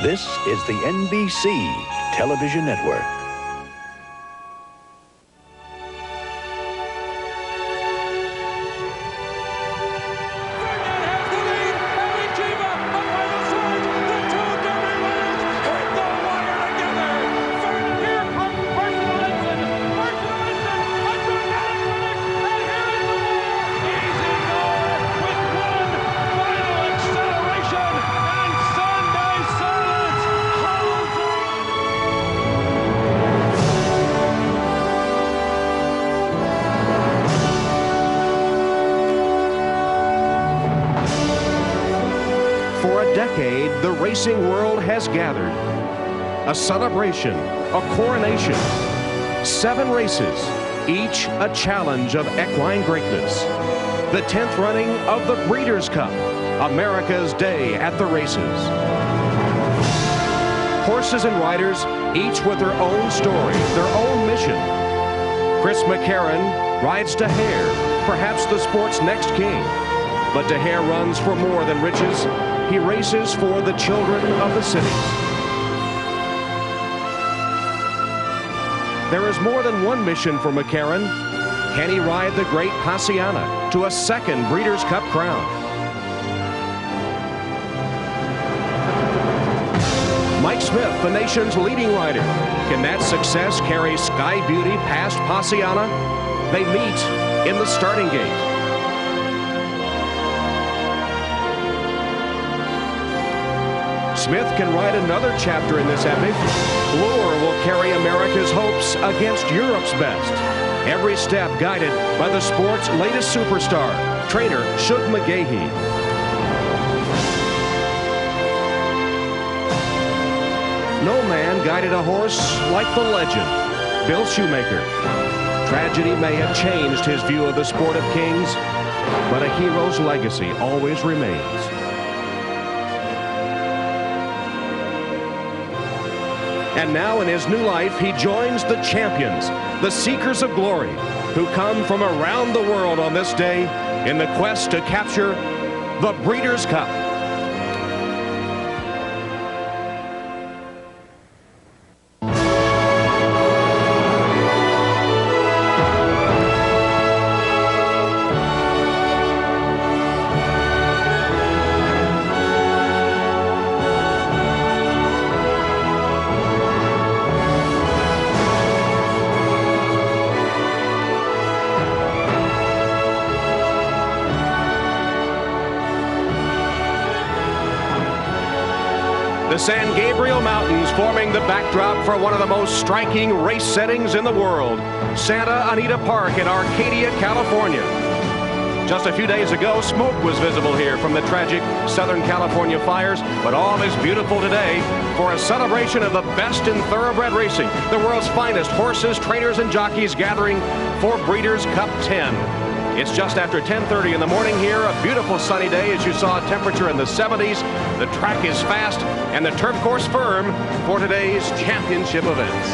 This is the NBC Television Network. For a decade, the racing world has gathered. A celebration, a coronation, 7 races, each a challenge of equine greatness. The 10th running of the Breeders' Cup, America's day at the races. Horses and riders, each with their own story, their own mission. Chris McCarron rides Dahair, perhaps the sport's next king. But Dahair runs for more than riches. He races for the children of the cities. There is more than one mission for McCarron. Can he ride the great Passiana to a second Breeders' Cup crown? Mike Smith, the nation's leading rider. Can that success carry Sky Beauty past Passiana? They meet in the starting gate. Smith can write another chapter in this epic. Lure will carry America's hopes against Europe's best. Every step guided by the sport's latest superstar, trainer Shug McGaughey. No man guided a horse like the legend, Bill Shoemaker. Tragedy may have changed his view of the sport of kings, but a hero's legacy always remains. And now in his new life, he joins the champions, the seekers of glory, who come from around the world on this day in the quest to capture the Breeders' Cup. The San Gabriel Mountains forming the backdrop for one of the most striking race settings in the world, Santa Anita Park in Arcadia, California. Just a few days ago, smoke was visible here from the tragic Southern California fires, but all is beautiful today for a celebration of the best in thoroughbred racing. The world's finest horses, trainers, and jockeys gathering for Breeders' Cup 10. It's just after 10:30 in the morning here, a beautiful sunny day as you saw a temperature in the 70s. The track is fast and the turf course firm for today's championship events.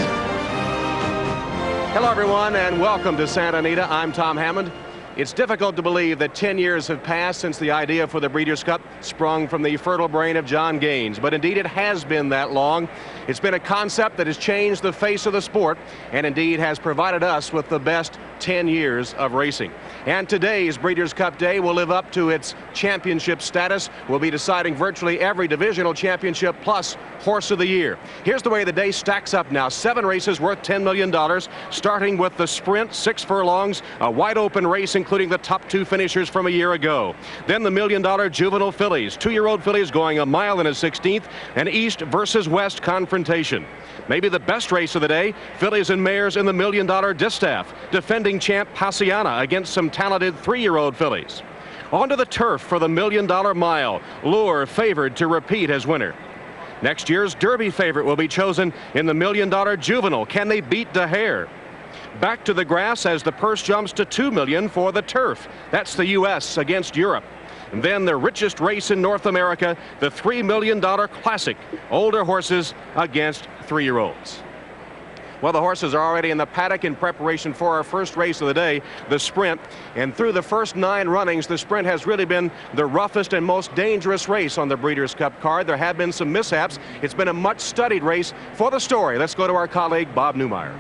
Hello everyone and welcome to Santa Anita. I'm Tom Hammond. It's difficult to believe that 10 years have passed since the idea for the Breeders' Cup sprung from the fertile brain of John Gaines, but indeed it has been that long. It's been a concept that has changed the face of the sport and indeed has provided us with the best 10 years of racing. And today's Breeders' Cup Day will live up to its championship status. We'll be deciding virtually every divisional championship plus Horse of the Year. Here's the way the day stacks up now. 7 races worth $10 million, starting with the sprint, 6 furlongs, a wide open race including the top 2 finishers from a year ago. Then the $1 million juvenile fillies, 2-year-old fillies going 1 mile and a 16th, an East versus West confrontation. Maybe the best race of the day, fillies and mares in the $1 million distaff, defending champ Passiana against some talented 3-year-old fillies. Onto the turf for the $1 million mile, Lure favored to repeat as winner. Next year's Derby favorite will be chosen in the $1 million juvenile. Can they beat Dahair? Back to the grass as the purse jumps to $2 million for the turf. That's the U.S. against Europe. And then the richest race in North America, the $3 million Classic, older horses against 3-year-olds. Well, the horses are already in the paddock in preparation for our first race of the day, the Sprint. And through the first 9 runnings, the Sprint has really been the roughest and most dangerous race on the Breeders' Cup card. There have been some mishaps. It's been a much-studied race. For the story, let's go to our colleague, Bob Newmeyer.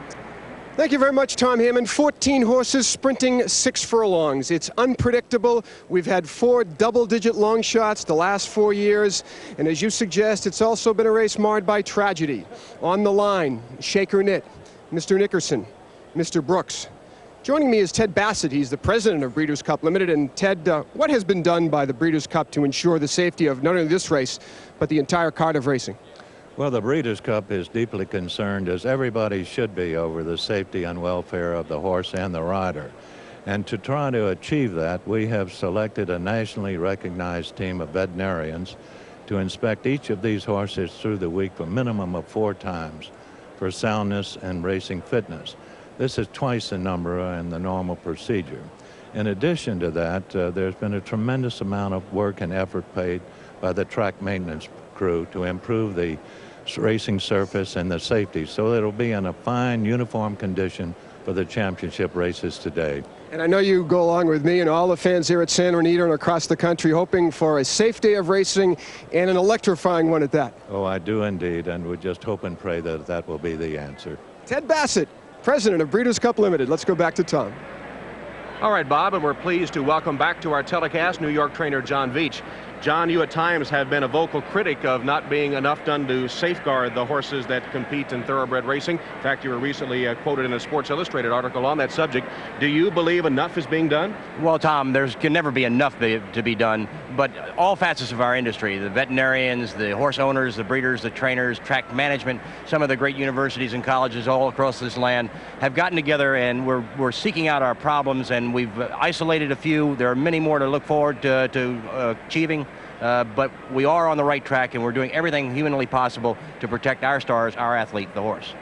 Thank you very much, Tom Hammond. 14 horses sprinting 6 furlongs. It's unpredictable. We've had 4 double-digit long shots the last 4 years. And as you suggest, it's also been a race marred by tragedy. On the line, Shaker Knit, Mr. Nickerson, Mr. Brooks. Joining me is Ted Bassett. He's the president of Breeders' Cup Limited. And Ted, what has been done by the Breeders' Cup to ensure the safety of not only this race, but the entire card of racing? Well, the Breeders' Cup is deeply concerned, as everybody should be, over the safety and welfare of the horse and the rider. And to try to achieve that, we have selected a nationally recognized team of veterinarians to inspect each of these horses through the week a minimum of 4 times for soundness and racing fitness. This is twice the number in the normal procedure. In addition to that, there's been a tremendous amount of work and effort paid by the track maintenance crew to improve the racing surface and the safety, so it'll be in a fine uniform condition for the championship races today. And I know you go along with me and all the fans here at Santa Anita and across the country hoping for a safe day of racing and an electrifying one at that. Oh, I do indeed, and we just hope and pray that that will be the answer. Ted Bassett, president of Breeders' Cup Limited. Let's go back to Tom. All right, Bob, and we're pleased to welcome back to our telecast New York trainer John Veach. John, you at times have been a vocal critic of not being enough done to safeguard the horses that compete in thoroughbred racing. In fact, you were recently quoted in a Sports Illustrated article on that subject. Do you believe enough is being done? Well, Tom, there can never be enough to be done, but all facets of our industry, the veterinarians, the horse owners, the breeders, the trainers, track management, some of the great universities and colleges all across this land have gotten together, and we're seeking out our problems, and we've isolated a few. There are many more to look forward to achieving. But we are on the right track, and we're doing everything humanly possible to protect our stars, our athlete, the horse.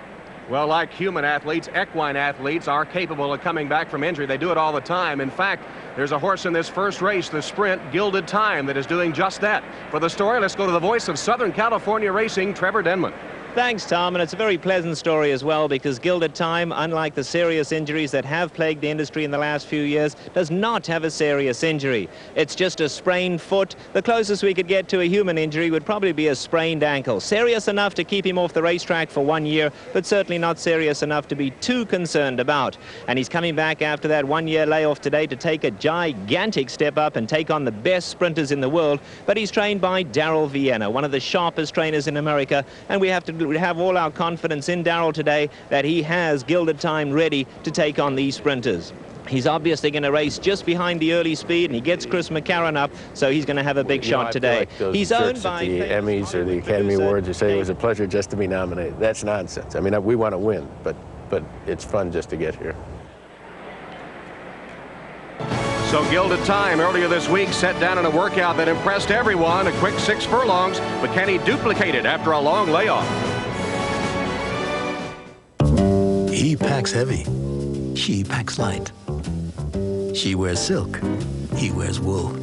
Well, like human athletes, equine athletes are capable of coming back from injury. They do it all the time. In fact, there's a horse in this first race, the Sprint, Gilded Time, that is doing just that. For the story, let's go to the voice of Southern California racing, Trevor Denman. Thanks, Tom, and it's a very pleasant story as well, because Gilded Time, unlike the serious injuries that have plagued the industry in the last few years, does not have a serious injury. It's just a sprained foot. The closest we could get to a human injury would probably be a sprained ankle. Serious enough to keep him off the racetrack for 1 year, but certainly not serious enough to be too concerned about. And he's coming back after that 1-year layoff today to take a gigantic step up and take on the best sprinters in the world. But he's trained by Daryl Vienna, one of the sharpest trainers in America, and we have all our confidence in Daryl today that he has Gilded Time ready to take on these sprinters. He's obviously going to race just behind the early speed, and he gets Chris McCarron up, so he's going to have a big shot today. Like those he's owned jerks by at the Emmys or the Academy Awards who say it was a pleasure just to be nominated. That's nonsense. I mean, we want to win, but it's fun just to get here. So Gilded Time earlier this week set down in a workout that impressed everyone, a quick 6 furlongs, but can he duplicate it after a long layoff? He packs heavy. She packs light. She wears silk. He wears wool.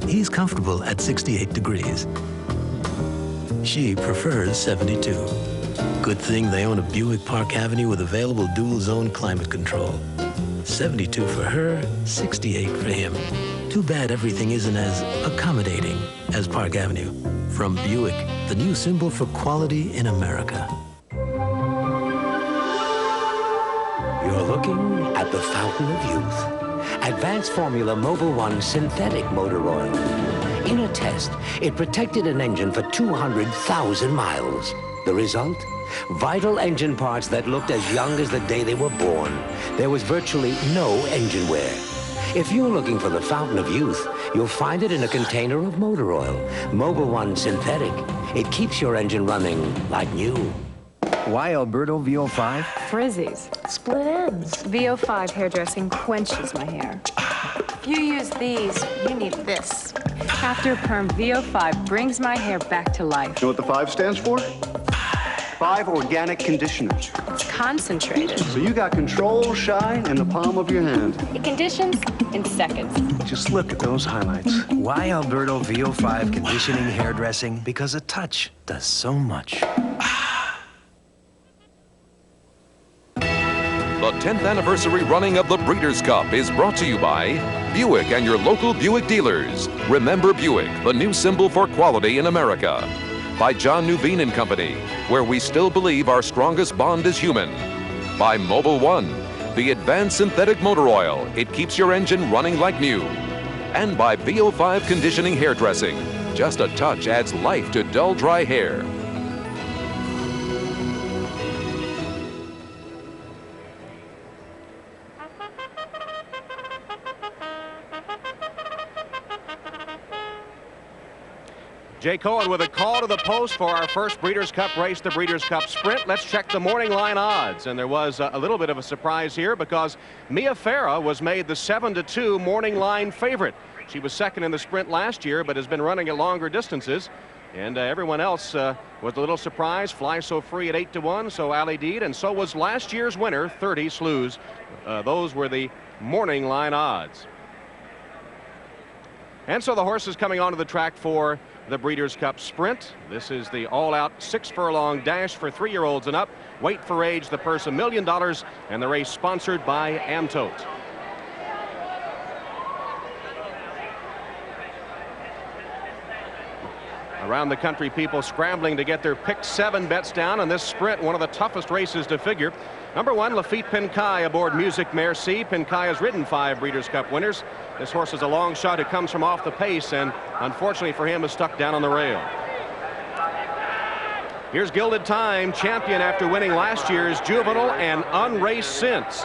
He's comfortable at 68 degrees. She prefers 72. Good thing they own a Buick Park Avenue with available dual-zone climate control. 72 for her, 68 for him. Too bad everything isn't as accommodating as Park Avenue. From Buick, the new symbol for quality in America. You're looking at the fountain of youth. Advanced Formula Mobil 1 synthetic motor oil. In a test, it protected an engine for 200,000 miles. The result? Vital engine parts that looked as young as the day they were born. There was virtually no engine wear. If you're looking for the fountain of youth, you'll find it in a container of motor oil. Mobil 1 synthetic. It keeps your engine running like new. Why Alberto VO5? Frizzies, split ends. VO5 hairdressing quenches my hair. If you use these, you need this. After Perm, VO5 brings my hair back to life. You know what the 5 stands for? 5 organic conditioners. It's concentrated. So you got control, shine in the palm of your hand. It conditions in seconds. Just look at those highlights. Why Alberto VO5 conditioning hairdressing? Because a touch does so much. The 10th anniversary running of the Breeders' Cup is brought to you by Buick and your local Buick dealers. Remember Buick, the new symbol for quality in America. By John Nuveen and Company, where we still believe our strongest bond is human. By Mobil 1, the advanced synthetic motor oil. It keeps your engine running like new. And by VO5 conditioning hairdressing. Just a touch adds life to dull, dry hair. Jay Cohen with a call to the post for our first Breeders' Cup race, the Breeders' Cup Sprint. Let's check the morning line odds. And there was a little bit of a surprise here because Mia Farah was made the 7-2 morning line favorite. She was second in the sprint last year, but has been running at longer distances. And everyone else was a little surprised. Fly So Free at 8-1, so Ali Deed, and so was last year's winner, 30 Slews. Those were the morning line odds. And so the horses coming onto the track for the Breeders' Cup Sprint. This is the all-out 6-furlong dash for 3-year-olds and up. Weight for age, the purse $1 million, and the race sponsored by Amtote. Around the country, people scrambling to get their pick 7 bets down on this sprint, one of the toughest races to figure. Number 1, Lafitte Pinkai aboard Music Merci. Pinkai has ridden 5 Breeders' Cup winners. This horse is a long shot who comes from off the pace and unfortunately for him is stuck down on the rail. Here's Gilded Time, champion after winning last year's Juvenile and unraced since.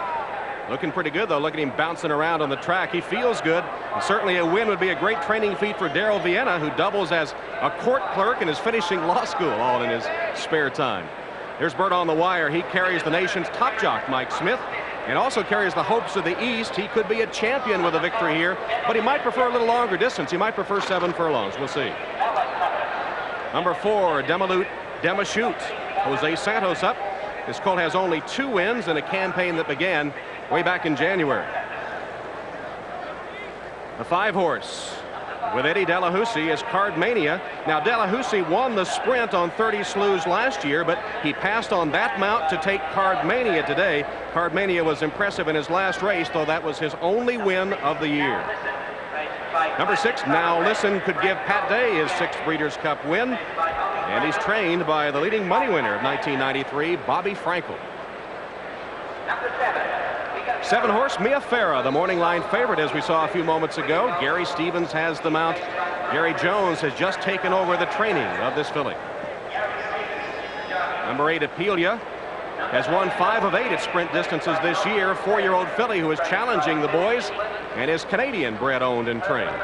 Looking pretty good though. Look at him bouncing around on the track. He feels good. And certainly a win would be a great training feat for Daryl Vienna, who doubles as a court clerk and is finishing law school all in his spare time. There's Bird on the Wire. He carries the nation's top jock, Mike Smith, and also carries the hopes of the East. He could be a champion with a victory here, but he might prefer a little longer distance. He might prefer 7 furlongs. We'll see. Number 4, Demashoot. Jose Santos up. This colt has only 2 wins in a campaign that began way back in January. The 5-horse with Eddie Delahousie is Cardmania. Now Delahousie won the sprint on 30 Slews last year, but he passed on that mount to take Cardmania today. Cardmania was impressive in his last race, though that was his only win of the year. Number 6, Now Listen, could give Pat Day his 6th Breeders' Cup win, and he's trained by the leading money winner of 1993, Bobby Frankel. 7-horse Mia Farah, the morning line favorite, as we saw a few moments ago. Gary Stevens has the mount. Gary Jones has just taken over the training of this filly. Number 8, Apelia, has won 5 of 8 at sprint distances this year. 4-year-old filly who is challenging the boys and is Canadian bred, owned, and trained.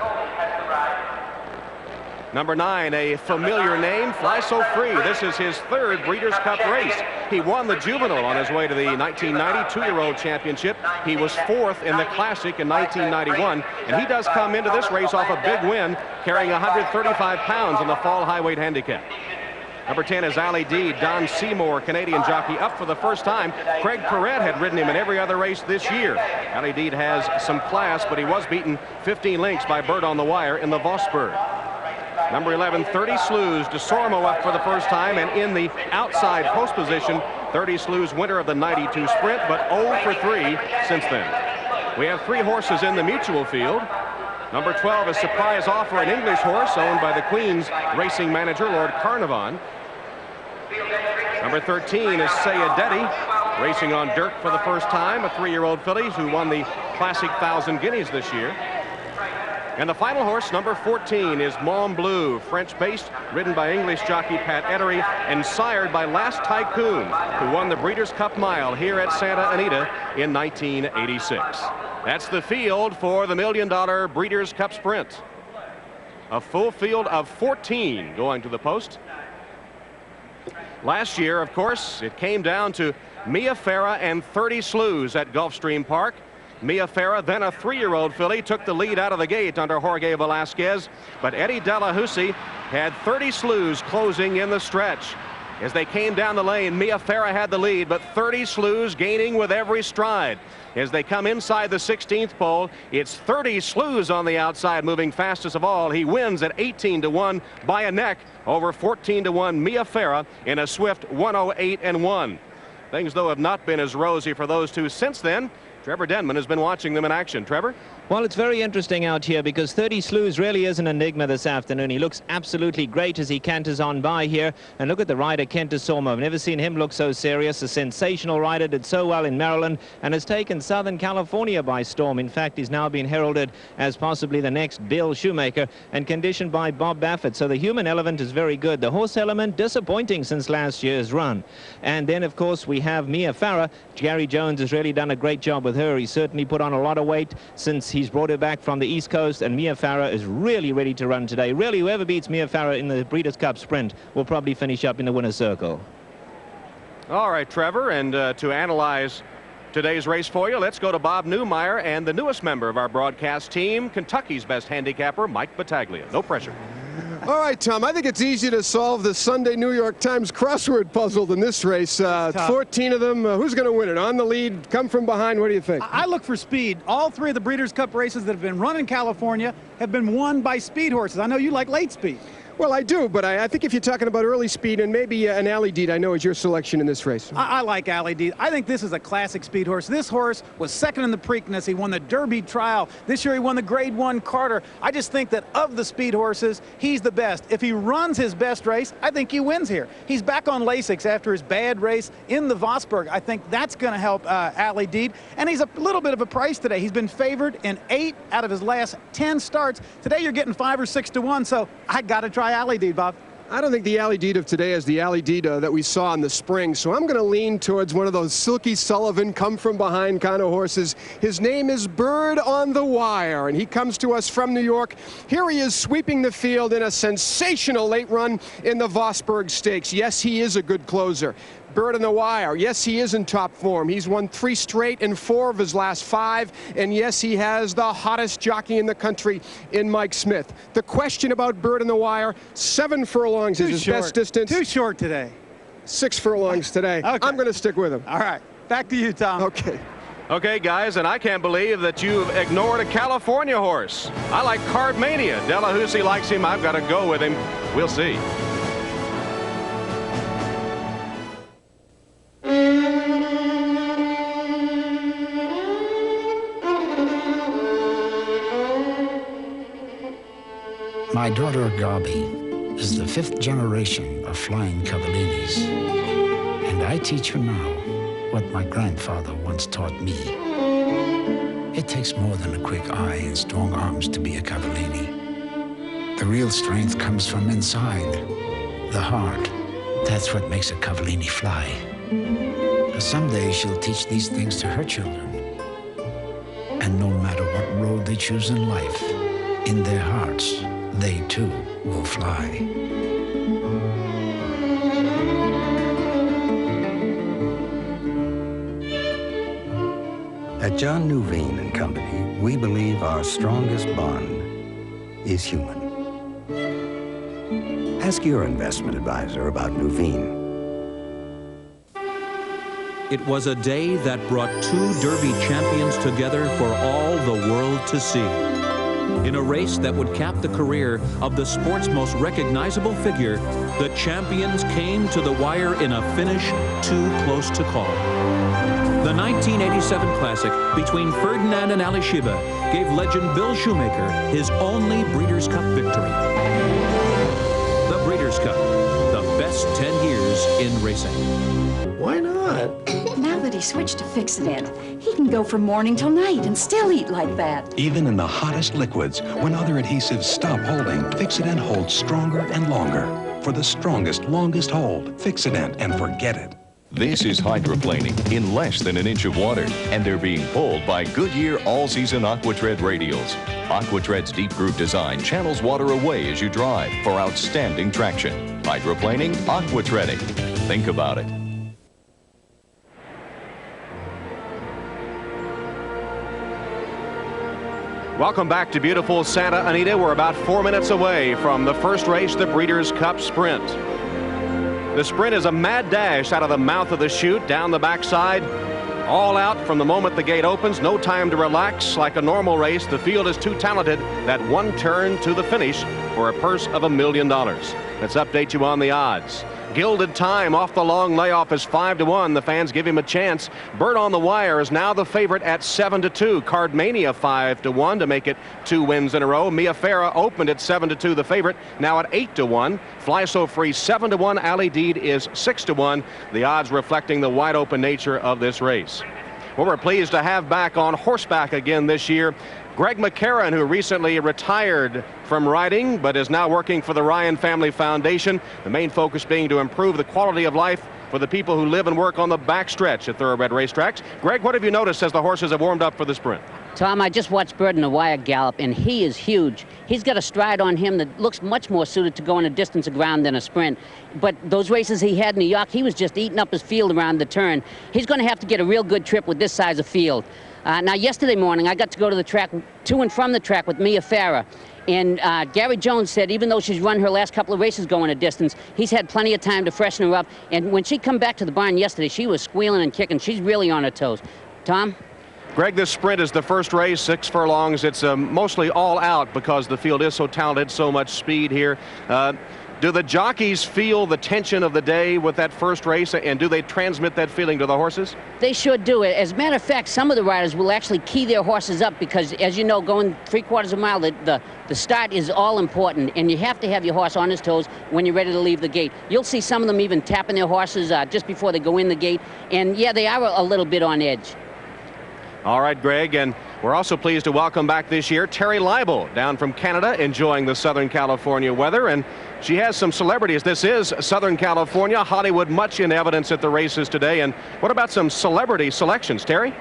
Number 9, a familiar name, Fly So Free. This is his 3rd Breeders' Cup race. He won the Juvenile on his way to the 1990 2-year-old championship. He was 4th in the Classic in 1991, and he does come into this race off a big win, carrying 135 pounds in the fall high-weight handicap. Number 10 is Ali Deed. Don Seymour, Canadian jockey, up for the first time. Craig Perret had ridden him in every other race this year. Ali Deed has some class, but he was beaten 15 lengths by Bird on the Wire in the Vosburg. Number 11, 30 Slews. DeSormo up for the first time and in the outside post position. 30 Slews, winner of the 92 sprint, but 0 for 3 since then. We have 3 horses in the mutual field. Number 12 is Surprise Offer, an English horse owned by the Queen's racing manager, Lord Carnarvon. Number 13 is Sayadeti, racing on dirt for the first time, a 3-year-old filly who won the Classic 1,000 Guineas this year. And the final horse, number 14, is Mont Bleu, French-based, ridden by English jockey Pat Ettery, and sired by Last Tycoon, who won the Breeders' Cup Mile here at Santa Anita in 1986. That's the field for the $1 million Breeders' Cup Sprint. A full field of 14 going to the post. Last year, of course, it came down to Mia Farah and 30 Slews at Gulfstream Park. Mia Farah, then a 3-year-old filly, took the lead out of the gate under Jorge Velasquez, but Eddie Delahousie had 30 Slews closing in the stretch. As they came down the lane, Mia Farah had the lead, but 30 Slews gaining with every stride. As they come inside the 16th pole, it's 30 Slews on the outside, moving fastest of all. He wins at 18-1 by a neck over 14-1 Mia Farah in a swift 108-1. Things, though, have not been as rosy for those two since then. Trevor Denman has been watching them in action. Trevor? Well, it's very interesting out here because 30 Slews really is an enigma this afternoon. He looks absolutely great as he canters on by here. And look at the rider, Kent Asoma. I've never seen him look so serious. A sensational rider, did so well in Maryland and has taken Southern California by storm. In fact, he's now been heralded as possibly the next Bill Shoemaker and conditioned by Bob Baffert. So the human element is very good. The horse element disappointing since last year's run. And then, of course, we have Mia Farah. Gary Jones has really done a great job with her. He's certainly put on a lot of weight since he's brought her back from the East Coast, and Mia Farah is really ready to run today. Really, whoever beats Mia Farah in the Breeders' Cup Sprint will probably finish up in the winner's circle. All right, Trevor, and to analyze today's race for you, let's go to Bob Newmeyer and the newest member of our broadcast team, Kentucky's best handicapper, Mike Battaglia. No pressure. All right, Tom, I think it's easier to solve the Sunday New York Times crossword puzzle than this race. 14 of them. Who's going to win it? On the lead, come from behind. What do you think? I look for speed. All three of the Breeders' Cup races that have been run in California have been won by speed horses. I know you like late speed. Well, I do, but I think if you're talking about early speed and maybe an Alley Deed, I know is your selection in this race. I like Alley Deed. I think this is a classic speed horse. This horse was second in the Preakness. He won the Derby Trial. This year he won the Grade 1 Carter. I just think that of the speed horses, he's the best. If he runs his best race, I think he wins here. He's back on Lasix after his bad race in the Vosburg. I think that's going to help Alley Deed. And he's a little bit of a price today. He's been favored in 8 out of his last 10 starts. Today you're getting 5 or 6 to 1, so I got to try Alley Deed, Bob. I don't think the Alley Deed of today is the Alley Deed that we saw in the spring, so I'm going to lean towards one of those Silky Sullivan, come-from-behind kind of horses. His name is Bird on the Wire, and he comes to us from New York. Here he is sweeping the field in a sensational late run in the Vosburg Stakes. Yes, he is a good closer. Bird on the Wire, yes, he is in top form. He's won 3 straight in 4 of his last 5, and yes, he has the hottest jockey in the country in Mike Smith. The question about Bird on the Wire, 7 furlongs is his best distance. Too short today. 6 furlongs today. Okay. I'm going to stick with him. All right, back to you, Tom. Okay. Okay, guys, and I can't believe that you've ignored a California horse. I like Card Mania. Delahousie likes him. I've got to go with him. We'll see. My daughter, Gabi, is the 5th generation of flying Cavallinis, and I teach her now what my grandfather once taught me. It takes more than a quick eye and strong arms to be a Cavallini. The real strength comes from inside, the heart. That's what makes a Cavallini fly. Someday she'll teach these things to her children. And no matter what road they choose in life, in their hearts, they too will fly. At John Nuveen and Company, we believe our strongest bond is human. Ask your investment advisor about Nuveen. It was a day that brought 2 Derby champions together for all the world to see. In a race that would cap the career of the sport's most recognizable figure, the champions came to the wire in a finish too close to call. The 1987 Classic between Ferdinand and Alysheba gave legend Bill Shoemaker his only Breeders' Cup victory. The Breeders' Cup, the best 10 years in racing. Why not? Now that he switched to Fix-It-Int, he can go from morning till night and still eat like that. Even in the hottest liquids, when other adhesives stop holding, Fix-It-Int holds stronger and longer. For the strongest, longest hold, Fix-It-Int and forget it. This is hydroplaning in less than an inch of water, and they're being pulled by Goodyear all-season AquaTread radials. AquaTread's deep groove design channels water away as you drive for outstanding traction. Hydroplaning, AquaTreading. Think about it. Welcome back to beautiful Santa Anita. We're about 4 minutes away from the first race, the Breeders' Cup Sprint. The sprint is a mad dash out of the mouth of the chute, down the backside, all out from the moment the gate opens. No time to relax like a normal race. The field is too talented. That one turn to the finish for a purse of $1 million. Let's update you on the odds. Gilded Time off the long layoff is 5-1. The fans give him a chance. Bird on the Wire is now the favorite at 7-2. Cardmania 5-1 to make it 2 wins in a row. Mia Farah opened at 7-2, the favorite, now at 8-1. Fly So Free 7-1. Ali Deed is 6-1. The odds reflecting the wide open nature of this race. Well, we're pleased to have back on horseback again this year Greg McCarron, who recently retired from riding but is now working for the Ryan Family Foundation. The main focus being to improve the quality of life for the people who live and work on the backstretch at thoroughbred racetracks. Greg, what have you noticed as the horses have warmed up for the sprint? Tom, I just watched Bird on the Wire gallop, and he is huge. He's got a stride on him that looks much more suited to going a distance of ground than a sprint. But those races he had in New York, he was just eating up his field around the turn. He's going to have to get a real good trip with this size of field. Now, yesterday morning, I got to go to the track, to and from the track with Mia Farah. And Gary Jones said even though she's run her last couple of races going a distance, he's had plenty of time to freshen her up. And when she come back to the barn yesterday, she was squealing and kicking. She's really on her toes. Tom? Greg, this sprint is the first race, 6 furlongs. It's mostly all out because the field is so talented, so much speed here. Do the jockeys feel the tension of the day with that first race, and do they transmit that feeling to the horses? They should do it. As a matter of fact, some of the riders will actually key their horses up because, as you know, going 3/4 of a mile, the start is all important, and you have to have your horse on his toes when you're ready to leave the gate. You'll see some of them even tapping their horses just before they go in the gate, and yeah, they are a little bit on edge. All right, Greg, and we're also pleased to welcome back this year Terry Leibel down from Canada, enjoying the Southern California weather, and she has some celebrities. This is Southern California, Hollywood much in evidence at the races today. And what about some celebrity selections, Terry?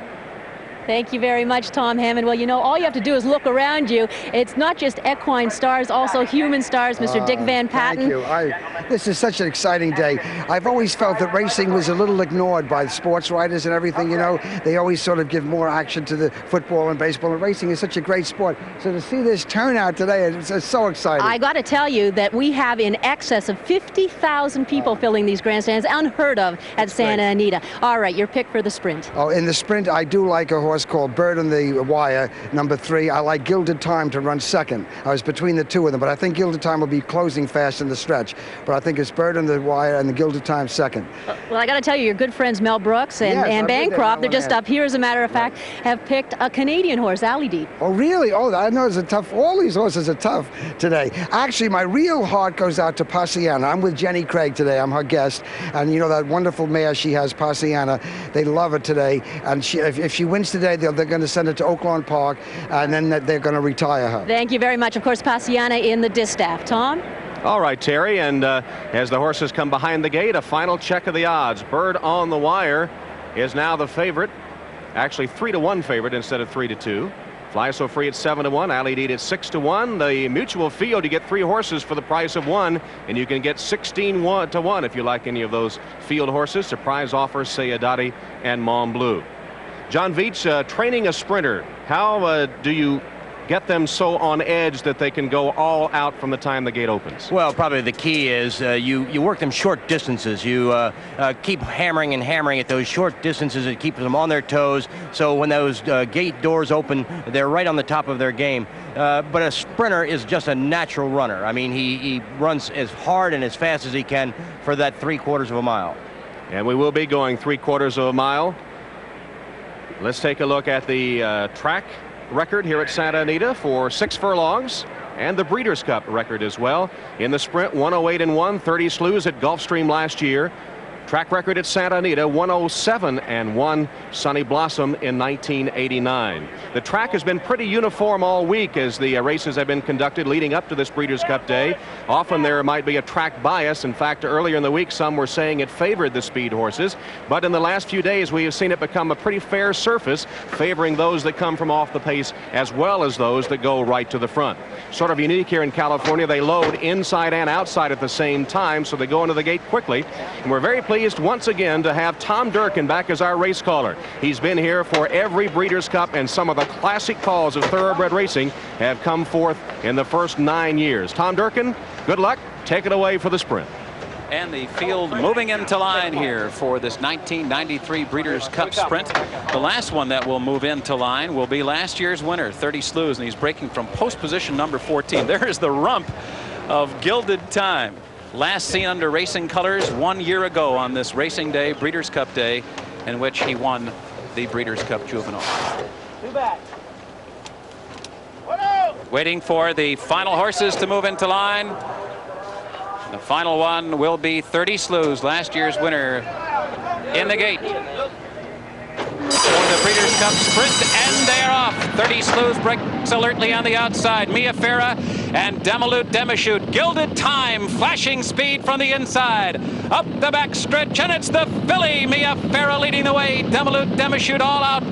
Thank you very much, Tom Hammond. Well, you know, all you have to do is look around you. It's not just equine stars, also human stars, Mr. Dick Van Patten. Thank you. This is such an exciting day. I've always felt that racing was a little ignored by the sports writers and everything, you know. They always sort of give more action to the football and baseball, and racing is such a great sport. So to see this turnout today, it's so exciting. I got to tell you that we have in excess of 50,000 people filling these grandstands, unheard of at Santa Anita. All right, your pick for the sprint. Oh, in the sprint, I do like a horse called Bird on the Wire, number 3. I like Gilded Time to run second. I was between the two of them, but I think Gilded Time will be closing fast in the stretch. But I think it's Bird on the Wire and the Gilded Time second. Well, I got to tell you, your good friends Mel Brooks and Bancroft, they're just up here, as a matter of fact, have picked a Canadian horse, Ali Deed. Oh, really? Oh, I know it's a tough. All these horses are tough today. Actually, my real heart goes out to Passiana. I'm with Jenny Craig today. I'm her guest. And you know that wonderful mare she has, Passiana. They love her today. And if she wins today, they're going to send her to Oaklawn Park, and then they're going to retire her. Thank you very much. Of course, Passiana in the distaff. Tom? All right, Terry, and as the horses come behind the gate, a final check of the odds. Bird on the Wire is now the favorite, actually 3-1 favorite instead of 3-2. Fly So Free at 7-1, Ali Deed at 6-1. The Mutual Field, you get 3 horses for the price of 1, and you can get 16-1 if you like any of those field horses. Surprise offers, Sayadati and Mont Bleu. John Veach, training a sprinter, how do you get them so on edge that they can go all out from the time the gate opens? Well, probably the key is you work them short distances. You keep hammering and hammering at those short distances and keep them on their toes. So when those gate doors open, they're right on the top of their game. But a sprinter is just a natural runner. I mean, he runs as hard and as fast as he can for that 3/4 of a mile. And we will be going 3/4 of a mile. Let's take a look at the track record here at Santa Anita for 6 furlongs and the Breeders' Cup record as well. In the sprint, 108-1, 30 slews at Gulfstream last year. Track record at Santa Anita, 107-1, Sunny Blossom in 1989. The track has been pretty uniform all week as the races have been conducted leading up to this Breeders' Cup Day. Often there might be a track bias. In fact, earlier in the week, some were saying it favored the speed horses. But in the last few days, we have seen it become a pretty fair surface, favoring those that come from off the pace as well as those that go right to the front. Sort of unique here in California. They load inside and outside at the same time, so they go into the gate quickly. And we're very pleased once again to have Tom Durkin back as our race caller. He's been here for every Breeders' Cup, and some of the classic calls of thoroughbred racing have come forth in the first 9 years. Tom Durkin, good luck. Take it away for the sprint. And the field moving into line here for this 1993 Breeders' Cup Sprint. The last one that will move into line will be last year's winner, 30 slews, and he's breaking from post position number 14. There is the rump of Gilded Time. Last seen under racing colors 1 year ago on this racing day, Breeders' Cup Day, in which he won the Breeders' Cup Juvenile. Waiting for the final horses to move into line. The final one will be 30 Slews, last year's winner, in the gate for the Breeders' Cup Sprint, and they are off. 30 Slews breaks alertly on the outside. Mia Farah and Demalut Demashute. Gilded Time, flashing speed from the inside. Up the back stretch, and it's the filly. Mia Farah leading the way. Demalut Demashute all out,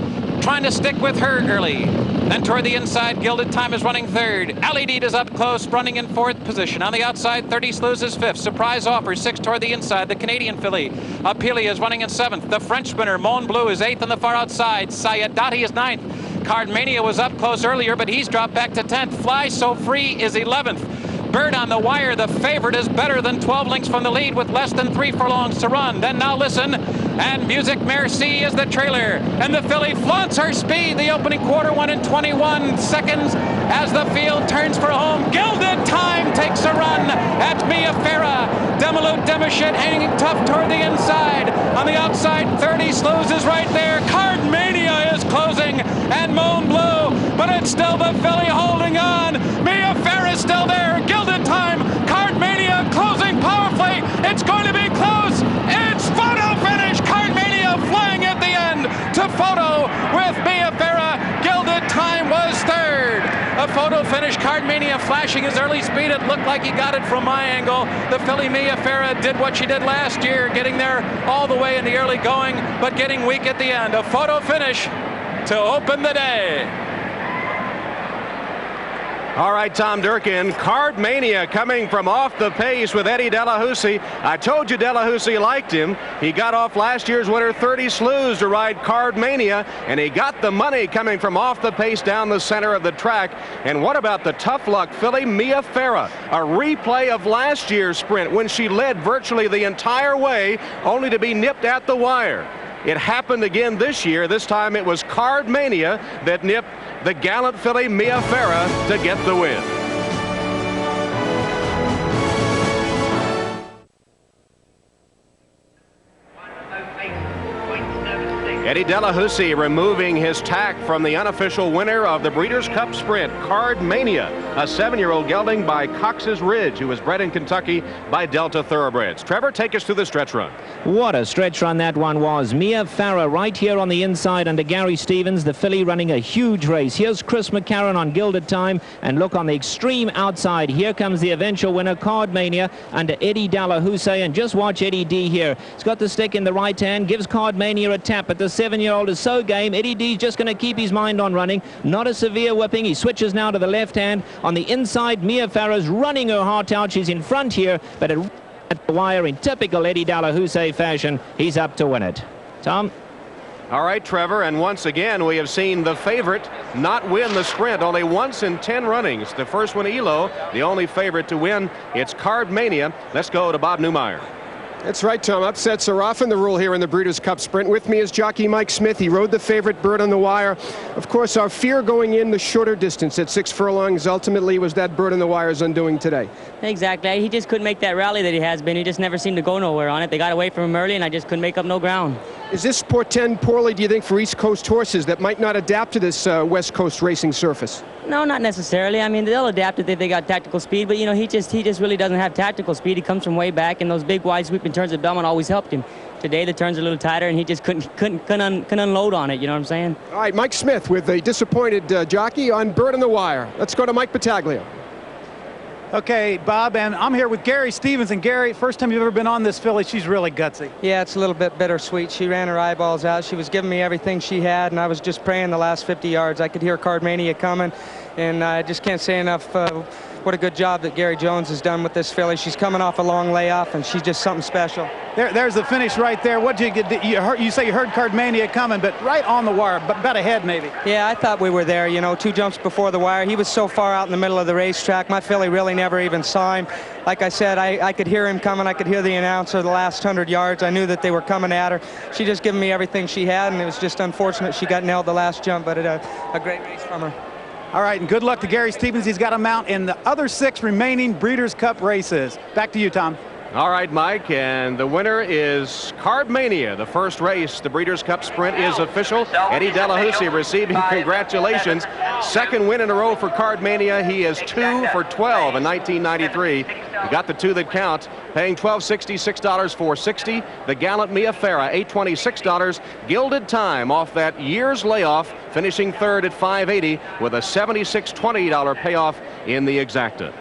trying to stick with her early. Then toward the inside, Gilded Time is running third. Alidid is up close, running in fourth position. On the outside, 30 Slews is fifth. Surprise Offer, sixth toward the inside. The Canadian filly, Apelia, is running in seventh. The French spinner, Mon Bleu, is eighth on the far outside. Sayadati is ninth. Cardmania was up close earlier, but he's dropped back to 10th. Fly So Free is 11th. Bird on the Wire, the favorite, is better than 12 lengths from the lead with less than 3 furlongs to run. Then Now Listen, and Music Merci is the trailer. And the filly flaunts her speed. The opening quarter, 1 and 21 seconds as the field turns for home. Gilded Time takes a run at Mia Farah. Demalut Demashute hanging tough toward the inside. On the outside, 30 Slews is right there. Cardmania is closing, and Mon Bleu, but it's still the filly holding on. Mia Farah is still there. Gilded Time, Cardmania closing powerfully. It's going to be close. It's photo finish. Cardmania flying at the end to photo with Mia Farah. Gilded Time was third. A photo finish. Cardmania flashing his early speed. It looked like he got it from my angle. The filly Mia Farah did what she did last year, getting there all the way in the early going, but getting weak at the end. A photo finish to open the day. All right, Tom Durkin, Cardmania coming from off the pace with Eddie Delahousie. I told you Delahousie liked him. He got off last year's winner, 30 Slews, to ride Cardmania, and he got the money coming from off the pace down the center of the track. And what about the tough luck filly Mia Farah? A replay of last year's sprint when she led virtually the entire way, only to be nipped at the wire. It happened again this year. This time it was Cardmania that nipped the gallant filly Mia Farah to get the win. Eddie Delahousie removing his tack from the unofficial winner of the Breeders' Cup Sprint, Cardmania, a 7-year-old gelding by Cox's Ridge, who was bred in Kentucky by Delta Thoroughbreds. Trevor, take us through the stretch run. What a stretch run that one was. Mia Farah right here on the inside under Gary Stevens, the filly running a huge race. Here's Chris McCarron on Gilded Time, and look on the extreme outside. Here comes the eventual winner, Cardmania, under Eddie Delahousie, and just watch Eddie D here. He's got the stick in the right hand, gives Cardmania a tap, but the 7-year-old is so game. Eddie D's just going to keep his mind on running. Not a severe whipping. He switches now to the left hand. On the inside, Mia Farah's running her heart out. She's in front here, but at the wire in typical Eddie Delahousie fashion, he's up to win it. Tom? All right, Trevor, and once again we have seen the favorite not win the sprint only once in 10 runnings. The first one, Elo, the only favorite to win. It's Cardmania. Let's go to Bob Newmeyer. That's right, Tom. Upsets are often the rule here in the Breeders' Cup Sprint. With me is jockey Mike Smith. He rode the favorite Bird on the Wire. Of course, our fear going in the shorter distance at 6 furlongs ultimately was that Bird on the Wire's undoing today. Exactly. He just couldn't make that rally that he has been. He just never seemed to go nowhere on it. They got away from him early, and I just couldn't make up no ground. Is this portend poorly, do you think, for East Coast horses that might not adapt to this West Coast racing surface? No, not necessarily. I mean, they'll adapt if they got tactical speed, but, you know, he just really doesn't have tactical speed. He comes from way back, and those big wide sweeping turns at Belmont always helped him. Today, the turns are a little tighter, and he just couldn't unload on it, you know what I'm saying? All right, Mike Smith with a disappointed jockey on Bird on the Wire. Let's go to Mike Battaglia. Okay, Bob, and I'm here with Gary Stevens. And Gary, first time you've ever been on this filly, she's really gutsy. Yeah, it's a little bit bittersweet. She ran her eyeballs out. She was giving me everything she had, and I was just praying the last 50 yards. I could hear Cardmania coming, and I just can't say enough what a good job that Gary Jones has done with this filly. She's coming off a long layoff, and she's just something special. There's the finish right there. What did you get? You say you heard Cardmania coming, but right on the wire, but about ahead maybe. Yeah, I thought we were there, you know, 2 jumps before the wire. He was so far out in the middle of the racetrack. My filly really never even saw him. Like I said, I could hear him coming. I could hear the announcer the last 100 yards. I knew that they were coming at her. She just gave me everything she had, and it was just unfortunate she got nailed the last jump, but a great race from her. All right, and good luck to Gary Stevens. He's got a mount in the other 6 remaining Breeders' Cup races. Back to you, Tom. All right, Mike, and the winner is Cardmania. The first race, the Breeders' Cup Sprint, is official. Eddie Delahousie receiving congratulations. Second win in a row for Cardmania. He is 2 for 12 in 1993. He got the 2 that count, paying $12.60, $6 for 60. The gallant Mia Farah, $826. Gilded Time off that year's layoff, finishing third at $580 with a $76.20 payoff in the exacta.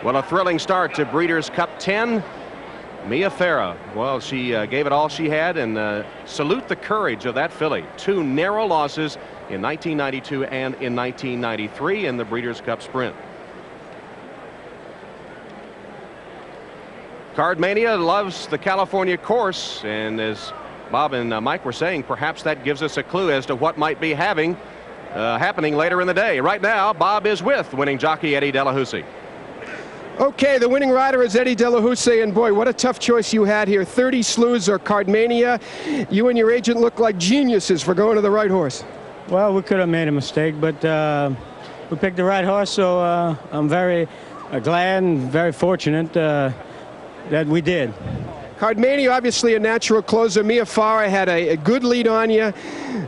Well, a thrilling start to Breeders' Cup 10. Mia Farah, well, she gave it all she had, and salute the courage of that filly. 2 narrow losses in 1992 and in 1993 in the Breeders' Cup Sprint. Cardmania loves the California course, and as Bob and Mike were saying, perhaps that gives us a clue as to what might be happening later in the day. Right now, Bob is with winning jockey Eddie Delahousie. Okay, the winning rider is Eddie Delahousie, and boy, what a tough choice you had here. 30 Slews or Cardmania. You and your agent look like geniuses for going to the right horse. Well, we could have made a mistake, but we picked the right horse, so I'm very glad and very fortunate that we did. Cardmania, obviously a natural closer. Mia Farah had a good lead on you.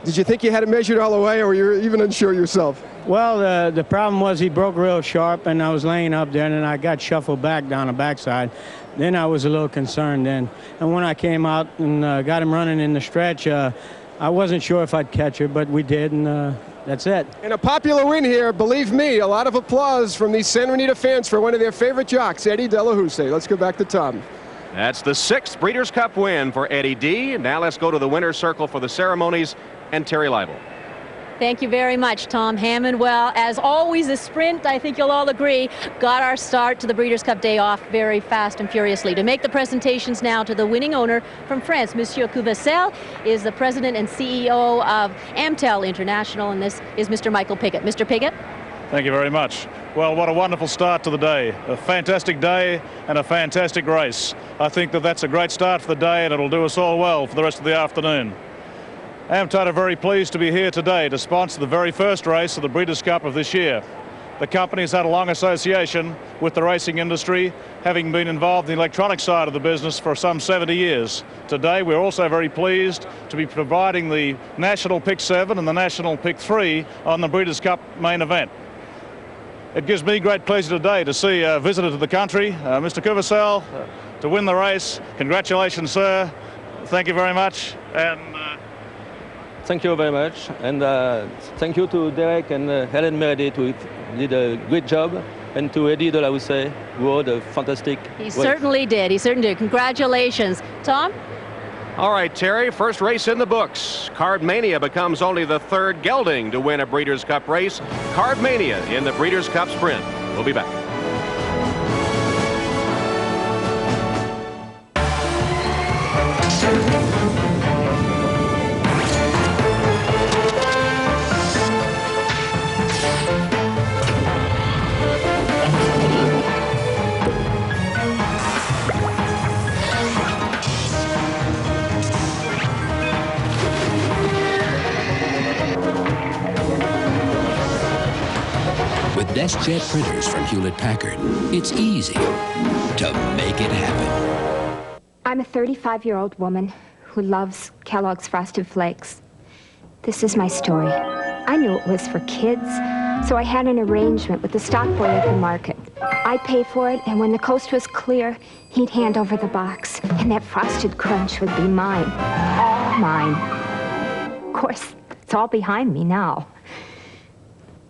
Did you think you had it measured all the way, or were you even unsure yourself? Well, the problem was he broke real sharp, and I was laying up there, and then I got shuffled back down the backside. Then I was a little concerned then. And when I came out and got him running in the stretch, I wasn't sure if I'd catch her, but we did, and that's it. And a popular win here, believe me, a lot of applause from these Santa Anita fans for one of their favorite jocks, Eddie Delahousie. Let's go back to Tom. That's the 6th Breeders' Cup win for Eddie D. Now let's go to the winner's circle for the ceremonies and Terry Leibel. Thank you very much, Tom Hammond. Well, as always, the sprint, I think you'll all agree, got our start to the Breeders' Cup day off very fast and furiously. To make the presentations now to the winning owner from France, Monsieur Couvessel, is the president and CEO of Amtel International, and this is Mr. Michael Piggott. Mr. Piggott? Thank you very much. Well, what a wonderful start to the day. A fantastic day and a fantastic race. I think that that's a great start for the day, and it'll do us all well for the rest of the afternoon. Amtel are very pleased to be here today to sponsor the very first race of the Breeders' Cup of this year. The company has had a long association with the racing industry, having been involved in the electronic side of the business for some 70 years. Today, we're also very pleased to be providing the National Pick 7 and the National Pick 3 on the Breeders' Cup main event. It gives me great pleasure today to see a visitor to the country, Mr. Couvessel, to win the race. Congratulations, sir. Thank you very much. And thank you very much, and thank you to Derek and Helen Meredith, who did a great job, and to Eddie Delahousie, who had a fantastic He certainly did. He certainly did. Congratulations. Tom? All right, Terry, first race in the books. Cardmania becomes only the 3rd gelding to win a Breeders' Cup race. Cardmania in the Breeders' Cup Sprint. We'll be back. DeskJet printers from Hewlett-Packard. It's easy to make it happen. I'm a 35-year-old woman who loves Kellogg's Frosted Flakes. This is my story. I knew it was for kids, so I had an arrangement with the stock boy at the market. I'd pay for it, and when the coast was clear, he'd hand over the box, and that frosted crunch would be mine. All mine. Of course, it's all behind me now.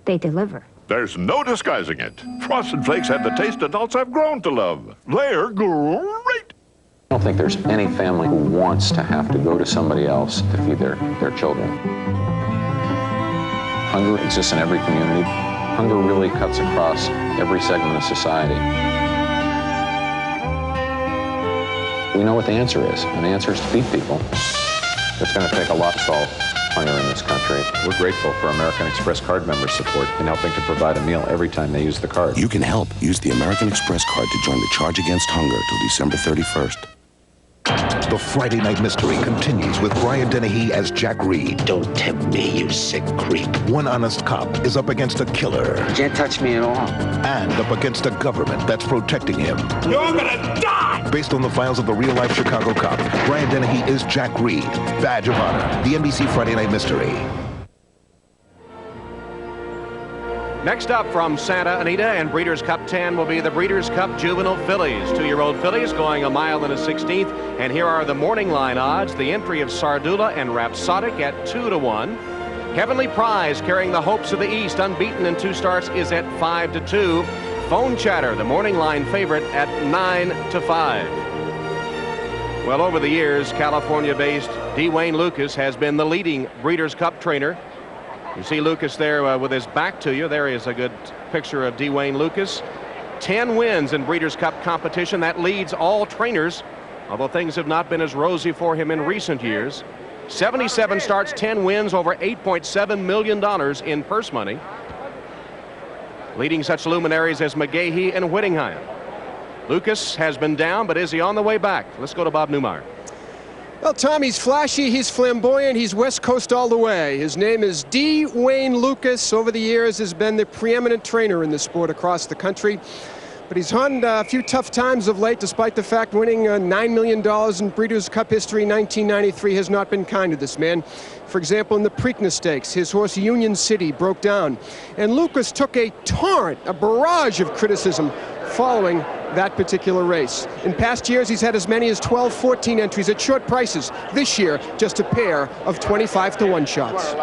They deliver. There's no disguising it. Frosted Flakes have the taste adults have grown to love. They're great. I don't think there's any family who wants to have to go to somebody else to feed their children. Hunger exists in every community. Hunger really cuts across every segment of society. We know what the answer is, and the answer is to feed people. It's going to take a lot to solve hunger in this country. We're grateful for American Express card members' support in helping to provide a meal every time they use the card. You can help. Use the American Express card to join the charge against hunger till December 31st. The Friday Night Mystery continues with Brian Dennehy as Jack Reed. Don't tempt me, you sick creep. One honest cop is up against a killer. You can't touch me at all. And up against a government that's protecting him. You're gonna die! Based on the files of the real-life Chicago cop, Brian Dennehy is Jack Reed. Badge of Honor, the NBC Friday Night Mystery. Next up from Santa Anita and Breeders' Cup 10 will be the Breeders' Cup Juvenile Fillies. 2-year-old fillies going 1 mile and a 16th. And here are the morning line odds. The entry of Sardula and Rhapsodic at 2-1. Heavenly Prize, carrying the hopes of the East, unbeaten in 2 starts, is at 5-2. Phone Chatter, the morning line favorite, at 9-5. Well, over the years, California-based Dwayne Lucas has been the leading Breeders' Cup trainer. You see Lucas there with his back to you. There is a good picture of Dwayne Lucas. 10 wins in Breeders' Cup competition. That leads all trainers, although things have not been as rosy for him in recent years. 77 starts, 10 wins, over $8.7 million in purse money. Leading such luminaries as McGahee and Whittingham. Lucas has been down, but is he on the way back? Let's go to Bob Newmeyer. Well, Tom, he's flashy, he's flamboyant, he's West Coast all the way. His name is Dwayne Lucas. Over the years has been the preeminent trainer in the sport across the country. But he's had a few tough times of late, despite the fact winning $9 million in Breeders' Cup history in 1993 has not been kind to this man. For example, in the Preakness Stakes, his horse Union City broke down. And Lucas took a torrent, a barrage of criticism following that particular race. In past years, he's had as many as 12, 14 entries at short prices. This year, just a pair of 25-1 shots.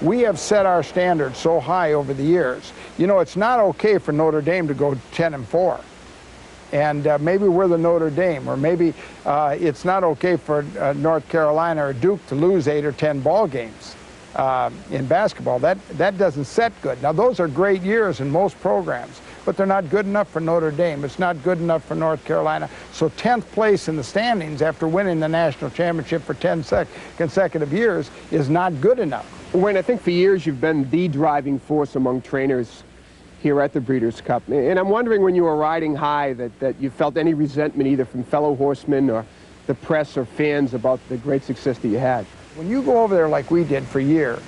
We have set our standards so high over the years. You know, it's not okay for Notre Dame to go 10-4. And maybe we're the Notre Dame, or maybe it's not okay for North Carolina or Duke to lose 8 or 10 ball games in basketball. That doesn't set good. Now, those are great years in most programs, but they're not good enough for Notre Dame. It's not good enough for North Carolina. So 10th place in the standings after winning the national championship for 10 consecutive years is not good enough. Wayne, I think for years you've been the driving force among trainers here at the Breeders' Cup. And I'm wondering, when you were riding high, that you felt any resentment either from fellow horsemen or the press or fans about the great success that you had. When you go over there like we did for years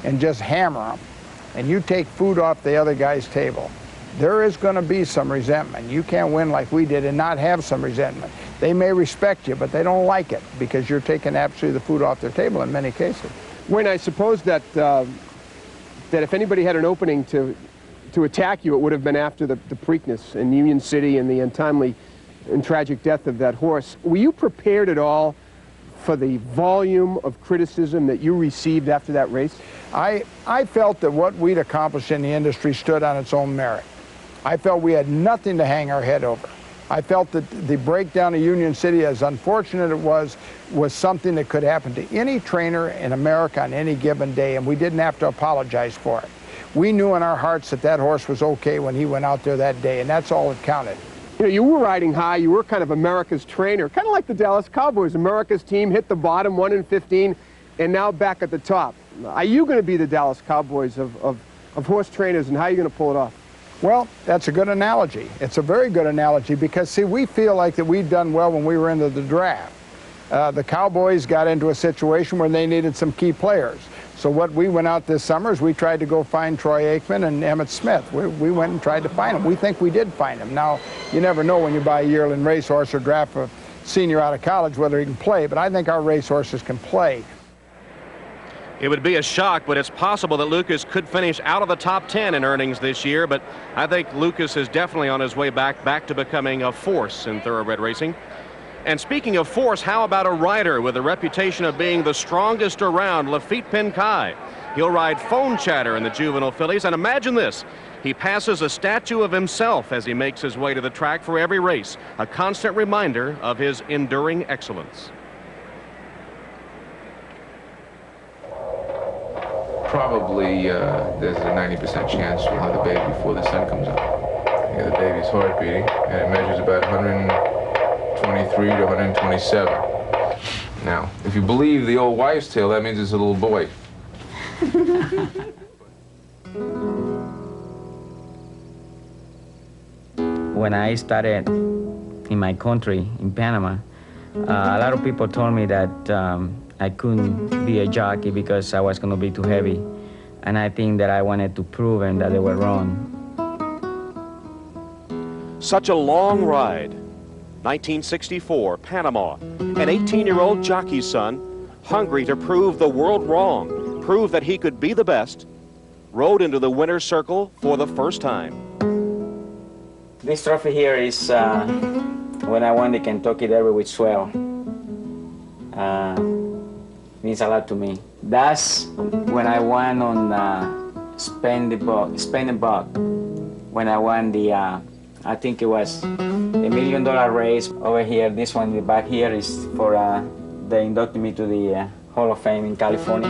and just hammer them, and you take food off the other guy's table, there is going to be some resentment. You can't win like we did and not have some resentment. They may respect you, but they don't like it because you're taking absolutely the food off their table in many cases. Wayne, I suppose that that if anybody had an opening to attack you, it would have been after the Preakness in Union City and the untimely and tragic death of that horse. Were you prepared at all for the volume of criticism that you received after that race? I felt that what we'd accomplished in the industry stood on its own merit. I felt we had nothing to hang our head over. I felt that the breakdown of Union City, as unfortunate it was something that could happen to any trainer in America on any given day, and we didn't have to apologize for it. We knew in our hearts that that horse was okay when he went out there that day, and that's all that counted. You know, you were riding high, you were kind of America's trainer, kind of like the Dallas Cowboys. America's team hit the bottom, 1-15, and now back at the top. Are you going to be the Dallas Cowboys of horse trainers, and how are you going to pull it off? Well, that's a good analogy. It's a very good analogy because, see, we feel like that we've done well when we were into the draft. The Cowboys got into a situation where they needed some key players. So what we went out this summer is we tried to go find Troy Aikman and Emmitt Smith. We went and tried to find them. We think we did find them. Now, you never know when you buy a yearling racehorse or draft a senior out of college whether he can play, but I think our racehorses can play. It would be a shock, but it's possible that Lucas could finish out of the top 10 in earnings this year, but I think Lucas is definitely on his way back to becoming a force in thoroughbred racing. And speaking of force, how about a rider with a reputation of being the strongest around, Lafitte Pinkai? He'll ride Phone Chatter in the juvenile fillies, and imagine this. He passes a statue of himself as he makes his way to the track for every race, a constant reminder of his enduring excellence. Probably there's a 90% chance we'll have the baby before the sun comes up. Yeah, the baby's heart beating, and it measures about 123 to 127. Now, if you believe the old wives' tale, that means it's a little boy. When I started in my country, in Panama, a lot of people told me that I couldn't be a jockey because I was going to be too heavy. And I think that I wanted to prove them that they were wrong. Such a long ride. 1964, Panama. An 18-year-old jockey's son, hungry to prove the world wrong, prove that he could be the best, rode into the winner's circle for the first time. This trophy here is when I won the Kentucky Derby with Swell. Means a lot to me. That's when I won on Spend the Buck. When I won the, I think it was a $1 million race over here. This one in the back here is for they inducted me to the Hall of Fame in California.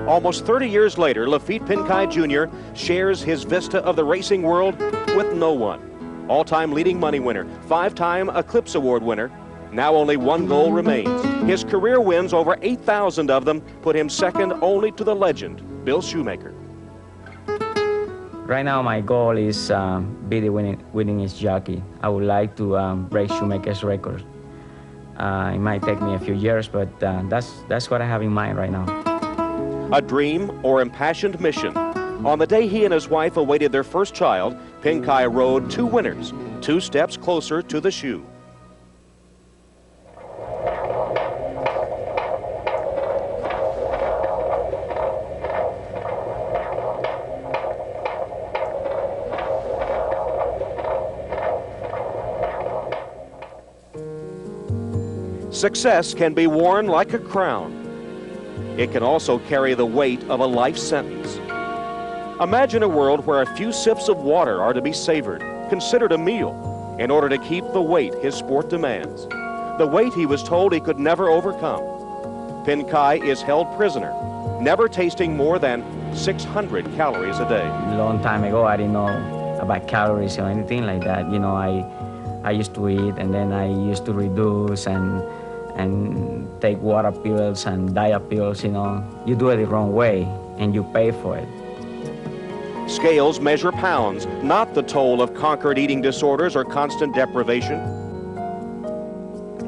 Almost 30 years later, Lafitte Pincay Jr. shares his vista of the racing world with no one. All-time leading money winner, 5-time Eclipse Award winner. Now only one goal remains. His career wins, over 8,000 of them, put him second only to the legend, Bill Shoemaker. Right now my goal is be the winningest jockey. I would like to break Shoemaker's record. It might take me a few years, but that's what I have in mind right now. A dream or impassioned mission. On the day he and his wife awaited their first child, Pincay rode 2 winners, 2 steps closer to the shoe. Success can be worn like a crown. It can also carry the weight of a life sentence. Imagine a world where a few sips of water are to be savored, considered a meal, in order to keep the weight his sport demands. The weight he was told he could never overcome. Pincay is held prisoner, never tasting more than 600 calories a day. A long time ago, I didn't know about calories or anything like that. You know, I used to eat, and then I used to reduce and take water pills and diet pills. You know, you do it the wrong way and you pay for it. Scales measure pounds, not the toll of conquered eating disorders or constant deprivation.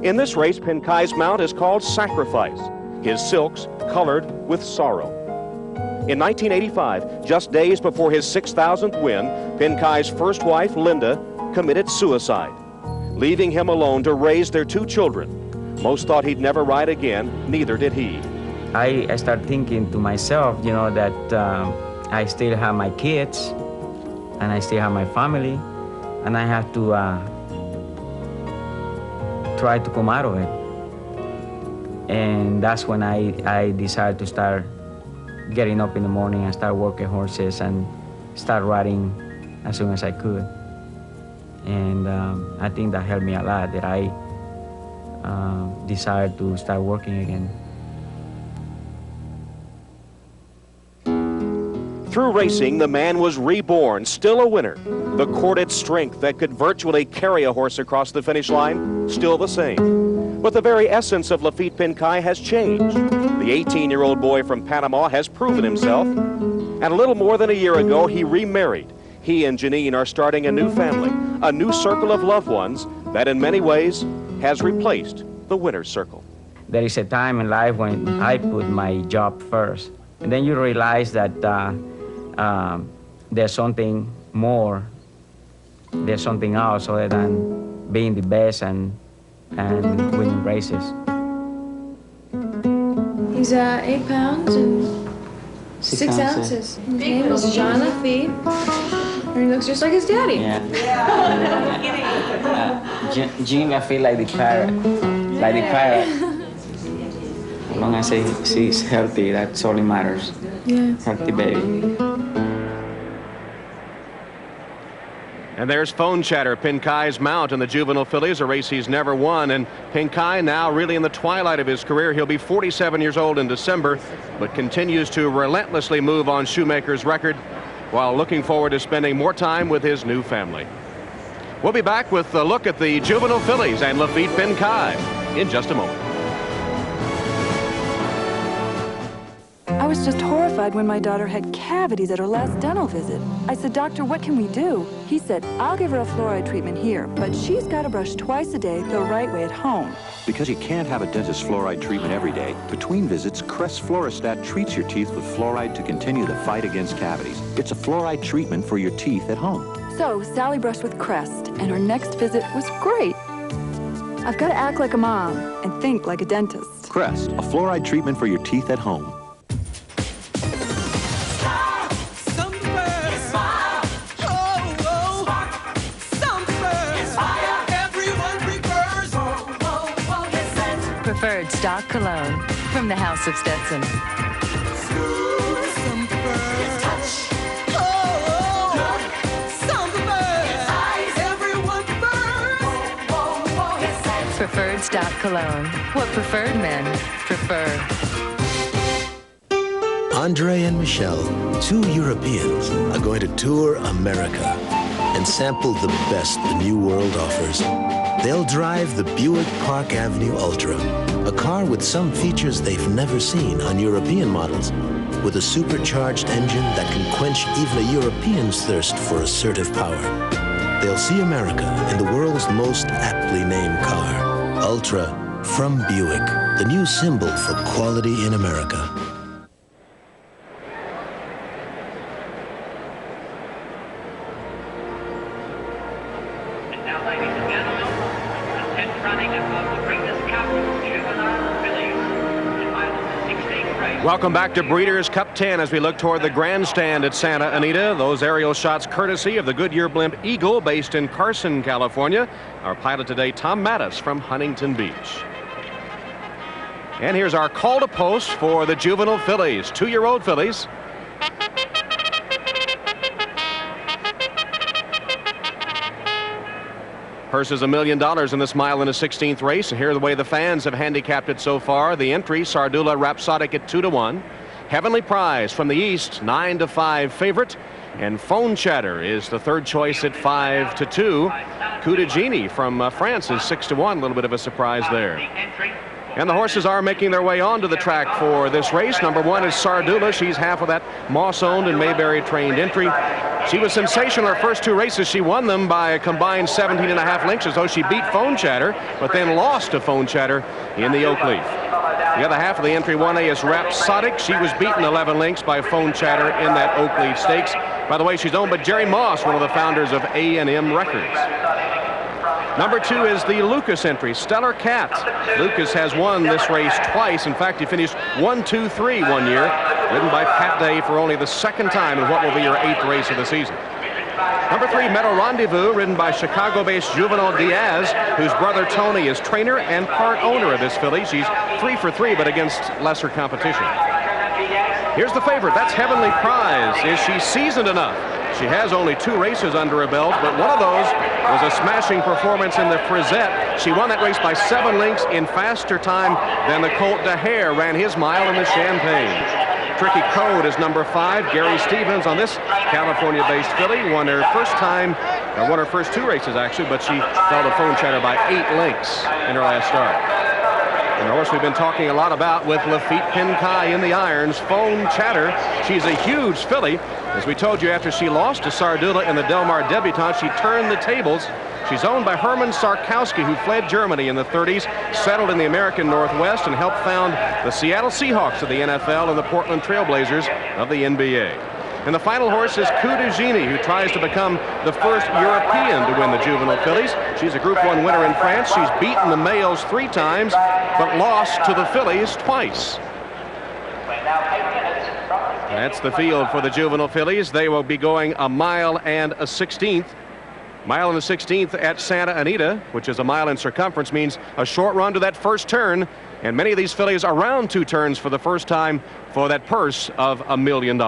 In this race, Pincay's mount is called Sacrifice, his silks colored with sorrow. In 1985, just days before his 6,000th win, Pincay's first wife, Linda, committed suicide, leaving him alone to raise their 2 children. Most thought he'd never ride again, neither did he. I started thinking to myself, you know, that I still have my kids, and I still have my family, and I have to try to come out of it. And that's when I decided to start getting up in the morning and start working horses and start riding as soon as I could. And I think that helped me a lot, that I decided to start working again. Through racing, the man was reborn, still a winner. The corded strength that could virtually carry a horse across the finish line, still the same. But the very essence of Lafitte Pincay has changed. The 18-year-old boy from Panama has proven himself. And a little more than a year ago, he remarried. He and Janine are starting a new family, a new circle of loved ones that in many ways has replaced the winner's circle. There is a time in life when I put my job first. And then you realize that there's something more, there's something else other than being the best and winning races. He's 8 pounds and 6 ounces. His name is John Lafitte, and he looks just like his daddy. Jean Lafitte, like the parrot, like the parrot. As long as she's healthy, that's all that matters. Yeah. Healthy baby. And there's phone chatter. Pincay's mount in the juvenile fillies, a race he's never won. And Pincay now really in the twilight of his career. He'll be 47 years old in December, but continues to relentlessly move on Shoemaker's record while looking forward to spending more time with his new family. We'll be back with a look at the juvenile fillies and Lafitte Pincay in just a moment. I was just horrified when my daughter had cavities at her last dental visit. I said, "Doctor, what can we do?" He said, "I'll give her a fluoride treatment here, but she's got to brush twice a day the right way at home." Because you can't have a dentist fluoride treatment every day, between visits, Crest Fluorostat treats your teeth with fluoride to continue the fight against cavities. It's a fluoride treatment for your teeth at home. So Sally brushed with Crest, and her next visit was great. I've got to act like a mom and think like a dentist. Crest, a fluoride treatment for your teeth at home. Preferred stock cologne from the House of Stetson. Preferred stock cologne. What preferred men prefer. Andre and Michelle, two Europeans, are going to tour America and sample the best the new world offers. They'll drive the Buick Park Avenue Ultra, a car with some features they've never seen on European models, with a supercharged engine that can quench even a European's thirst for assertive power. They'll see America in the world's most aptly named car, Ultra from Buick, the new symbol for quality in America. Welcome back to Breeders' Cup 10 as we look toward the grandstand at Santa Anita. Those aerial shots courtesy of the Goodyear Blimp Eagle based in Carson, California. Our pilot today, Tom Mattis from Huntington Beach. And here's our call to post for the juvenile fillies, 2-year-old fillies. Purse is $1 million in this mile and a 16th race. And here the way the fans have handicapped it so far. The entry, Sardula Rhapsodic at 2-1. Heavenly Prize from the East, 9-5 favorite. And Phone Chatter is the third choice at 5-2. Coup de Genie from France is 6-1. A little bit of a surprise there. And the horses are making their way onto the track for this race. Number 1 is Sardula. She's half of that Moss-owned and Mayberry-trained entry. She was sensational her first 2 races. She won them by a combined 17.5 lengths, as though she beat Phone Chatter, but then lost to Phone Chatter in the Oak Leaf. The other half of the entry 1A is Rhapsodic. She was beaten 11 lengths by Phone Chatter in that Oak Leaf Stakes. By the way, she's owned by Jerry Moss, one of the founders of A&M Records. Number 2 is the Lucas entry, Stellar Cat. Lucas has won this race twice. In fact, he finished 1-2-3 one year, ridden by Pat Day for only the second time in what will be your 8th race of the season. Number 3, Meadow Rendezvous, ridden by Chicago-based Juvenile Diaz, whose brother Tony is trainer and part owner of this filly. She's 3 for 3, but against lesser competition. Here's the favorite. That's Heavenly Prize. Is she seasoned enough? She has only 2 races under her belt, but one of those was a smashing performance in the Frisette. She won that race by 7 lengths in faster time than the Colt de Hare ran his mile in the Champagne. Tricky Code is number 5. Gary Stevens on this California-based filly won her first 2 races actually, but she fell to Phone Chatter by 8 lengths in her last start. And the horse we've been talking a lot about with Lafitte Pinkai in the irons, Phone Chatter. She's a huge filly. As we told you, after she lost to Sardula in the Del Mar Debutante, she turned the tables. She's owned by Herman Sarkowski, who fled Germany in the 30s, settled in the American Northwest, and helped found the Seattle Seahawks of the NFL and the Portland Trailblazers of the NBA. And the final horse is Coup de Genie, who tries to become the first European to win the juvenile fillies. She's a Group 1 winner in France. She's beaten the males 3 times, but lost to the fillies twice. That's the field for the juvenile fillies. They will be going a mile and a 16th. Mile and a 16th at Santa Anita, which is a mile in circumference, means a short run to that first turn. And many of these fillies are around 2 turns for the first time for that purse of $1 million.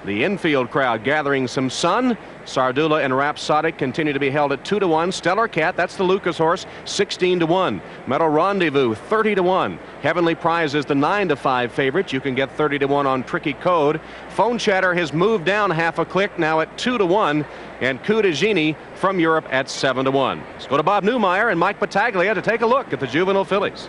The infield crowd gathering some sun. Sardula and Rhapsodic continue to be held at 2-1. Stellar Cat, that's the Lucas horse, 16-1. Meadow Rendezvous, 30-1. Heavenly Prize is the 9-5 favorite. You can get 30-1 on Tricky Code. Phone Chatter has moved down half a click, now at 2-1. And Coup de Genie from Europe at 7-1. Let's go to Bob Newmeyer and Mike Battaglia to take a look at the juvenile fillies.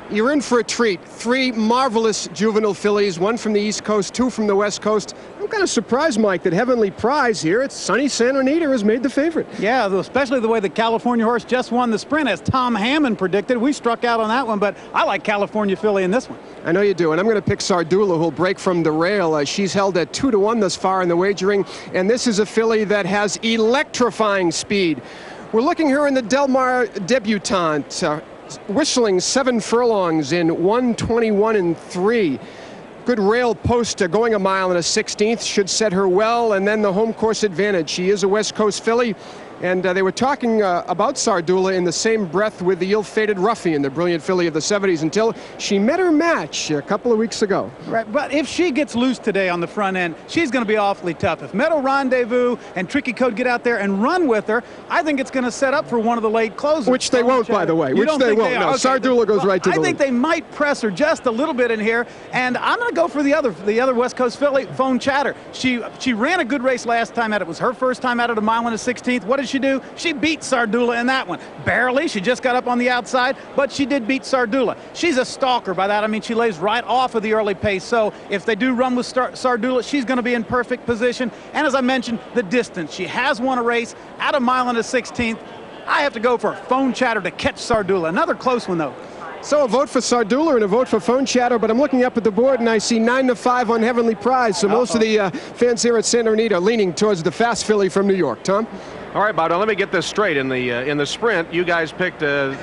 You're in for a treat. 3 marvelous juvenile fillies, 1 from the East Coast, 2 from the West Coast. I'm kind of surprised, Mike, that Heavenly Prize here at sunny Santa Anita has made the favorite. Yeah, especially the way the California horse just won the sprint, as Tom Hammond predicted. We struck out on that one, but I like California filly in this one. I know you do, and I'm going to pick Sardula, who'll break from the rail. She's held at 2-1 thus far in the wagering, and this is a filly that has electrifying speed. We're looking here in the Del Mar debutante, whistling 7 furlongs in 1:21.3. Good rail post going a mile and a 16th should set her well, and then the home course advantage. She is a West Coast filly, and they were talking about Sardula in the same breath with the ill-fated Ruffian, the brilliant filly of the 70s, until she met her match a couple of weeks ago. Right, but if she gets loose today on the front end, she's going to be awfully tough. If Meadow Rendezvous and Tricky Code get out there and run with her, I think it's going to set up for one of the late closers. Which they won't, by the way. Which they won't. No, okay. Sardula goes right to the lead. I think they might press her just a little bit in here, and I'm going to go for the other West Coast filly, Phone Chatter. She ran a good race last time out. It was her first time out at a mile and a 16th. What did she do? She beat Sardula in that one. Barely. She just got up on the outside, but she did beat Sardula. She's a stalker. By that I mean she lays right off of the early pace. So if they do run with Sardula, she's going to be in perfect position. And as I mentioned, the distance. She has won a race at a mile and a 16th. I have to go for Phone Chatter to catch Sardula. Another close one, though. So a vote for Sardula and a vote for Phone Chatter, but I'm looking up at the board and I see 9-5 on Heavenly Prize. So most of the fans here at Santa Anita are leaning towards the fast filly from New York. Tom? All right, Bob, now let me get this straight. In the sprint, you guys picked the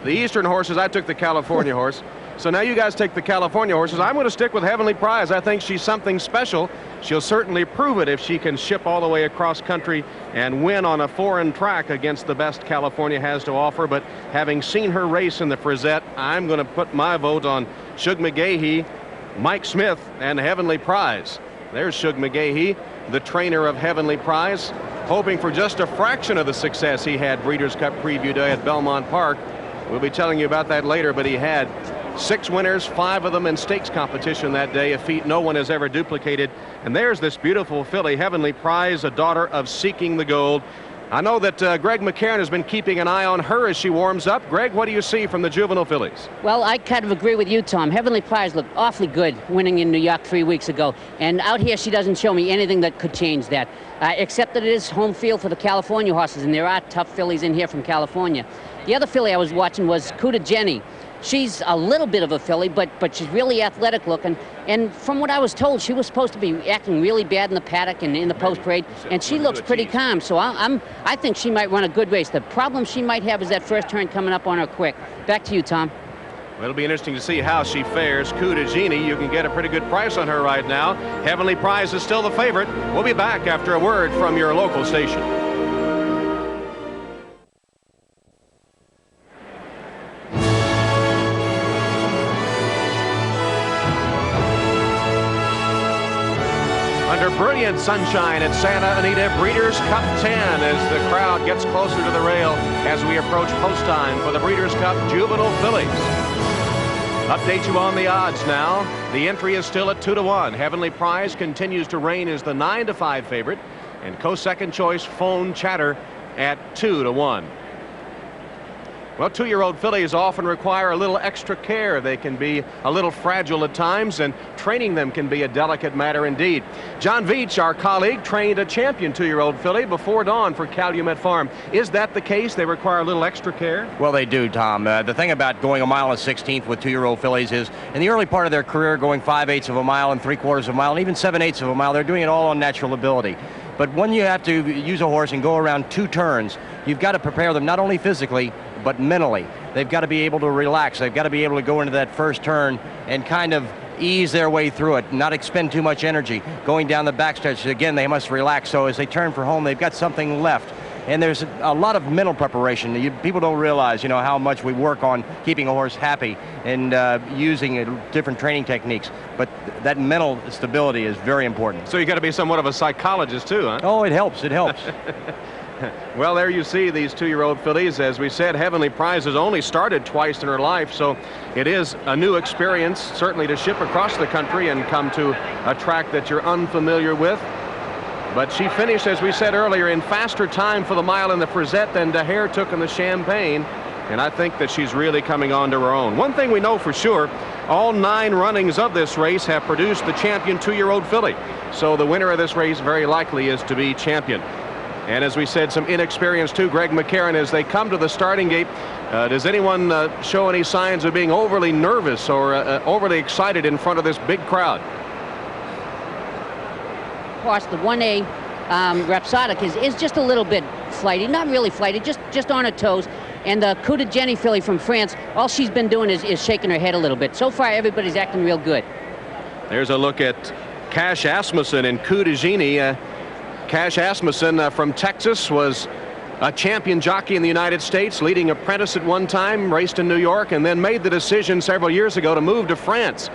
Eastern horses. I took the California horse. So now you guys take the California horses. I'm going to stick with Heavenly Prize. I think she's something special. She'll certainly prove it if she can ship all the way across country and win on a foreign track against the best California has to offer. But having seen her race in the Frizette, I'm going to put my vote on Shug McGaughey, Mike Smith, and Heavenly Prize. There's Shug McGaughey, the trainer of Heavenly Prize, hoping for just a fraction of the success he had Breeders' Cup Preview Day at Belmont Park. We'll be telling you about that later, but he had 6 winners, 5 of them in stakes competition that day, a feat no one has ever duplicated. And there's this beautiful filly, Heavenly Prize, a daughter of Seeking the Gold. I know that Greg McCarron has been keeping an eye on her as she warms up. Greg, what do you see from the juvenile fillies? Well, I kind of agree with you, Tom. Heavenly Prize looked awfully good winning in New York 3 weeks ago. And out here, she doesn't show me anything that could change that, except that it is home field for the California horses, and there are tough fillies in here from California. The other filly I was watching was Cuda Jenny. She's a little bit of a filly, but she's really athletic looking. And from what I was told, she was supposed to be acting really bad in the paddock and in the post parade, and she looks pretty calm. So I think she might run a good race. The problem she might have is that first turn coming up on her quick. Back to you, Tom. Well, it'll be interesting to see how she fares. Cuda Jenny, you can get a pretty good price on her right now. Heavenly Prize is still the favorite. We'll be back after a word from your local station. Under brilliant sunshine at Santa Anita Breeders' Cup 10 as the crowd gets closer to the rail as we approach post time for the Breeders' Cup Juvenile Fillies. Update you on the odds now. The entry is still at 2-1. Heavenly Prize continues to reign as the 9-5 favorite, and co-second choice Phone Chatter at 2-1. Well, 2-year-old fillies often require a little extra care. They can be a little fragile at times, and training them can be a delicate matter indeed. John Veach, our colleague, trained a champion 2-year-old filly before dawn for Calumet Farm. Is that the case? They require a little extra care? Well, they do, Tom. The thing about going a mile and 16th with 2-year-old fillies is in the early part of their career, going 5/8 of a mile and 3/4 of a mile, and even 7/8 of a mile, they're doing it all on natural ability. But when you have to use a horse and go around 2 turns, you've got to prepare them not only physically, but mentally. They've got to be able to relax. They've got to be able to go into that first turn and kind of ease their way through it, not expend too much energy. Going down the backstretch, again, they must relax. So as they turn for home, they've got something left. And there's a lot of mental preparation. People don't realize, how much we work on keeping a horse happy and using different training techniques. But that mental stability is very important. So you got to be somewhat of a psychologist too, huh? Oh, it helps. It helps. Well, there you see these 2-year-old fillies. As we said, Heavenly Prize has only started twice in her life, so it is a new experience, certainly to ship across the country and come to a track that you're unfamiliar with. But she finished, as we said earlier, in faster time for the mile in the Frizette than Daher took in the Champagne. And I think that she's really coming onto her own. One thing we know for sure, all 9 runnings of this race have produced the champion 2-year-old filly. So the winner of this race very likely is to be champion. And as we said, some inexperience too. Greg McCarron, as they come to the starting gate, does anyone show any signs of being overly nervous or overly excited in front of this big crowd? Of course, the 1A Rhapsodic is just a little bit flighty. Not really flighty, just on her toes. And the Coup de Jenny filly from France, all she's been doing is shaking her head a little bit. So far, everybody's acting real good. There's a look at Cash Asmussen and Coup de Genie. Cash Asmussen from Texas was a champion jockey in the United States, leading apprentice at one time, raced in New York, and then made the decision several years ago to move to France,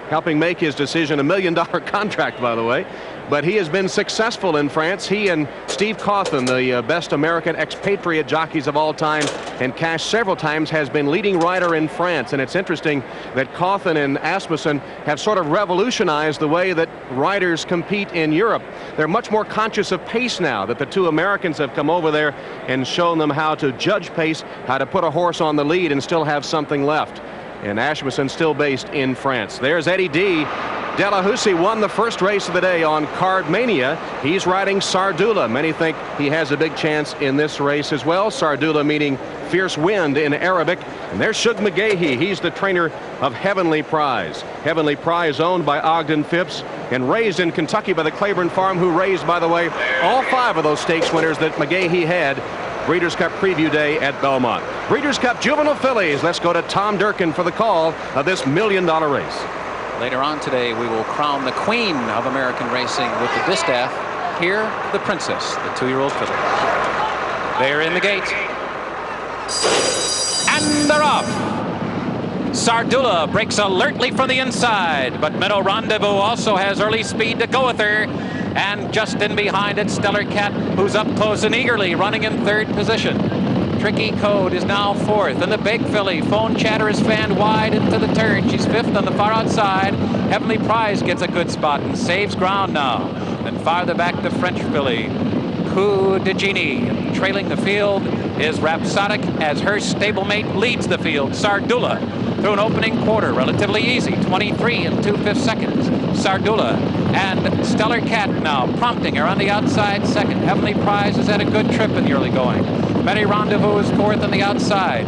helping make his decision a $1 million contract, by the way. But he has been successful in France. He and Steve Cawthon, the best American expatriate jockeys of all time, and Cash several times has been leading rider in France. And it's interesting that Cawthon and Asmussen have sort of revolutionized the way that riders compete in Europe. They're much more conscious of pace now that the 2 Americans have come over there and shown them how to judge pace, how to put a horse on the lead and still have something left. And Asmussen still based in France. There's Eddie D. Delahousie won the first race of the day on Card Mania. He's riding Sardula. Many think he has a big chance in this race as well. Sardula meaning fierce wind in Arabic. And there's Shug McGahee. He's the trainer of Heavenly Prize. Heavenly Prize owned by Ogden Phipps and raised in Kentucky by the Claiborne Farm, who raised, by the way, all 5 of those stakes winners that McGahee had. Breeders' Cup Preview Day at Belmont. Breeders' Cup Juvenile Fillies. Let's go to Tom Durkin for the call of this $1 million race. Later on today, we will crown the queen of American racing with the distaff. Here, the princess, the 2-year-old filly. They're in the gate. And they're off. Sardula breaks alertly from the inside, but Meadow Rendezvous also has early speed to go with her. And just in behind it, Stellar Cat, who's up close and eagerly running in 3rd position. Tricky Code is now 4th, and the big filly, Phone Chatter, is fanned wide into the turn. She's 5th on the far outside. Heavenly Prize gets a good spot and saves ground now. Then farther back, the French filly, Coup de Genie. Trailing the field is Rhapsodic as her stablemate leads the field. Sardula through an opening quarter, relatively easy, 23 2/5 seconds. Sardula and Stellar Cat now prompting her on the outside 2nd. Heavenly Prize has had a good trip in the early going. Betty Rendezvous is 4th on the outside.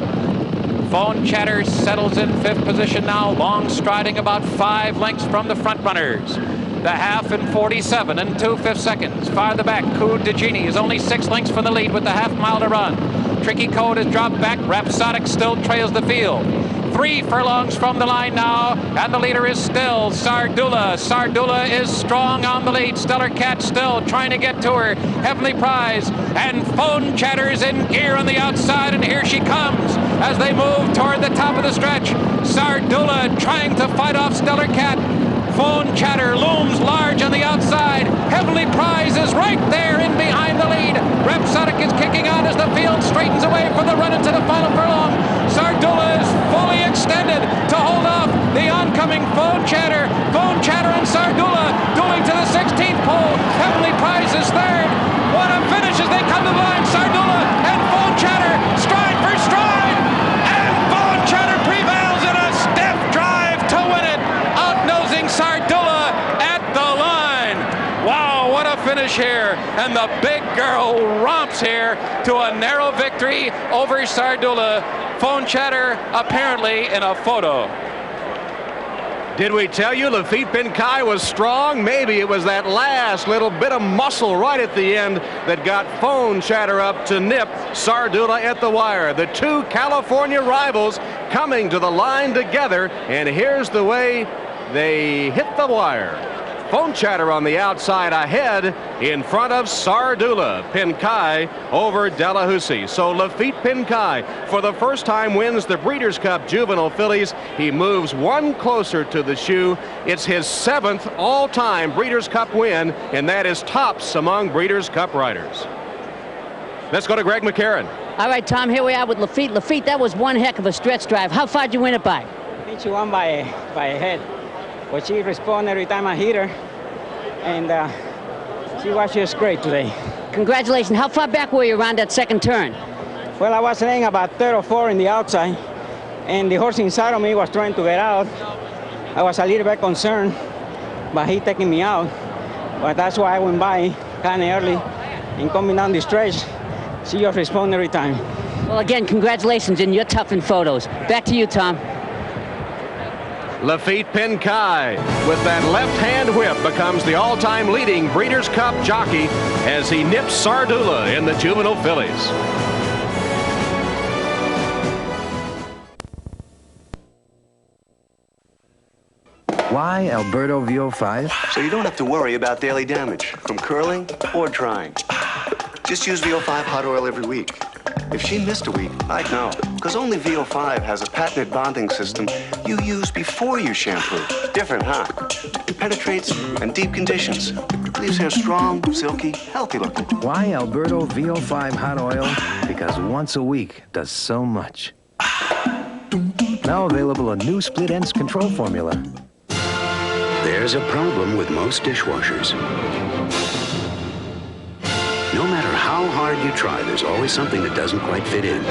Phone Chatter settles in 5th position now, long striding about 5 lengths from the front runners. The half in 47 2/5 seconds. Farther back, Coup de Genie is only 6 lengths from the lead with the half-mile to run. Tricky Code has dropped back. Rhapsodic still trails the field. 3 furlongs from the line now, and the leader is still Sardula. Sardula is strong on the lead. Stellar Cat still trying to get to her. Heavenly Prize and Phone Chatter's in gear on the outside, and here she comes as they move toward the top of the stretch. Sardula trying to fight off Stellar Cat. Phone Chatter looms large on the outside. Heavenly Prize is right there in behind the lead. Rhapsodic is kicking on as the field straightens away for the run into the final furlong. Sardula is fully extended to hold off the oncoming Phone Chatter. Phone Chatter and Sardula dueling to the 16th pole. Heavenly Prize is 3rd. What a finish as they come to the line. Sardula and Phone Chatter stride for stride. And Phone Chatter prevails in a stiff drive to win it. Out-nosing Sardula at the line. Wow, what a finish here. And the big girl romps here to a narrow victory over Sardula. Phone Chatter apparently in a photo. Did we tell you Lafitte Pinkai was strong? Maybe it was that last little bit of muscle right at the end that got Phone Chatter up to nip Sardula at the wire. The 2 California rivals coming to the line together, and here's the way they hit the wire. Phone Chatter on the outside ahead in front of Sardula. Pinkai over Delahousie. So Lafitte Pinkai for the first time wins the Breeders' Cup Juvenile Fillies. He moves 1 closer to the shoe. It's his 7th all-time Breeders' Cup win, and that is tops among Breeders' Cup riders. Let's go to Greg McCarron. All right, Tom, here we are with Lafitte. Lafitte, that was one heck of a stretch drive. How far did you win it by? I think she won by a head. But she responded every time I hit her, and she was just great today. Congratulations. How far back were you around that 2nd turn? Well, I was laying about 3rd or 4th in the outside, and the horse inside of me was trying to get out. I was a little bit concerned, but he taking me out. But that's why I went by kind of early, and coming down the stretch, she just responded every time. Well, again, congratulations, and you're tough in photos. Back to you, Tom. Lafitte Pincay with that left-hand whip becomes the all-time leading Breeders' Cup jockey as he nips Sardula in the juvenile fillies. Why Alberto VO5? So you don't have to worry about daily damage from curling or drying. Just use VO5 hot oil every week. If she missed a week, I'd know, because only VO5 has a patented bonding system you use before you shampoo. Different, huh? It penetrates in deep conditions. Leaves hair strong, silky, healthy looking. Why Alberto VO5 hot oil? Because once a week does so much. Now available a new split ends control formula. There's a problem with most dishwashers. No matter how hard you try, there's always something that doesn't quite fit in.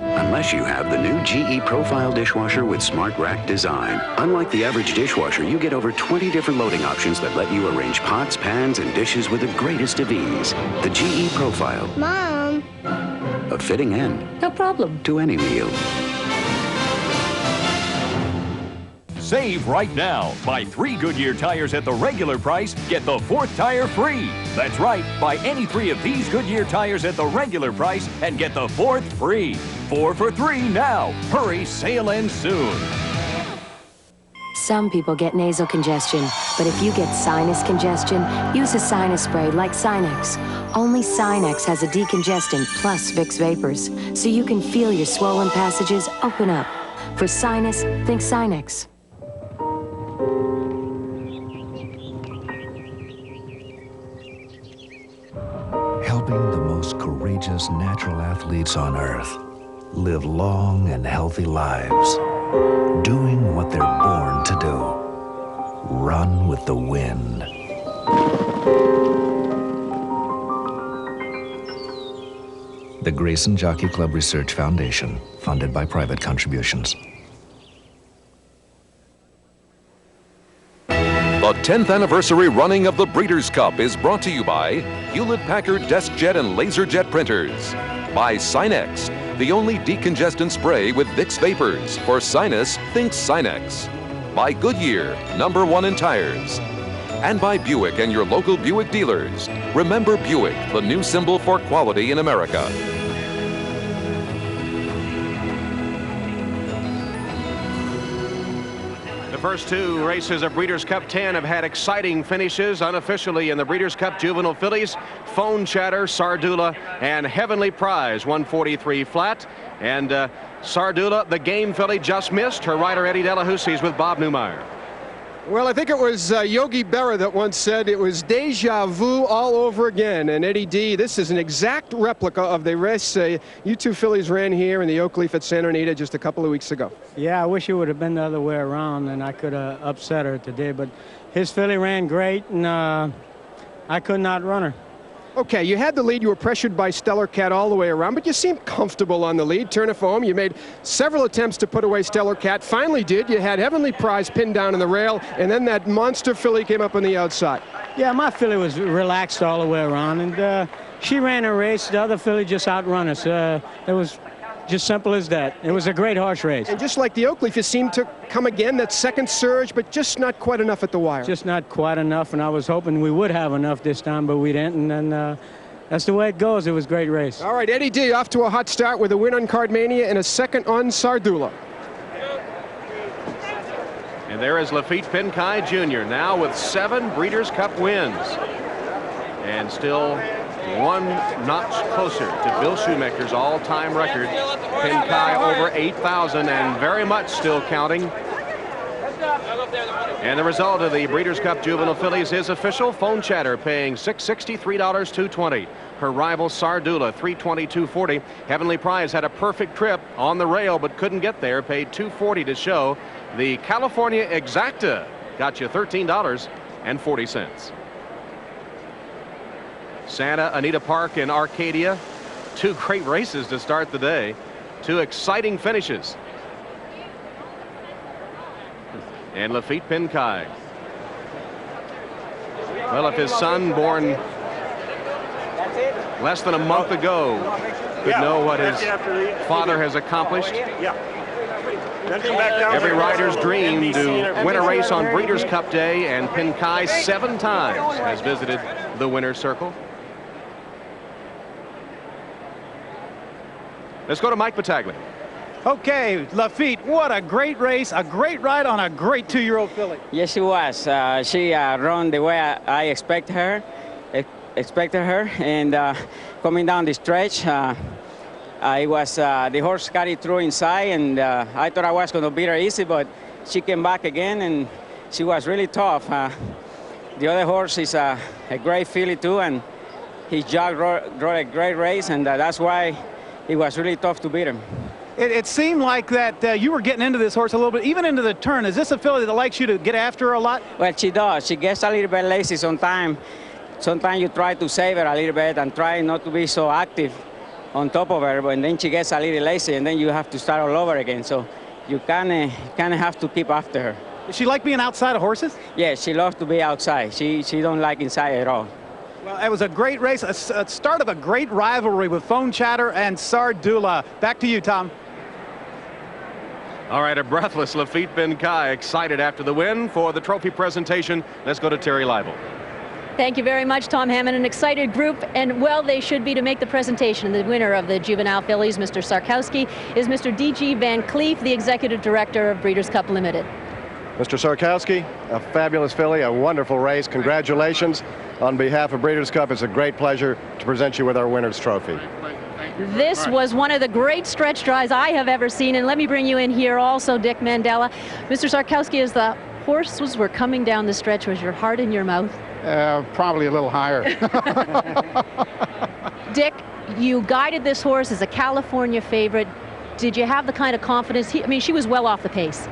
Unless you have the new GE Profile dishwasher with Smart Rack design. Unlike the average dishwasher, you get over 20 different loading options that let you arrange pots, pans, and dishes with the greatest of ease. The GE Profile. Mom. A fitting end. No problem. To any meal. Save right now. Buy 3 Goodyear tires at the regular price, get the 4th tire free. That's right. Buy any 3 of these Goodyear tires at the regular price and get the 4th free. 4 for 3 now. Hurry, sale ends soon. Some people get nasal congestion, but if you get sinus congestion, use a sinus spray like Sinex. Only Sinex has a decongestant plus Vicks Vapors, so you can feel your swollen passages open up. For sinus, think Sinex. Helping the most courageous natural athletes on Earth live long and healthy lives, doing what they're born to do. Run with the wind. The Grayson Jockey Club Research Foundation, funded by private contributions. The 10th anniversary running of the Breeders' Cup is brought to you by Hewlett-Packard DeskJet and LaserJet printers, by Sinex, the only decongestant spray with Vicks Vapors. For sinus, think Sinex. By Goodyear, #1 in tires. And by Buick and your local Buick dealers. Remember Buick, the new symbol for quality in America. The first 2 races of Breeders' Cup 10 have had exciting finishes unofficially in the Breeders' Cup Juvenile Fillies. Phone Chatter, Sardula, and Heavenly Prize, 143 flat. And Sardula, the game filly, just missed. Her rider, Eddie Delahousie, with Bob Newmeyer. Well, I think it was Yogi Berra that once said it was deja vu all over again. And Eddie D, this is an exact replica of the race you 2 fillies ran here in the Oakleaf at Santa Anita just a couple of weeks ago. Yeah, I wish it would have been the other way around, and I could have upset her today. But his filly ran great, and I could not run her. Okay, you had the lead. You were pressured by Stellar Cat all the way around, but you seemed comfortable on the lead. Turn of home. You made several attempts to put away Stellar Cat. Finally did. You had Heavenly Prize pinned down in the rail, and then that monster filly came up on the outside. Yeah, my filly was relaxed all the way around, and she ran a race. The other filly just outrun us. It was just simple as that. It was a great horse race. And just like the Oakleaf, you seemed to come again, that second surge, but just not quite enough at the wire. Just not quite enough, and I was hoping we would have enough this time, but we didn't, and that's the way it goes. It was a great race. All right, Eddie D off to a hot start with a win on Cardmania and a second on Sardula. And there is Lafitte Pincay Jr. now with 7 Breeders' Cup wins. And still 1 notch closer to Bill Shoemaker's all-time record. Pincay over 8,000 and very much still counting. And the result of the Breeders' Cup Juvenile Fillies is official. Phone Chatter paying $663, $220. Her rival Sardula, $322.40. Heavenly Prize had a perfect trip on the rail but couldn't get there. Paid $240 to show. The California Exacta got you $13.40. Santa Anita Park in Arcadia. two great races to start the day. Two exciting finishes. And Laffit Pincay. Well, if his son, born less than a month ago, could know what his father has accomplished. Every rider's dream to win a race on Breeders' Cup Day, and Pincay 7 times has visited the winner's circle. Let's go to Mike Battaglia. Okay, Laffit, what a great race, a great ride on a great 2-year-old filly. Yes, she was. She ran the way I expected her, and coming down the stretch, the horse got it through inside, and I thought I was going to beat her easy, but she came back again, and she was really tough. The other horse is a great filly too, and his jock rode a great race, and that's why it was really tough to beat him. It seemed like that you were getting into this horse a little bit, even into the turn. Is this a filly that likes you to get after her a lot? Well, she does. She gets a little bit lazy sometimes. Sometimes you try to save her a little bit and try not to be so active on top of her, and then she gets a little lazy, and then you have to start all over again. So you kind of have to keep after her. Does she like being outside of horses? Yeah, she loves to be outside. She don't like inside at all. Well, it was a great race, a start of a great rivalry with Phone Chatter and Sardula. Back to you, Tom. All right, a breathless Laffit Pincay, excited after the win. For the trophy presentation, let's go to Terry Leibel. Thank you very much, Tom Hammond. An excited group, and well, they should be to make the presentation. The winner of the juvenile fillies, Mr. Sarkowski, is Mr. D.G. Van Cleef, the executive director of Breeders' Cup Limited. Mr. Sarkowski, a fabulous filly, a wonderful race. Congratulations. On behalf of Breeders' Cup, it's a great pleasure to present you with our winner's trophy. This was one of the great stretch drives I have ever seen, and let me bring you in here also, Dick Mandela. Mr. Sarkowski, as the horses were coming down the stretch, was your heart in your mouth? Probably a little higher. Dick, you guided this horse as a California favorite. Did you have the kind of confidence? I mean, she was well off the pace.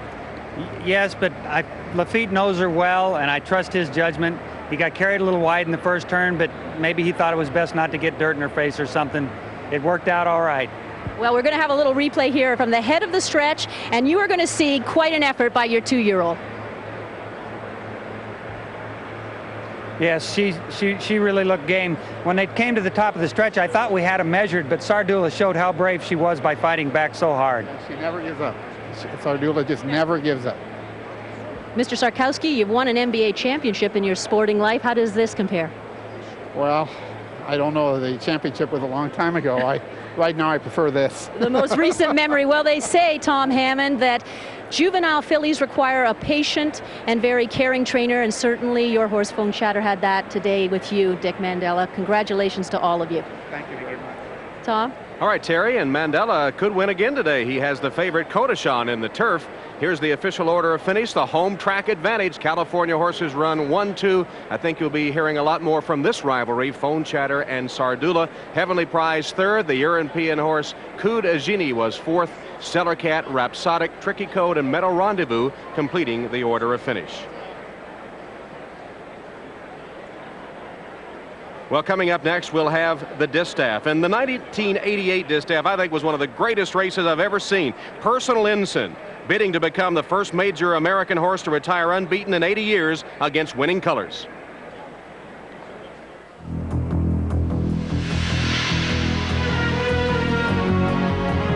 Yes, but Laffit knows her well, and I trust his judgment. He got carried a little wide in the first turn, but maybe he thought it was best not to get dirt in her face or something. It worked out all right. Well, we're going to have a little replay here from the head of the stretch, and you are going to see quite an effort by your 2-year-old. Yes, she really looked game. When they came to the top of the stretch, I thought we had them measured, but Sardula showed how brave she was by fighting back so hard. She never gives up. Sardula just never gives up. Mr. Sarkowski, you've won an NBA championship in your sporting life. How does this compare? Well, I don't know. The championship was a long time ago. Right now, I prefer this. The most recent memory. Well, they say, Tom Hammond, that juvenile fillies require a patient and very caring trainer, and certainly your horse Phone Chatter had that today with you, Dick Mandela. Congratulations to all of you. Thank you very much. Tom? All right, Terry, and Mandela could win again today. He has the favorite Kodashan in the turf. Here's the official order of finish. The home track advantage. California horses run 1-2. I think you'll be hearing a lot more from this rivalry. Phone Chatter and Sardula. Heavenly Prize third. The European horse Kud Agini was fourth. Stellar Cat, Rhapsodic, Tricky Code, and Meadow Rendezvous completing the order of finish. Well, coming up next, we'll have the Distaff. And the 1988 Distaff, I think, was one of the greatest races I've ever seen. Personal Ensign bidding to become the first major American horse to retire unbeaten in 80 years against Winning Colors.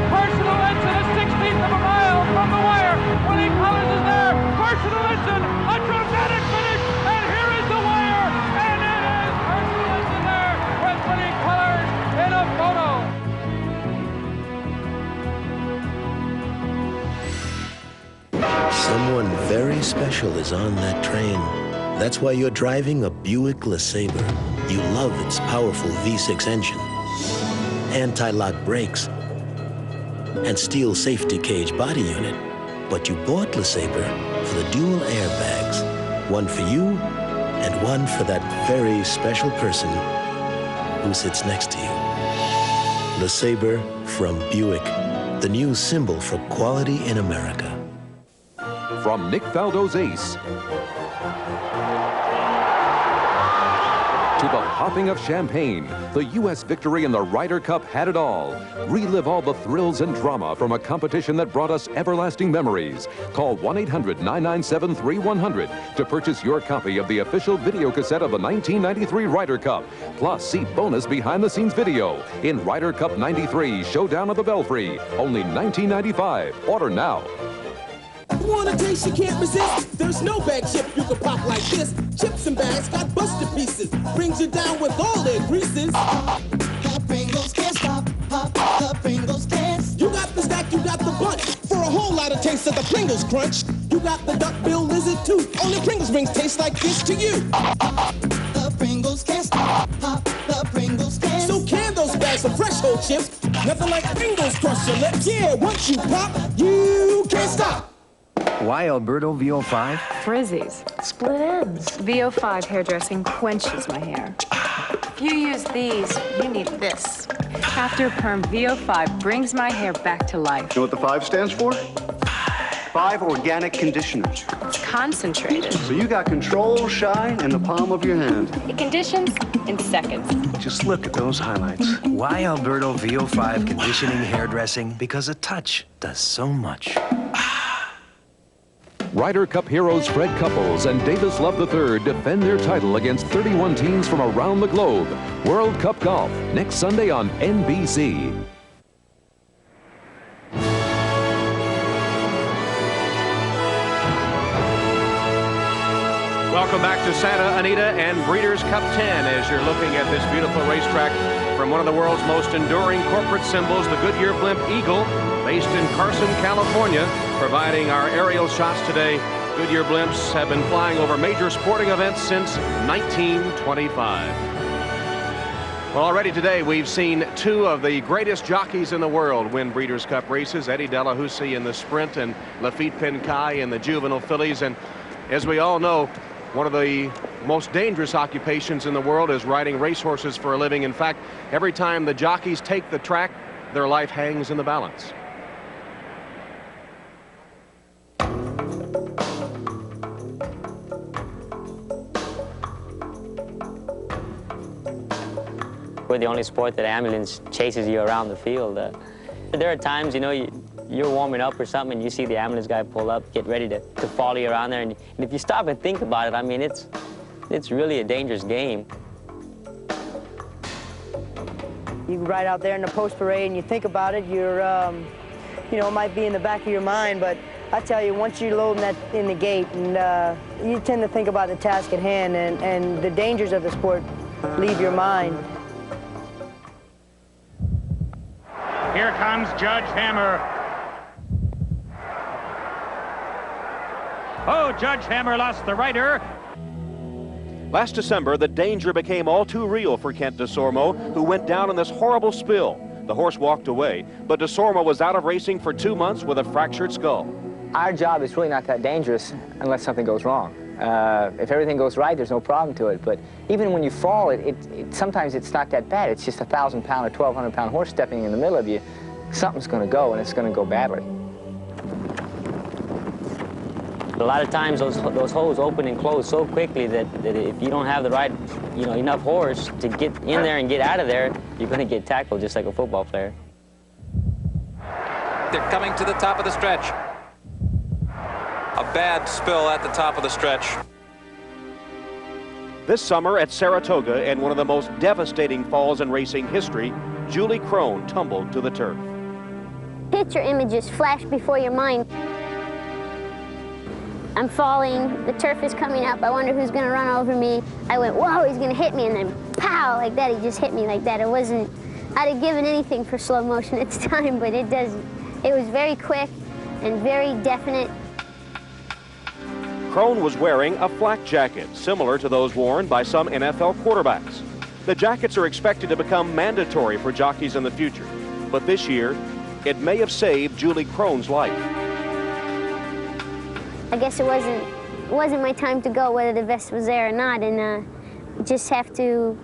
Personal Ensign, a 16th of a mile from the wire. Winning Colors is there. Personal Ensign, a dramatic finish, and here is the wire. And it is Personal Ensign there with Winning Colors in a photo. Someone very special is on that train. That's why you're driving a Buick LeSabre. You love its powerful V6 engine, anti-lock brakes, and steel safety cage body unit. But you bought LeSabre for the dual airbags, one for you and one for that very special person who sits next to you. LeSabre from Buick, the new symbol for quality in America. From Nick Faldo's ace to the popping of champagne, the U.S. victory in the Ryder Cup had it all. Relive all the thrills and drama from a competition that brought us everlasting memories. Call 1-800-997-3100 to purchase your copy of the official video cassette of the 1993 Ryder Cup. Plus, see bonus behind-the-scenes video in Ryder Cup 93 Showdown of the Belfry. Only $19.95. Order now. Want a taste you can't resist? There's no bag chip you can pop like this. Chips and bags got busted pieces. Brings you down with all their greases. Jalapenos can't stop. Pop, jalapenos can't stop. You got the stack, you got the bunch. For a whole lot of taste of the Pringles crunch. You got the duck-bill lizard too. Only Pringles rings taste like this to you. The Pringles can't stop. Pop, the Pringles can't stop. So can those bags of fresh whole chips. Nothing like Pringles crush your lips. Yeah, once you pop, you can't stop. Why Alberto VO5? Frizzies, split ends. VO5 hairdressing quenches my hair. If you use these, you need this. After Perm VO5 brings my hair back to life. You know what the 5 stands for? 5 organic conditioners. It's concentrated. So you got control, shine in the palm of your hand. It conditions in seconds. Just look at those highlights. Why Alberto VO5 conditioning hairdressing? Because a touch does so much. Ryder Cup heroes Fred Couples and Davis Love III defend their title against 31 teams from around the globe. World Cup Golf, next Sunday on NBC. Welcome back to Santa Anita and Breeders' Cup 10 as you're looking at this beautiful racetrack from one of the world's most enduring corporate symbols, the Goodyear Blimp Eagle, based in Carson, California, providing our aerial shots today. Goodyear blimps have been flying over major sporting events since 1925. Well, already today we've seen 2 of the greatest jockeys in the world win Breeders' Cup races, Eddie Delahousie in the Sprint and Lafitte Pincay in the Juvenile Fillies. And as we all know, one of the most dangerous occupations in the world is riding racehorses for a living. In fact, every time the jockeys take the track, their life hangs in the balance. We're the only sport that ambulance chases you around the field. There are times, you know, you're warming up or something and you see the ambulance guy pull up, get ready to follow you around there. And if you stop and think about it, I mean, it's really a dangerous game. You ride out there in the post parade and you think about it, you're, you know, it might be in the back of your mind, but I tell you, once you're loading that in the gate, and you tend to think about the task at hand, and the dangers of the sport leave your mind. Here comes Judge Hammer. Oh, Judge Hammer lost the rider. Last December, the danger became all too real for Kent Desormeaux, who went down in this horrible spill. The horse walked away, but Desormeaux was out of racing for 2 months with a fractured skull. Our job is really not that dangerous unless something goes wrong. If everything goes right, there's no problem to it. But even when you fall, sometimes it's not that bad. It's just a 1,000-pound or 1,200-pound horse stepping in the middle of you. Something's going to go, and it's going to go badly. A lot of times those holes open and close so quickly that if you don't have the right, you know, enough horse to get in there and get out of there, you're going to get tackled just like a football player. They're coming to the top of the stretch. A bad spill at the top of the stretch. This summer at Saratoga, and one of the most devastating falls in racing history, Julie Krone tumbled to the turf. Picture images flash before your mind. I'm falling, the turf is coming up, I wonder who's gonna run over me. I went, whoa, he's gonna hit me, and then pow, like that, he just hit me like that. It wasn't, I'd have given anything for slow motion at the time, but it doesn't. It was very quick and very definite. Krone was wearing a flak jacket, similar to those worn by some NFL quarterbacks. The jackets are expected to become mandatory for jockeys in the future, but this year, it may have saved Julie Krone's life. I guess it wasn't my time to go, whether the vest was there or not, and you just have to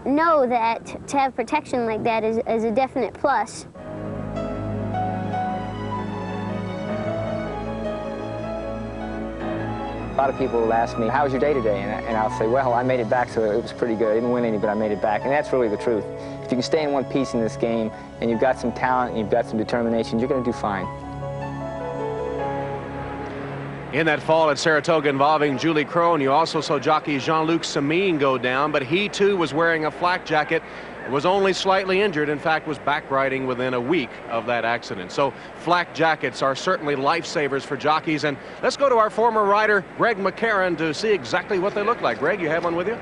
know that to have protection like that is a definite plus. lot of people will ask me, how was your day today? And I'll say, well, I made it back, so it was pretty good. I didn't win any, but I made it back. And that's really the truth. If you can stay in one piece in this game, and you've got some talent, and you've got some determination, you're going to do fine. In that fall at Saratoga involving Julie Crone, you also saw jockey Jean-Luc Samine go down, but he too was wearing a flak jacket, was only slightly injured, in fact was back riding within a week of that accident. So flak jackets are certainly lifesavers for jockeys. And let's go to our former rider Greg McCarron to see exactly what they look like. Greg, you have one with you?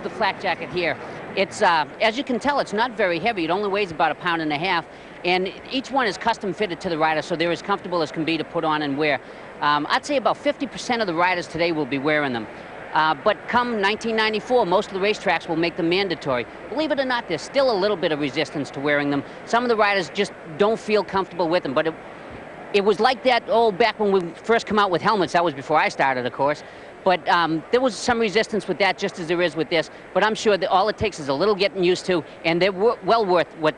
The flak jacket here. It's as you can tell, it's not very heavy. It only weighs about 1.5 pounds, and each one is custom fitted to the rider, so they're as comfortable as can be to put on and wear. I'd say about 50% of the riders today will be wearing them. But come 1994, most of the racetracks will make them mandatory. Believe it or not, there's still a little bit of resistance to wearing them. Some of the riders just don't feel comfortable with them, but it was like that back when we first come out with helmets. That was before I started, of course. But there was some resistance with that, just as there is with this. But I'm sure that all it takes is a little getting used to, and they're well worth what,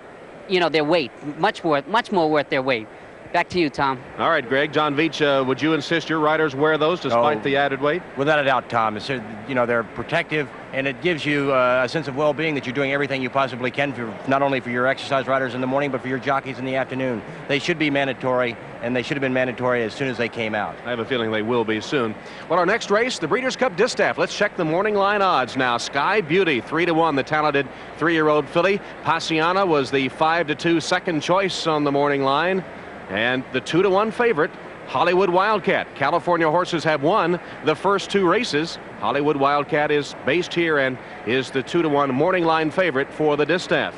their weight. Much more worth their weight. Back to you, Tom. All right, Greg. John Veach, would you insist your riders wear those despite the added weight? Without a doubt, Tom. It's, they're protective, and it gives you a sense of well-being that you're doing everything you possibly can, for not only for your exercise riders in the morning, but for your jockeys in the afternoon. They should be mandatory, and they should have been mandatory as soon as they came out. I have a feeling they will be soon. Well, our next race, the Breeders' Cup Distaff. Let's check the morning line odds now. Sky Beauty, 3-1, the talented 3-year-old filly. Passiana was the 5-2 second choice on the morning line. And the 2-1 favorite, Hollywood Wildcat. California horses have won the first 2 races. Hollywood Wildcat is based here and is the 2-1 morning line favorite for the Distaff.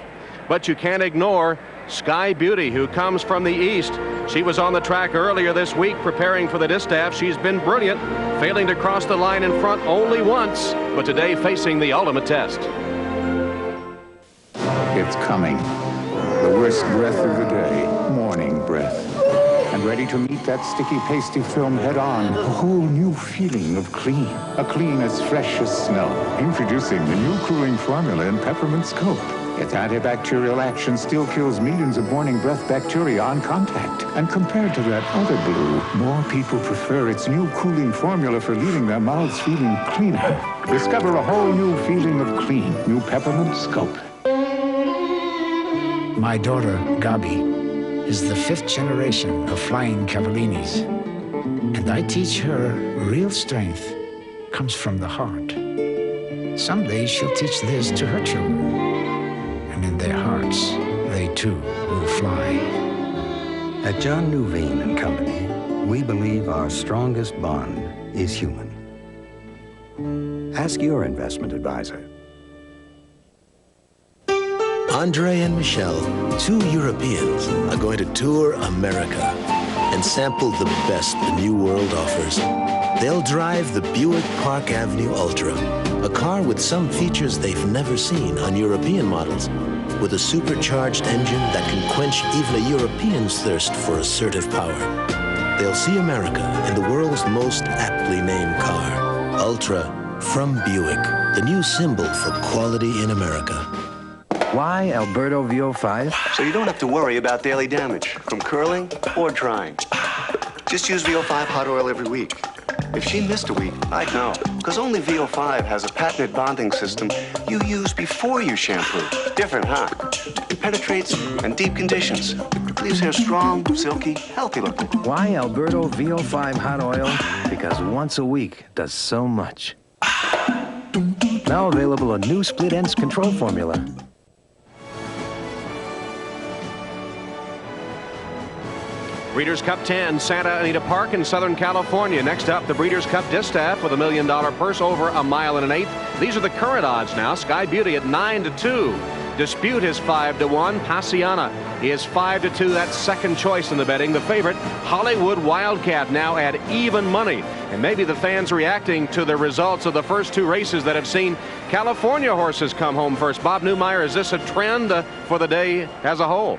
But you can't ignore Sky Beauty, who comes from the east. She was on the track earlier this week preparing for the Distaff. She's been brilliant, failing to cross the line in front only once, but today facing the ultimate test. It's coming. The worst breath of the day, morning breath. And ready to meet that sticky, pasty film head on. A whole new feeling of clean. A clean as fresh as snow. Introducing the new cooling formula in Peppermint Scope. Its antibacterial action still kills millions of morning breath bacteria on contact. And compared to that other blue, more people prefer its new cooling formula for leaving their mouths feeling cleaner. Discover a whole new feeling of clean. New Peppermint Scope. My daughter, Gabi, is the 5th generation of flying Cavallinis. And I teach her real strength comes from the heart. Someday she'll teach this to her children. And in their hearts, they too will fly. At John Nuveen and Company, we believe our strongest bond is human. Ask your investment advisor. Andre and Michelle, 2 Europeans, are going to tour America and sample the best the New World offers. They'll drive the Buick Park Avenue Ultra, a car with some features they've never seen on European models, with a supercharged engine that can quench even a European's thirst for assertive power. They'll see America in the world's most aptly named car, Ultra from Buick, the new symbol for quality in America. Why Alberto VO5? So you don't have to worry about daily damage from curling or drying. Just use VO5 hot oil every week. If she missed a week, I'd know, because only VO5 has a patented bonding system you use before you shampoo. Different, huh? It penetrates in deep conditions. Leaves hair strong, silky, healthy looking. Why Alberto VO5 hot oil? Because once a week does so much. Now available a new split ends control formula. Breeders' Cup 10, Santa Anita Park in Southern California. Next up, the Breeders' Cup Distaff with $1 million purse over 1 1/8 miles. These are the current odds now. Sky Beauty at 9-2. Dispute is 5-1. Passiana is 5-2. That's second choice in the betting. The favorite, Hollywood Wildcat, now at even money. And maybe the fans reacting to the results of the first 2 races that have seen California horses come home first. Bob Newmeyer, is this a trend for the day as a whole?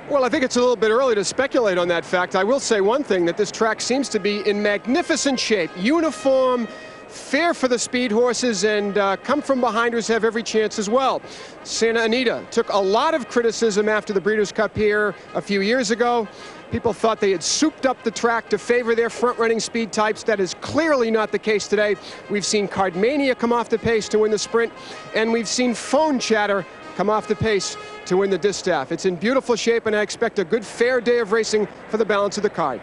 Well, I think it's a little bit early to speculate on that fact. I will say one thing, that this track seems to be in magnificent shape. Uniform, fair for the speed horses, and come from behinders have every chance as well. Santa Anita took a lot of criticism after the Breeders' Cup here a few years ago. People thought they had souped up the track to favor their front-running speed types. That is clearly not the case today. We've seen Cardmania come off the pace to win the sprint, and we've seen Phone Chatter come off the pace to win the distaff. It's in beautiful shape, and I expect a good, fair day of racing for the balance of the card.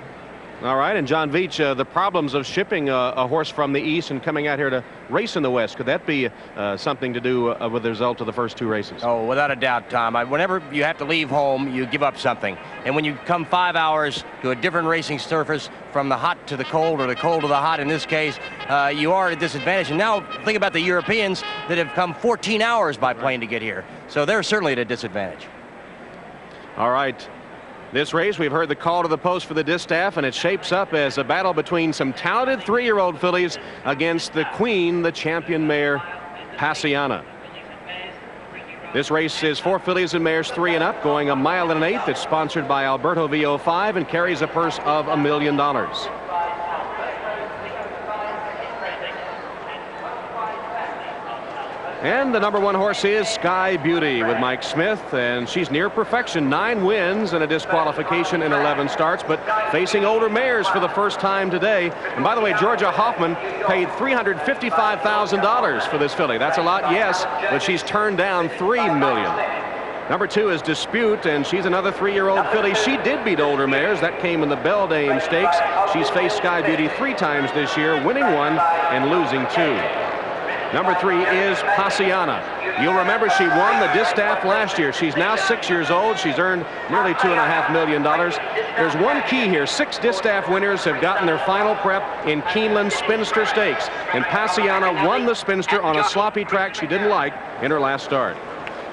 All right, and John Veach, the problems of shipping a horse from the east and coming out here to race in the west, could that be something to do with the result of the first two races? Oh, without a doubt, Tom. Whenever you have to leave home, you give up something. And when you come 5 hours to a different racing surface, from the hot to the cold or the cold to the hot in this case, you are at a disadvantage. And now think about the Europeans that have come 14 hours by plane to get here. So they're certainly at a disadvantage. All right. This race, we've heard the call to the post for the distaff, and it shapes up as a battle between some talented 3-year-old fillies against the queen, the champion mare, Passiana. This race is 4 fillies and mares 3 and up, going 1 1/8 mile. It's sponsored by Alberto VO5 and carries a purse of $1 million. And the number 1 horse is Sky Beauty with Mike Smith, and she's near perfection. 9 wins and a disqualification in 11 starts, but facing older mares for the first time today. And by the way, Georgia Hoffman paid $355,000 for this filly. That's a lot, yes, but she's turned down $3 million. Number 2 is Dispute, and she's another 3-year-old filly. She did beat older mares. That came in the Beldame Stakes. She's faced Sky Beauty 3 times this year, winning 1 and losing 2. Number 3 is Passiana. You'll remember she won the distaff last year. She's now 6 years old. She's earned nearly $2.5 million. There's one key here. 6 distaff winners have gotten their final prep in Keeneland Spinster Stakes. And Passiana won the Spinster on a sloppy track she didn't like in her last start.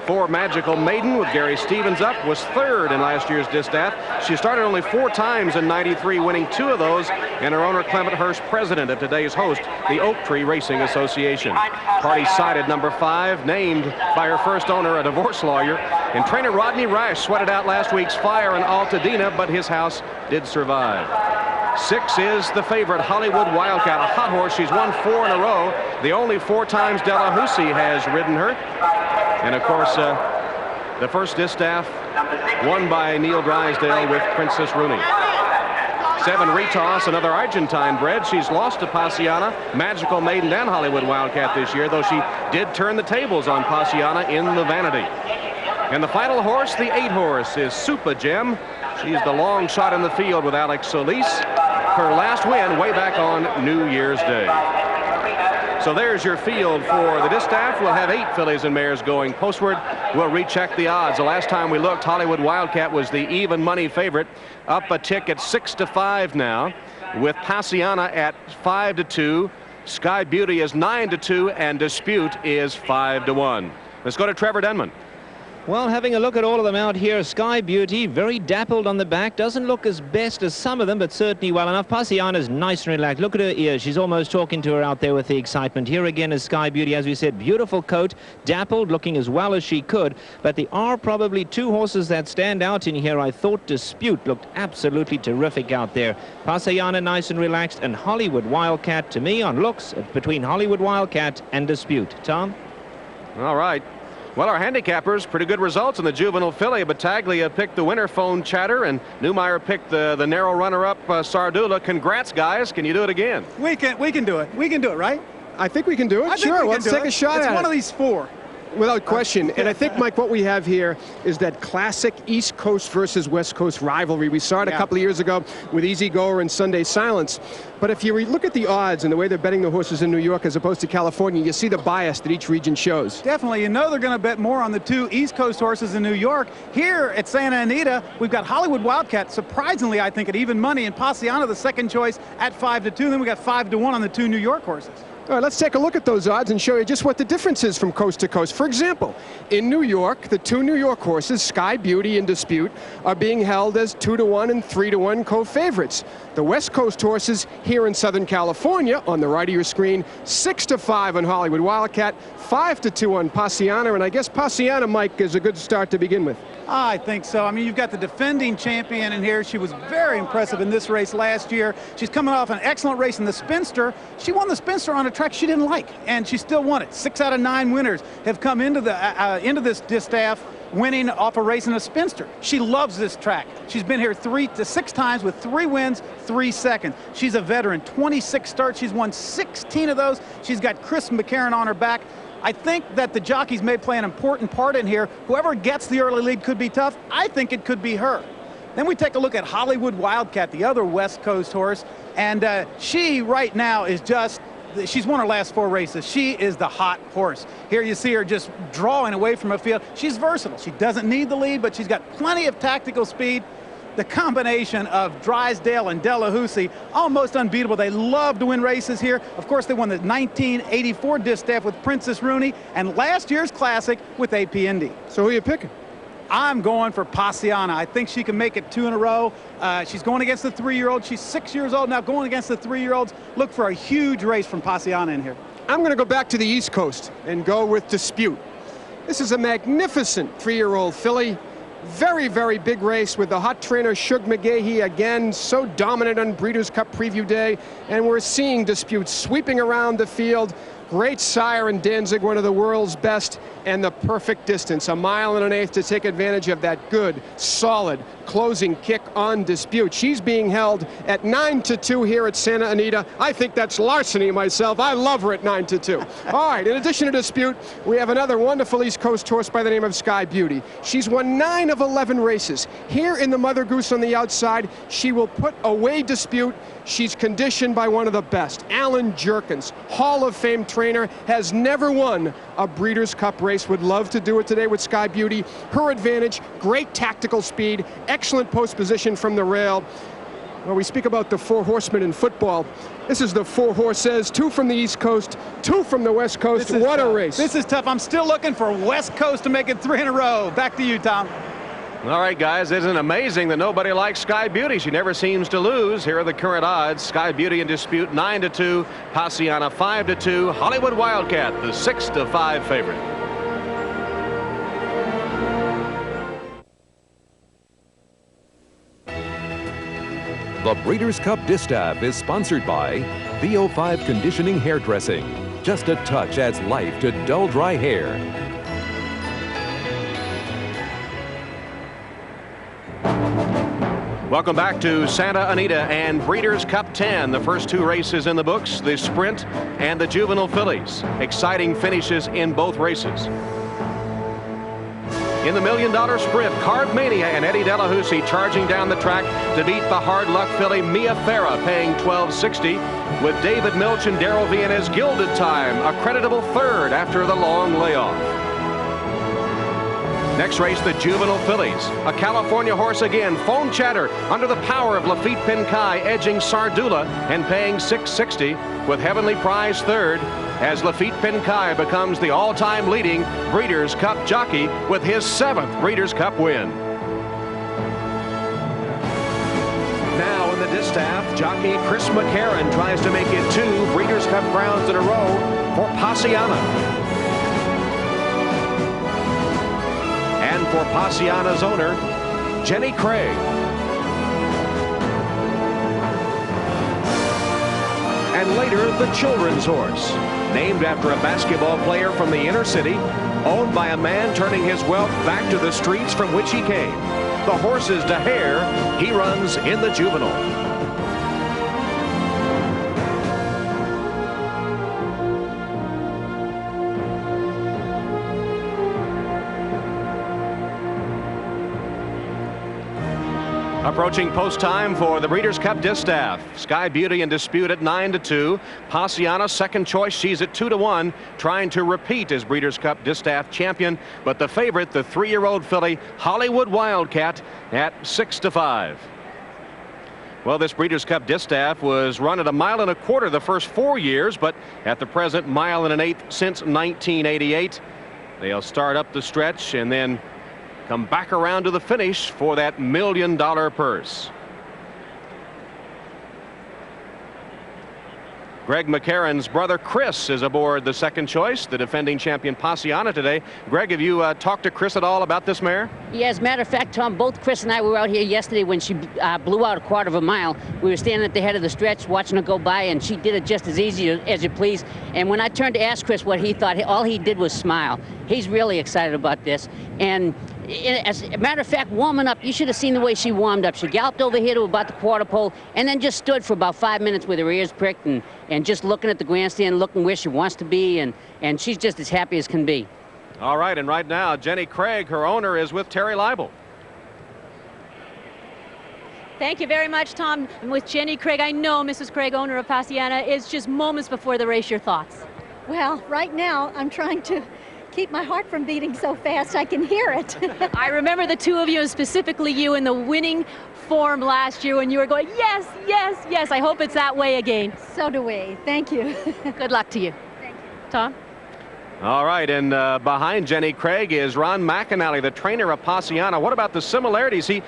4 Magical Maiden with Gary Stevens up was 3rd in last year's distaff. She started only 4 times in '93, winning 2 of those, and her owner Clement Hurst, president of today's host, the Oak Tree Racing Association. Party Sided number 5, named by her first owner, a divorce lawyer. And trainer Rodney Rash sweated out last week's Fire in Altadena, but his house did survive. 6 is the favorite, Hollywood Wildcat, a hot horse. She's won 4 in a row. The only 4 times Delahousie has ridden her. And of course, the first distaff won by Neil Drysdale with Princess Rooney. 7 Ritos, another Argentine bred. She's lost to Passiana, Magical Maiden, and Hollywood Wildcat this year, though she did turn the tables on Passiana in the Vanity. And the final horse, the 8 horse, is Super Gem. She's the long shot in the field with Alex Solis. Her last win way back on New Year's Day. So there's your field for the distaff. We'll have 8 fillies and mares going postward. We'll recheck the odds. The last time we looked, Hollywood Wildcat was the even money favorite, up a tick at 6-5 now, with Passiana at 5-2. Sky Beauty is 9-2, and Dispute is 5-1. Let's go to Trevor Denman. Well, having a look at all of them out here, Sky Beauty, very dappled on the back. Doesn't look as best as some of them, but certainly well enough. Passiana's nice and relaxed. Look at her ears. She's almost talking to her out there with the excitement. Here again is Sky Beauty, as we said, beautiful coat, dappled, looking as well as she could. But there are probably 2 horses that stand out in here. I thought Dispute looked absolutely terrific out there. Passiana nice and relaxed, and Hollywood Wildcat, to me, on looks, between Hollywood Wildcat and Dispute. Tom? All right. Well, our handicappers, pretty good results in the juvenile filly. Battaglia picked the winner, Phone Chatter, and Newmeyer picked the narrow runner-up, Sardula. Congrats, guys. Can you do it again? We can do it. We can do it, right? I think we can do it. Sure, let's take a shot at it. It's one of these 4. Without question. And I think, Mike, what we have here is that classic East Coast versus West Coast rivalry. We saw it a couple of years ago with Easy Goer and Sunday Silence. But if you look at the odds and the way they're betting the horses in New York as opposed to California, you see the bias that each region shows. Definitely. You know they're going to bet more on the 2 East Coast horses in New York. Here at Santa Anita, we've got Hollywood Wildcat, surprisingly, I think, at even money, and Passiana, the second choice, at 5-2. Then we got 5-1 on the 2 New York horses. All right, let's take a look at those odds and show you just what the difference is from coast to coast. For example, in New York, the 2 New York horses, Sky Beauty and Dispute, are being held as 2-1 and 3-1 co-favorites. The West Coast horses here in Southern California, on the right of your screen, 6-5 on Hollywood Wildcat, 5-2 on Passiana, and I guess Passiana, Mike, is a good start to begin with. I think so. I mean, you've got the defending champion in here. She was very impressive in this race last year. She's coming off an excellent race in the Spinster. She won the Spinster on a track she didn't like, and she still won it. 6 out of 9 winners have come into this distaff winning off a race in a Spinster. She loves this track. She's been here 3 to 6 times with 3 wins, 3 seconds. She's a veteran, 26 starts. She's won 16 of those. She's got Chris McCarron on her back. I think that the jockeys may play an important part in here. Whoever gets the early lead could be tough. I think it could be her. Then we take a look at Hollywood Wildcat, the other West Coast horse, and she right now is just, she's won her last 4 races. She is the hot horse. Here you see her just drawing away from a field. She's versatile. She doesn't need the lead, but she's got plenty of tactical speed. The combination of Drysdale and Delahousie, almost unbeatable. They love to win races here. Of course, they won the 1984 distaff with Princess Rooney and last year's Classic with AP Indy. So who are you picking? I'm going for Passiana. I think she can make it 2 in a row. She's going against the 3-year-old. She's 6 years old now, going against the 3-year-olds. Look for a huge race from Passiana in here. I'm going to go back to the East Coast and go with Dispute. This is a magnificent 3-year-old filly. Very, very big race with the hot trainer Shug McGahee, again so dominant on Breeders' Cup preview day, and we're seeing Dispute sweeping around the field. Great sire in Danzig, one of the world's best, and the perfect distance, 1.1 1/8 to take advantage of that good, solid closing kick on Dispute. She's being held at 9-2 here at Santa Anita. I think that's larceny myself. I love her at 9-2. All right, in addition to Dispute, we have another wonderful East Coast horse by the name of Sky Beauty. She's won 9 of 11 races. Here in the Mother Goose on the outside, she will put away Dispute. She's conditioned by one of the best. Alan Jerkins, Hall of Fame trainer, has never won a Breeders' Cup race. Would love to do it today with Sky Beauty. Her advantage, great tactical speed, excellent post position from the rail. Well, we speak about the 4 horsemen in football. This is the 4 horses, 2 from the East Coast, 2 from the West Coast. What a race. This is tough. I'm still looking for West Coast to make it 3 in a row. Back to you, Tom. All right, guys, isn't it amazing that nobody likes Sky Beauty? She never seems to lose. Here are the current odds. Sky Beauty in Dispute 9-2, Passiana 5-2, Hollywood Wildcat the 6-5 favorite. The Breeders' Cup Distaff is sponsored by VO5 Conditioning Hairdressing. Just a touch adds life to dull, dry hair. Welcome back to Santa Anita and Breeders' Cup 10. The first 2 races in the books, the Sprint and the Juvenile Fillies. Exciting finishes in both races. In the $1 Million Sprint, Card Mania and Eddie Delahousie charging down the track to beat the hard luck filly Mia Farah, paying $12.60, with David Milch and Darrell Vienna's Gilded Time, a creditable 3rd after the long layoff. Next race, the Juvenile Fillies. A California horse again, Phone Chatter, under the power of Lafitte Pinkai, edging Sardula and paying $6.60, with Heavenly Prize 3rd, as Lafitte Pinkai becomes the all-time leading Breeders' Cup jockey with his 7th Breeders' Cup win. Now in the distaff, jockey Chris McCarron tries to make it 2 Breeders' Cup crowns in a row for Passiana. And for Passiana's owner, Jenny Craig. And later, the Children's Horse, named after a basketball player from the inner city, owned by a man turning his wealth back to the streets from which he came. The horses to hare, he runs in the Juvenile. Approaching post time for the Breeders' Cup Distaff. Sky Beauty in Dispute at 9-2. Passiana, second choice. She's at 2-1, trying to repeat as Breeders' Cup Distaff champion. But the favorite, the 3-year-old filly, Hollywood Wildcat, at 6-5. Well, this Breeders' Cup Distaff was run at 1.25 miles the first 4 years, but at the present 1.1 miles since 1988. They'll start up the stretch and then come back around to the finish for that $1 million purse. Greg McCarron's brother Chris is aboard the second choice, the defending champion Paciana today. Greg, have you talked to Chris at all about this mare? Yeah, as a matter of fact, Tom, both Chris and I were out here yesterday when she blew out a quarter of a mile. We were standing at the head of the stretch watching her go by, and she did it just as easy as you please. And when I turned to ask Chris what he thought, all he did was smile. He's really excited about this. And as a matter of fact, warming up, you should have seen the way she warmed up. She galloped over here to about the quarter pole and then just stood for about 5 minutes with her ears pricked and just looking at the grandstand, looking where she wants to be, and she's just as happy as can be. All right, and right now, Jenny Craig, her owner, is with Terry Leibel. Thank you very much, Tom. And with Jenny Craig, I know Mrs. Craig, owner of Paciana, is just moments before the race. Your thoughts? Well, right now, I'm trying to keep my heart from beating so fast I can hear it. I remember the two of you, and specifically you, in the winning form last year when you were going, yes, yes, yes. I hope it's that way again. So do we. Thank you. Good luck to you. Thank you. Tom? All right, and behind Jenny Craig is Ron McAnally, the trainer of Paciana. What about the similarities? He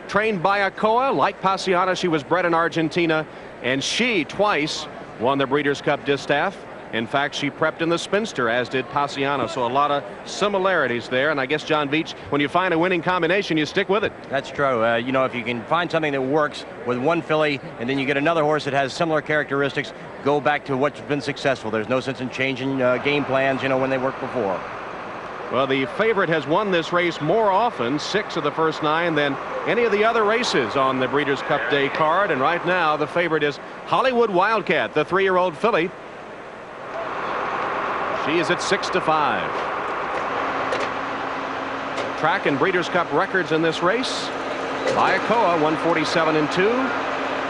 trained by Acoa. Like Paciana, she was bred in Argentina, and she twice won the Breeders' Cup Distaff. In fact, she prepped in the Spinster, as did Paciana, so a lot of similarities there. And I guess, John Veach, when you find a winning combination, you stick with it. That's true. You know, if you can find something that works with one filly and then you get another horse that has similar characteristics, go back to what's been successful. There's no sense in changing game plans, you know, when they worked before. Well, the favorite has won this race more often, 6 of the first 9, than any of the other races on the Breeders' Cup Day card. And right now, the favorite is Hollywood Wildcat, the 3-year-old filly. She is at 6-5. Track and Breeders' Cup records in this race. Bayakoa 147-2.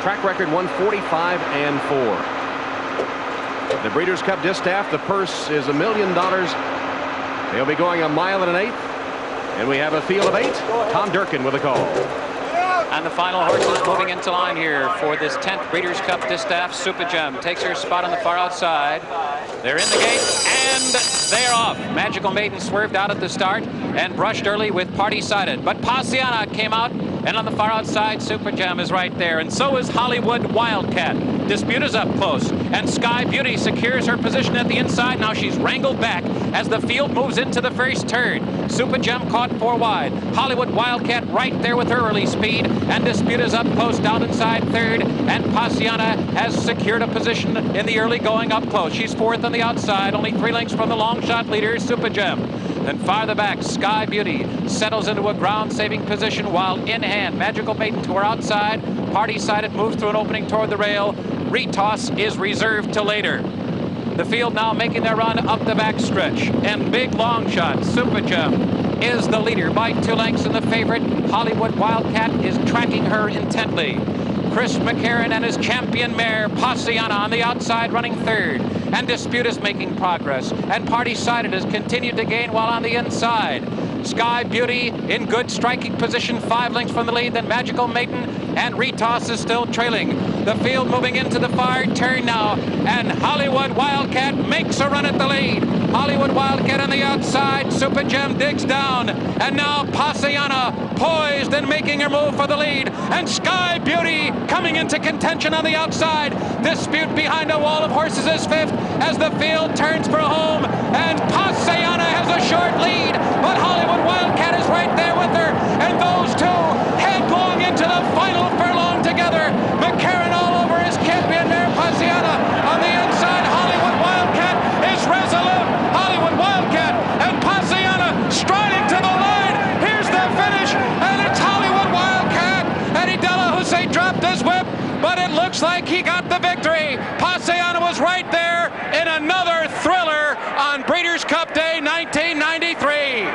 Track record 145-4. The Breeders' Cup Distaff, the purse is $1 million. They'll be going 1 1/8 miles. And we have a field of 8. Tom Durkin with a call. And the final horses moving into line here for this 10th Breeders' Cup Distaff. Super Gem takes her spot on the far outside. They're in the gate and they're off. Magical Maiden swerved out at the start and brushed early with Party Sided. But Paciana came out, and on the far outside, Super Gem is right there. And so is Hollywood Wildcat. Dispute is up close, and Sky Beauty secures her position at the inside. Now she's wrangled back as the field moves into the first turn. Super Gem caught 4 wide. Hollywood Wildcat right there with her early speed, and Dispute is up close down inside third, and Paciana has secured a position in the early going up close. She's 4th on the outside, only 3 lengths from the long shot leader, Super Gem. Then farther back, Sky Beauty settles into a ground-saving position while in hand. Magical Maiden to her outside. Party Sided moves through an opening toward the rail. Retoss is reserved to later. The field now making their run up the back stretch. And big long shot, Super Gem is the leader by 2 lengths, and the favorite, Hollywood Wildcat, is tracking her intently. Chris McCarron and his champion mare, Paciana, on the outside running third. And Dispute is making progress. And Party Sided has continued to gain while on the inside. Sky Beauty in good striking position, 5 lengths from the lead. Then Magical Maiden and Retoss is still trailing. The field moving into the far turn now. And Hollywood Wildcat makes a run at the lead. Hollywood Wildcat on the outside. Super Gem digs down. And now Paciana poised and making her move for the lead. And Sky Beauty coming into contention on the outside. Dispute behind a wall of horses is 5th as the field turns for home. And Paciana has a short lead, but Hollywood Wildcat is right there with her. And those two headlong into the final furlong together. McCarron all over his champion mare, Paciana. On the inside, Hollywood Wildcat is resolute. Hollywood Wildcat and Paciana striding to the line. Here's the finish, and it's Hollywood Wildcat. Eddie De La Houssaye dropped his whip, but it looks like he got the victory. Paciana was right there in another thriller on Breeders' Cup Day 1993.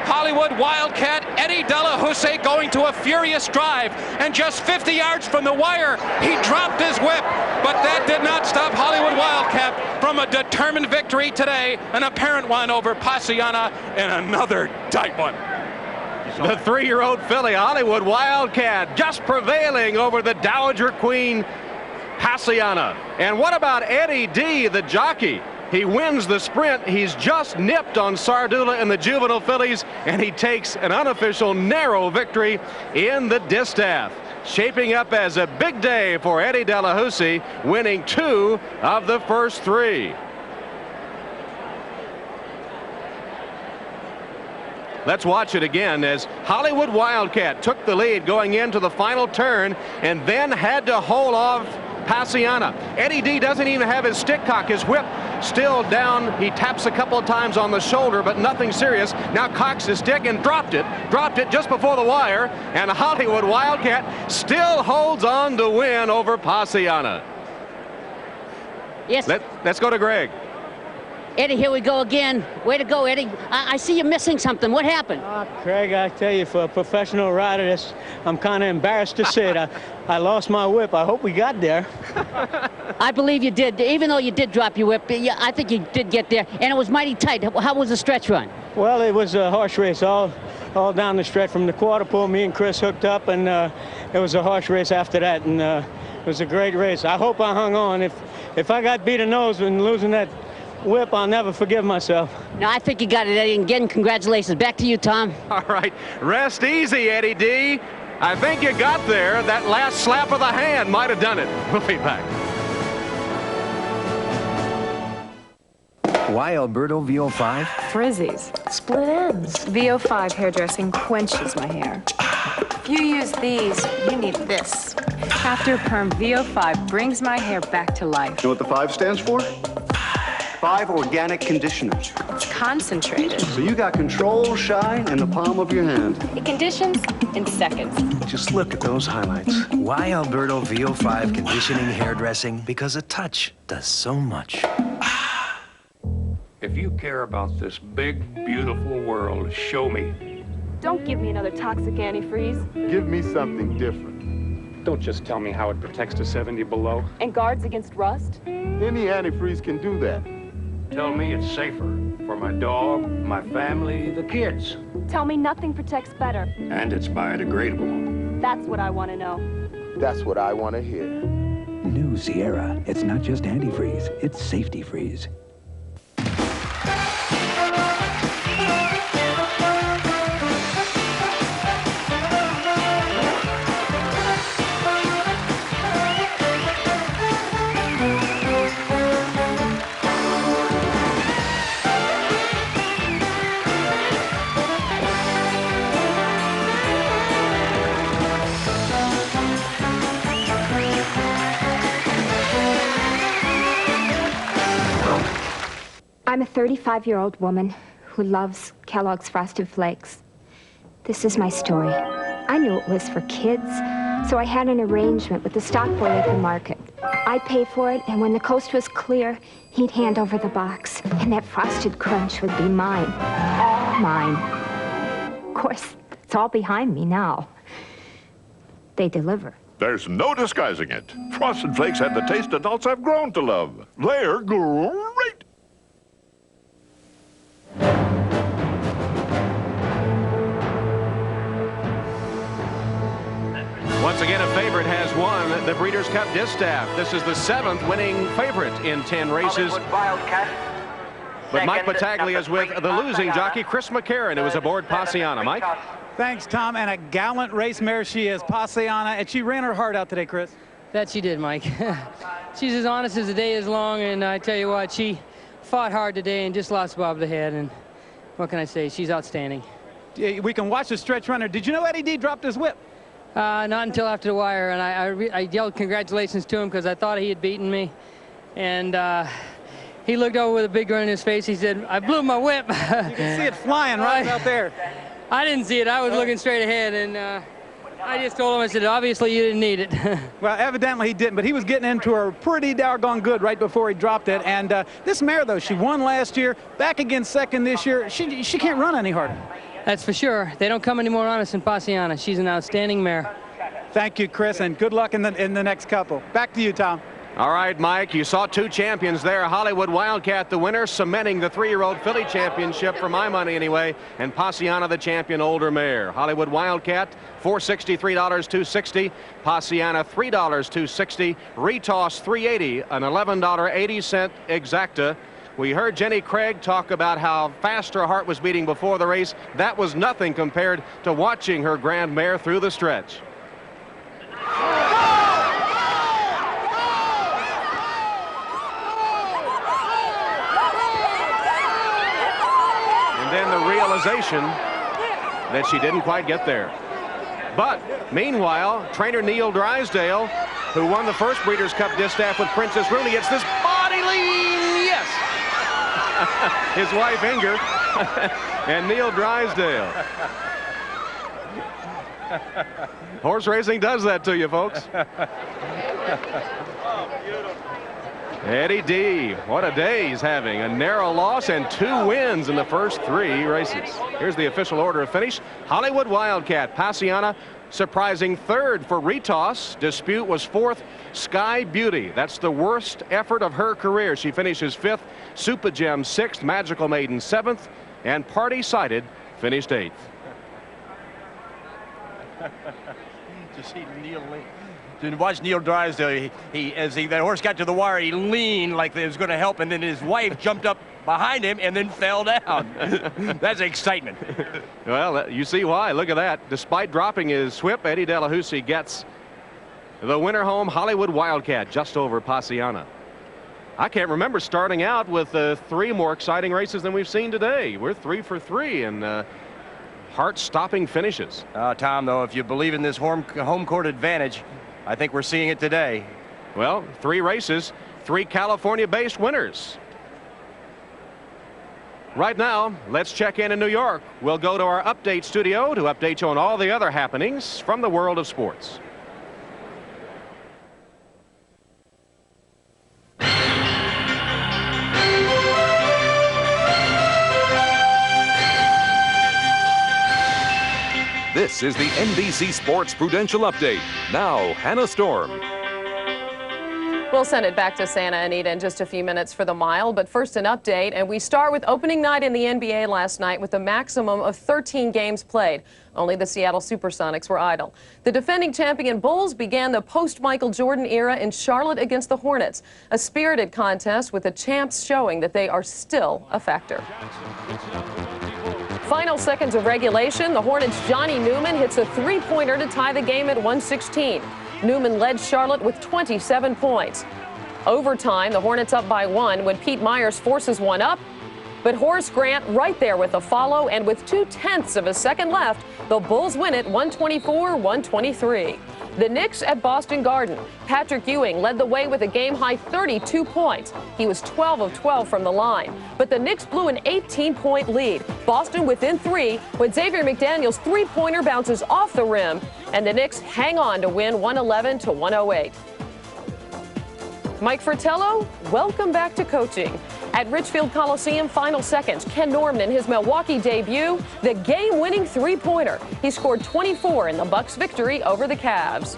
Hollywood Wildcat, Eddie De La Houssaye going to a furious drive, and just 50 yards from the wire, he dropped his whip, but that did not stop Hollywood Wildcat from a determined victory today, an apparent one over Paciana, and another tight one. The 3-year-old filly, Hollywood Wildcat, just prevailing over the Dowager Queen, Paciana. And what about Eddie D, the jockey? He wins the sprint. He's just nipped on Sardula and the juvenile fillies, and he takes an unofficial narrow victory in the Distaff. shaping up as a big day for Eddie Delahousie, winning 2 of the first 3. Let's watch it again as Hollywood Wildcat took the lead going into the final turn and then had to hold off Paciana. Eddie D doesn't even have his stick cock. His whip still down. He taps a couple of times on the shoulder, but nothing serious. Now cocks his stick and dropped it just before the wire, and Hollywood Wildcat still holds on to win over Paciana. Yes. Let's go to Greg. Eddie, here we go again. Way to go, Eddie. I see you missing something. What happened? Craig, I tell you, for a professional rider, I'm kind of embarrassed to say it. I lost my whip. I hope we got there. I believe you did. Even though you did drop your whip, I think you did get there. And it was mighty tight. How was the stretch run? Well, it was a horse race all down the stretch. From the quarter pole, me and Chris hooked up, and it was a horse race after that. And it was a great race. I hope I hung on. If I got beat a nose when losing that whip, I'll never forgive myself. No, I think you got it, Eddie. And again, congratulations. Back to you, Tom. All right. Rest easy, Eddie D. I think you got there. That last slap of the hand might have done it. We'll be back. Why Alberto VO5? Frizzies, split ends. VO5 hairdressing quenches my hair. If you use these, you need this. After Perm, VO5 brings my hair back to life. You know what the 5 stands for? 5 organic conditioners. It's concentrated. So you got control, shine in the palm of your hand. It conditions in seconds. Just look at those highlights. Why Alberto VO5 conditioning hairdressing? Because a touch does so much. If you care about this big, beautiful world, show me. Don't give me another toxic antifreeze. Give me something different. Don't just tell me how it protects to 70 below. And guards against rust. Any antifreeze can do that. Tell me it's safer for my dog, my family, the kids. Tell me nothing protects better. And it's biodegradable. That's what I want to know. That's what I want to hear. New Sierra. It's not just antifreeze, it's safety freeze. I'm a 35-year-old woman who loves Kellogg's Frosted Flakes. This is my story. I knew it was for kids, so I had an arrangement with the stock boy at the market. I'd pay for it, and when the coast was clear, he'd hand over the box, and that Frosted Crunch would be mine. All mine. Of course, it's all behind me now. They deliver. There's no disguising it. Frosted Flakes have the taste adults have grown to love. They're great. Once again, a favorite has won the Breeders' Cup Distaff. This is the 7th winning favorite in 10 races. But Mike Battaglia is with the losing jockey, Chris McCarron, who was aboard Paciana. Mike? Thanks, Tom, and a gallant race mare she is, Paciana, and she ran her heart out today, Chris. That she did, Mike. She's as honest as the day is long, and I tell you what, she fought hard today and just lost Bob the Head, and what can I say? She's outstanding. We can watch the stretch runner. Did you know Eddie D dropped his whip? Not until after the wire, and I yelled congratulations to him because I thought he had beaten me, and he looked over with a big grin on his face. He said, I blew my whip. You can see it flying right out there. I didn't see it. I was looking straight ahead, and I just told him, I said, obviously you didn't need it. Well, evidently he didn't, but he was getting into her pretty doggone good right before he dropped it. And this mare, though, she won last year, back again second this year. She can't run any harder. That's for sure. They don't come any more honest than Paciana. She's an outstanding mare. Thank you, Chris, and good luck in the next couple. Back to you, Tom. All right, Mike, you saw 2 champions there. Hollywood Wildcat, the winner, cementing the 3-year-old filly championship, for my money anyway, and Paciana, the champion older mare. Hollywood Wildcat, $463, $260. Paciana, $3, $260. Retoss, $380, an $11.80 exacta. We heard Jenny Craig talk about how fast her heart was beating before the race. That was nothing compared to watching her grand mare through the stretch. And then the realization that she didn't quite get there. But meanwhile, trainer Neil Drysdale, who won the first Breeders' Cup distaff with Princess Rooney, it's this body lean, yes! His wife Inger and Neil Drysdale. Horse racing does that to you, folks. Eddie D, what a day he's having. A narrow loss and 2 wins in the first 3 races. Here's the official order of finish. Hollywood Wildcat, Passiana, surprising 3rd for Retoss. Dispute was 4th. Sky Beauty, that's the worst effort of her career. She finishes 5th. Super Gem 6th. Magical Maiden 7th. And Party Sighted finished 8th. Just see Neil lean. To watch Neil Drysdale, that horse got to the wire, he leaned like it was going to help, and then his wife jumped up behind him and then fell down. That's excitement. Well, you see why. Look at that. Despite dropping his whip, Eddie Delahousie gets the winner home. Hollywood Wildcat just over Passiana. I can't remember starting out with 3 more exciting races than we've seen today. We're 3 for 3 and heart-stopping finishes. Tom, though, if you believe in this home court advantage, I think we're seeing it today. Well, 3 races, 3 California-based winners. Right now, let's check in New York. We'll go to our update studio to update you on all the other happenings from the world of sports. This is the NBC Sports Prudential Update. Now, Hannah Storm. We'll send it back to Santa Anita in just a few minutes for the mile, but first an update, and we start with opening night in the NBA last night with a maximum of 13 games played. Only the Seattle Supersonics were idle. The defending champion Bulls began the post-Michael Jordan era in Charlotte against the Hornets, a spirited contest with the champs showing that they are still a factor. Final seconds of regulation, the Hornets' Johnny Newman hits a 3-pointer to tie the game at 116. Newman led Charlotte with 27 points. Overtime, the Hornets up by 1 when Pete Myers forces one up. But Horace Grant right there with a follow, and with 0.2 of a second left, the Bulls win it 124-123. The Knicks at Boston Garden. Patrick Ewing led the way with a game-high 32 points. He was 12 of 12 from the line. But the Knicks blew an 18-point lead. Boston within 3 when Xavier McDaniel's 3-pointer bounces off the rim, and the Knicks hang on to win 111-108. Mike Fratello, welcome back to coaching. At Richfield Coliseum, final seconds, Ken Norman in his Milwaukee debut, the game-winning 3-pointer. He scored 24 in the Bucks' victory over the Cavs.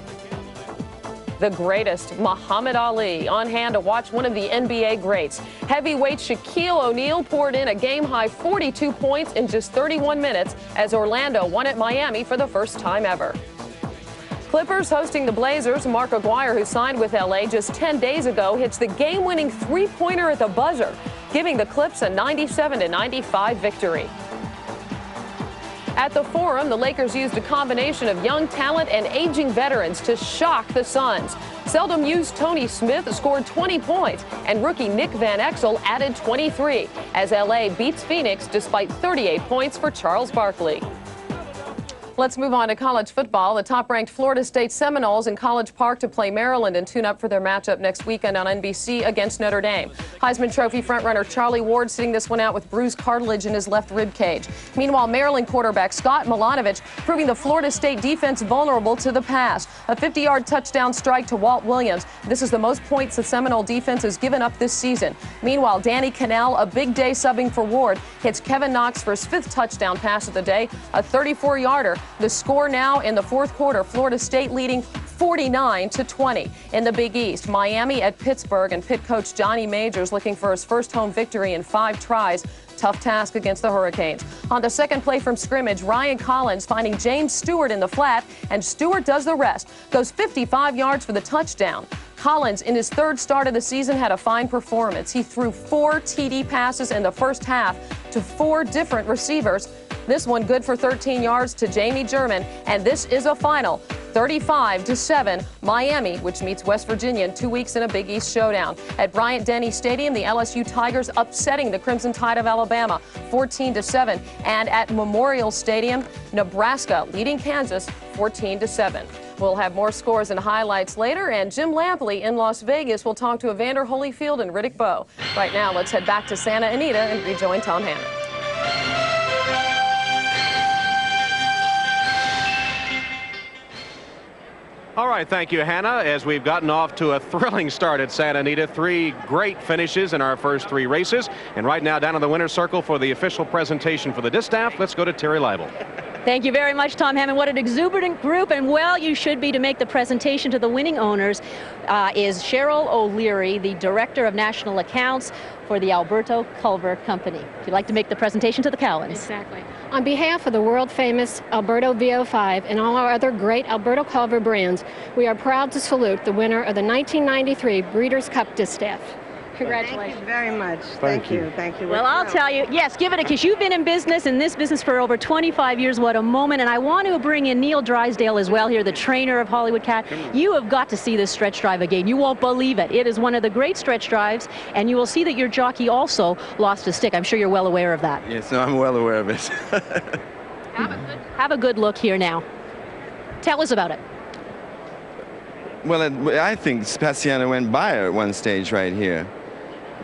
The greatest, Muhammad Ali, on hand to watch one of the NBA greats. Heavyweight Shaquille O'Neal poured in a game-high 42 points in just 31 minutes as Orlando won at Miami for the first time ever. Clippers hosting the Blazers. Mark Aguirre, who signed with L.A. just 10 days ago, hits the game-winning 3-pointer at the buzzer, giving the Clips a 97-95 victory. At the Forum, the Lakers used a combination of young talent and aging veterans to shock the Suns. Seldom used Tony Smith scored 20 points, and rookie Nick Van Exel added 23, as L.A. beats Phoenix despite 38 points for Charles Barkley. Let's move on to college football. The top-ranked Florida State Seminoles in College Park to play Maryland and tune up for their matchup next weekend on NBC against Notre Dame. Heisman Trophy frontrunner Charlie Ward sitting this one out with bruised cartilage in his left rib cage. Meanwhile, Maryland quarterback Scott Milanovich proving the Florida State defense vulnerable to the pass. A 50-yard touchdown strike to Walt Williams. This is the most points the Seminole defense has given up this season. Meanwhile, Danny Cannell, a big day subbing for Ward, hits Kevin Knox for his 5th touchdown pass of the day, a 34-yarder. The score now in the 4th quarter, Florida State leading 49-20. In the Big East, Miami at Pittsburgh, and Pitt coach Johnny Majors looking for his first home victory in 5 tries. Tough task against the Hurricanes. On the second play from scrimmage, Ryan Collins finding James Stewart in the flat, and Stewart does the rest. Goes 55 yards for the touchdown. Collins, in his 3rd start of the season, had a fine performance. He threw 4 TD passes in the first half to 4 different receivers. This one good for 13 yards to Jamie German, and this is a final 35-7. Miami, which meets West Virginia in 2 weeks in a Big East showdown. At Bryant-Denny Stadium, the LSU Tigers upsetting the Crimson Tide of Alabama 14-7. And at Memorial Stadium, Nebraska leading Kansas 14-7. We'll have more scores and highlights later, and Jim Lampley in Las Vegas will talk to Evander Holyfield and Riddick Bowe. Right now, let's head back to Santa Anita and rejoin Tom Hammond. All right, thank you, Hannah. As we've gotten off to a thrilling start at Santa Anita, 3 great finishes in our first 3 races. And right now, down in the winner's circle for the official presentation for the distaff, let's go to Terry Leibel. Thank you very much, Tom Hammond. What an exuberant group, and well, you should be to make the presentation to the winning owners is Cheryl O'Leary, the Director of National Accounts for the Alberto Culver Company. If you'd like to make the presentation to the Cowans. Exactly. On behalf of the world-famous Alberto VO5 and all our other great Alberto Culver brands, we are proud to salute the winner of the 1993 Breeders' Cup Distaff. Congratulations. Thank you very much. Thank you. Thank you. Well, I'll tell you, yes, give it a kiss. You've been in this business for over 25 years. What a moment. And I want to bring in Neil Drysdale as well here, the trainer of Hollywood Cat. You have got to see this stretch drive again. You won't believe it. It is one of the great stretch drives, and you will see that your jockey also lost a stick. I'm sure you're well aware of that. Yes, no, I'm well aware of it. Have a good look here now. Tell us about it. Well, I think Passiana went by her at one stage right here.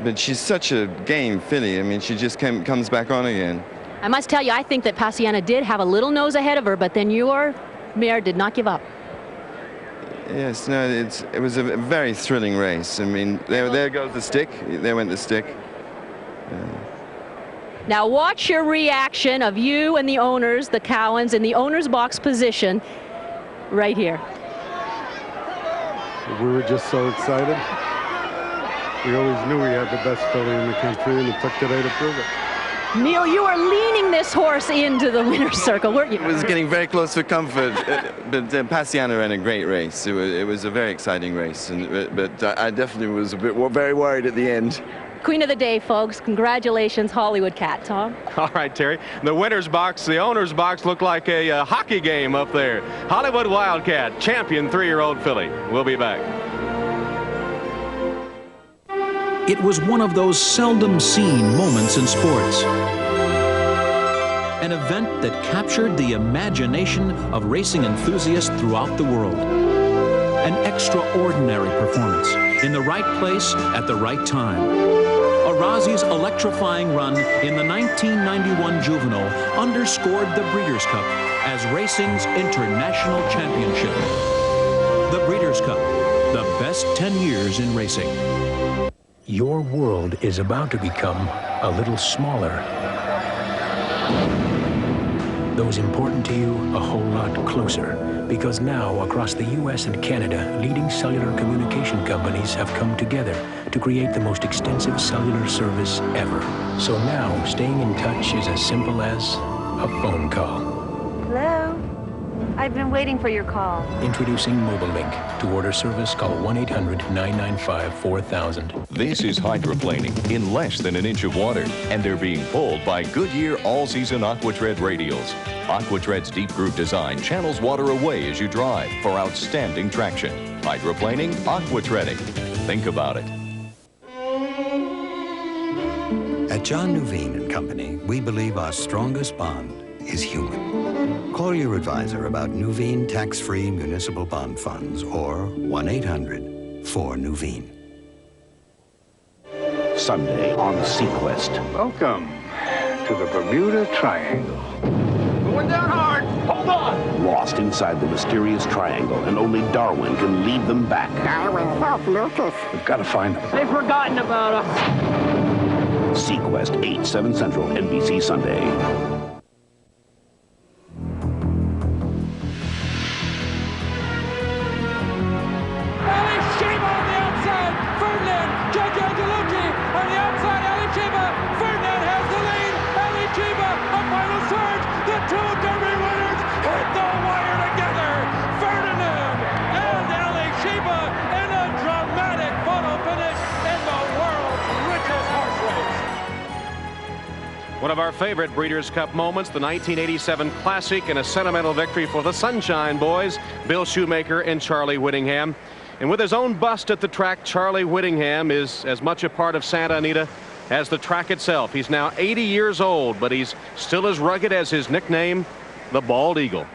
But she's such a game filly. I mean, she just comes back on again. I must tell you, I think that Passiana did have a little nose ahead of her, but then your mare did not give up. Yes, no, it was a very thrilling race. I mean, there goes the stick. There went the stick. Now watch your reaction of you and the owners, the Cowans, in the owner's box position right here. We were just so excited. We always knew we had the best filly in the country, and it took today to prove it. Neil, you are leaning this horse into the winner's circle, weren't you? It was getting very close for comfort, but Passiana ran a great race. It was a very exciting race, but I definitely was very worried at the end. Queen of the day, folks. Congratulations, Hollywood Cat. Tom? All right, Terry. The winner's box, the owner's box looked like a hockey game up there. Hollywood Wildcat, champion 3-year-old filly. We'll be back. It was one of those seldom seen moments in sports. An event that captured the imagination of racing enthusiasts throughout the world. An extraordinary performance in the right place at the right time. Arazi's electrifying run in the 1991 Juvenile underscored the Breeders' Cup as racing's international championship. The Breeders' Cup, the best 10 years in racing. Your world is about to become a little smaller. Those important to you a whole lot closer. Because now, across the US and Canada, leading cellular communication companies have come together to create the most extensive cellular service ever. So now, staying in touch is as simple as a phone call. Hello? I've been waiting for your call. Introducing MobileLink. To order service, call 1-800-995-4000. This is hydroplaning in less than an inch of water, and they're being pulled by Goodyear all-season AquaTread radials. AquaTread's deep groove design channels water away as you drive for outstanding traction. Hydroplaning, AquaTreading. Think about it. At John Nuveen & Company, we believe our strongest bond is human. Call your advisor about Nuveen tax-free municipal bond funds or 1-800-4-NUVEEN. Sunday on Sequest. Welcome to the Bermuda Triangle. Going down hard. Hold on. Lost inside the mysterious triangle, and only Darwin can lead them back. Darwin, help Lucas. We've got to find them. They've forgotten about us. Sequest, 8/7 Central, NBC Sunday. One of our favorite Breeders' Cup moments, the 1987 Classic, and a sentimental victory for the Sunshine Boys, Bill Shoemaker and Charlie Whittingham. And with his own bust at the track, Charlie Whittingham is as much a part of Santa Anita as the track itself. He's now 80 years old, but he's still as rugged as his nickname, the Bald Eagle.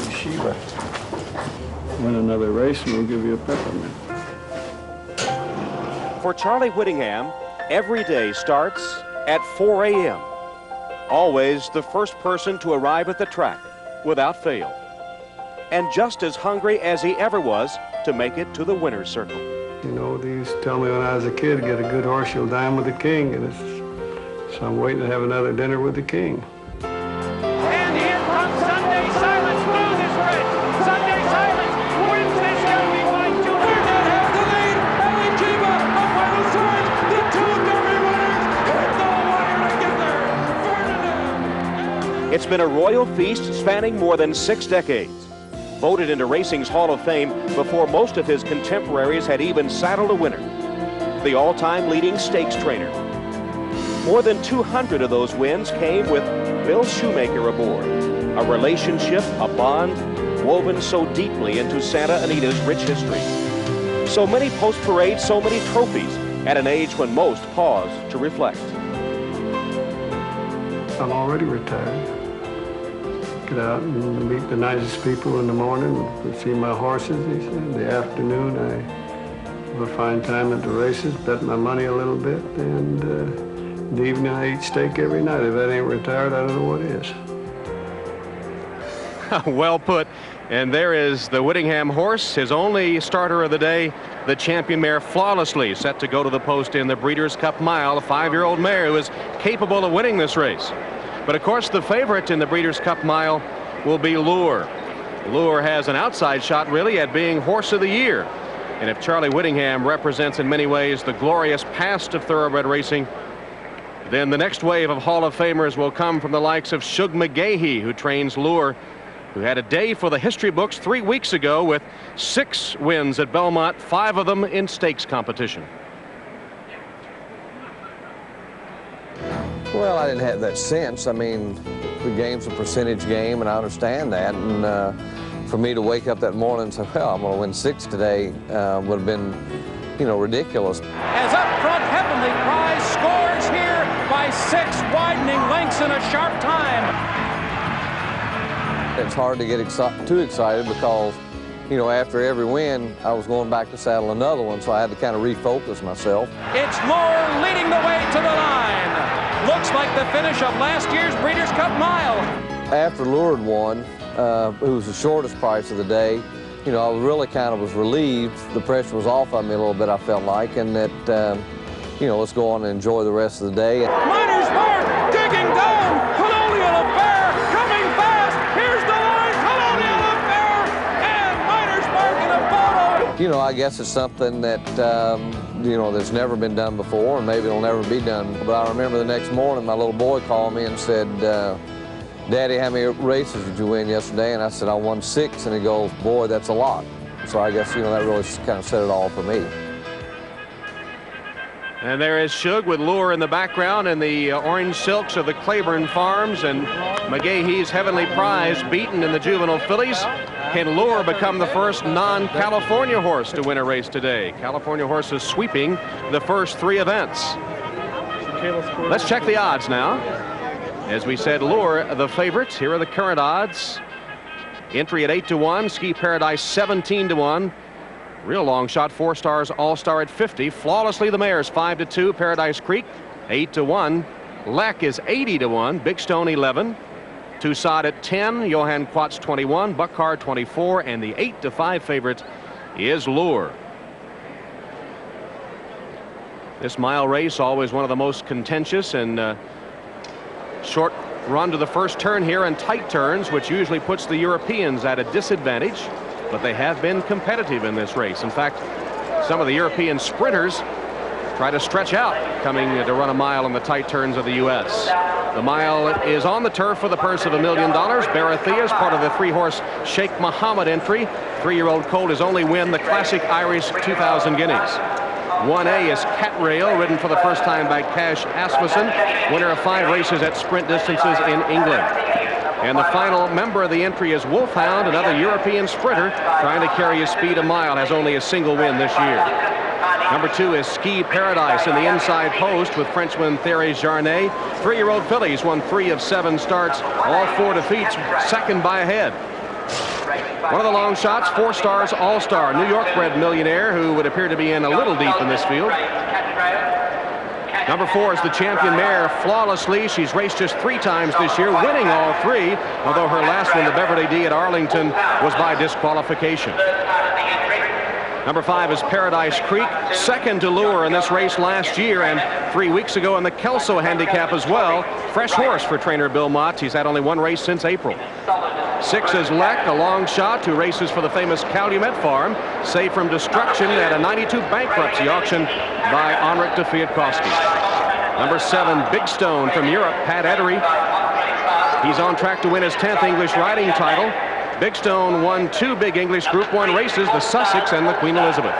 Sheba, win another race and we'll give you a peppermint. For Charlie Whittingham, every day starts at 4 a.m. Always the first person to arrive at the track without fail. And just as hungry as he ever was to make it to the winner's circle. You know, they used to tell me when I was a kid, get a good horse, you'll dine with the king. And so I'm waiting to have another dinner with the king. And here comes Sunday Silence through this race. Sunday Silence wins this Derby by 2. Burnett has the lead. Ellie Kiva, the final start. The two Derby winners hit the wire together. It's been a royal feast spanning more than 6 decades. Voted into racing's Hall of Fame before most of his contemporaries had even saddled a winner. The all-time leading stakes trainer. More than 200 of those wins came with Bill Shoemaker aboard. A relationship, a bond, woven so deeply into Santa Anita's rich history. So many post-parades, so many trophies, at an age when most pause to reflect. I'm already retired. Get out and meet the nicest people in the morning, see my horses. In the afternoon, I have a fine time at the races, bet my money a little bit, and in the evening I eat steak every night. If that ain't retired, I don't know what is. Well put. And there is the Whittingham horse, his only starter of the day, the champion mare Flawlessly, set to go to the post in the Breeders' Cup Mile, a 5-year-old mare who is capable of winning this race. But of course, the favorite in the Breeders' Cup Mile will be Lure. Lure has an outside shot, really, at being Horse of the Year. And if Charlie Whittingham represents in many ways the glorious past of thoroughbred racing, then the next wave of Hall of Famers will come from the likes of Shug McGaughey, who trains Lure, who had a day for the history books 3 weeks ago with 6 wins at Belmont, 5 of them in stakes competition. Well, I didn't have that sense. I mean, the game's a percentage game, and I understand that. And for me to wake up that morning and say, well, I'm going to win 6 today would have been, you know, ridiculous. As up front, Heavenly Prize scores here by 6 widening lengths in a sharp time. It's hard to get too excited because, you know, after every win, I was going back to saddle another one, so I had to kind of refocus myself. It's Lure leading the way to the line. Looks like the finish of last year's Breeders' Cup Mile. After Lured won, who was the shortest price of the day, you know, I really kind of was relieved. The pressure was off of me a little bit, I felt like, and that, you know, let's go on and enjoy the rest of the day. Miner's Mark digging down. Colonial Affair coming fast. Here's the line. Colonial Affair and Miner's Mark in a photo. You know, I guess it's something that, you know, that's never been done before, and maybe it'll never be done. But I remember the next morning, my little boy called me and said, Daddy, how many races did you win yesterday? And I said, I won 6. And he goes, boy, that's a lot. So I guess, you know, that really kind of said it all for me. And there is Shug with Lure in the background and the orange silks of the Claiborne Farms, and McGaughey's Heavenly Prize beaten in the juvenile fillies. Can Lure become the first non-California horse to win a race today? California horses sweeping the first 3 events. Let's check the odds now. As we said, Lure the favorite. Here are the current odds. Entry at 8-1, Ski Paradise 17-1. Real long shot, 4 Stars All-Star at 50. Flawlessly the mares 5-2, Paradise Creek 8-1. Leck is 80-1, Big Stone 11. Toussaint at 10, Johann Quatz 21, Buckhard 24, and the 8-5 favorite is Lure. This mile race, always one of the most contentious, and short run to the first turn here and tight turns, which usually puts the Europeans at a disadvantage, but they have been competitive in this race. In fact, some of the European sprinters try to stretch out, coming to run a mile in the tight turns of the U.S. The mile is on the turf for the purse of $1 million. Barathea is part of the 3-horse Sheikh Mohammed entry. 3-year-old colt his only win, the Classic Irish 2000 Guineas. 1A is Cat Rail, ridden for the first time by Cash Asmussen, winner of 5 races at sprint distances in England. And the final member of the entry is Wolfhound, another European sprinter trying to carry his speed a mile, has only a single win this year. Number 2 is Ski Paradise in the inside post with Frenchman Thierry Jarnet. 3-year-old fillies won 3 of 7 starts, all 4 defeats, second by a head. One of the long shots, 4 Stars All-Star, New York-bred millionaire who would appear to be in a little deep in this field. Number 4 is the champion mare, Flawlessly. She's raced just 3 times this year, winning all 3, although her last one, the Beverly D at Arlington, was by disqualification. Number 5 is Paradise Creek, second to Lure in this race last year and 3 weeks ago in the Kelso handicap as well. Fresh horse for trainer Bill Mott. He's had only 1 race since April. 6 is Leck, a long shot, who races for the famous Calumet Farm, saved from destruction at a 92 bankruptcy auction by Henrik de Kwiatkowski. Number 7, Big Stone from Europe, Pat Edery. He's on track to win his 10th English riding title. Big Stone won 2 big English Group 1 races, the Sussex and the Queen Elizabeth.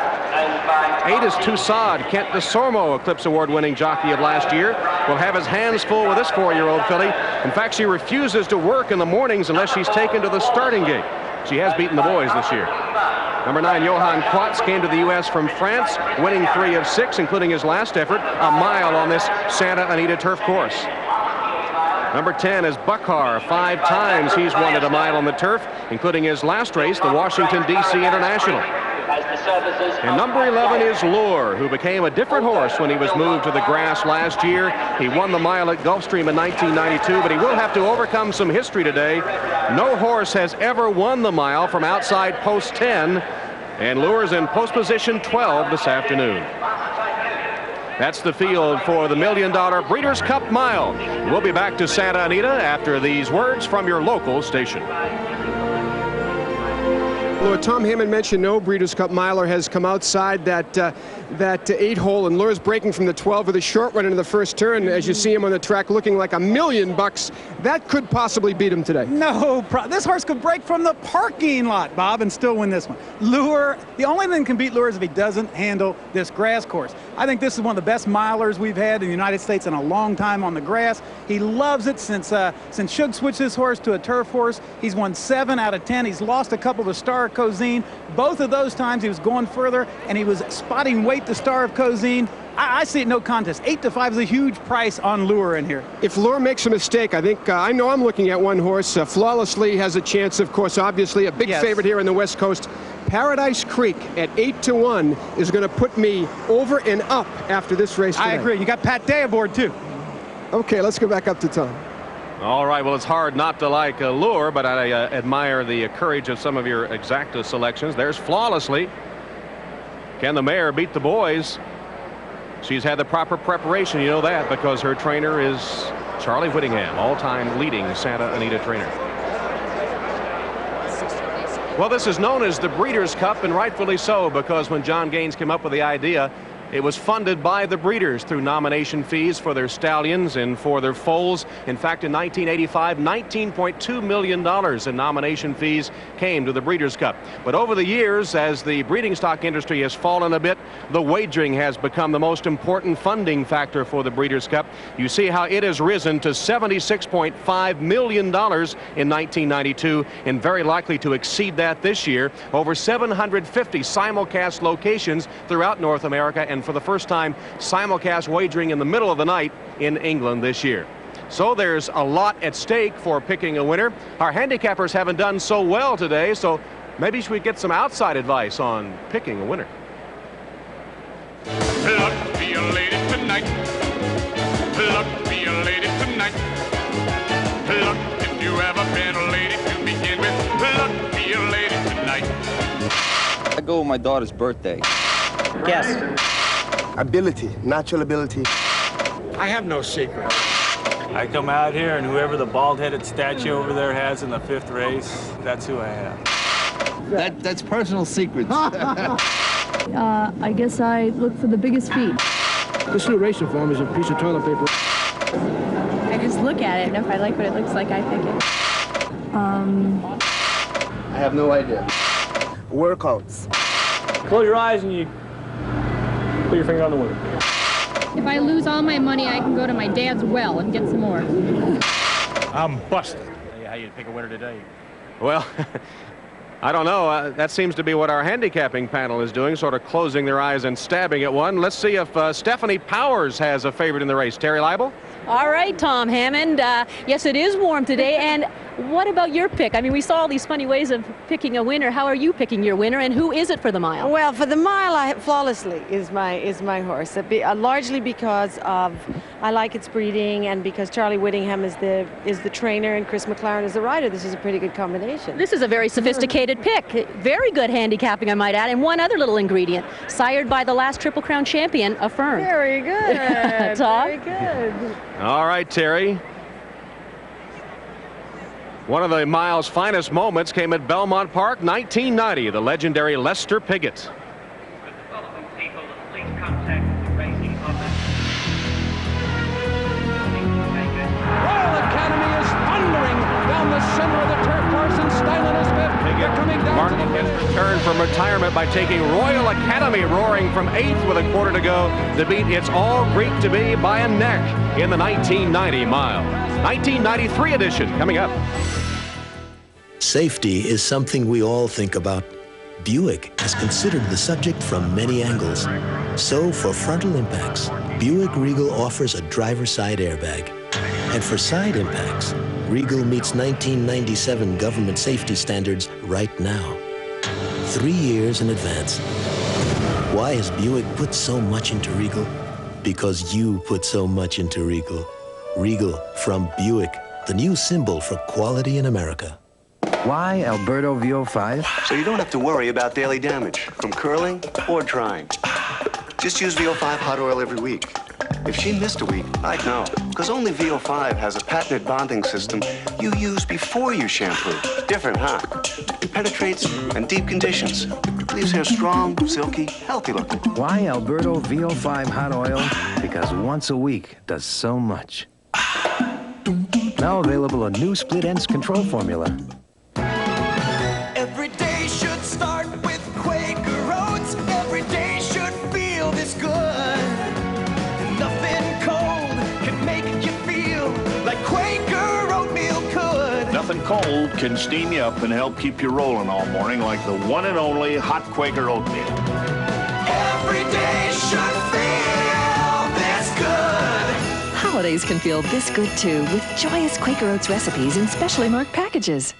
8 is Tussaud, Kent DeSormo, Eclipse Award-winning jockey of last year, will have his hands full with this 4-year-old filly. In fact, she refuses to work in the mornings unless she's taken to the starting gate. She has beaten the boys this year. Number 9, Johan Quatz, came to the U.S. from France, winning 3 of 6, including his last effort, a mile on this Santa Anita turf course. Number 10 is Buckar. 5 times he's won at a mile on the turf, including his last race, the Washington, D.C. International. And number 11 is Lure, who became a different horse when he was moved to the grass last year. He won the mile at Gulfstream in 1992, but he will have to overcome some history today. No horse has ever won the mile from outside post 10, and Lure's in post position 12 this afternoon. That's the field for the $1 million Breeders' Cup Mile. We'll be back to Santa Anita after these words from your local station. Lord, Tom Hammond mentioned no Breeders' Cup miler has come outside that 8-hole, and Lure's breaking from the 12 with a short one into the first turn. As you see him on the track looking like $1 million, that could possibly beat him today. No, this horse could break from the parking lot, Bob, and still win this one. Lure, the only thing that can beat Lure is if he doesn't handle this grass course. I think this is one of the best milers we've had in the United States in a long time on the grass. He loves it since Shug switched his horse to a turf horse. He's won 7 out of 10. He's lost a couple to Star of Cozine. Both of those times he was going further, and he was spotting weight the Star of Cozine. I see it no contest. 8-5 is a huge price on Lure in here. If Lure makes a mistake, I think I know I'm looking at one horse. Flawlessly has a chance, of course, obviously a big favorite here in the West Coast. Paradise Creek at 8-1 is going to put me over and up after this race today. I agree. You got Pat Day aboard too. Okay, let's go back up to Tom. All right, well, it's hard not to like Lure, but I admire the courage of some of your exacta selections. There's Flawlessly. Can the mare beat the boys? She's had the proper preparation, you know that, because her trainer is Charlie Whittingham, all-time leading Santa Anita trainer. Well, this is known as the Breeders' Cup, and rightfully so, because when John Gaines came up with the idea, it was funded by the breeders through nomination fees for their stallions and for their foals. In fact, in 1985, $19.2 million in nomination fees came to the Breeders' Cup. But over the years, as the breeding stock industry has fallen a bit, the wagering has become the most important funding factor for the Breeders' Cup. You see how it has risen to $76.5 million in 1992 and very likely to exceed that this year. Over 750 simulcast locations throughout North America, and for the first time, simulcast wagering in the middle of the night in England this year. So there's a lot at stake for picking a winner. Our handicappers haven't done so well today, so maybe we get some outside advice on picking a winner. Luck to be a lady tonight. Luck to be a lady tonight. Luck if you ever been a lady to begin with. Luck to be a lady tonight. I go with my daughter's birthday. Guess. Ability, natural ability. I have no secret. I come out here, and whoever the bald-headed statue over there has in the 5th race, that's who I am. That's personal secrets. I guess I look for the biggest feet. This new racing form is a piece of toilet paper. I just look at it, and if I like what it looks like, I pick it. I have no idea. Workouts. Close your eyes and you put your finger on the wheel. If I lose all my money, I can go to my dad's well and get some more. I'm busted. How you pick a winner today? Well, I don't know. That seems to be what our handicapping panel is doing, sort of closing their eyes and stabbing at one. Let's see if Stephanie Powers has a favorite in the race. Terry Leibel? All right, Tom Hammond. Yes, it is warm today. And what about your pick? I mean, we saw all these funny ways of picking a winner. How are you picking your winner, and who is it for the mile? Well, for the mile, Flawlessly is my horse. Largely because of I like its breeding, and because Charlie Whittingham is the trainer and Chris McLaren is the rider. This is a pretty good combination. This is a very sophisticated pick. Very good handicapping, I might add. And one other little ingredient, sired by the last Triple Crown champion, Affirm. Very good. Tom? Very good. All right, Terry. One of the mile's finest moments came at Belmont Park, 1990, the legendary Lester Piggott. Royal Academy is thundering down the center of the turf course, and Stylen is fifth. They're coming down. Martin has returned from retirement by taking Royal Academy roaring from 8th with a quarter to go to beat It's All Greek to Be by a neck in the 1990 mile. 1993 edition coming up. Safety is something we all think about. Buick has considered the subject from many angles. So for frontal impacts, Buick Regal offers a driver's side airbag. And for side impacts, Regal meets 1997 government safety standards right now. 3 years in advance. Why has Buick put so much into Regal? Because you put so much into Regal. Regal from Buick, the new symbol for quality in America. Why Alberto VO5? So you don't have to worry about daily damage from curling or drying. Just use VO5 hot oil every week. If she missed a week, I'd know, because only VO5 has a patented bonding system you use before you shampoo. Different, huh? It penetrates in deep conditions. Leaves hair strong, silky, healthy looking. Why Alberto VO5 hot oil? Because once a week does so much. Now available a new split ends control formula. Every day should start with Quaker Oats. Every day should feel this good. Nothing cold can make you feel like Quaker oatmeal could. Nothing cold can steam you up and help keep you rolling all morning like the one and only hot Quaker oatmeal. Every day should feel this good. Holidays can feel this good too with joyous Quaker Oats recipes in specially marked packages.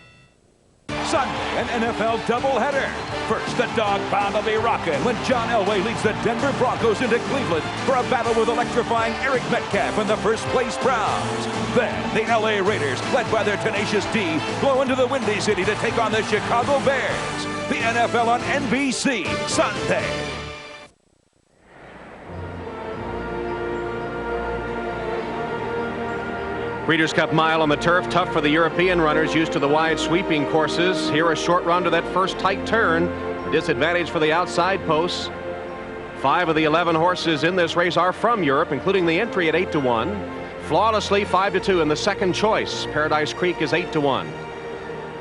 Sunday, an NFL doubleheader. First, the dog pound will be rocking when John Elway leads the Denver Broncos into Cleveland for a battle with electrifying Eric Metcalf and the first-place Browns. Then, the LA Raiders, led by their tenacious D, blow into the Windy City to take on the Chicago Bears. The NFL on NBC, Sunday. Breeders' Cup Mile on the turf, tough for the European runners used to the wide sweeping courses. Here a short run to that first tight turn. Disadvantage for the outside posts. 5 of the 11 horses in this race are from Europe, including the entry at 8-1. Flawlessly 5-2 in the second choice. Paradise Creek is 8-1.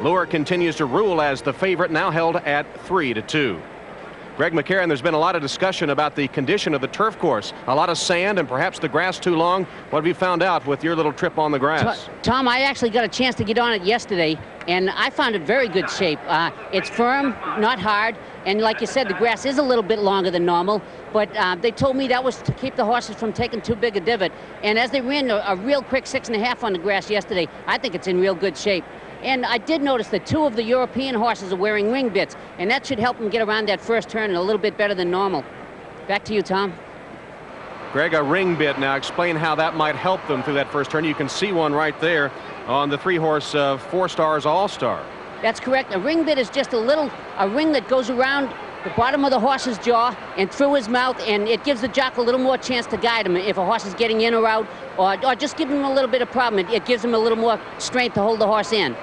Lure continues to rule as the favorite, now held at 3-2. Greg McCarron, there's been a lot of discussion about the condition of the turf course. A lot of sand and perhaps the grass too long. What have you found out with your little trip on the grass? Tom, I actually got a chance to get on it yesterday, and I found it very good shape. It's firm, not hard, and like you said, the grass is a little bit longer than normal, but they told me that was to keep the horses from taking too big a divot. And as they ran a real quick 6.5 on the grass yesterday, I think it's in real good shape. And I did notice that 2 of the European horses are wearing ring bits, and that should help them get around that first turn a little bit better than normal. Back to you, Tom. Greg, a ring bit. Now explain how that might help them through that first turn. You can see one right there on the 3-horse 4 Stars All-Star. That's correct. A ring bit is just a ring that goes around the bottom of the horse's jaw and through his mouth, and it gives the jock a little more chance to guide him if a horse is getting in or out, or just give him a little bit of problem. It gives him a little more strength to hold the horse in.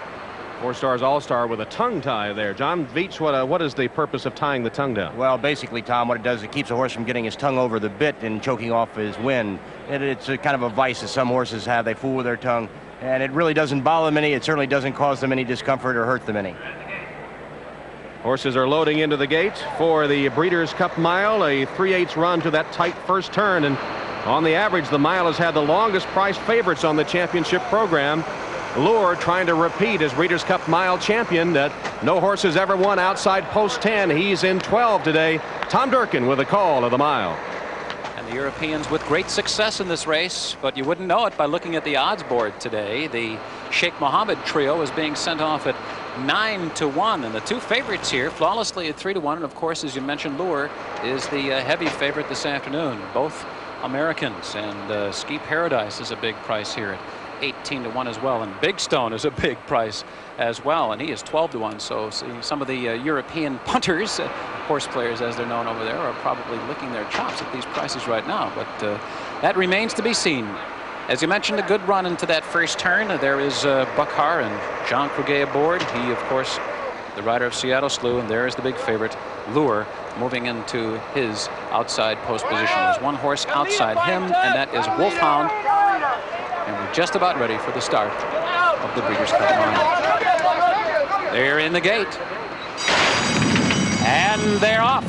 Four Stars All-Star with a tongue tie there. John Veach, what is the purpose of tying the tongue down? Well, basically, Tom, what it does, it keeps a horse from getting his tongue over the bit and choking off his wind. It's a kind of a vice that some horses have. They fool with their tongue, and it really doesn't bother them any. It certainly doesn't cause them any discomfort or hurt them any. Horses are loading into the gate for the Breeders' Cup Mile, a 3/8 run to that tight first turn. And on the average, the mile has had the longest priced favorites on the championship program. Lure trying to repeat as Breeders' Cup Mile champion. That no horse has ever won outside post 10. He's in 12 today. Tom Durkin with a call of the mile. And the Europeans with great success in this race, but you wouldn't know it by looking at the odds board today. The Sheikh Mohammed trio is being sent off at 9-1, and the two favorites here Flawlessly at 3-1, and of course, as you mentioned, Lure is the heavy favorite this afternoon. Both Americans, and Ski Paradise is a big price here at 18-1 as well, and Big Stone is a big price as well, and he is 12-1. So some of the European punters, horse players as they're known over there, are probably licking their chops at these prices right now, but that remains to be seen. As you mentioned, a good run into that first turn. There is Buckar and John Cruguet aboard. He, of course, the rider of Seattle Slew, and there is the big favorite, Lure, moving into his outside post position. There's one horse outside him, and that is Wolfhound. And we're just about ready for the start of the Breeders' Cup Mile. They're in the gate. And they're off.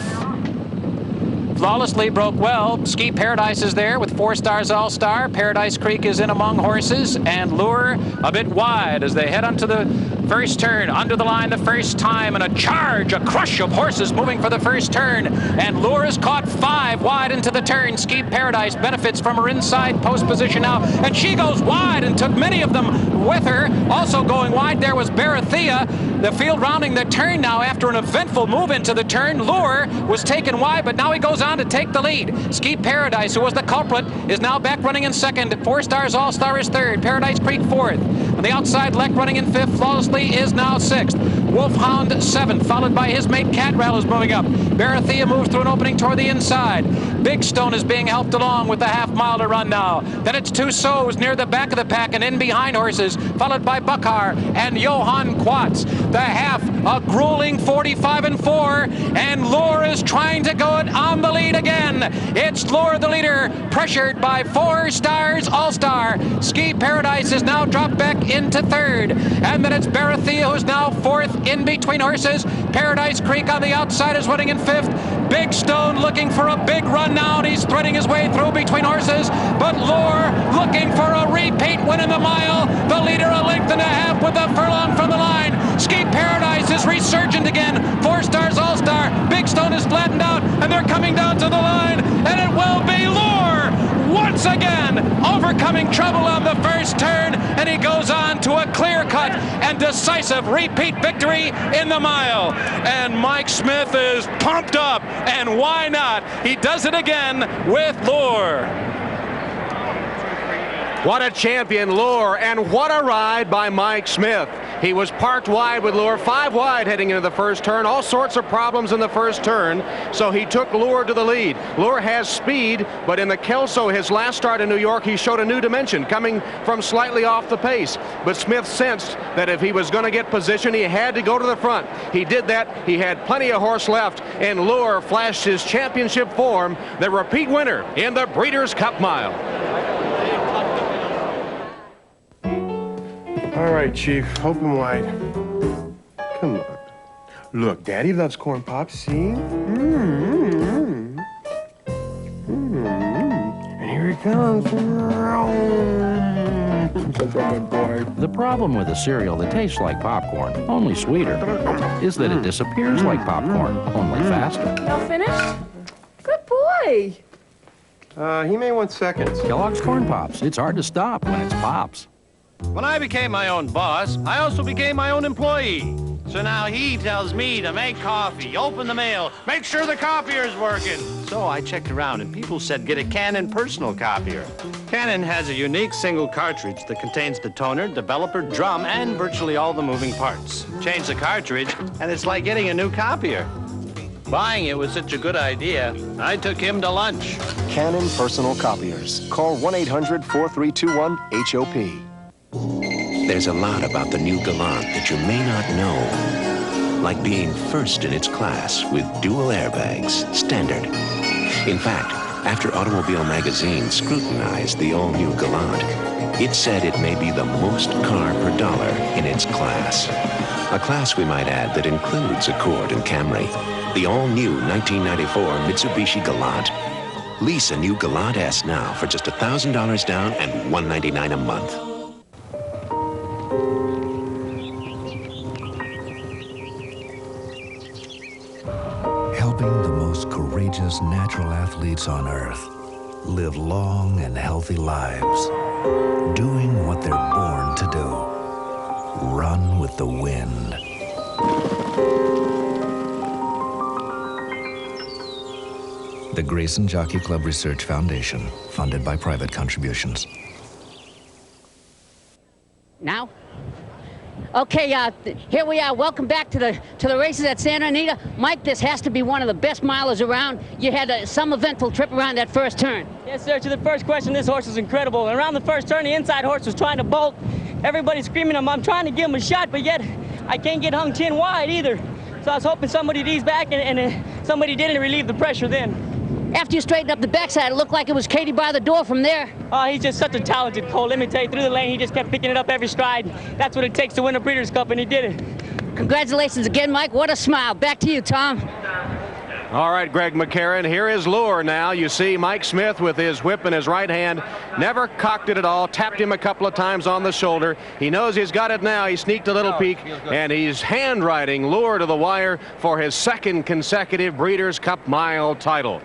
Flawlessly broke well. Ski Paradise is there with 4 Stars All-Star. Paradise Creek is in among horses, and Lure a bit wide as they head onto the first turn. Under the line the first time, and a charge, a crush of horses moving for the first turn. And Lure is caught 5 wide into the turn. Ski Paradise benefits from her inside post position now, and she goes wide and took many of them with her. Also going wide there was Barathea. The field rounding the turn now after an eventful move into the turn. Lure was taken wide, but now he goes on to take the lead. Ski Paradise, who was the culprit, is now back running in second. 4 Stars All-Star is third. Paradise Creek fourth. On the outside, Leck running in fifth. Flawlessly is now sixth. Wolfhound seventh, followed by his mate Catral is moving up. Barathea moves through an opening toward the inside. Big Stone is being helped along with the half-mile to run now. Then it's Tussauds near the back of the pack and in behind horses, followed by Buckar and Johann Quatz. The half, a grueling 45-4, and Lure is trying to go it on the lead again. It's Lure the leader, pressured by 4 Stars All-Star. Ski Paradise is now dropped back into third, and then it's Barathea who's now fourth in between horses. Paradise Creek on the outside is running in fifth. Big Stone looking for a big run now, and he's threading his way through between horses, but Lure looking for a repeat win in the mile. The leader a length and a half with a furlong from the line. Ski Paradise is resurgent again. 4 Stars All-Star. Big Stone is flattened out, and they're coming down to the line, and it will be Lure once again overcoming trouble on the first turn, and he goes on to a clear-cut and decisive repeat victory in the mile. And Mike Smith is pumped up, and why not? He does it again with Lure. What a champion, Lure, and what a ride by Mike Smith. He was parked wide with Lure, 5 wide heading into the first turn. All sorts of problems in the first turn, so he took Lure to the lead. Lure has speed, but in the Kelso, his last start in New York, he showed a new dimension, coming from slightly off the pace. But Smith sensed that if he was going to get position, he had to go to the front. He did that. He had plenty of horse left, and Lure flashed his championship form, the repeat winner in the Breeders' Cup Mile. All right, Chief, open wide. Come on. Look, Daddy loves corn pops, see? And here it comes. Such a good boy. The problem with a cereal that tastes like popcorn, only sweeter, is that it disappears like popcorn, only faster. Y'all finished? Good boy. He may want seconds. Kellogg's Corn Pops. It's hard to stop when it's Pops. When I became my own boss, I also became my own employee. So now he tells me to make coffee, open the mail, make sure the copier's working. So I checked around and people said get a Canon personal copier. Canon has a unique single cartridge that contains the toner, developer, drum, and virtually all the moving parts. Change the cartridge and it's like getting a new copier. Buying it was such a good idea, I took him to lunch. Canon personal copiers. Call 1-800-4321-HOP. There's a lot about the new Galant that you may not know, like being first in its class with dual airbags, standard. In fact, after Automobile Magazine scrutinized the all-new Galant, it said it may be the most car per dollar in its class. A class, we might add, that includes Accord and Camry. The all-new 1994 Mitsubishi Galant. Lease a new Galant S now for just $1,000 down and $199 a month. Helping the most courageous natural athletes on Earth live long and healthy lives, doing what they're born to do. Run with the wind. The Grayson Jockey Club Research Foundation, funded by private contributions. Now? Okay, here we are. Welcome back to the races at Santa Anita. Mike, this has to be one of the best milers around. You had some eventful trip around that first turn. Yes, sir. To the first question, this horse is incredible. And around the first turn, the inside horse was trying to bolt. Everybody's screaming, I'm trying to give him a shot, but yet I can't get hung 10 wide either. So I was hoping somebody'd ease back, and somebody didn't relieve the pressure then. After you straightened up the backside, it looked like it was Katie by the door from there. Oh, he's just such a talented colt. Let me tell you, through the lane, he just kept picking it up every stride. That's what it takes to win a Breeders' Cup, and he did it. Congratulations again, Mike. What a smile. Back to you, Tom. All right, Greg McCarron, here is Lure now. You see Mike Smith with his whip in his right hand. Never cocked it at all, tapped him a couple of times on the shoulder. He knows he's got it now. He sneaked a little peek, and he's handwriting Lure to the wire for his second consecutive Breeders' Cup Mile title.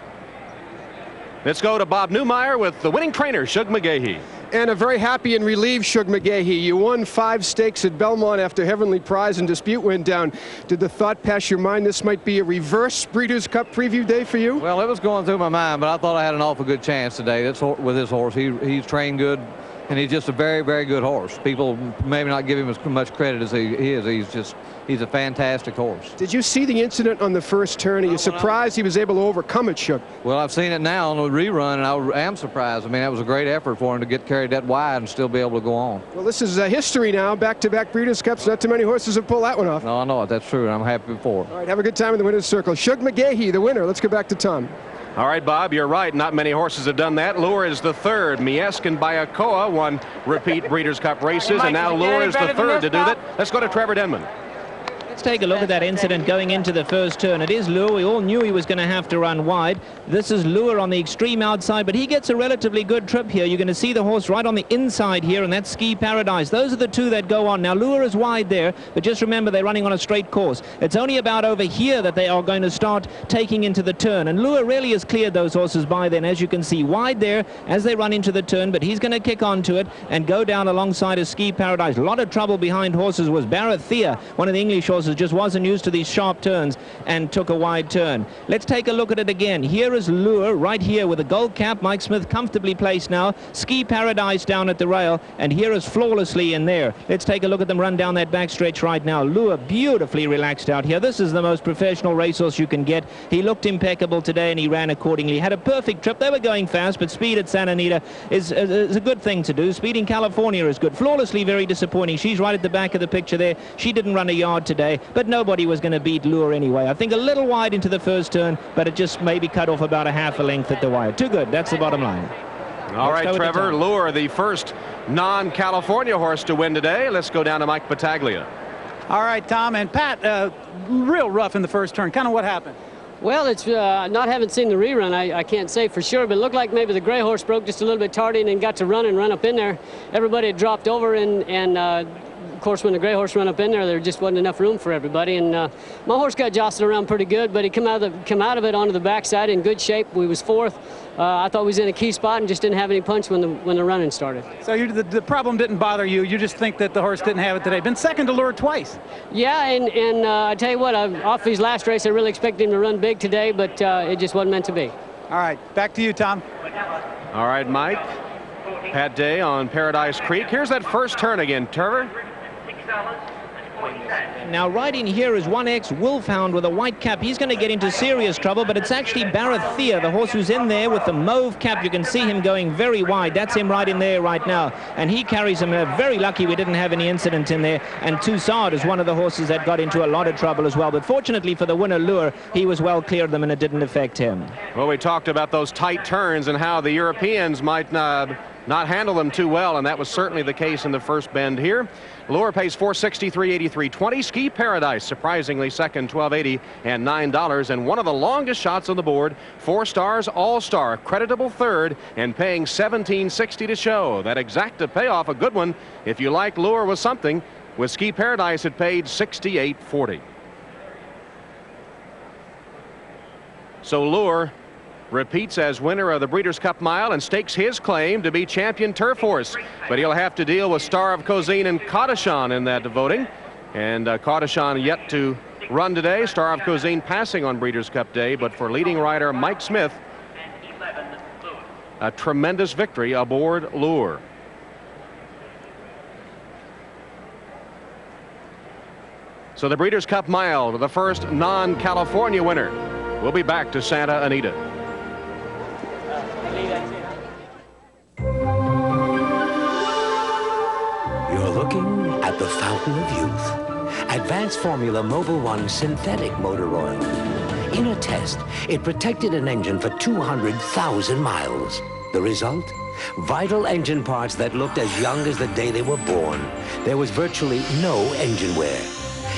Let's go to Bob Newmeyer with the winning trainer, Shug McGaughey. And a very happy and relieved Shug McGaughey. You won 5 stakes at Belmont after Heavenly Prize and Dispute went down. Did the thought pass your mind this might be a reverse Breeders' Cup preview day for you? Well, it was going through my mind, but I thought I had an awful good chance today. That's with this horse. He's trained good, and he's just a very, very good horse. People maybe not give him as much credit as he is. He's a fantastic horse. Did you see the incident on the first turn? Are you surprised he was able to overcome it, Shug? Well, I've seen it now on the rerun, and I am surprised. I mean, that was a great effort for him to get carried that wide and still be able to go on. Well, this is history now. Back-to-back Breeders' Cups. Not too many horses have pulled that one off. No, I know it. That's true, and I'm happy for it. All right, have a good time in the winner's circle. Shug McGaughey, the winner. Let's go back to Tom. All right, Bob, you're right. Not many horses have done that. Lure is the third. Miesk and Bayakoa won repeat Breeders' Cup races, and now Lure is the third to do that. Let's go to Trevor Denman. Let's take a look at that incident going into the first turn. It is Lure. We all knew he was going to have to run wide. This is Lure on the extreme outside, but he gets a relatively good trip here. You're going to see the horse right on the inside here, and that's Ski Paradise. Those are the two that go on. Now, Lure is wide there, but just remember they're running on a straight course. It's only about over here that they are going to start taking into the turn, and Lure really has cleared those horses by then, as you can see, wide there as they run into the turn, but he's going to kick onto it and go down alongside of Ski Paradise. A lot of trouble behind horses was Barathea, one of the English horses, just wasn't used to these sharp turns and took a wide turn. Let's take a look at it again. Here is Lure right here with a gold cap. Mike Smith comfortably placed now. Ski Paradise down at the rail, and here is Flawlessly in there. Let's take a look at them run down that backstretch right now. Lure beautifully relaxed out here. This is the most professional racehorse you can get. He looked impeccable today, and he ran accordingly. Had a perfect trip. They were going fast, but speed at Santa Anita is a good thing to do. Speed in California is good. Flawlessly very disappointing. She's right at the back of the picture there. She didn't run a yard today, but nobody was going to beat Lure anyway. I think a little wide into the first turn, but it just maybe cut off about a half a length at the wire. Too good. That's the bottom line. All right, Trevor, Lure, the first non-California horse to win today. Let's go down to Mike Battaglia. All right, Tom and Pat, real rough in the first turn. Kind of what happened? Well, it's not having seen the rerun, I can't say for sure, but it looked like maybe the gray horse broke just a little bit tardy and then got to run up in there. Everybody had dropped over, and of course, when the gray horse ran up in there, there just wasn't enough room for everybody. And my horse got jostled around pretty good, but he come out of it onto the backside in good shape. We was fourth. I thought we was in a key spot and just didn't have any punch when the running started. So the problem didn't bother you. You just think that the horse didn't have it today. Been second to Lure twice. Yeah, and I tell you what, off his last race, I really expected him to run big today, but it just wasn't meant to be. All right, back to you, Tom. All right, Mike. Pat Day on Paradise Creek. Here's that first turn again, Trevor. Now riding here is 1X Wolfhound with a white cap. He's going to get into serious trouble, but it's actually Barathea, the horse who's in there with the mauve cap. You can see him going very wide. That's him right in there right now. And he carries him. Very lucky we didn't have any incident in there. And Toussaint is one of the horses that got into a lot of trouble as well. But fortunately for the winner, Lure, he was well clear of them and it didn't affect him. Well, we talked about those tight turns and how the Europeans might not handle them too well, and that was certainly the case in the first bend here. Lure pays $463.83.20. Ski Paradise, surprisingly second, $12.80 and $9. And one of the longest shots on the board, 4 Stars All-Star, creditable third, and paying $17.60 to show. That exacta payoff, a good one. If you like Lure was something. With Ski Paradise, it paid $68.40. So Lure repeats as winner of the Breeders' Cup Mile and stakes his claim to be champion turf horse. But he'll have to deal with Star of Cozine and Kadashan in that voting. And Kadashan yet to run today. Star of Cozine passing on Breeders' Cup Day. But for leading rider Mike Smith, a tremendous victory aboard Lure. So the Breeders' Cup Mile, the first non-California winner. We'll be back to Santa Anita. You're looking at the fountain of youth. Advanced Formula Mobil 1 synthetic motor oil. In a test, it protected an engine for 200,000 miles. The result? Vital engine parts that looked as young as the day they were born. There was virtually no engine wear.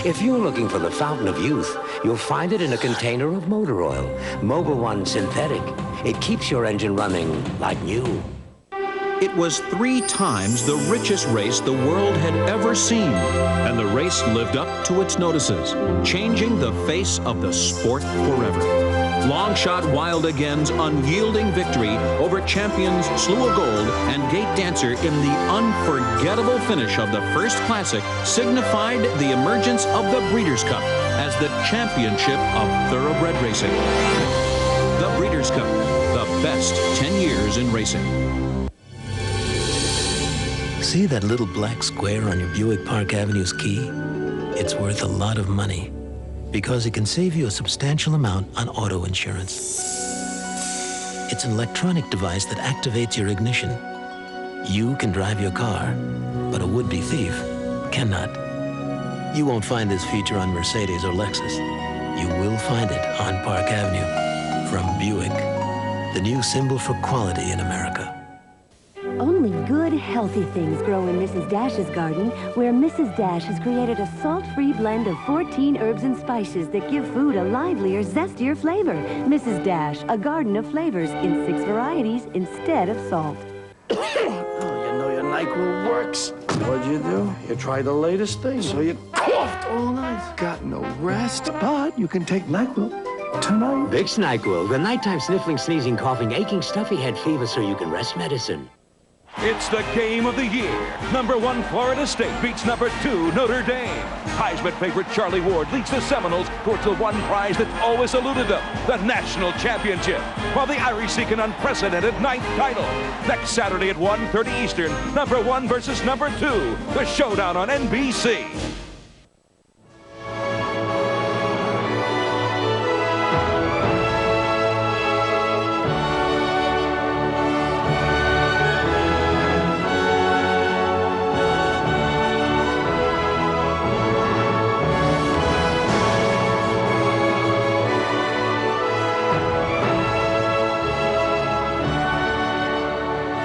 If you're looking for the fountain of youth, you'll find it in a container of motor oil. Mobil 1 synthetic. It keeps your engine running like new. It was 3 times the richest race the world had ever seen, and the race lived up to its notices, changing the face of the sport forever. Longshot Wild Again's unyielding victory over champions Slew of Gold and Gate Dancer in the unforgettable finish of the first classic signified the emergence of the Breeders' Cup as the championship of thoroughbred racing. The Breeders' Cup, the best 10 years in racing. See that little black square on your Buick Park Avenue's key? It's worth a lot of money because it can save you a substantial amount on auto insurance. It's an electronic device that activates your ignition. You can drive your car, but a would-be thief cannot. You won't find this feature on Mercedes or Lexus. You will find it on Park Avenue from Buick, the new symbol for quality in America. Only good, healthy things grow in Mrs. Dash's garden, where Mrs. Dash has created a salt-free blend of 14 herbs and spices that give food a livelier, zestier flavor. Mrs. Dash, a garden of flavors in 6 varieties instead of salt. Oh, you know your NyQuil works. What'd you do? You tried the latest thing, so you coughed all night. Got no rest, but you can take NyQuil tonight. Vicks NyQuil, the nighttime sniffling, sneezing, coughing, aching, stuffy head fever so you can rest medicine. It's the game of the year. #1 Florida State beats #2 Notre Dame. Heisman favorite Charlie Ward leads the Seminoles towards the one prize that's always eluded them, the national championship, while the Irish seek an unprecedented 9th title. Next Saturday at 1:30 Eastern, #1 versus #2, the showdown on NBC.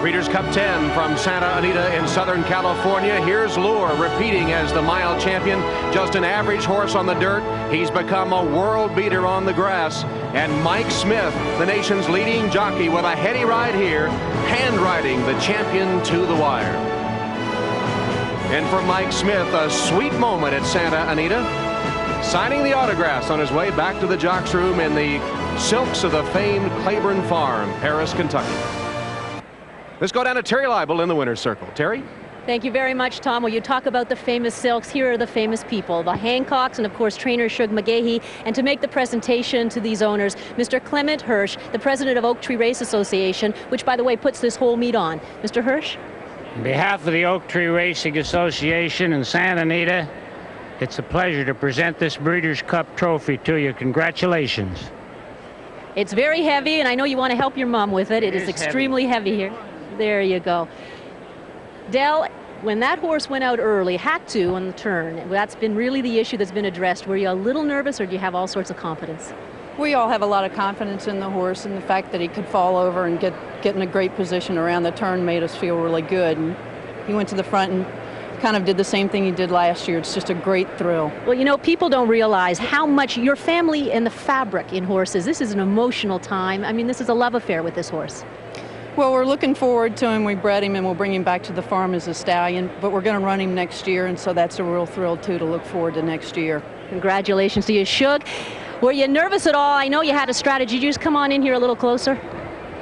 Breeders' Cup 10 from Santa Anita in Southern California. Here's Lure repeating as the mile champion. Just an average horse on the dirt. He's become a world beater on the grass. And Mike Smith, the nation's leading jockey, with a heady ride here, hand-riding the champion to the wire. And for Mike Smith, a sweet moment at Santa Anita, signing the autographs on his way back to the jocks room in the silks of the famed Claiborne Farm, Paris, Kentucky. Let's go down to Terry Leibel in the winner's circle. Terry? Thank you very much, Tom. Well, you talk about the famous silks. Here are the famous people, the Hancocks and, of course, trainer Shug McGahey. And to make the presentation to these owners, Mr. Clement Hirsch, the president of Oak Tree Race Association, which, by the way, puts this whole meet on. Mr. Hirsch? On behalf of the Oak Tree Racing Association in Santa Anita, It's a pleasure to present this Breeders' Cup trophy to you. Congratulations. It's very heavy, and I know you want to help your mom with it. It is extremely heavy here. There you go. Del, when that horse went out early, had to on the turn, that's been really the issue that's been addressed. Were you a little nervous, or do you have all sorts of confidence? We all have a lot of confidence in the horse, and the fact that he could fall over and get in a great position around the turn made us feel really good. And he went to the front and kind of did the same thing he did last year. It's just a great thrill. Well, you know, people don't realize how much your family and the fabric in horses, this is an emotional time. I mean, this is a love affair with this horse. Well, we're looking forward to him. We bred him and we'll bring him back to the farm as a stallion, but we're going to run him next year, and so that's a real thrill too, to look forward to next year. Congratulations to you, Shug. Were you nervous at all? I know you had a strategy. Did you just come on in here a little closer?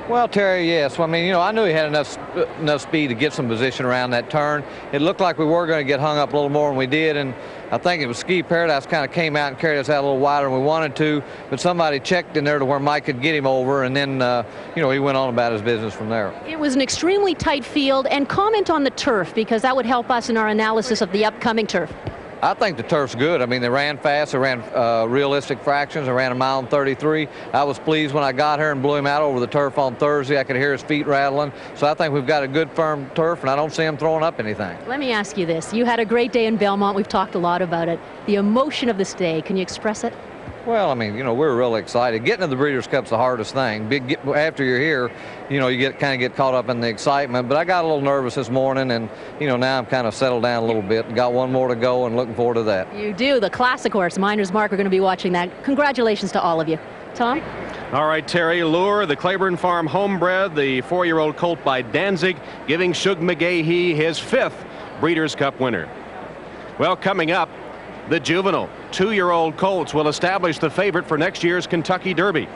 Well, Terry, yes. Well, I mean, you know, I knew he had enough speed to get some position around that turn. It looked like we were going to get hung up a little more than we did, and I think it was Ski Paradise kind of came out and carried us out a little wider than we wanted to, but somebody checked in there to where Mike could get him over, and then, you know, he went on about his business from there. It was an extremely tight field, and comment on the turf, because that would help us in our analysis of the upcoming turf. I think the turf's good. I mean, they ran fast. They ran realistic fractions. They ran 1:33. I was pleased when I got here and blew him out over the turf on Thursday. I could hear his feet rattling. So I think we've got a good, firm turf, and I don't see him throwing up anything. Let me ask you this. You had a great day in Belmont. We've talked a lot about it. The emotion of this day, can you express it? Well, I mean, you know, we're really excited. Getting to the Breeders' Cup's the hardest thing. After you're here, you know, you kind of get caught up in the excitement. But I got a little nervous this morning, and, you know, now I'm kind of settled down a little bit. Got one more to go, and looking forward to that. You do. The classic horse, Miner's Mark, are going to be watching that. Congratulations to all of you. Tom? All right, Terry, Lure, the Claiborne Farm homebred, the 4-year-old colt by Danzig, giving Shug McGaughey his 5th Breeders' Cup winner. Well, coming up, the juvenile 2-year-old colts will establish the favorite for next year's Kentucky Derby.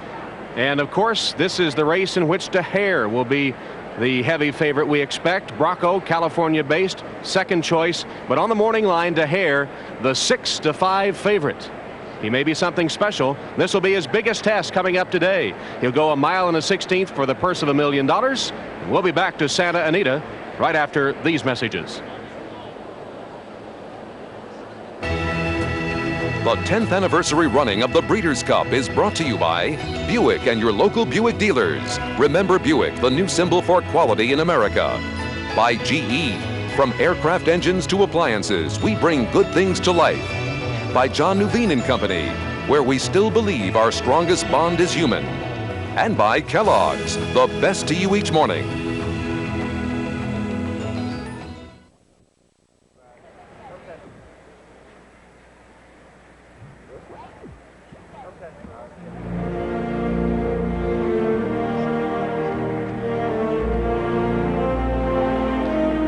And of course, this is the race in which Daher will be the heavy favorite we expect. Brocco, California based, second choice, but on the morning line, Daher, the 6-5 favorite. He may be something special. This will be his biggest test coming up today. He'll go 1 1/16 for the purse of $1 million. We'll be back to Santa Anita right after these messages. The 10th anniversary running of the Breeders' Cup is brought to you by Buick and your local Buick dealers. Remember Buick, the new symbol for quality in America. By GE. From aircraft engines to appliances, we bring good things to life. By John Nuveen and Company, where we still believe our strongest bond is human. And by Kellogg's, the best to you each morning.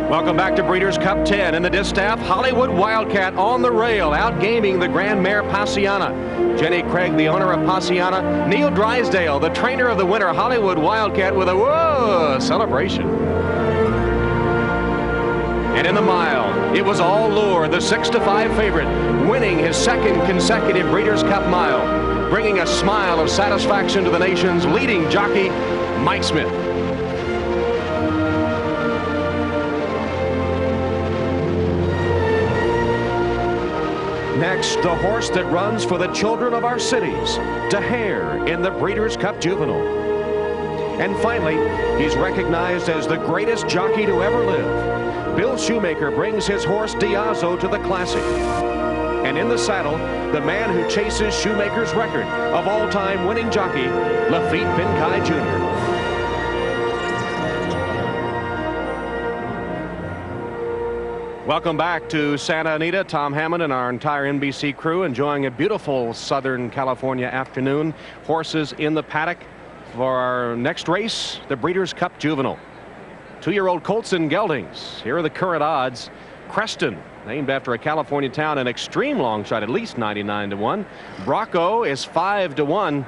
Welcome back to Breeders' Cup 10. In the distaff, Hollywood Wildcat on the rail, outgaming the Grand Mare Passiana. Jenny Craig, the owner of Passiana. Neil Drysdale, the trainer of the winner, Hollywood Wildcat, with a whoa celebration. And in the mile, it was all Lure, the 6-5 favorite, winning his 2nd consecutive Breeders' Cup mile, bringing a smile of satisfaction to the nation's leading jockey, Mike Smith. Next, the horse that runs for the children of our cities, Daher in the Breeders' Cup Juvenile. And finally, he's recognized as the greatest jockey to ever live. Bill Shoemaker brings his horse Diazo to the Classic. And in the saddle, the man who chases Shoemaker's record of all-time winning jockey, Lafitte Pinkai Jr. Welcome back to Santa Anita. Tom Hammond and our entire NBC crew enjoying a beautiful Southern California afternoon. Horses in the paddock for our next race, the Breeders' Cup Juvenile. 2-year-old colts and geldings. Here are the current odds. Creston, named after a California town, an extreme long shot, at least 99-1. Brocco is 5-1.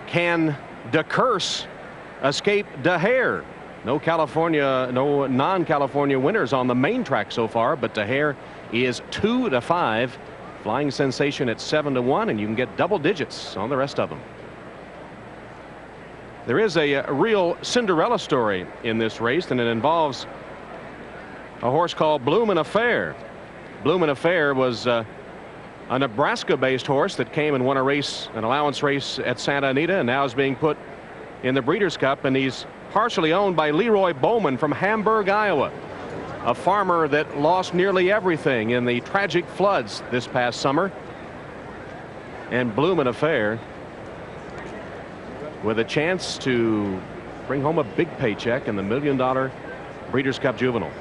Can DeCurse escape Daher? No non-California winners on the main track so far, but Daher is 2-5. Flying Sensation at 7-1, and you can get double digits on the rest of them. There is a real Cinderella story in this race, and it involves a horse called Bloomin' Affair. Bloomin' Affair was a Nebraska-based horse that came and won a race, an allowance race at Santa Anita, and now is being put in the Breeders' Cup, and he's partially owned by Leroy Bowman from Hamburg, Iowa, a farmer that lost nearly everything in the tragic floods this past summer. And Bloomin' Affair with a chance to bring home a big paycheck in the $1 million Breeders' Cup Juvenile.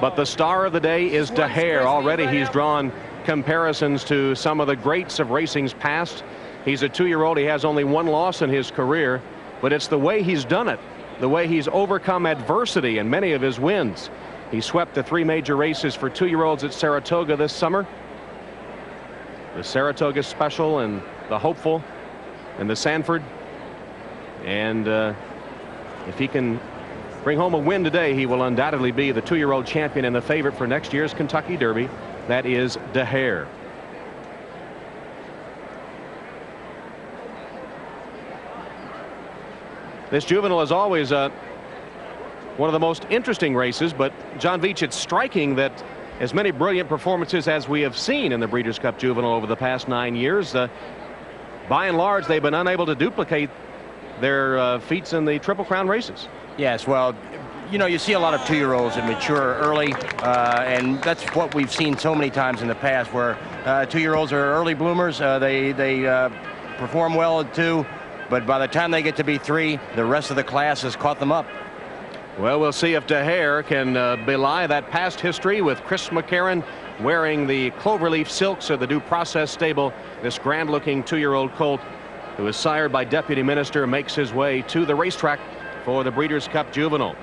But the star of the day is Daher. Already he's drawn comparisons to some of the greats of racing's past. He's a 2-year-old. He has only 1 loss in his career, but it's the way he's done it, the way he's overcome adversity in many of his wins. He swept the 3 major races for 2-year-olds at Saratoga this summer. The Saratoga Special and the Hopeful and the Sanford. And if he can bring home a win today, he will undoubtedly be the 2-year-old champion and the favorite for next year's Kentucky Derby. That is Daher. This juvenile is always one of the most interesting races, but John Veach, it's striking that as many brilliant performances as we have seen in the Breeders' Cup Juvenile over the past 9 years, by and large, they've been unable to duplicate their feats in the Triple Crown races. Yes, well, you know, you see a lot of 2-year-olds that mature early, and that's what we've seen so many times in the past, where 2-year-olds are early bloomers. They perform well at 2, but by the time they get to be 3, the rest of the class has caught them up. Well, we'll see if Daher can belie that past history with Chris McCarron wearing the Cloverleaf Silks of the Due Process stable. This grand-looking 2-year-old colt, who is sired by Deputy Minister, makes his way to the racetrack for the Breeders' Cup Juvenile.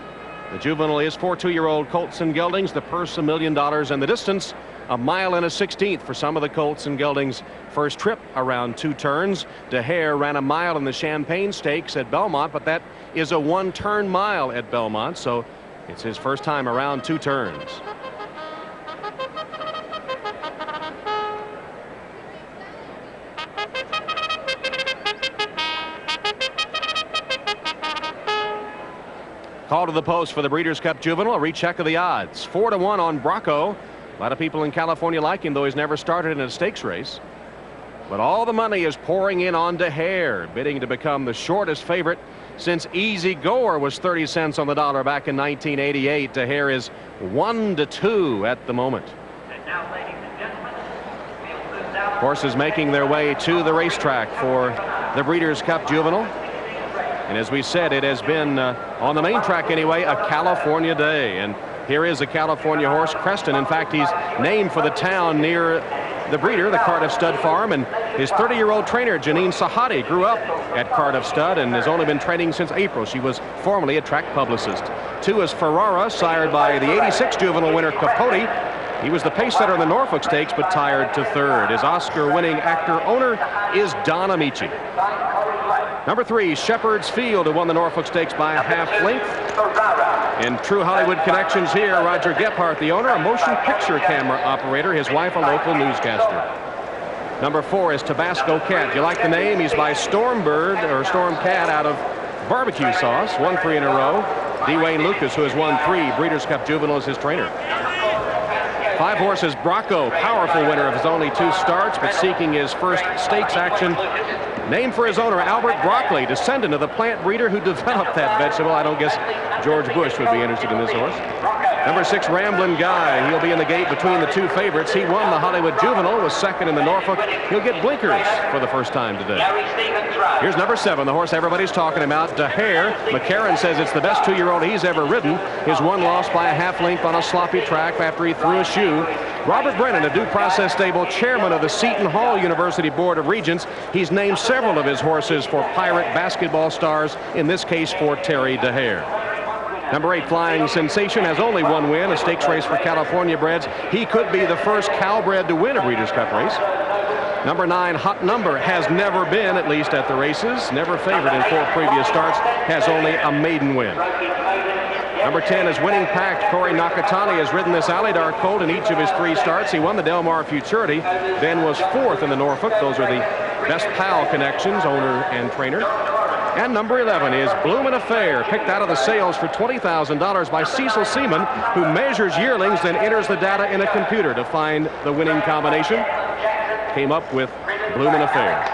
The Juvenile is for 2-year-old colts and geldings. The purse $1 million, and the distance 1 1/16 for some of the colts and geldings. First trip around 2 turns. Daher ran a mile in the Champagne Stakes at Belmont, but that is a 1-turn mile at Belmont, so it's his first time around 2 turns. Call to the post for the Breeders' Cup Juvenile. A recheck of the odds. 4-1 on Bracco. A lot of people in California like him, though he's never started in a stakes race. But all the money is pouring in on Daher, bidding to become the shortest favorite since Easy Goer was 30 cents on the dollar back in 1988. Daher is 1-2 at the moment. Horses making their way to the racetrack for the Breeders' Cup Juvenile. And as we said, it has been, on the main track anyway, a California day. And here is a California horse, Creston. In fact, he's named for the town near the breeder, the Cardiff Stud Farm. And his 30-year-old trainer, Janine Sahadi, grew up at Cardiff Stud and has only been training since April. She was formerly a track publicist. 2 is Ferrara, sired by the 86 juvenile winner Capote. He was the pace setter in the Norfolk Stakes, but tired to 3rd. His Oscar-winning actor owner is Don Amici. Number 3, Shepherd's Field, who won the Norfolk Stakes by a half length. In true Hollywood connections here, Roger Gephardt, the owner, a motion picture camera operator, his wife a local newscaster. Number 4 is Tabasco Cat. You like the name? He's by Stormbird, or Storm Cat, out of Barbecue Sauce. Won 3 in a row. Dwayne Lucas, who has won 3 Breeders' Cup Juvenile, is his trainer. 5 horses, Bracco, powerful winner of his only 2 starts, but seeking his first stakes action. Named for his owner, Albert Broccoli, descendant of the plant breeder who developed that vegetable. I don't guess George Bush would be interested in this horse. Number 6, Ramblin' Guy. He'll be in the gate between the 2 favorites. He won the Hollywood Juvenile, was 2nd in the Norfolk. He'll get blinkers for the first time today. Here's number 7, the horse everybody's talking about, Daher. McCarron says it's the best 2-year-old he's ever ridden. His 1 loss by a half length on a sloppy track after he threw a shoe. Robert Brennan, a Due Process stable chairman of the Seton Hall University Board of Regents. He's named several of his horses for Pirate basketball stars, in this case for Terry Daher. Number 8, Flying Sensation, has only 1 win, a stakes race for California breds. He could be the first Calbred to win a Breeders' Cup race. Number 9, Hot Number, has never been, at least at the races, never favored in 4 previous starts, has only a maiden win. Number 10 is Winning Pact. Corey Nakatani has ridden this Alydar colt in each of his 3 starts. He won the Del Mar Futurity, then was 4th in the Norfolk. Those are the Best Pal connections, owner and trainer. And number 11 is Bloomin' Affair, picked out of the sales for $20,000 by Cecil Seaman, who measures yearlings, then enters the data in a computer to find the winning combination. Came up with Bloomin' Affair.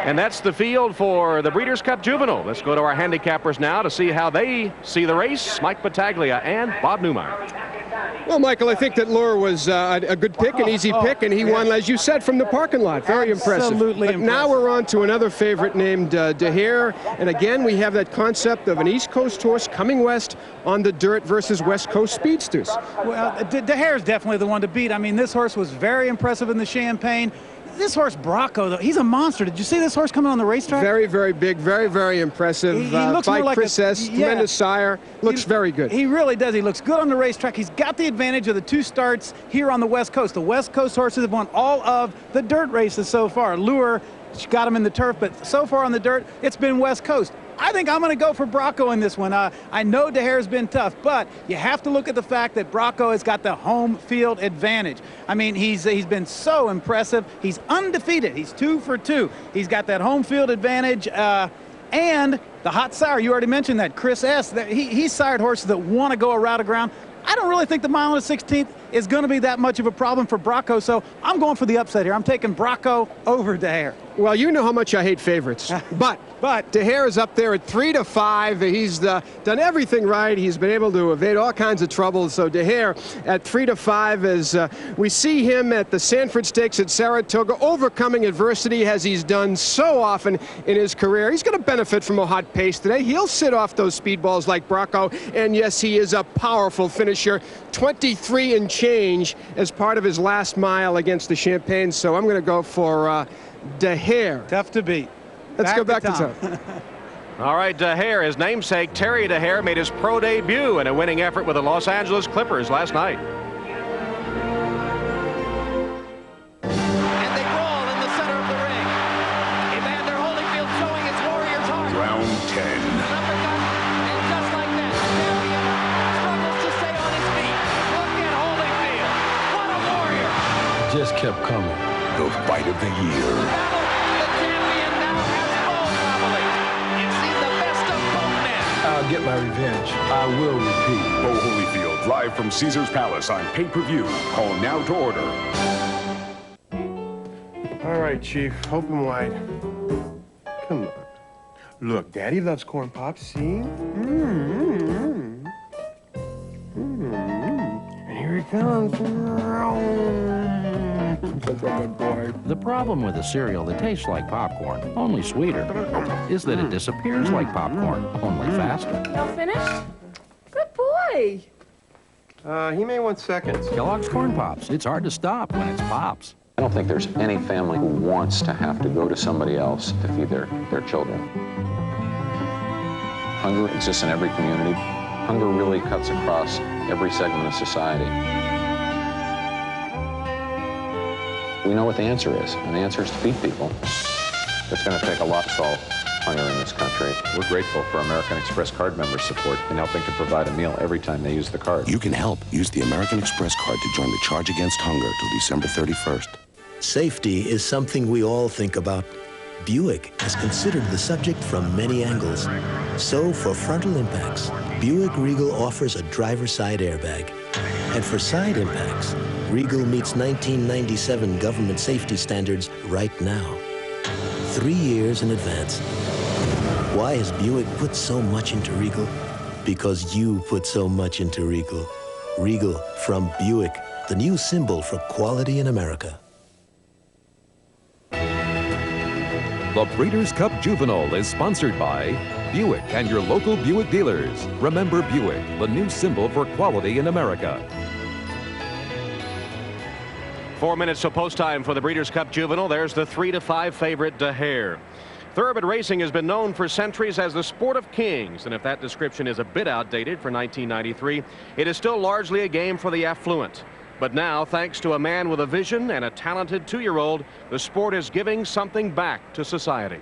And that's the field for the Breeders' Cup Juvenile. Let's go to our handicappers now to see how they see the race. Mike Battaglia and Bob Newmeyer. Well, Michael, I think that Lure was a good pick, an easy pick, and he won, as you said, from the parking lot. Very impressive. Absolutely But now we're on to another favorite named Dahair. And again, we have that concept of an East Coast horse coming west on the dirt versus West Coast speedsters. Well, Dahair is definitely the one to beat. I mean, this horse was very impressive in the Champagne. This horse, Bracco, though, he's a monster. Did you see this horse coming on the racetrack? Very, very big, very, very impressive. He looks more like Chris S. Tremendous sire. Looks very good. He really does. He looks good on the racetrack. He's got the advantage of the 2 starts here on the West Coast. The West Coast horses have won all of the dirt races so far. Lure got him in the turf, but so far on the dirt, it's been West Coast. I think I'm going to go for Bracco in this one. I know Dahair's been tough, but you have to look at the fact that Bracco has got the home field advantage. I mean, he's been so impressive. He's undefeated. He's 2 for 2. He's got that home field advantage. And the hot sire, you already mentioned that, Chris S. He's sired horses that want to go a route of ground. I don't really think the mile and the 16th is going to be that much of a problem for Bracco, so I'm going for the upset here. I'm taking Bracco over Dahair. Well, you know how much I hate favorites, but Dahair is up there at 3 to 5. He's done everything right. He's been able to evade all kinds of troubles. So Dahair at 3 to 5 as we see him at the Sanford Stakes at Saratoga, overcoming adversity as he's done so often in his career. He's going to benefit from a hot pace today. He'll sit off those speedballs like Bracco, and yes, he is a powerful finisher. 23 and change as part of his last mile against the Champagne. So I'm going to go for Dahair. Tough to beat. Let's go back to Tom. All right, Dahair, his namesake, Terry Dahair, made his pro debut in a winning effort with the Los Angeles Clippers last night. And they brawl in the center of the ring. Evander Holyfield showing his warrior's heart. Round 10. And just like that, Champion struggles to stay on his feet. Look at Holyfield. What a warrior. Just kept coming. The fight of the year. The champion now has full family. You've seen the best of both men. I'll get my revenge. I will repeat. Bo Holyfield, live from Caesar's Palace on pay-per-view. Call now to order. All right, Chief. Open wide. Come on. Look, Daddy loves corn pops, see? And here it comes. Such a good boy. The problem with a cereal that tastes like popcorn, only sweeter, is that it disappears like popcorn, only faster. Y'all finished? Good boy. He may want seconds. Kellogg's Corn Pops. It's hard to stop when it's Pops. I don't think there's any family who wants to have to go to somebody else to feed their children. Hunger exists in every community. Hunger really cuts across every segment of society. We know what the answer is, and the answer is to feed people. It's going to take a lot to solve hunger in this country. We're grateful for American Express card members' support in helping to provide a meal every time they use the card. You can help. Use the American Express card to join the Charge Against Hunger till December 31st. Safety is something we all think about. Buick has considered the subject from many angles. So for frontal impacts, Buick Regal offers a driver's side airbag. And for side impacts, Regal meets 1997 government safety standards right now. 3 years in advance. Why has Buick put so much into Regal? Because you put so much into Regal. Regal from Buick, the new symbol for quality in America. The Breeders' Cup Juvenile is sponsored by Buick and your local Buick dealers. Remember Buick, the new symbol for quality in America. 4 minutes till post time for the Breeders' Cup Juvenile. There's the 3 to 5 favorite Dahair. Thoroughbred racing has been known for centuries as the sport of kings, and if that description is a bit outdated for 1993, it is still largely a game for the affluent. But now, thanks to a man with a vision and a talented 2-year-old, the sport is giving something back to society.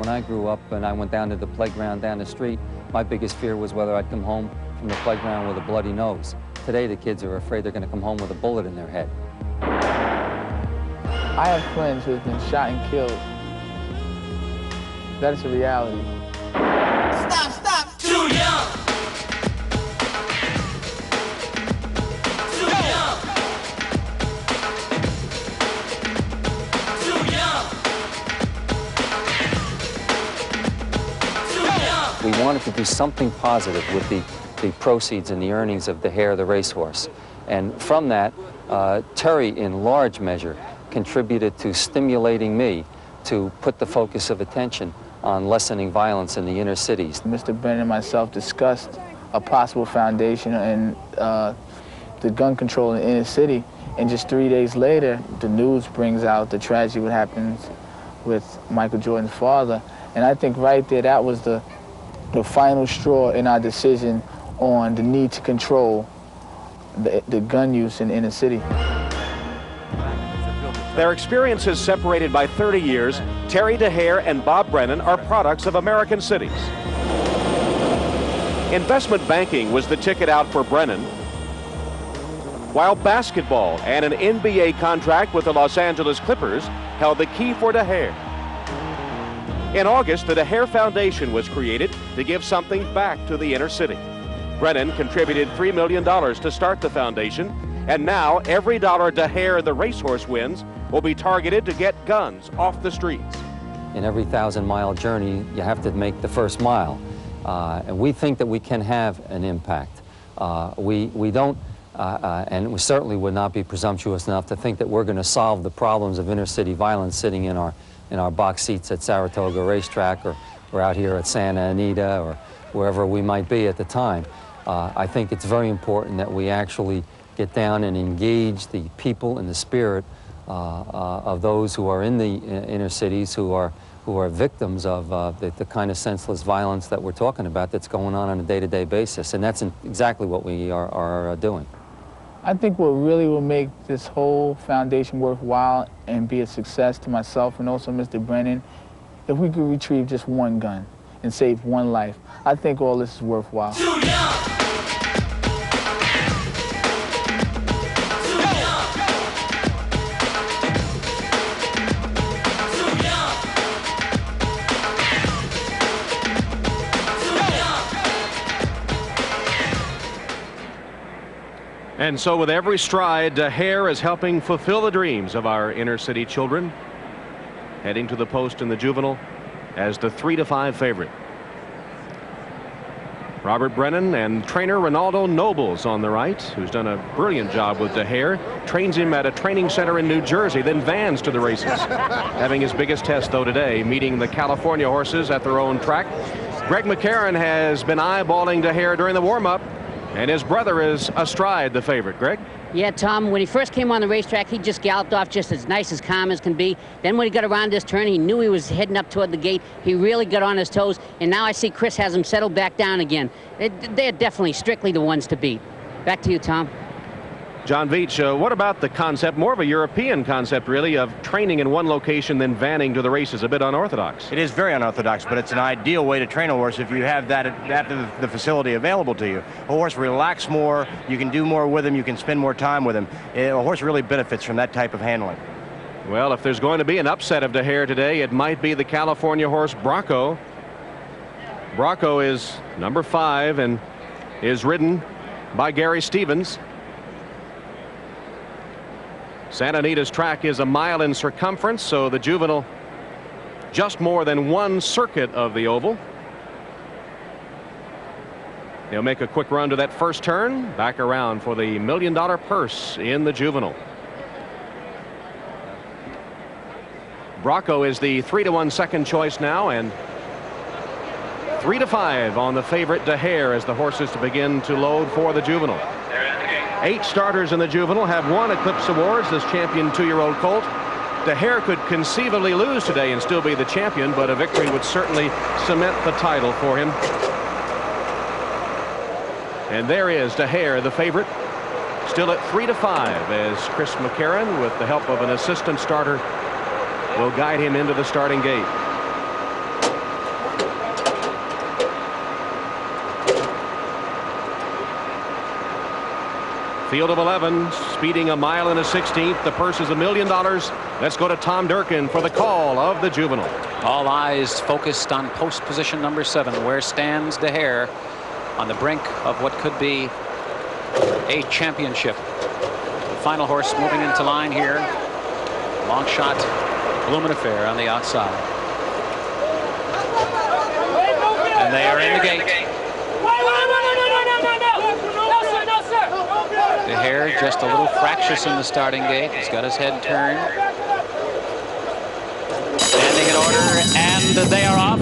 When I grew up and I went down to the playground down the street, my biggest fear was whether I'd come home from the playground with a bloody nose. Today, the kids are afraid they're going to come home with a bullet in their head. I have friends who have been shot and killed. That is a reality. Stop, stop! Too young! Too young! Too young! Too young! We wanted to do something positive with the proceeds and the earnings of Daher, the racehorse. And from that, Terry, in large measure, contributed to stimulating me to put the focus of attention on lessening violence in the inner cities. Mr. Brennan and myself discussed a possible foundation and the gun control in the inner city, and just 3 days later, the news brings out the tragedy what happened with Michael Jordan's father. And I think right there, that was the final straw in our decision on the need to control the gun use in the inner city. Their experiences separated by 30 years, Terry Daher and Bob Brennan are products of American cities. Investment banking was the ticket out for Brennan, while basketball and an NBA contract with the Los Angeles Clippers held the key for Daher. In August, the Daher Foundation was created to give something back to the inner city. Brennan contributed $3 million to start the foundation, and now every dollar Daher, the racehorse, wins will be targeted to get guns off the streets. In every 1,000-mile journey, you have to make the first mile. And we think that we can have an impact. We don't, and we certainly would not be presumptuous enough to think that we're going to solve the problems of inner city violence sitting in our box seats at Saratoga Racetrack or out here at Santa Anita or wherever we might be at the time. I think it's very important that we actually get down and engage the people and the spirit of those who are in the inner cities, who are victims of the kind of senseless violence that we're talking about that's going on a day-to-day basis. And that's exactly what we are doing. I think what really will make this whole foundation worthwhile and be a success to myself and also Mr. Brennan, if we could retrieve just one gun and save one life, I think all this is worthwhile. And so with every stride, Daher is helping fulfill the dreams of our inner city children, heading to the post in the juvenile as the 3-5 favorite. Robert Brennan and trainer Ronaldo Nobles on the right, who's done a brilliant job with Daher, trains him at a training center in New Jersey, then vans to the races. Having his biggest test, though, today, meeting the California horses at their own track. Greg McCarron has been eyeballing Daher during the warm-up, and his brother is astride the favorite. Greg? Yeah, Tom, when he first came on the racetrack, he just galloped off just as nice, as calm as can be. Then when he got around this turn, he knew he was heading up toward the gate. He really got on his toes, and now I see Chris has him settled back down again. They're definitely strictly the ones to beat. Back to you, Tom. John Veach, what about the concept, more of a European concept really, of training in one location then vanning to the races? A bit unorthodox. It is very unorthodox, but it's an ideal way to train a horse if you have that at the facility available to you. A horse relax more, you can do more with him, you can spend more time with him. A horse really benefits from that type of handling. Well, if there's going to be an upset of Daher today, it might be the California horse Bracco. Bracco is number 5 and is ridden by Gary Stevens. Santa Anita's track is a mile in circumference, so the juvenile just more than one circuit of the oval. They'll make a quick run to that first turn, back around for the $1 million purse in the juvenile. Bracco is the 3-1 second choice now, and 3-5 on the favorite Daher as the horses to begin to load for the juvenile. 8 starters in the juvenile have won Eclipse Awards. This champion 2-year-old colt. Daher could conceivably lose today and still be the champion, but a victory would certainly cement the title for him. And there is Daher, the favorite, still at 3-5 as Chris McCarron, with the help of an assistant starter, will guide him into the starting gate. Field of 11, speeding a mile and a 16th. The purse is $1 million. Let's go to Tom Durkin for the call of the juvenile. All eyes focused on post position number 7, where stands De Hare on the brink of what could be a championship. The final horse moving into line here. Long shot, Bloomin' Affair on the outside. And they are in the gate. De Hare just a little fractious in the starting gate. He's got his head turned. Standing in order, and they are off.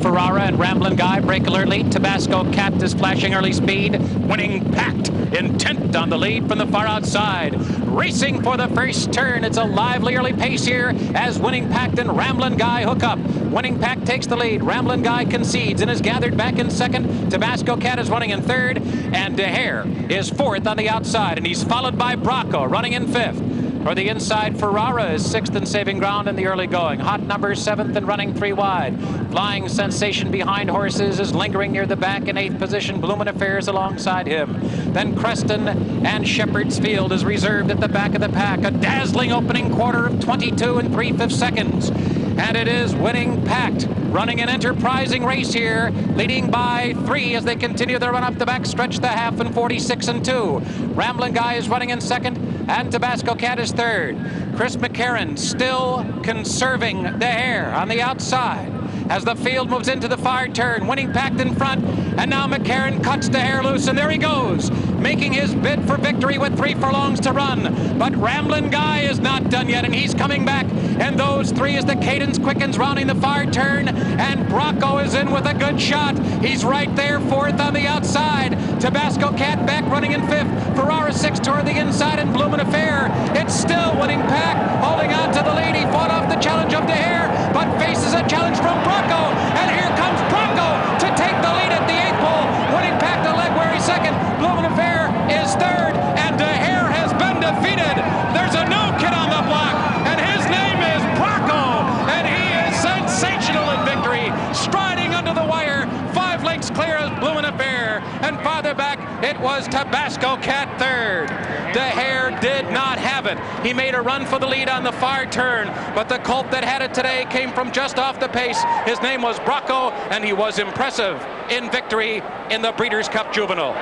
Ferrara and Ramblin' Guy break alertly. Tabasco Cat is flashing early speed. Winning Pact, intent on the lead from the far outside. Racing for the first turn. It's a lively early pace here as Winning Pact and Ramblin' Guy hook up. Winning Pact takes the lead. Ramblin' Guy concedes and is gathered back in second. Tabasco Cat is running in third, and De Hare is fourth on the outside, and he's followed by Bracco running in fifth. For the inside, Ferrara is sixth and saving ground in the early going. Hot Number seventh and running 3 wide. Flying Sensation behind horses is lingering near the back in 8th position. Bloomin' Affair is alongside him. Then Creston and Shepherd's Field is reserved at the back of the pack. A dazzling opening quarter of 22 3/5 seconds. And it is Winning Pact running an enterprising race here, leading by 3 as they continue their run up the back stretch, the half, and 46 2. Ramblin' Guy is running in second, and Tabasco Cat is third. Chris McCarron still conserving De Hare on the outside as the field moves into the far turn. Winning Pact in front, and now McCarron cuts De Hare loose, and there he goes, making his bid for victory with 3 furlongs to run. But Ramblin' Guy is not done yet, and he's coming back, and those 3 as the cadence quickens rounding the far turn, and Bracco is in with a good shot. He's right there, 4th on the outside. Tabasco Cat back running in 5th. Ferrara 6th toward the inside, and Bloomin' Affair. It's still Winning Pact holding on to the lead. He fought off the challenge of De Hare, but faces a challenge from Bracco, and here comes Bracco to take the lead at the 8th pole. Winning Pact a leg where he's second. Bloomin' Affair is third, and De Hare has been defeated. There's a new kid on the block, and his name is Bracco, and he is sensational in victory, striding under the wire, 5 lengths clear as Bloomin' Affair, and farther back it was Tabasco Cat third. De Hare did not have it. He made a run for the lead on the far turn, but the colt that had it today came from just off the pace. His name was Bracco, and he was impressive in victory in the Breeders' Cup Juvenile.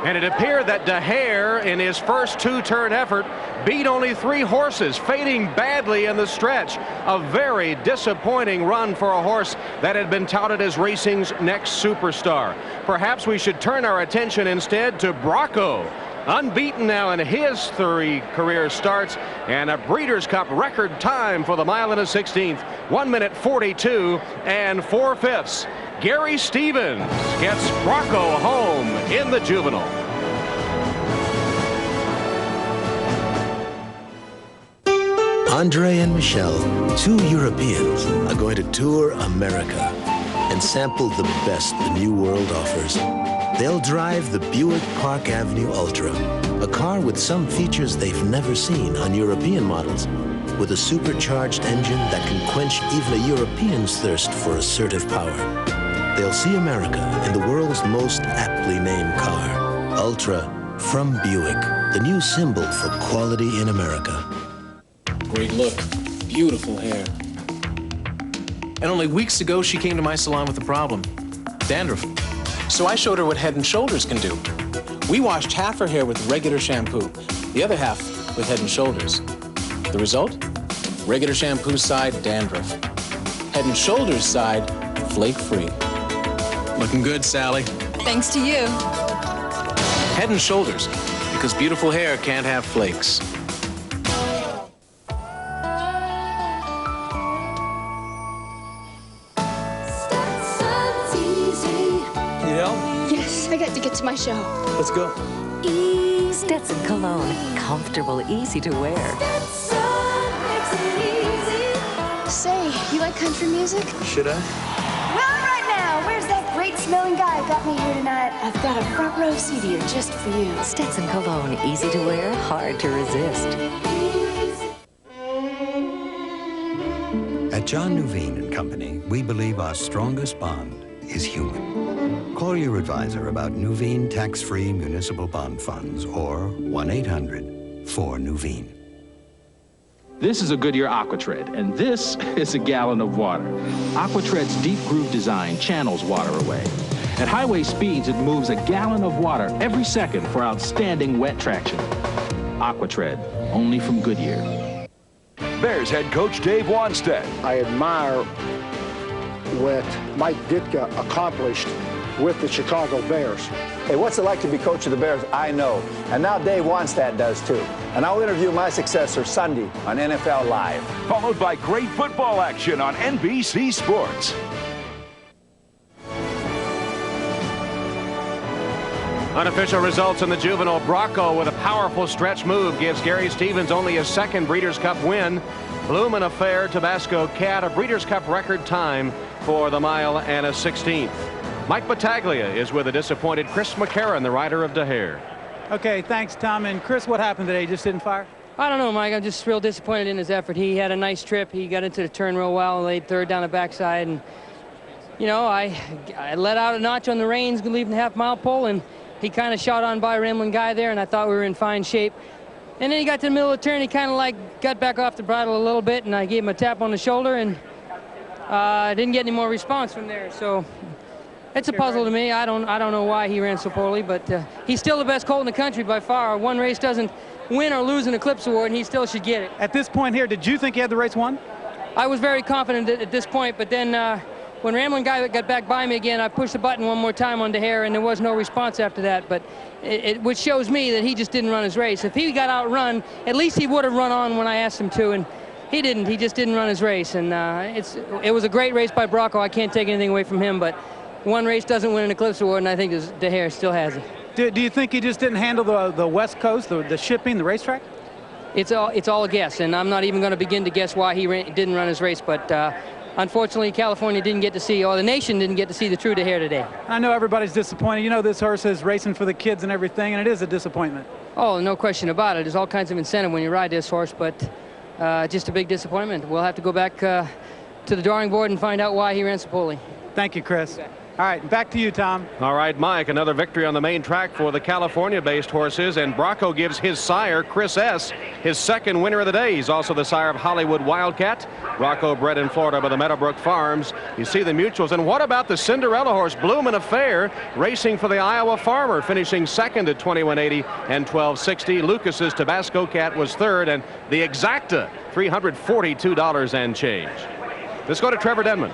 And it appeared that De Hare, in his first 2-turn effort, beat only 3 horses, fading badly in the stretch. A very disappointing run for a horse that had been touted as racing's next superstar. Perhaps we should turn our attention instead to Bracco, unbeaten now in his 3 career starts, and a Breeders' Cup record time for the mile and a 16th, 1 minute 42 4/5. Gary Stevens gets Bracco home in the juvenile. Andre and Michelle, 2 Europeans, are going to tour America and sample the best the New World offers. They'll drive the Buick Park Avenue Ultra, a car with some features they've never seen on European models, with a supercharged engine that can quench even a European's thirst for assertive power. They'll see America in the world's most aptly named car, Ultra from Buick, the new symbol for quality in America. Great look, beautiful hair. And only weeks ago, she came to my salon with a problem, dandruff. So I showed her what Head & Shoulders can do. We washed half her hair with regular shampoo, the other half with Head & Shoulders. The result? Regular shampoo side, dandruff. Head & Shoulders side, flake-free. Looking good, Sally. Thanks to you. Head & Shoulders, because beautiful hair can't have flakes. Yes, I got to get to my show. Let's go. Stetson Cologne. Comfortable, easy to wear. Say, you like country music? Should I? Well, right now, where's that great smelling guy who got me here tonight? I've got a front row seat here just for you. Stetson Cologne. Easy to wear, hard to resist. At John Nuveen and Company, we believe our strongest bond is human. Call your advisor about Nuveen tax-free municipal bond funds or 1-800-4-NUVEEN. This is a Goodyear Aquatred, and this is a gallon of water. Aquatred's deep groove design channels water away. At highway speeds, it moves a gallon of water every second for outstanding wet traction. Aquatred, only from Goodyear. Bears head coach Dave Wannstedt. I admire what Mike Ditka accomplished with the Chicago Bears. Hey, what's it like to be coach of the Bears? I know. And now Dave Wannstedt does too. And I'll interview my successor Sunday on NFL Live. Followed by great football action on NBC Sports. Unofficial results in the juvenile. Bracco with a powerful stretch move gives Gary Stevens only his second Breeders' Cup win. Bloom and Affair, Tabasco Cat, a Breeders' Cup record time for the mile and a 16th. Mike Battaglia is with a disappointed Chris McCarron, the rider of Daher. Okay, thanks, Tom. And Chris, what happened today? He just didn't fire? I don't know, Mike. I'm just real disappointed in his effort. He had a nice trip. He got into the turn real well, laid third down the backside. And, you know, I let out a notch on the reins leaving the half-mile pole, and he kind of shot on by Rambling Guy there, and I thought we were in fine shape. And then he got to the middle of the turn. He kind of like got back off the bridle a little bit, and I gave him a tap on the shoulder, and I didn't get any more response from there. So it's a puzzle to me. I don't know why he ran so poorly, but he's still the best colt in the country by far. One race doesn't win or lose an Eclipse Award, and he still should get it. At this point here, did you think he had the race won? I was very confident at this point, but then when Rambling Guy got back by me again, I pushed the button one more time on Daher, and there was no response after that. But which shows me that he just didn't run his race. If he got outrun, at least he would have run on when I asked him to, and he didn't. He just didn't run his race. And it was a great race by Bracco. I can't take anything away from him, but one race doesn't win an Eclipse Award, and I think Daher still has it. Do you think he just didn't handle the West Coast, the shipping, the racetrack? It's all a guess, and I'm not even going to begin to guess why he didn't run his race, but unfortunately, California didn't get to see, or the nation didn't get to see the true Daher today. I know everybody's disappointed. You know, this horse is racing for the kids and everything, and it is a disappointment. Oh, no question about it. There's all kinds of incentive when you ride this horse, but just a big disappointment. We'll have to go back to the drawing board and find out why he ran so poorly. Thank you, Chris. Okay. All right, back to you, Tom. All right, Mike, another victory on the main track for the California-based horses, and Bracco gives his sire, Chris S., his second winner of the day. He's also the sire of Hollywood Wildcat. Bracco bred in Florida by the Meadowbrook Farms. You see the mutuals. And what about the Cinderella horse, Bloom and Affair, racing for the Iowa Farmer, finishing second at 21.80 and 12.60. Lucas's Tabasco Cat was third, and the Exacta, $342 and change. Let's go to Trevor Denman.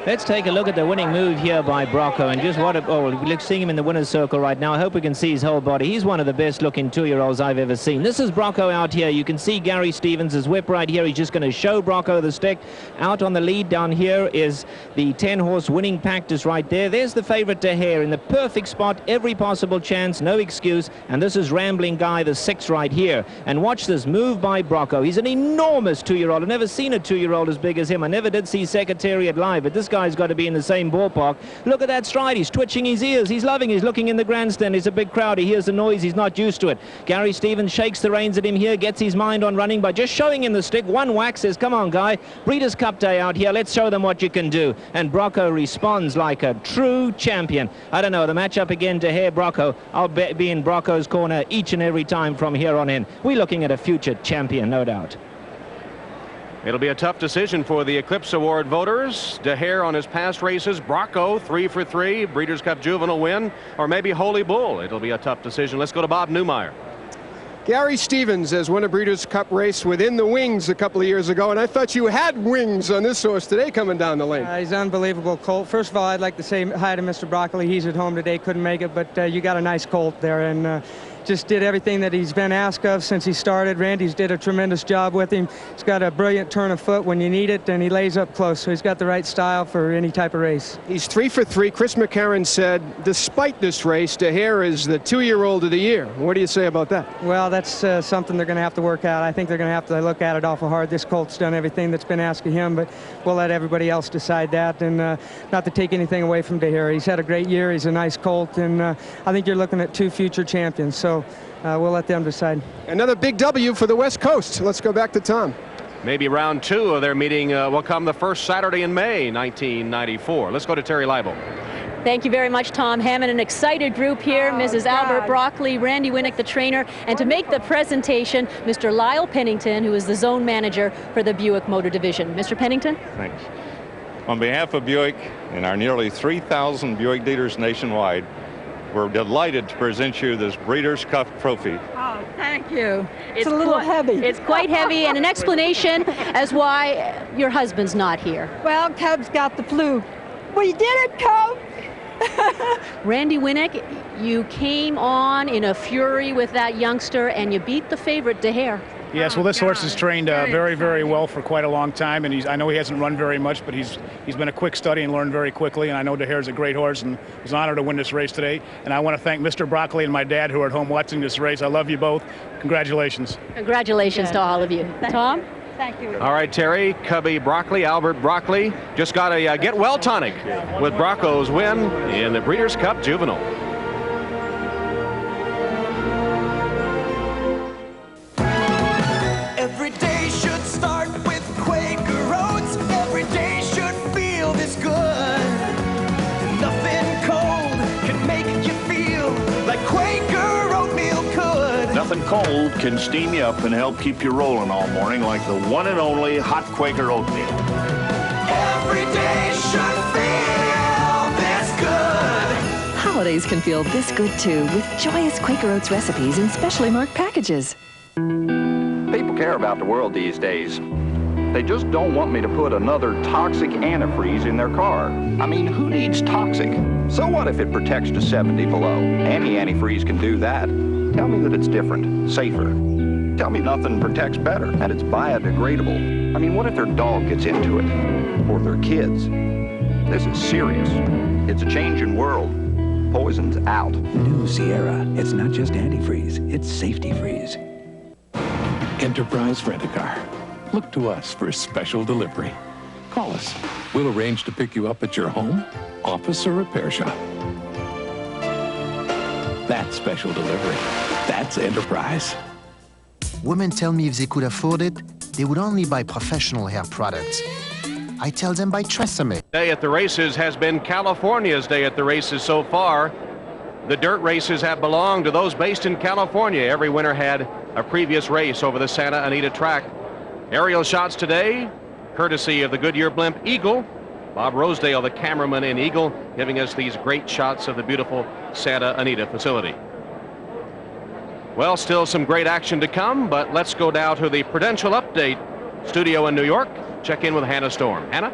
Let's take a look at the winning move here by Bracco, and just we're seeing him in the winner's circle right now. I hope we can see his whole body. He's one of the best looking two-year-olds I've ever seen. This is Bracco out here. You can see Gary Stevens' whip right here. He's just going to show Bracco the stick. Out on the lead down here is the 10-horse Winning Practice right there. There's the favorite Daher in the perfect spot, every possible chance, no excuse. And this is Rambling Guy, the 6 right here. And watch this move by Bracco. He's an enormous two-year-old. I've never seen a two-year-old as big as him. I never did see Secretariat live, but this guy's got to be in the same ballpark. Look at that stride. He's twitching his ears. He's loving. He's looking in the grandstand. It's a big crowd. He hears the noise. He's not used to it. Gary Stevens shakes the reins at him here, gets his mind on running by just showing him the stick. One whack, says, come on, Guy. Breeders' Cup Day out here. Let's show them what you can do. And Bracco responds like a true champion. I don't know. The matchup again, Daher Bracco. I'll be in Bracco's corner each and every time from here on in. We're looking at a future champion, no doubt. It'll be a tough decision for the Eclipse Award voters. Daher on his past races, Bracco 3 for 3, Breeders' Cup Juvenile win, or maybe Holy Bull. It'll be a tough decision. Let's go to Bob Newmeyer. Gary Stevens has won a Breeders' Cup race within the wings a couple of years ago, and I thought you had wings on this horse today coming down the lane. He's an unbelievable colt. First of all, I'd like to say hi to Mr. Broccoli. He's at home today, couldn't make it, but you got a nice colt there, and just did everything that he's been asked of since he started. Randy's did a tremendous job with him. He's got a brilliant turn of foot when you need it, and he lays up close, so he's got the right style for any type of race. He's 3 for 3. Chris McCarron said, despite this race, Daher is the 2-year-old of the year. What do you say about that? Well, that's something they're going to have to work out. I think they're going to have to look at it awful hard. This colt's done everything that's been asked of him, but we'll let everybody else decide that, and not to take anything away from Daher. He's had a great year. He's a nice colt, and I think you're looking at 2 future champions, so we'll let them decide. Another big W for the West Coast. Let's go back to Tom. Maybe round 2 of their meeting will come the first Saturday in May 1994. Let's go to Terry Leibel. Thank you very much, Tom Hammond. An excited group here. Mrs. Albert Broccoli, Randy Winnick, the trainer, and to make the presentation, Mr. Lyle Pennington, who is the zone manager for the Buick Motor Division. Mr. Pennington? Thanks. On behalf of Buick and our nearly 3,000 Buick dealers nationwide, we're delighted to present you this Breeders' Cup Trophy. Oh, thank you. It's a little heavy. It's quite heavy, and an explanation as why your husband's not here. Well, Cub's got the flu. We did it, Cub! Randy Winnick, you came on in a fury with that youngster, and you beat the favorite, Daher. Yes, well, this horse has trained very, very well for quite a long time, and I know he hasn't run very much, but he's been a quick study and learned very quickly, and I know Daher's a great horse, and was an honor to win this race today. And I want to thank Mr. Broccoli and my dad who are at home watching this race. I love you both. Congratulations. Congratulations to all of you. Tom? Thank you. All right, Terry, Cubby Broccoli, Albert Broccoli, just got a get well tonic with Brocco's win in the Breeders' Cup Juvenile. Every day should start with Quaker Oats. Every day should feel this good. Nothing cold can make you feel like Quaker oatmeal could. Nothing cold can steam you up and help keep you rolling all morning like the one and only hot Quaker oatmeal. Every day should feel this good. Holidays can feel this good too with joyous Quaker Oats recipes in specially marked packages. People care about the world these days. They just don't want me to put another toxic antifreeze in their car. I mean, who needs toxic? So what if it protects to 70 below? Any antifreeze can do that. Tell me that it's different, safer. Tell me nothing protects better, and it's biodegradable. I mean, what if their dog gets into it? Or their kids? This is serious. It's a changing world. Poison's out. New Sierra. It's not just antifreeze, it's safety freeze. Enterprise Rent-A-Car. Look to us for special delivery. Call us. We'll arrange to pick you up at your home, office, or repair shop. That's special delivery. That's Enterprise. Women tell me if they could afford it, they would only buy professional hair products. I tell them buy Tresemme. Day at the races has been California's day at the races so far. The dirt races have belonged to those based in California. Every winner had a previous race over the Santa Anita track. Aerial shots today, courtesy of the Goodyear blimp Eagle. Bob Rosedale, the cameraman in Eagle, giving us these great shots of the beautiful Santa Anita facility. Well, still some great action to come, but let's go down to the Prudential Update studio in New York. Check in with Hannah Storm. Hannah?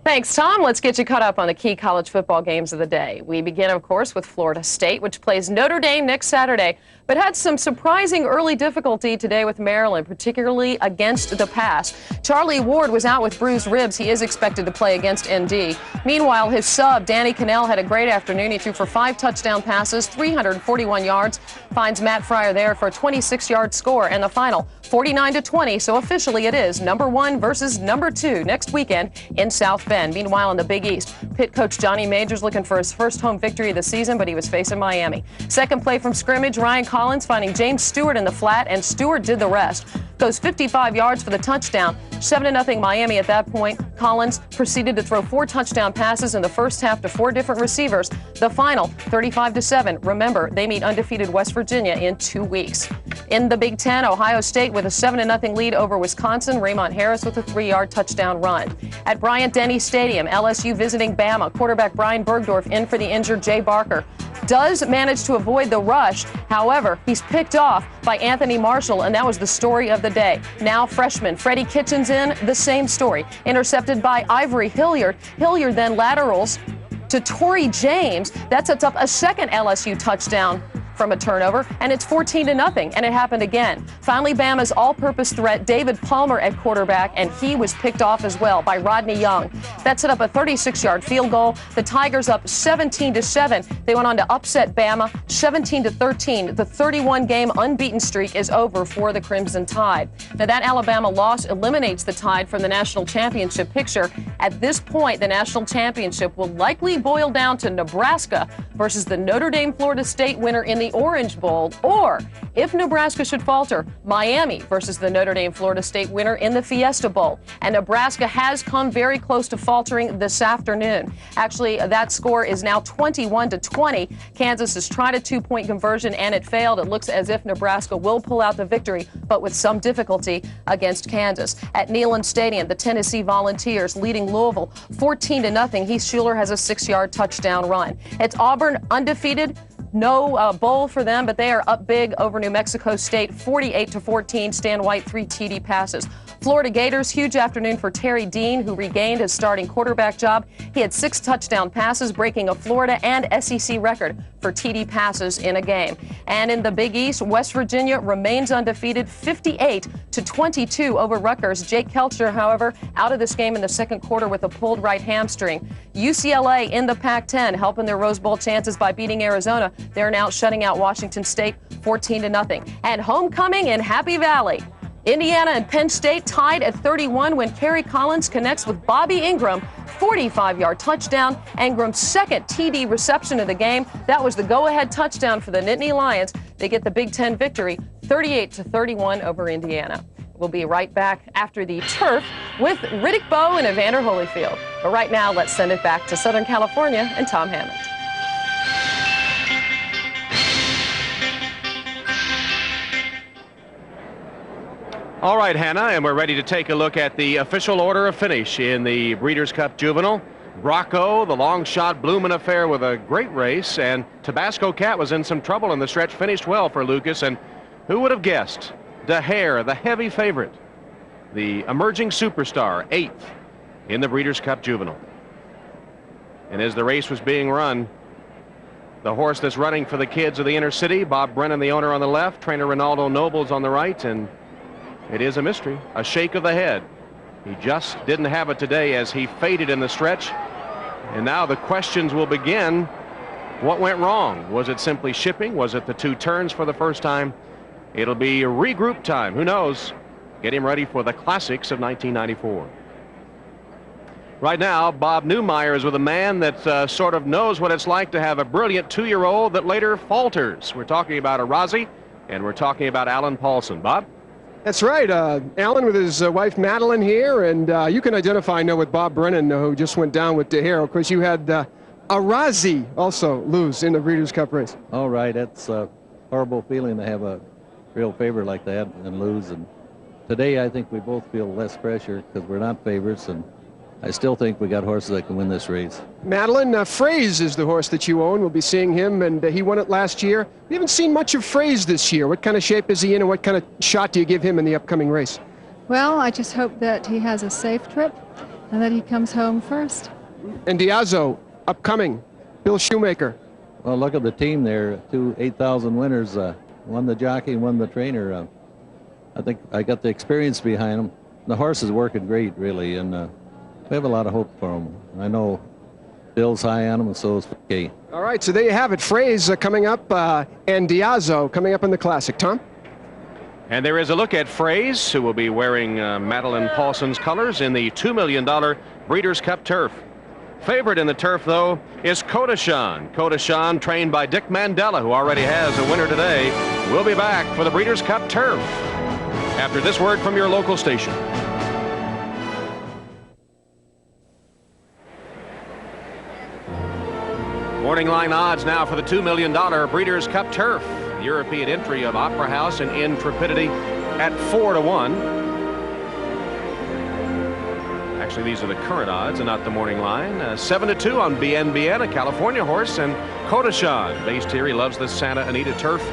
Thanks, Tom. Let's get you caught up on the key college football games of the day. We begin, of course, with Florida State, which plays Notre Dame next Saturday, but had some surprising early difficulty today with Maryland, particularly against the pass. Charlie Ward was out with bruised ribs. He is expected to play against ND. Meanwhile, his sub, Danny Cannell, had a great afternoon. He threw for 5 touchdown passes, 341 yards, finds Matt Fryer there for a 26-yard score, and the final 49-20, so officially it is number 1 versus number 2 next weekend in South Bend. Meanwhile, in the Big East, Pitt coach Johnny Majors looking for his first home victory of the season, but he was facing Miami. Second play from scrimmage, Ryan Collins finding James Stewart in the flat, and Stewart did the rest. Goes 55 yards for the touchdown. 7-0 Miami at that point. Collins proceeded to throw 4 touchdown passes in the first half to 4 different receivers. The final, 35-7. Remember, they meet undefeated West Virginia in 2 weeks. In the Big Ten, Ohio State with a 7-0 lead over Wisconsin. Raymond Harris with a 3-yard touchdown run. At Bryant-Denny Stadium, LSU visiting Bama. Quarterback Brian Bergdorf in for the injured Jay Barker. Does manage to avoid the rush. However, he's picked off by Anthony Marshall, and that was the story of the day. Now freshman Freddie Kitchens in, the same story. Intercepted by Ivory Hilliard. Hilliard then laterals to Torrey James. That sets up a second LSU touchdown from a turnover, and it's 14-0, and it happened again. Finally, Bama's all-purpose threat, David Palmer at quarterback, and he was picked off as well by Rodney Young. That set up a 36-yard field goal. The Tigers up 17-7. They went on to upset Bama 17-13. The 31-game unbeaten streak is over for the Crimson Tide. Now, that Alabama loss eliminates the Tide from the national championship picture. At this point, the national championship will likely boil down to Nebraska versus the Notre Dame Florida State winner in the the Orange Bowl, or if Nebraska should falter, Miami versus the Notre Dame Florida State winner in the Fiesta Bowl. And Nebraska has come very close to faltering this afternoon. Actually, that score is now 21-20. Kansas has tried a 2-point conversion and it failed. It looks as if Nebraska will pull out the victory, but with some difficulty against Kansas. At Neyland Stadium, the Tennessee Volunteers leading Louisville 14-0. Heath Schuler has a 6-yard touchdown run. It's Auburn undefeated. No bowl for them, but they are up big over New Mexico State, 48-14. Stan White, 3 TD passes. Florida Gators, huge afternoon for Terry Dean, who regained his starting quarterback job. He had 6 touchdown passes, breaking a Florida and SEC record for TD passes in a game. And in the Big East, West Virginia remains undefeated, 58-22 over Rutgers. Jake Kelcher, however, out of this game in the second quarter with a pulled right hamstring. UCLA in the Pac-10, helping their Rose Bowl chances by beating Arizona. They're now shutting out Washington State 14-0. And homecoming in Happy Valley. Indiana and Penn State tied at 31 when Kerry Collins connects with Bobby Ingram. 45-yard touchdown. Ingram's second TD reception of the game. That was the go-ahead touchdown for the Nittany Lions. They get the Big Ten victory, 38-31 over Indiana. We'll be right back after the turf with Riddick Bowe and Evander Holyfield. But right now, let's send it back to Southern California and Tom Hammond. All right, Hannah, and we're ready to take a look at the official order of finish in the Breeders' Cup Juvenile. Bracco, the long shot, Blumen affair with a great race, and Tabasco Cat was in some trouble in the stretch, finished well for Lucas, and who would have guessed? Daher, the heavy favorite, the emerging superstar, 8th in the Breeders' Cup Juvenile. And as the race was being run, the horse that's running for the kids of the inner city, Bob Brennan, the owner, on the left, trainer Ronaldo Nobles on the right, and it is a mystery, a shake of the head. He just didn't have it today as he faded in the stretch. And now the questions will begin. What went wrong? Was it simply shipping? Was it the 2 turns for the first time? It'll be regroup time. Who knows? Get him ready for the classics of 1994. Right now, Bob Newmeyer is with a man that sort of knows what it's like to have a brilliant 2-year-old that later falters. We're talking about Arazi, and we're talking about Alan Paulson. Bob? That's right. Alan with his wife Madeline here, and you can identify, I know, with Bob Brennan, who just went down with Daher. Of course, you had Arazi also lose in the Breeders' Cup race. All right, that's a horrible feeling to have a real favorite like that and lose. And today, I think we both feel less pressure because we're not favorites, and I still think we got horses that can win this race. Madeline, Fraze is the horse that you own. We'll be seeing him, and he won it last year. We haven't seen much of Fraze this year. What kind of shape is he in, and what kind of shot do you give him in the upcoming race? Well, I just hope that he has a safe trip and that he comes home first. And Diazo, upcoming, Bill Shoemaker. Well, look at the team there. 2 8,000 winners. One the jockey, one the trainer. I think I got the experience behind him. The horse is working great, really, and we have a lot of hope for him. I know Bill's high on him, and so is Kay. All right, so there you have it. Fraze coming up, and Diazo coming up in the Classic. Tom? And there is a look at Fraze, who will be wearing Madeline Paulson's colors in the $2 million Breeders' Cup Turf. Favorite in the turf, though, is Kodashan. Kodashan, trained by Dick Mandela, who already has a winner today. We'll be back for the Breeders' Cup Turf after this word from your local station. Morning line odds now for the $2 million Breeders' Cup Turf. European entry of Opera House and Intrepidity at 4-1. Actually, these are the current odds and not the morning line. 7-2 on BNBN, a California horse, and Kodashan, based here, he loves the Santa Anita turf,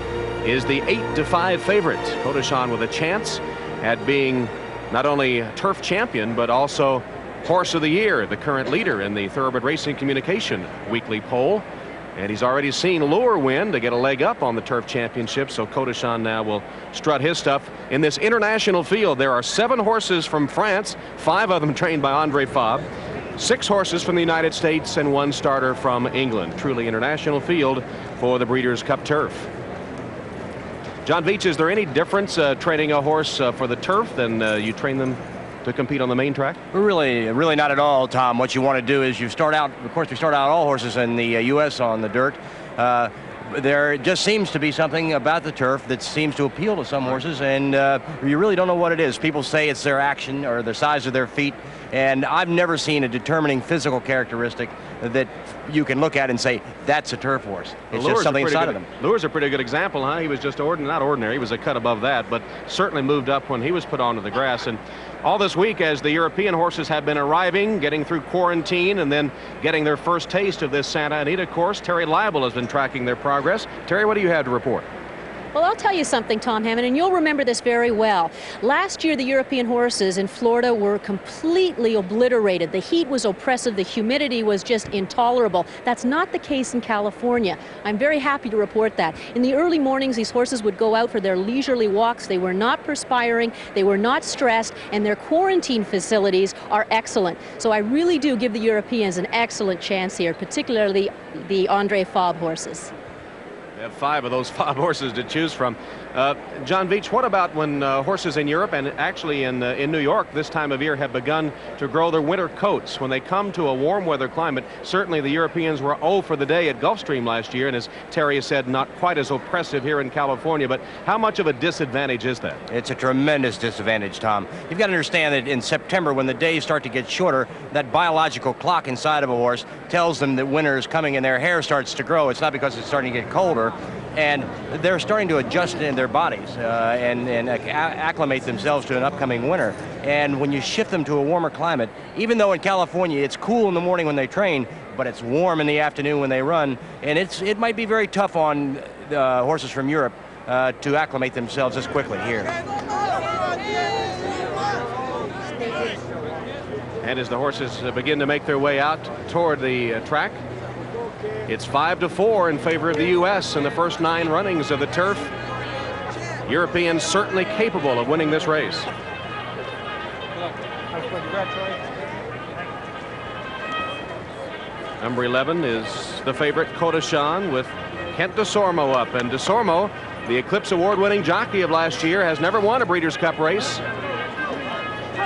is the 8-5 favorite. Kodashan with a chance at being not only turf champion, but also Horse of the Year, the current leader in the Thoroughbred Racing Communication weekly poll. And he's already seen Lure win to get a leg up on the Turf Championship, so Kodashan now will strut his stuff. In this international field, there are 7 horses from France, 5 of them trained by Andre Fabre, 6 horses from the United States, and 1 starter from England. Truly international field for the Breeders' Cup Turf. John Veach, is there any difference training a horse for the turf than you train them to compete on the main track? Really not at all, Tom. What you want to do is you start out, of course, we start out all horses in the U.S. on the dirt. there just seems to be something about the turf that seems to appeal to some horses, and you really don't know what it is. People say it's their action or the size of their feet, and I've never seen a determining physical characteristic that you can look at and say, that's a turf horse. It's just something inside of them. Lure's a pretty good example, huh? He was just not ordinary. He was a cut above that, but certainly moved up when he was put onto the grass. And all this week, as the European horses have been arriving, getting through quarantine, and then getting their first taste of this Santa Anita course, Terry Leibel has been tracking their progress. Terry, what do you have to report? Well, I'll tell you something, Tom Hammond, and you'll remember this very well. Last year, the European horses in Florida were completely obliterated. The heat was oppressive. The humidity was just intolerable. That's not the case in California. I'm very happy to report that. In the early mornings, these horses would go out for their leisurely walks. They were not perspiring. They were not stressed, and their quarantine facilities are excellent. So I really do give the Europeans an excellent chance here, particularly the Andre Fabre horses. We have 5 of those 5 horses to choose from. John Veach, what about when horses in Europe and actually in New York this time of year have begun to grow their winter coats? When they come to a warm weather climate, certainly the Europeans were 0 for the day at Gulfstream last year, and as Terry has said, not quite as oppressive here in California, but how much of a disadvantage is that? It's a tremendous disadvantage, Tom. You've got to understand that in September, when the days start to get shorter, that biological clock inside of a horse tells them that winter is coming and their hair starts to grow. It's not because it's starting to get colder, and they're starting to adjust in their bodies and acclimate themselves to an upcoming winter. And when you shift them to a warmer climate, even though in California it's cool in the morning when they train, but it's warm in the afternoon when they run, and it might be very tough on the horses from Europe to acclimate themselves as quickly here. And as the horses begin to make their way out toward the track, it's 5-4 in favor of the U.S. in the first 9 runnings of the turf. Europeans certainly capable of winning this race. Number 11 is the favorite, Kodashan, with Kent Desormeaux up. And Desormeaux, the Eclipse Award-winning jockey of last year, has never won a Breeders' Cup race.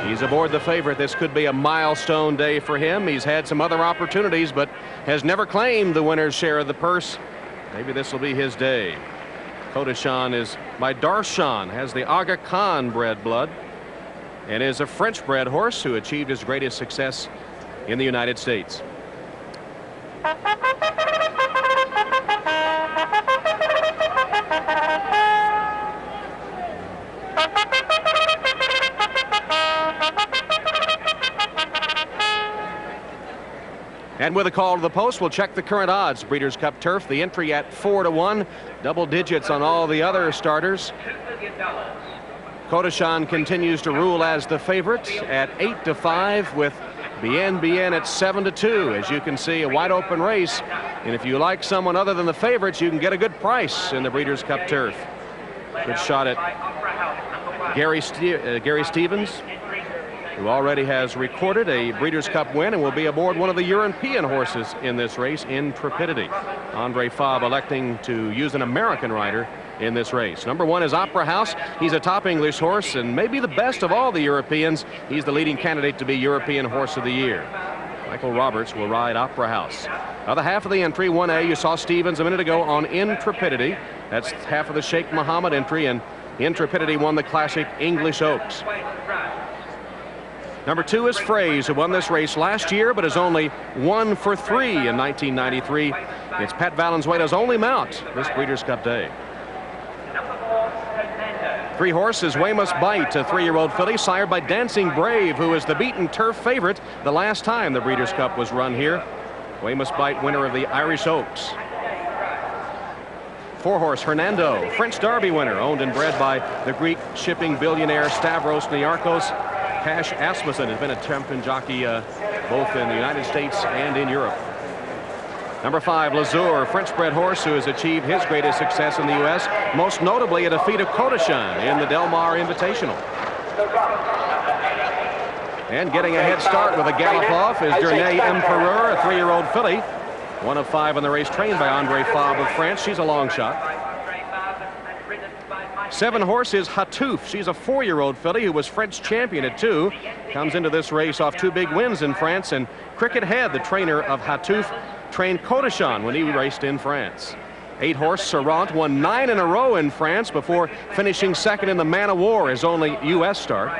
He's aboard the favorite. This could be a milestone day for him. He's had some other opportunities, but has never claimed the winner's share of the purse. Maybe this will be his day. Kodashan is by Darshan, has the Aga Khan bred blood, and is a French-bred horse who achieved his greatest success in the United States. And with a call to the post, we'll check the current odds. Breeders' Cup turf, the entry at 4-1, double digits on all the other starters. Kodashan continues to rule as the favorite at 8-5, with Bien Bien at 7-2. As you can see, a wide open race. And if you like someone other than the favorites, you can get a good price in the Breeders' Cup turf. Good shot at Gary Stevens, who already has recorded a Breeders' Cup win and will be aboard one of the European horses in this race, Intrepidity. Andre Fabre electing to use an American rider in this race. Number 1 is Opera House. He's a top English horse and maybe the best of all the Europeans. He's the leading candidate to be European Horse of the Year. Michael Roberts will ride Opera House. Other half of the entry, 1A, you saw Stevens a minute ago on Intrepidity. That's half of the Sheikh Mohammed entry, and Intrepidity won the Classic English Oaks. Number 2 is Phrase, who won this race last year, but is only 1 for 3 in 1993. It's Pat Valenzuela's only mount this Breeders' Cup day. 3 horses, Weymouth Bite, a 3-year-old filly, sired by Dancing Brave, who is the beaten turf favorite the last time the Breeders' Cup was run here. Weymouth Bite, winner of the Irish Oaks. 4-horse Hernando, French Derby winner, owned and bred by the Greek shipping billionaire Stavros Niarchos. Cash Asmussen has been a champion jockey both in the United States and in Europe. Number 5, Lazur, French-bred horse who has achieved his greatest success in the U.S., most notably a defeat of Kodashan in the Del Mar Invitational. And getting a head start with a gallop off is Dernier Empereur, a 3-year-old filly, 1 of 5 in the race, trained by Andre Fabre of France. She's a long shot. 7 horses, Hatouf. She's a 4-year-old filly who was French champion at 2. Comes into this race off 2 big wins in France. And Cricket Head, the trainer of Hatouf, trained Kodashan when he raced in France. 8-horse Serrant won 9 in a row in France before finishing second in the Man of War, his only U.S. start.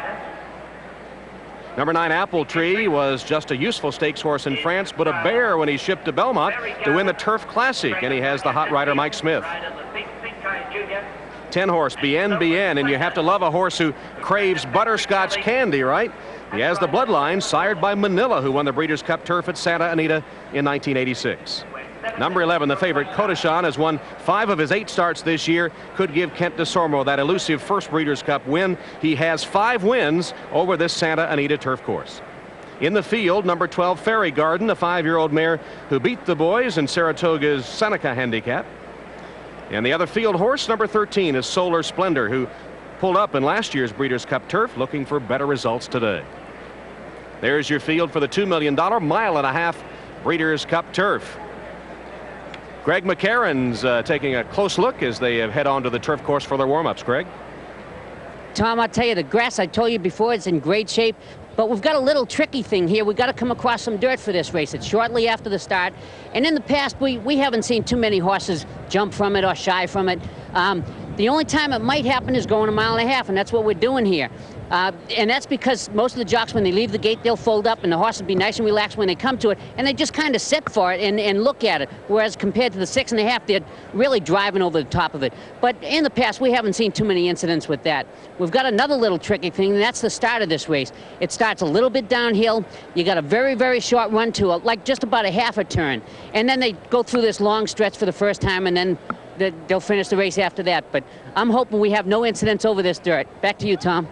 Number 9 Apple Tree was just a useful stakes horse in France, but a bear when he shipped to Belmont to win the Turf Classic, and he has the hot rider Mike Smith. 10-horse Bien Bien, and you have to love a horse who craves butterscotch candy, right? He has the bloodline sired by Manila, who won the Breeders' Cup Turf at Santa Anita in 1986. Number 11, the favorite Kodashan, has won 5 of his 8 starts this year. Could give Kent DeSormo that elusive first Breeders' Cup win. He has 5 wins over this Santa Anita turf course. In the field, number 12, Fairy Garden, the 5-year-old mare who beat the boys in Saratoga's Seneca Handicap. And the other field horse, number 13, is Solar Splendor, who pulled up in last year's Breeders' Cup Turf, looking for better results today. There's your field for the $2 million mile-and-a-half Breeders' Cup Turf. Greg McCarron's taking a close look as they head on to the turf course for their warm-ups. Greg? Tom, I'll tell you, the grass, I told you before, it's in great shape. But we've got a little tricky thing here. We've got to come across some dirt for this race. It's shortly after the start. And in the past, we haven't seen too many horses jump from it or shy from it. The only time it might happen is going a mile and a half, and that's what we're doing here. And that's because most of the jocks, when they leave the gate, they'll fold up, and the horse will be nice and relaxed when they come to it, and they just kind of sit for it and look at it. Whereas compared to the 6.5, they're really driving over the top of it. But in the past, we haven't seen too many incidents with that. We've got another little tricky thing, and that's the start of this race. It starts a little bit downhill. You got a very, very short run to it, like just about a half a turn. And then they go through this long stretch for the first time, and then they'll finish the race after that. But I'm hoping we have no incidents over this dirt. Back to you, Tom.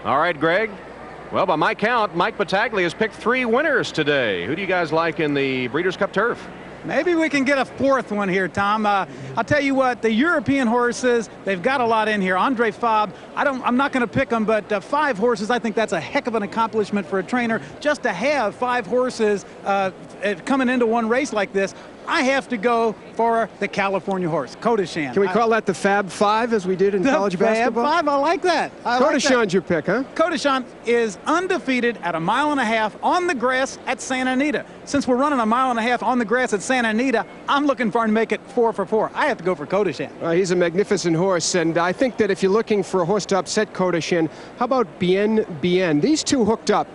All right, Greg. Well, by my count, Mike Battaglia has picked 3 winners today. Who do you guys like in the Breeders' Cup Turf? Maybe we can get a 4th one here, Tom. I'll tell you what, the European horses, they've got a lot in here. Andre Fabre, I'm not going to pick him, but 5 horses, I think that's a heck of an accomplishment for a trainer. Just to have 5 horses coming into one race like this, I have to go for the California horse, Kodashan. Can we call that the Fab 5 as we did in college basketball? Fab 5, I like that. Kodashan's your pick, huh? Kodashan is undefeated at a mile and a half on the grass at Santa Anita. Since we're running a mile and a half on the grass at Santa Anita, I'm looking for him to make it 4 for 4. I have to go for Kodashan. He's a magnificent horse, and I think that if you're looking for a horse to upset Kodashan, how about Bien Bien? These two hooked up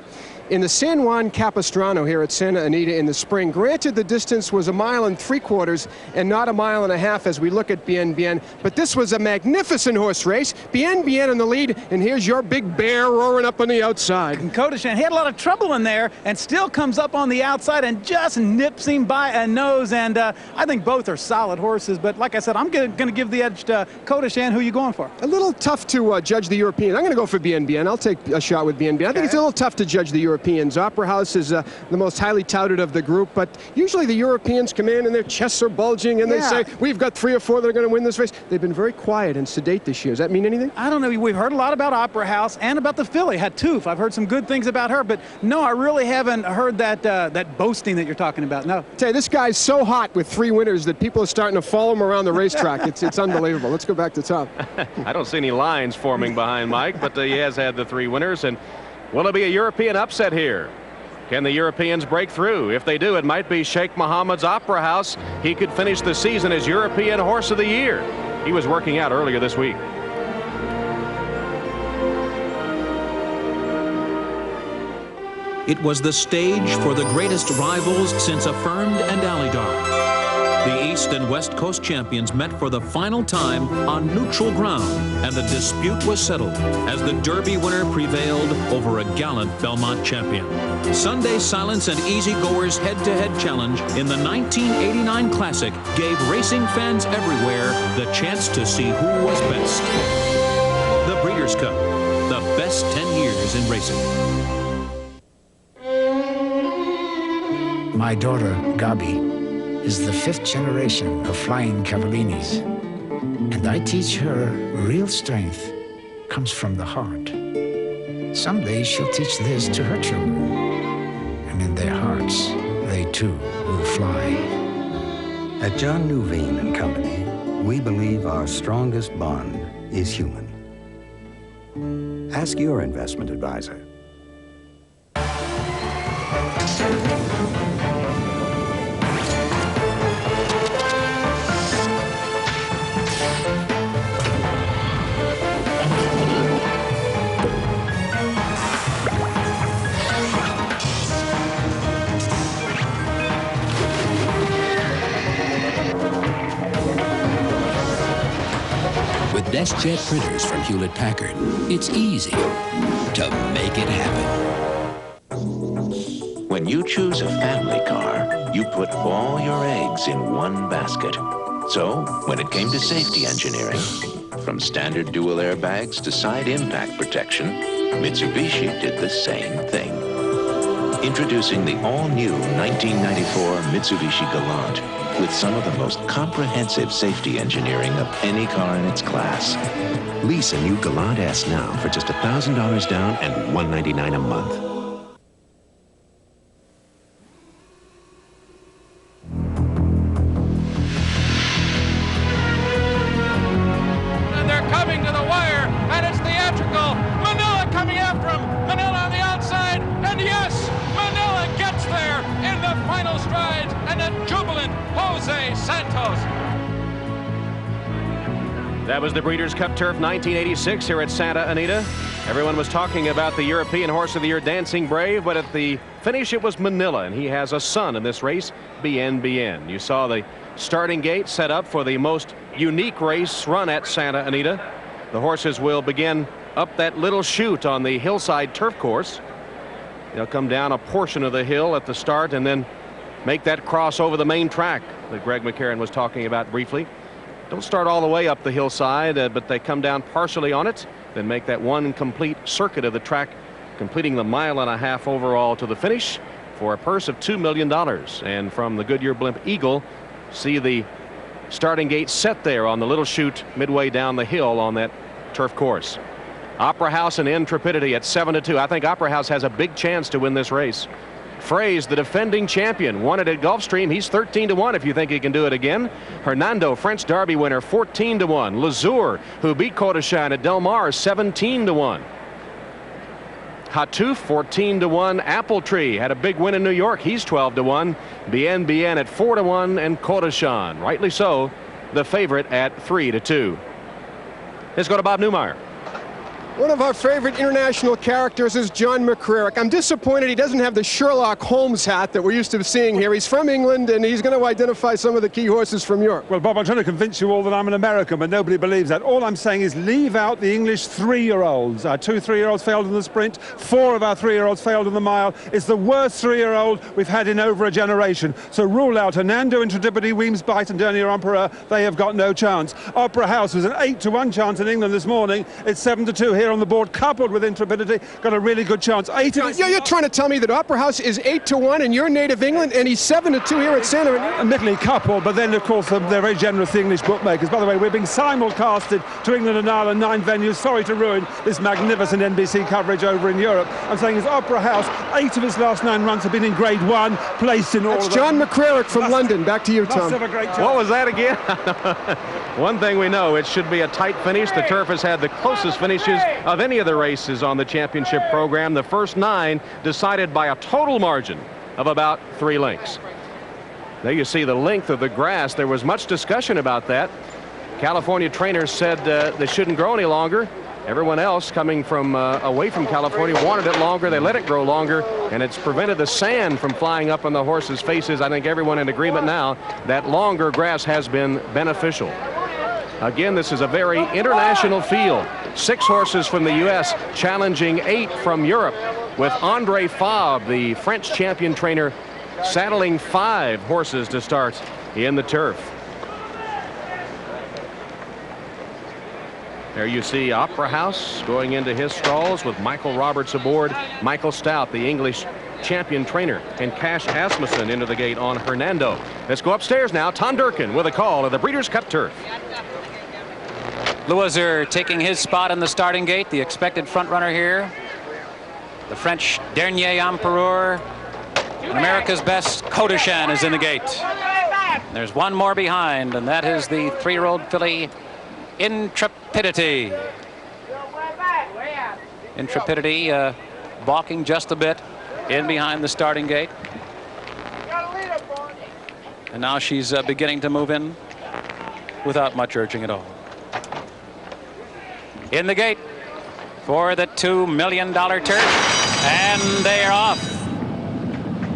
in the San Juan Capistrano here at Santa Anita in the spring. Granted, the distance was 1 3/4 miles and not 1.5 miles as we look at Bien Bien, but this was a magnificent horse race. Bien Bien in the lead, and here's your big bear roaring up on the outside. And Kodashan had a lot of trouble in there and still comes up on the outside and just nips him by a nose, and I think both are solid horses, but like I said, I'm going to give the edge to Kodashan. Who are you going for? A little tough to judge the European. I'm going to go for Bien Bien. I'll take a shot with Bien Bien. I think it's a little tough to judge the Europeans. Opera House is the most highly touted of the group, but usually the Europeans come in and their chests are bulging and they say, we've got 3 or 4 that are going to win this race. They've been very quiet and sedate this year. Does that mean anything? I don't know. We've heard a lot about Opera House and about the filly, Hattouf. I've heard some good things about her, but no, I really haven't heard that that boasting that you're talking about. No. Tell you, this guy's so hot with 3 winners that people are starting to follow him around the racetrack. It's unbelievable. Let's go back to Tom. I don't see any lines forming behind Mike, but he has had the 3 winners. And will it be a European upset here? Can the Europeans break through? If they do, it might be Sheikh Mohammed's Opera House. He could finish the season as European Horse of the Year. He was working out earlier this week. It was the stage for the greatest rivals since Affirmed and Alydar. The East and West Coast champions met for the final time on neutral ground, and the dispute was settled as the Derby winner prevailed over a gallant Belmont champion. Sunday silence and easygoers head-to-head challenge in the 1989 Classic gave racing fans everywhere the chance to see who was best. The Breeders' Cup, the best 10 years in racing. My daughter, Gabi, is the 5th generation of flying Cavallinis, and I teach her real strength comes from the heart. Someday she'll teach this to her children, and in their hearts, they too will fly. At John Newveen and Company, we believe our strongest bond is human. Ask your investment advisor. DeskJet printers from Hewlett-Packard. It's easy to make it happen. When you choose a family car, you put all your eggs in one basket. So, when it came to safety engineering, from standard dual airbags to side impact protection, Mitsubishi did the same thing. Introducing the all-new 1994 Mitsubishi Galant, with some of the most comprehensive safety engineering of any car in its class. Lease a new Galant S now for just $1,000 down and $199 a month. And they're coming to the wire, and it's theatrical. Manila coming after him. Manila on the outside, and yes, Manila gets there in the final strides, and a jubilant Jose Santos. That was the Breeders' Cup Turf 1986 here at Santa Anita. Everyone was talking about the European Horse of the Year, Dancing Brave, but at the finish it was Manila, and he has a son in this race, BNBN. You saw the starting gate set up for the most unique race run at Santa Anita. The horses will begin up that little chute on the hillside turf course. They'll come down a portion of the hill at the start and then make that cross over the main track that Greg McCarron was talking about briefly. Don't start all the way up the hillside, but they come down partially on it, then make that one complete circuit of the track, completing the 1.5 miles overall to the finish for a purse of $2 million. And from the Goodyear Blimp Eagle, see the starting gate set there on the little chute midway down the hill on that turf course. Opera House and Intrepidity at 7-2. I think Opera House has a big chance to win this race. Fraze, the defending champion, won it at Gulfstream. He's 13-1 if you think he can do it again. Hernando, French Derby winner, 14-1. Lazur, who beat Cotochan at Del Mar, 17-1. Hatouf, 14-1. Apple Tree had a big win in New York. He's 12-1. BNBN at 4-1, and Cotochan, rightly so, the favorite at 3-2. Let's go to Bob Newmeyer. One of our favorite international characters is John McCrarick. I'm disappointed he doesn't have the Sherlock Holmes hat that we're used to seeing here. He's from England, and he's going to identify some of the key horses from Europe. Well, Bob, I'm trying to convince you all that I'm an American, but nobody believes that. All I'm saying is leave out the English 3-year-olds. Our 2 3-year-olds failed in the sprint. 4 of our 3-year-olds failed in the mile. It's the worst 3-year-old we've had in over a generation. So rule out Hernando, Intrepidity, Weems Bite, and Dernier Empereur. They have got no chance. Opera House was an 8-1 chance in England this morning. It's 7-2 here on the board, coupled with Intrepidity. Got a really good chance. You're trying to tell me that Opera House is 8-1 in your native England, and he's 7-2 here at Santa Anita? Admittedly coupled, but then of course they're very generous, the English bookmakers. By the way, we're being simulcasted to England and Ireland, 9 venues. Sorry to ruin this magnificent NBC coverage over in Europe. I'm saying his Opera House, 8 of his last 9 runs have been in Grade 1, placed in all of them. That's John McCrarick from London. Back to you, Tom. What was that again? One thing we know, it should be a tight finish. The turf has had the closest finishes of any of the races on the championship program. The first 9 decided by a total margin of about 3 lengths. There you see the length of the grass. There was much discussion about that. California trainers said they shouldn't grow any longer. Everyone else coming from away from California wanted it longer. They let it grow longer, and it's prevented the sand from flying up on the horses' faces. I think everyone in agreement now that longer grass has been beneficial. Again, this is a very international field. 6 horses from the U.S. challenging 8 from Europe, with Andre Fabre, the French champion trainer, saddling 5 horses to start in the turf. There you see Opera House going into his stalls with Michael Roberts aboard, Michael Stout, the English champion trainer, and Cash Asmussen into the gate on Hernando. Let's go upstairs now. Tom Durkin with a call of the Breeders' Cup Turf. Loiser taking his spot in the starting gate, the expected front runner here. The French Dernier Empereur, and America's best Cotochan is in the gate. There's one more behind, and that is the 3-year-old filly Intrepidity. Intrepidity balking just a bit in behind the starting gate. And now she's beginning to move in without much urging at all. In the gate for the $2 million turf, and they are off.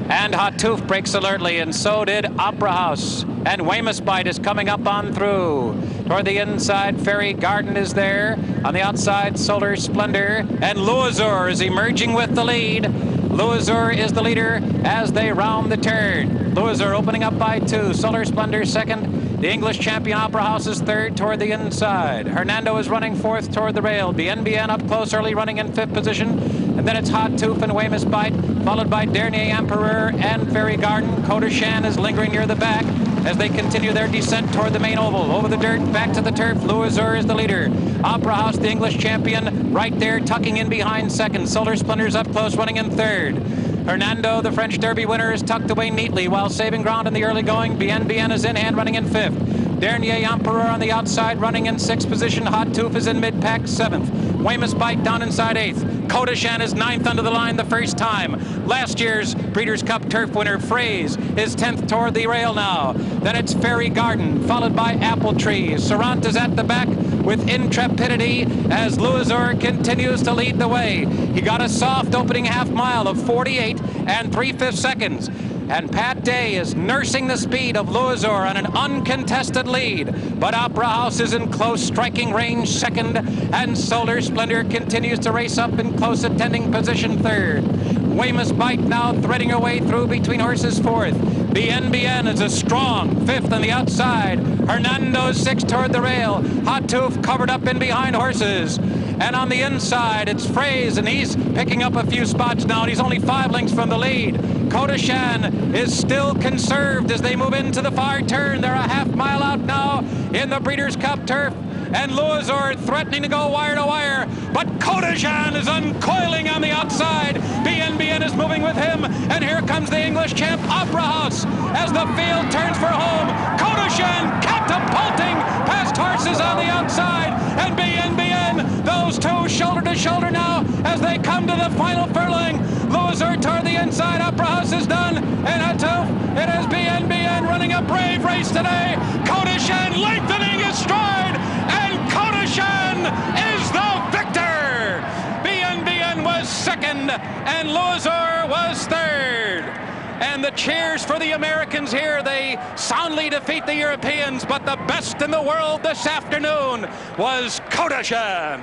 And Hot Tooth breaks alertly, and so did Opera House. And Weymouth Bite is coming up on through. Toward the inside, Fairy Garden is there. On the outside, Solar Splendor. And Louisor is emerging with the lead. Louisor is the leader as they round the turn. Louisor opening up by 2. Solar Splendor second. The English champion Opera House is third toward the inside. Hernando is running fourth toward the rail. BNBN up close early, running in 5th position. And then it's Hot Tooth and Weymouth Bite, followed by Dernier Emperor and Fairy Garden. Kodashan is lingering near the back as they continue their descent toward the main oval. Over the dirt, back to the turf. Louisor is the leader. Opera House, the English champion, right there, tucking in behind second. Solar Splendor's up close, running in third. Hernando, the French Derby winner, is tucked away neatly while saving ground in the early going. BNBN is in hand, running in 5th. Dernier Emperor on the outside, running in 6th position. Hot Tooth is in mid-pack, 7th. Weymouth Bite down inside 8th. Kodashan is 9th under the line the first time. Last year's Breeders' Cup Turf winner, Phrase, is 10th toward the rail now. Then it's Fairy Garden, followed by Apple Tree. Sarant is at the back with intrepidity as Louisor continues to lead the way. He got a soft opening half mile of 48 3/5 seconds. And Pat Day is nursing the speed of Louisor on an uncontested lead. But Opera House is in close striking range second, and Solar Splendor continues to race up in close attending position third. Weymouth Bite now threading her way through between horses fourth. BNBN is a strong 5th on the outside. Hernando 6th toward the rail. Hot Tooth covered up in behind horses. And on the inside, it's Phrase, and he's picking up a few spots now, and he's only 5 lengths from the lead. Kodashan is still conserved as they move into the far turn. They're a half mile out now in the Breeders' Cup Turf. And Louisor threatening to go wire to wire, but Kodashan is uncoiling on the outside. BNBN is moving with him, and here comes the English champ, Opera House, as the field turns for home. Kodashan catapulting past horses on the outside, and BNBN, those two shoulder to shoulder now as they come to the final furlong. Louisor toward the inside, Opera House is done, and it is BNBN running a brave race today. Kodashan lengthening his stride, and Kodashan is the victor. BNBN was second, and Louisor was third. And the cheers for the Americans here. They soundly defeat the Europeans, but the best in the world this afternoon was Kodashan.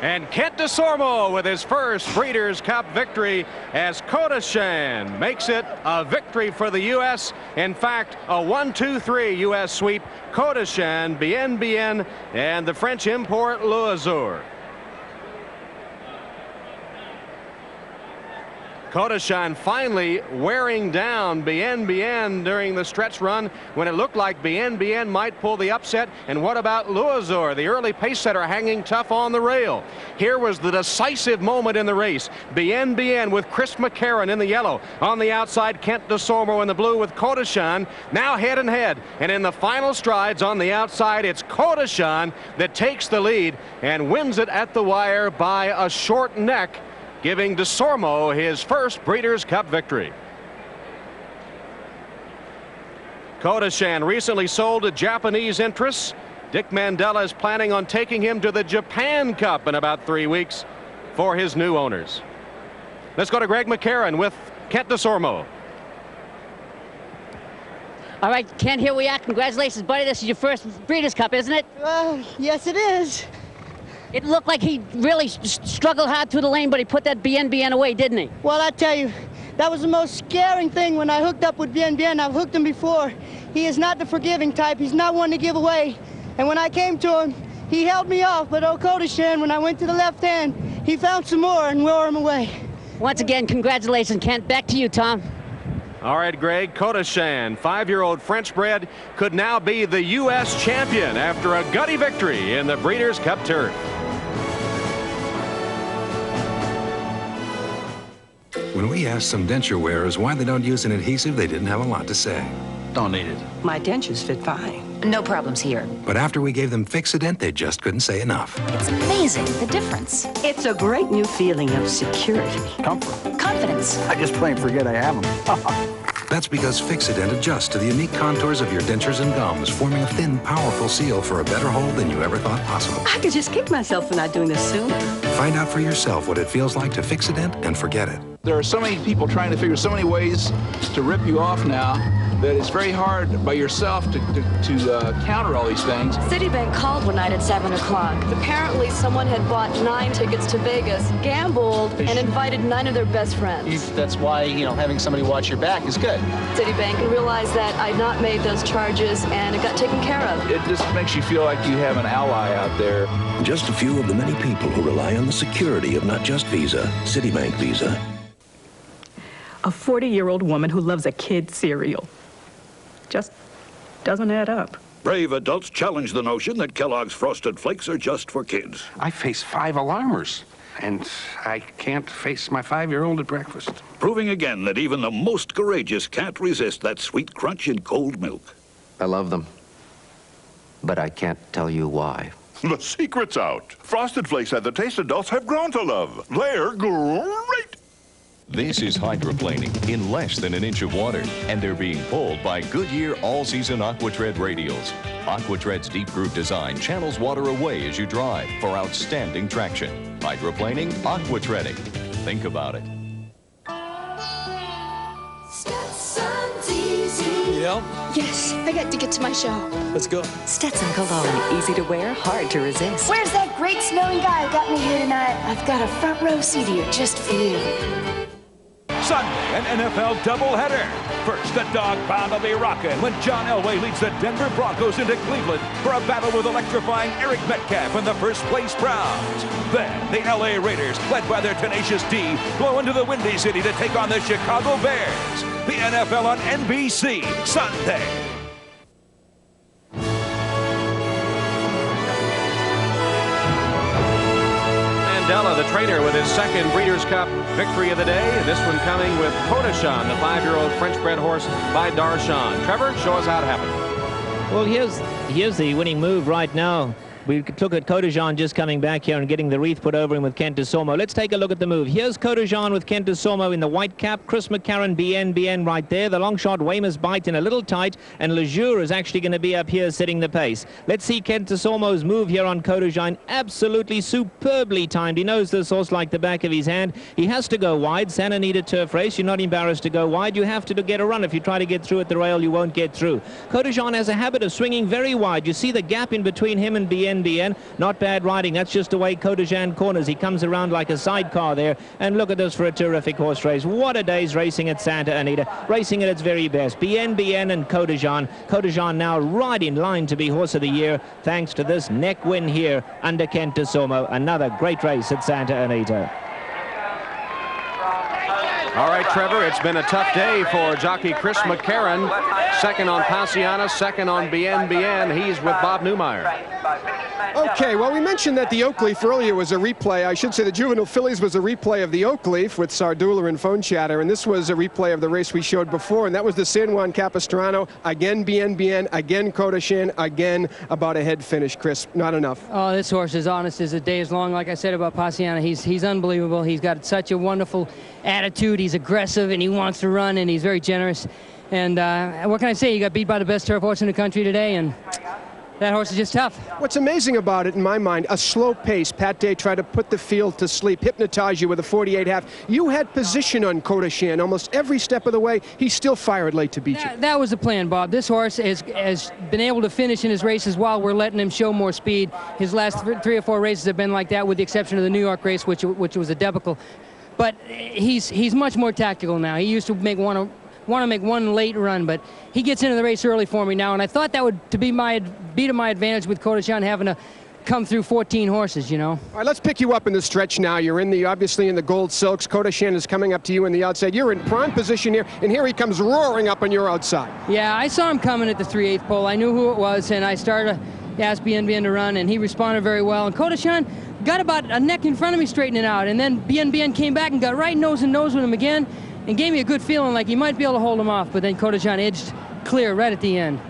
And Kent Desormeaux with his first Breeders' Cup victory as Kodashan makes it a victory for the U.S. In fact, a 1-2-3 U.S. sweep. Kodashan, BNBN, and the French import Louisor. Kodashan finally wearing down BNBN during the stretch run when it looked like BNBN might pull the upset. And what about Louisor, the early pace setter, hanging tough on the rail? Here was the decisive moment in the race. BNBN with Chris McCarron in the yellow. On the outside, Kent Desormeaux in the blue with Kodashan now head and head. And in the final strides on the outside, it's Kodashan that takes the lead and wins it at the wire by a short neck, giving Desormeaux his first Breeders' Cup victory. Kodashan recently sold to Japanese interests. Dick Mandela is planning on taking him to the Japan Cup in about 3 weeks for his new owners. Let's go to Greg McCarron with Kent Desormeaux. All right, Kent, here we are. Congratulations, buddy. This is your first Breeders' Cup, isn't it? Yes, it is. It looked like he really struggled hard through the lane, but he put that BNBN away, didn't he? Well, I tell you, that was the most scaring thing when I hooked up with BNBN. I've hooked him before. He is not the forgiving type. He's not one to give away. And when I came to him, he held me off. But Kodashan, when I went to the left hand, he found some more and wore him away. Once again, congratulations, Kent. Back to you, Tom. All right, Greg, Kodashan, 5-year-old French bred, could now be the U.S. champion after a gutty victory in the Breeders' Cup Turf. When we asked some denture wearers why they don't use an adhesive, they didn't have a lot to say. Don't need it. My dentures fit fine. No problems here. But after we gave them Fixodent, they just couldn't say enough. It's amazing, the difference. It's a great new feeling of security. Comfort. Confidence. I just plain forget I have them. That's because Fixodent adjusts to the unique contours of your dentures and gums, forming a thin, powerful seal for a better hold than you ever thought possible. I could just kick myself for not doing this sooner. Find out for yourself what it feels like to Fixodent and forget it. There are so many people trying to figure so many ways to rip you off now that it's very hard by yourself to counter all these things. Citibank called one night at 7 o'clock. Apparently someone had bought 9 tickets to Vegas, gambled, and invited 9 of their best friends. That's why, having somebody watch your back is good. Citibank realized that I'd not made those charges and it got taken care of. It just makes you feel like you have an ally out there. Just a few of the many people who rely on the security of not just Visa, Citibank Visa. A 40-year-old woman who loves a kid cereal. Just doesn't add up. Brave adults challenge the notion that Kellogg's Frosted Flakes are just for kids. I face 5 alarmers, and I can't face my 5-year-old at breakfast. Proving again that even the most courageous can't resist that sweet crunch in cold milk. I love them, but I can't tell you why. The secret's out. Frosted Flakes have the taste adults have grown to love. They're great. This is hydroplaning in less than an inch of water, and they're being pulled by Goodyear all-season AquaTread radials. AquaTread's deep groove design channels water away as you drive for outstanding traction. Hydroplaning, AquaTreading. Think about it. Stetson's easy. Yep. Yes, I got to get to my show. Let's go. Stetson Cologne. Easy to wear, hard to resist. Where's that great smelling guy who got me here tonight? I've got a front row seat here just for you. Sunday, an NFL doubleheader. First, the dog pound will be rocking when John Elway leads the Denver Broncos into Cleveland for a battle with electrifying Eric Metcalf and the first-place Browns. Then, the LA Raiders, led by their tenacious D, blow into the Windy City to take on the Chicago Bears. The NFL on NBC, Sunday. Mandela, the trainer, with his second Breeders' Cup victory of the day. This one coming with Kodashan, the 5-year-old French-bred horse by Darshan. Trevor, show us how it happened. Well, here's the winning move right now. We look at Kodashan just coming back here and getting the wreath put over him with Kent Desormeaux. Let's take a look at the move. Here's Kodashan with Kent Desormeaux in the white cap. Chris McCarron, BN right there. The long shot, Weymouth's Bite in a little tight. And Lejour is actually going to be up here setting the pace. Let's see Kent Desormeaux's move here on Kodashan. Absolutely superbly timed. He knows this horse like the back of his hand. He has to go wide. Santa Anita turf race. You're not embarrassed to go wide. You have to get a run. If you try to get through at the rail, you won't get through. Kodashan has a habit of swinging very wide. You see the gap in between him and BN. Not bad riding. That's just the way Kodashan corners. He comes around like a sidecar there. And look at this for a terrific horse race. What a day's racing at Santa Anita. Racing at its very best. BN and Kodashan. Kodashan now right in line to be Horse of the Year thanks to this neck win here under Kent Desormeaux. Another great race at Santa Anita. All right, Trevor, it's been a tough day for jockey Chris McCarron. Second on Passiana, second on BN. He's with Bob Newmeyer. Okay, well, we mentioned that the Oakleaf earlier was a replay. I should say the Juvenile Fillies was a replay of the Oakleaf with Sardula and Phone Chatter, and this was a replay of the race we showed before, and that was the San Juan Capistrano. Again, BN, again, Kodashan, again, about a head finish, Chris. Not enough. Oh, this horse is honest as the day is long. Like I said about Passiana, he's unbelievable. He's got such a wonderful attitude. He's aggressive, and he wants to run, and he's very generous. And what can I say? He got beat by the best turf horse in the country today, and that horse is just tough. What's amazing about it, in my mind, a slow pace. Pat Day tried to put the field to sleep, hypnotize you with a 48.5. You had position on Kodashan almost every step of the way. He still fired late to beat you. That was the plan, Bob. This horse has been able to finish in his races while we're letting him show more speed. His last 3 or 4 races have been like that, with the exception of the New York race, which was a debacle. But he's much more tactical now. He used to want to make one late run, but he gets into the race early for me now, and I thought that would be to my advantage with Kodashan having to come through 14 horses, you know. All right, let's pick you up in the stretch now. You're obviously in the gold silks. Kodashan is coming up to you on the outside. You're in prime position here, and here he comes roaring up on your outside. Yeah, I saw him coming at the 3/8 pole. I knew who it was, and I started to ask BN to run, and he responded very well. And Kodashan got about a neck in front of me straightening out, and then BN came back and got right nose and nose with him again, and gave me a good feeling like he might be able to hold him off, but then Kodashan edged clear right at the end.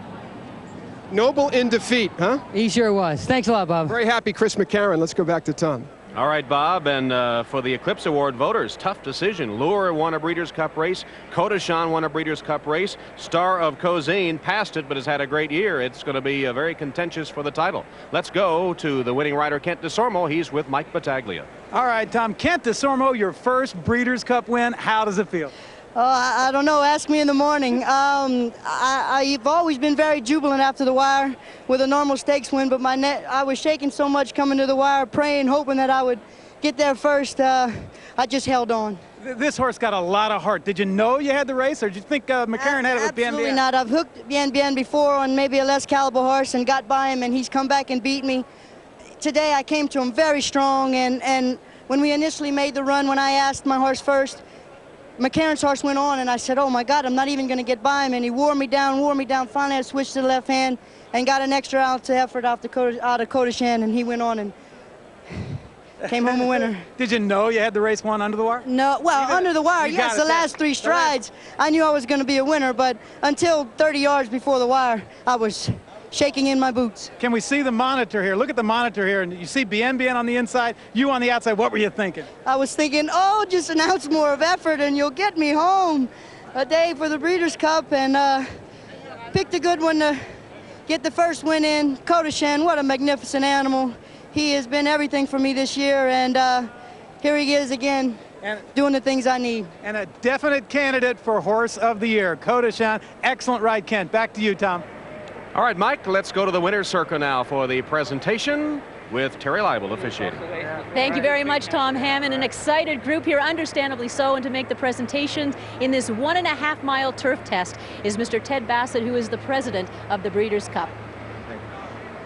Noble in defeat, huh? He sure was. Thanks a lot, Bob. Very happy, Chris McCarron. Let's go back to Tom. All right, Bob, and for the Eclipse Award voters, tough decision. Lure won a Breeders' Cup race. Kodashan won a Breeders' Cup race. Star of Cozine passed it, but has had a great year. It's going to be very contentious for the title. Let's go to the winning rider, Kent Desormeaux. He's with Mike Battaglia. All right, Tom. Kent Desormeaux, your first Breeders' Cup win. How does it feel? I don't know. Ask me in the morning. I've always been very jubilant after the wire with a normal stakes win, but I was shaking so much coming to the wire, praying, hoping that I would get there first. I just held on. This horse got a lot of heart. Did you know you had the race, or did you think McCarron had it with Bien Bien? Absolutely not. I've hooked Bien Bien before on maybe a less caliber horse and got by him, and he's come back and beat me. Today I came to him very strong, and when we initially made the run, when I asked my horse first, McCarron's horse went on, and I said, oh, my God, I'm not even going to get by him. And he wore me down. Finally, I switched to the left hand and got an extra ounce of effort out of Kodashan, and he went on and came home a winner. Did you know you had the race won under the wire? No. Well, under the wire, yes, the last 3 strides, I knew I was going to be a winner. But until 30 yards before the wire, I was shaking in my boots. Can we see the monitor here? Look at the monitor here, and you see Bien Bien on the inside, you on the outside. What were you thinking? I was thinking, oh, just an ounce more of effort and you'll get me home a day for the Breeders' Cup, and picked a good one to get the first win in. Kodashan, what a magnificent animal. He has been everything for me this year, and here he is again, doing the things I need. And a definite candidate for Horse of the Year, Kodashan. Excellent ride, Kent. Back to you, Tom. All right, Mike, let's go to the winner's circle now for the presentation with Terry Leibel officiating. Thank you very much, Tom Hammond. An excited group here, understandably so, and to make the presentation in this 1.5-mile turf test is Mr. Ted Bassett, who is the president of the Breeders' Cup.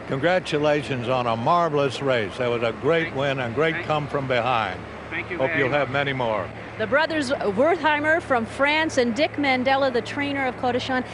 Congratulations on a marvelous race. That was a great win and great come from behind. Thank you. Hope you'll have many more. The brothers Wertheimer from France and Dick Mandela, the trainer of Kodashan.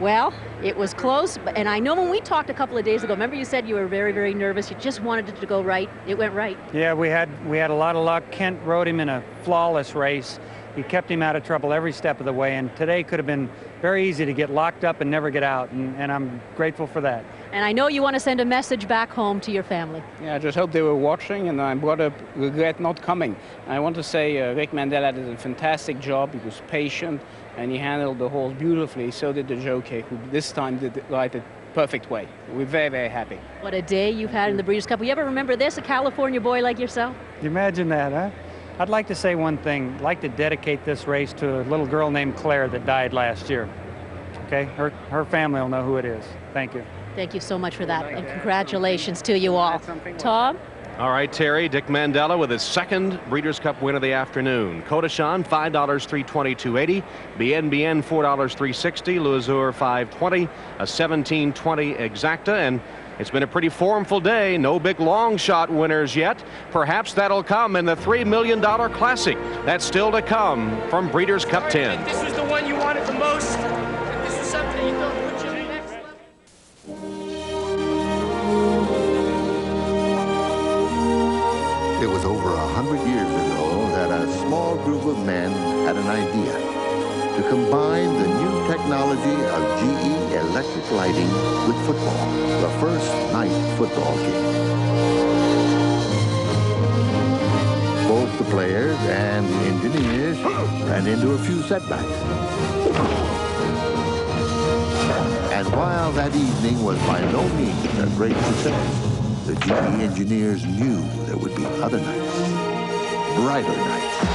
Well, it was close, and I know when we talked a couple of days ago, remember you said you were very, very nervous. You just wanted it to go right. It went right. Yeah, we had a lot of luck. Kent rode him in a flawless race. He kept him out of trouble every step of the way, and today could have been very easy to get locked up and never get out, and I'm grateful for that. And I know you want to send a message back home to your family. Yeah, I just hope they were watching, and I brought up regret not coming. I want to say Rick Mandela did a fantastic job. He was patient, and he handled the horse beautifully. So did the jockey, who this time did it right the perfect way. We're very, very happy. What a day you've had in the Breeders' Cup. Will you ever remember this, a California boy like yourself? Imagine that, huh? I'd like to say one thing. I'd like to dedicate this race to a little girl named Claire that died last year. Okay? Her family will know who it is. Thank you. Thank you so much for that, and congratulations to you all. Tom? All right, Terry, Dick Mandela with his second Breeders' Cup win of the afternoon. Kodashan, $5, $322.80. Bien Bien, $4, $360. Louiseur, $520. A $17.20 exacta, and it's been a pretty formful day. No big long shot winners yet. Perhaps that'll come in the $3 Million Classic. That's still to come from Breeders' Cup 10. If this was the one you wanted the most, if this was something you thought would put you in the next level. It was over 100 years ago that a small group of men had an idea to combine the new technology of GE electric lighting with football, the first night football game. Both the players and the engineers ran into a few setbacks. And while that evening was by no means a great success, the GE engineers knew there would be other nights, brighter nights.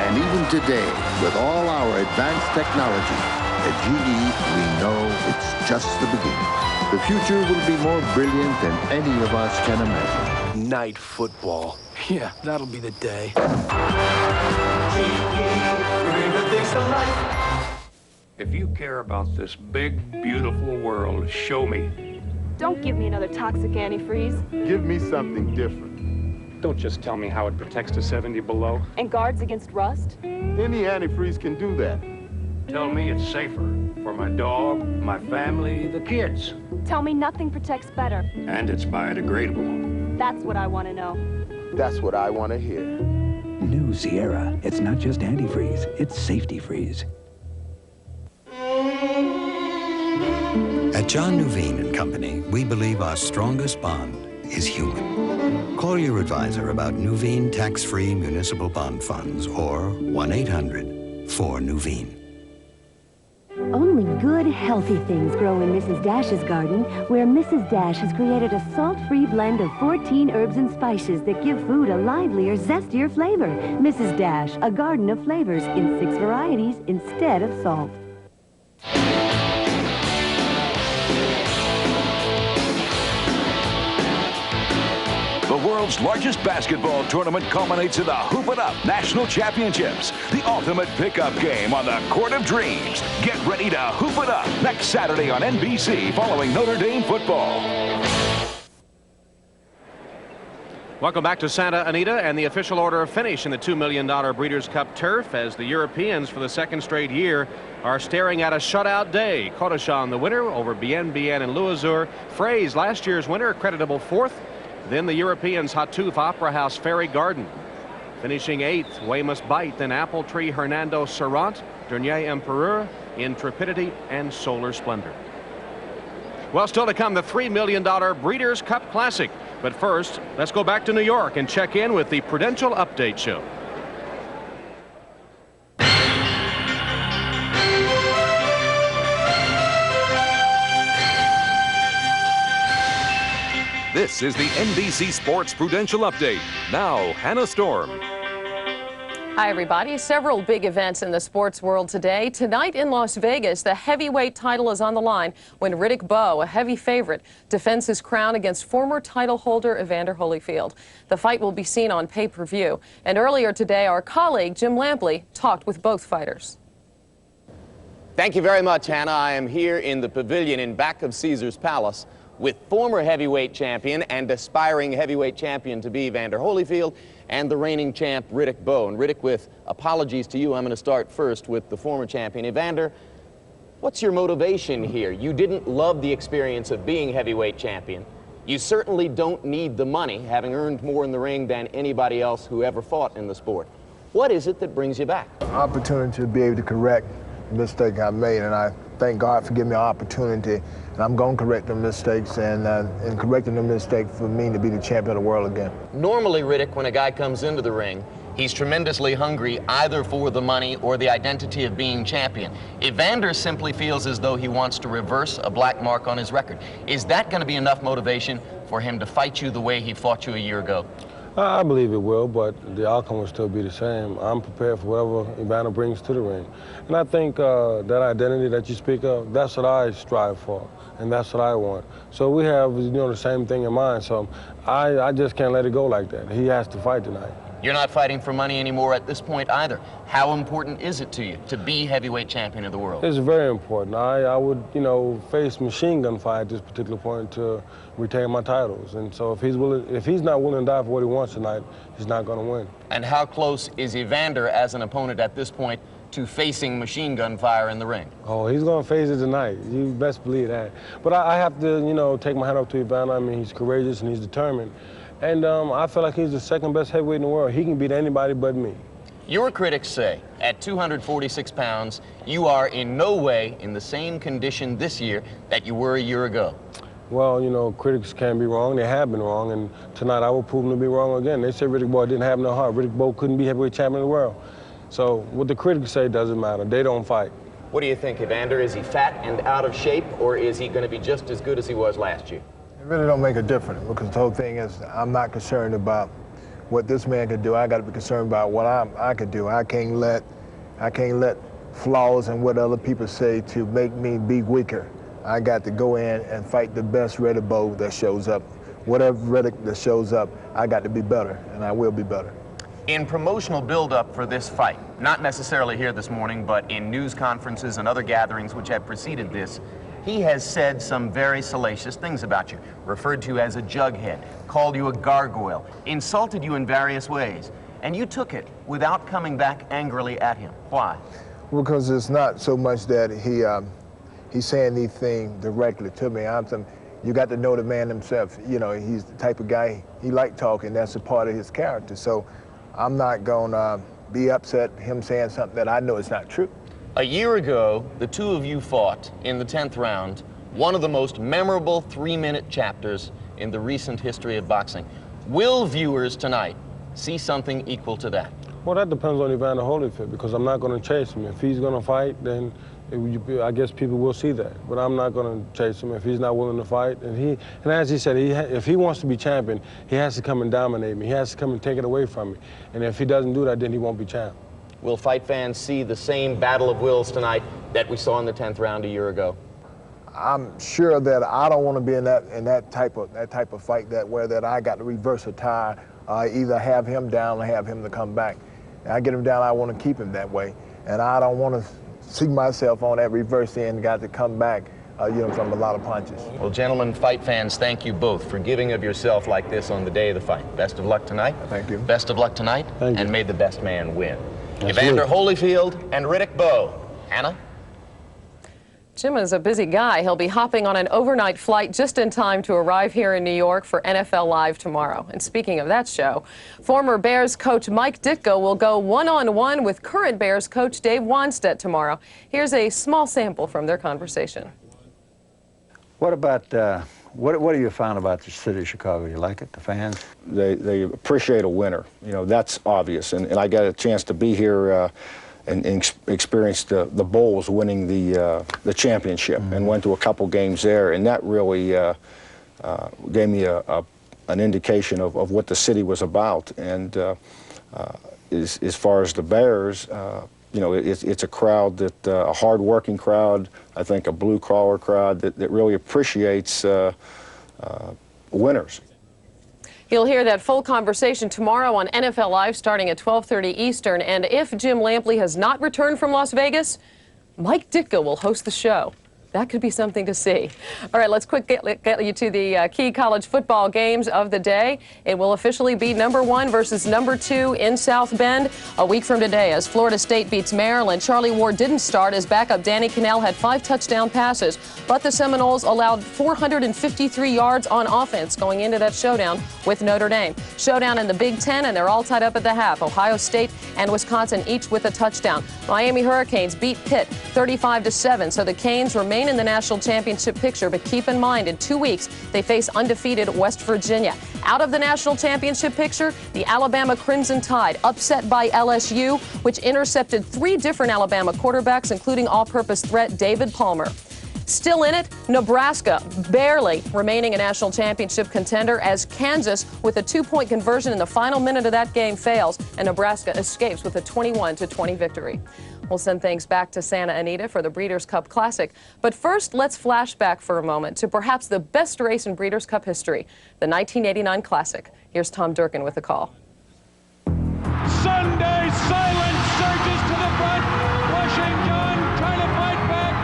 And even today, with all our advanced technology, at GE, we know it's just the beginning. The future will be more brilliant than any of us can imagine. Night football. Yeah, that'll be the day. If you care about this big, beautiful world, show me. Don't give me another toxic antifreeze. Give me something different. Don't just tell me how it protects to 70 below. And guards against rust? Any antifreeze can do that. Tell me it's safer for my dog, my family, the kids. Tell me nothing protects better. And it's biodegradable. That's what I want to know. That's what I want to hear. New Sierra. It's not just antifreeze, it's safety freeze. At John Nuveen and Company, we believe our strongest bond is human. Call your advisor about Nuveen tax-free municipal bond funds or 1-800-4-NUVEEN. Only good, healthy things grow in Mrs. Dash's garden, where Mrs. Dash has created a salt-free blend of 14 herbs and spices that give food a livelier, zestier flavor. Mrs. Dash, a garden of flavors in 6 varieties instead of salt. The world's largest basketball tournament culminates in the Hoop It Up National Championships, the ultimate pickup game on the Court of Dreams. Get ready to hoop it up next Saturday on NBC following Notre Dame football. Welcome back to Santa Anita and the official order of finish in the $2 million Breeders' Cup turf as the Europeans for the 2nd straight year are staring at a shutout day. Kodashan the winner over Bien Bien and Louisur. Fraze, last year's winner, creditable 4th. Then the Europeans Hatuf Opera House Ferry Garden. Finishing 8th, Weymouth Bite, then Apple Tree Hernando Serrant, Dernier Empereur, Intrepidity, and Solar Splendor. Well, still to come, the $3 million Breeders' Cup Classic. But first, let's go back to New York and check in with the Prudential Update Show. This is the NBC Sports Prudential Update. Now, Hannah Storm. Hi, everybody. Several big events in the sports world today. Tonight in Las Vegas, the heavyweight title is on the line when Riddick Bowe, a heavy favorite, defends his crown against former title holder Evander Holyfield. The fight will be seen on pay-per-view. And earlier today, our colleague Jim Lampley talked with both fighters. Thank you very much, Hannah. I am here in the pavilion in back of Caesar's Palace with former heavyweight champion and aspiring heavyweight champion to be Evander Holyfield and the reigning champ Riddick Bowe. And Riddick, with apologies to you, I'm going to start first with the former champion. Evander, what's your motivation here? You didn't love the experience of being heavyweight champion. You certainly don't need the money, having earned more in the ring than anybody else who ever fought in the sport. What is it that brings you back? Opportunity to be able to correct the mistake I made, and I thank God for giving me an opportunity. And I'm going to correct the mistakes, and correcting the mistake for me to be the champion of the world again. Normally, Riddick, when a guy comes into the ring, he's tremendously hungry either for the money or the identity of being champion. Evander simply feels as though he wants to reverse a black mark on his record. Is that going to be enough motivation for him to fight you the way he fought you a year ago? I believe it will, but the outcome will still be the same. I'm prepared for whatever Evander brings to the ring. And I think that identity that you speak of, that's what I strive for, and that's what I want. So we have, the same thing in mind, so I just can't let it go like that. He has to fight tonight. You're not fighting for money anymore at this point either. How important is it to you to be heavyweight champion of the world? It's very important. I would, face machine gun fight at this particular point to retain my titles. And so if he's not willing to die for what he wants tonight, he's not going to win. And how close is Evander as an opponent at this point to facing machine gun fire in the ring? Oh, he's going to face it tonight. You best believe that. But I have to, take my hat off to Evander. I mean, he's courageous and he's determined. And I feel like he's the second best heavyweight in the world. He can beat anybody but me. Your critics say at 246 pounds, you are in no way in the same condition this year that you were a year ago. Well, critics can be wrong. They have been wrong. And tonight I will prove them to be wrong again. They say Riddick Bowe didn't have no heart. Riddick Bowe couldn't be heavyweight champion of the world. So what the critics say doesn't matter. They don't fight. What do you think, Evander? Is he fat and out of shape, or is he going to be just as good as he was last year? It really don't make a difference, because the whole thing is I'm not concerned about what this man could do. I got to be concerned about what I could do. I can't let flaws and what other people say to make me be weaker. I got to go in and fight the best Riddick Bowe that shows up. Whatever Riddick that shows up, I got to be better, and I will be better. In promotional build-up for this fight, not necessarily here this morning, but in news conferences and other gatherings which have preceded this, he has said some very salacious things about you, referred to you as a jughead, called you a gargoyle, insulted you in various ways, and you took it without coming back angrily at him. Why? Because it's not so much that he's saying these things directly to me. You got to know the man himself. He's the type of guy, he like talking. That's a part of his character. So I'm not going to be upset him saying something that I know is not true. A year ago, the two of you fought in the 10th round one of the most memorable 3-minute chapters in the recent history of boxing. Will viewers tonight see something equal to that? Well, that depends on Evander Holyfield, because I'm not going to chase him. If he's going to fight, then I guess people will see that. But I'm not going to chase him if he's not willing to fight. And as he said, if he wants to be champion, he has to come and dominate me. He has to come and take it away from me. And if he doesn't do that, then he won't be champ. Will fight fans see the same battle of wills tonight that we saw in the 10th round a year ago? I'm sure that I don't want to be in that type of fight where I got to reverse a tie, either have him down or have him to come back. And I get him down, I want to keep him that way, and I don't want to see myself on that reverse end, got to come back, from a lot of punches. Well, gentlemen, fight fans, thank you both for giving of yourself like this on the day of the fight. Best of luck tonight. Thank you. Best of luck tonight, and may the best man win. That's Evander good. Holyfield and Riddick Bowe. Hannah? Jim is a busy guy. He'll be hopping on an overnight flight just in time to arrive here in New York for NFL Live tomorrow. And speaking of that show, former Bears coach Mike Ditka will go one-on-one with current Bears coach Dave Wannstedt tomorrow. Here's a small sample from their conversation. What about, what do you found about the city of Chicago? You like it, the fans? They appreciate a winner. That's obvious. And I got a chance to be here and experienced the Bulls winning the championship, and went to a couple games there, and that really gave me an indication of what the city was about. And as far as the Bears, it's a crowd a hard-working crowd, I think a blue-collar crowd that really appreciates winners. You'll hear that full conversation tomorrow on NFL Live starting at 12:30 Eastern. And if Jim Lampley has not returned from Las Vegas, Mike Ditka will host the show. That could be something to see. All right, let's get you to the key college football games of the day. It will officially be #1 versus #2 in South Bend a week from today as Florida State beats Maryland. Charlie Ward didn't start as backup Danny Cannell had 5 touchdown passes, but the Seminoles allowed 453 yards on offense going into that showdown with Notre Dame. Showdown in the Big Ten, and they're all tied up at the half. Ohio State and Wisconsin each with a touchdown. Miami Hurricanes beat Pitt 35-7, so the Canes remain in the national championship picture, but keep in mind in 2 weeks they face undefeated West Virginia. Out of the national championship picture, the Alabama Crimson Tide upset by LSU, which intercepted 3 different Alabama quarterbacks, including all-purpose threat David Palmer. Still in it, Nebraska barely remaining a national championship contender as Kansas, with a 2-point conversion in the final minute of that game, fails, and Nebraska escapes with a 21-20 victory. We'll send things back to Santa Anita for the Breeders' Cup Classic. But first, let's flash back for a moment to perhaps the best race in Breeders' Cup history, the 1989 Classic. Here's Tom Durkin with the call. Sunday silence surges to the front. Rushing John trying to fight back.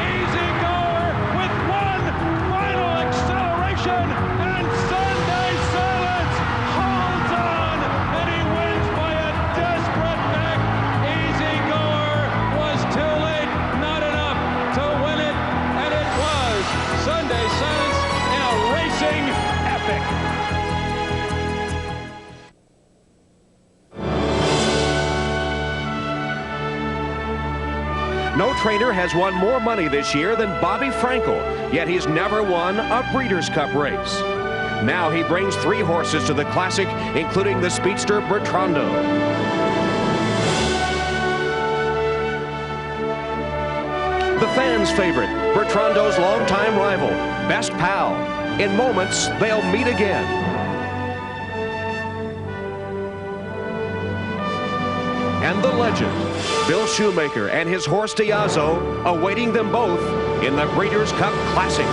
Easy goer with one final acceleration. And Sunday silence holds on. And he wins by a desperate neck. Easy goer was too late. Not enough to win it. And it was Sunday silence in a racing epic. No trainer has won more money this year than Bobby Frankel, yet he's never won a Breeders' Cup race. Now he brings 3 horses to the Classic, including the speedster Bertrando. The fans' favorite, Bertrando's longtime rival, Best Pal. In moments, they'll meet again. And the legend, Bill Shoemaker and his horse Diazo, awaiting them both in the Breeders' Cup Classic.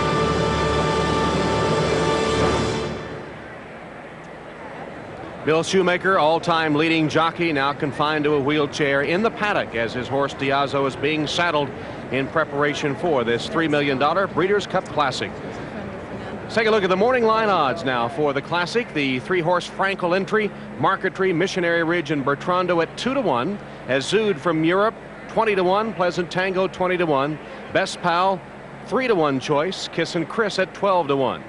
Bill Shoemaker, all-time leading jockey, now confined to a wheelchair in the paddock as his horse Diazo is being saddled in preparation for this $3 million Breeders' Cup Classic. Let's take a look at the morning line odds now for the Classic. The 3-horse Frankel entry, Marquetry, Missionary Ridge, and Bertrando at 2-1. Azud from Europe, 20-1. Pleasant Tango, 20-1. Best Pal, 3-1 choice. Kiss and Chris at 12-1.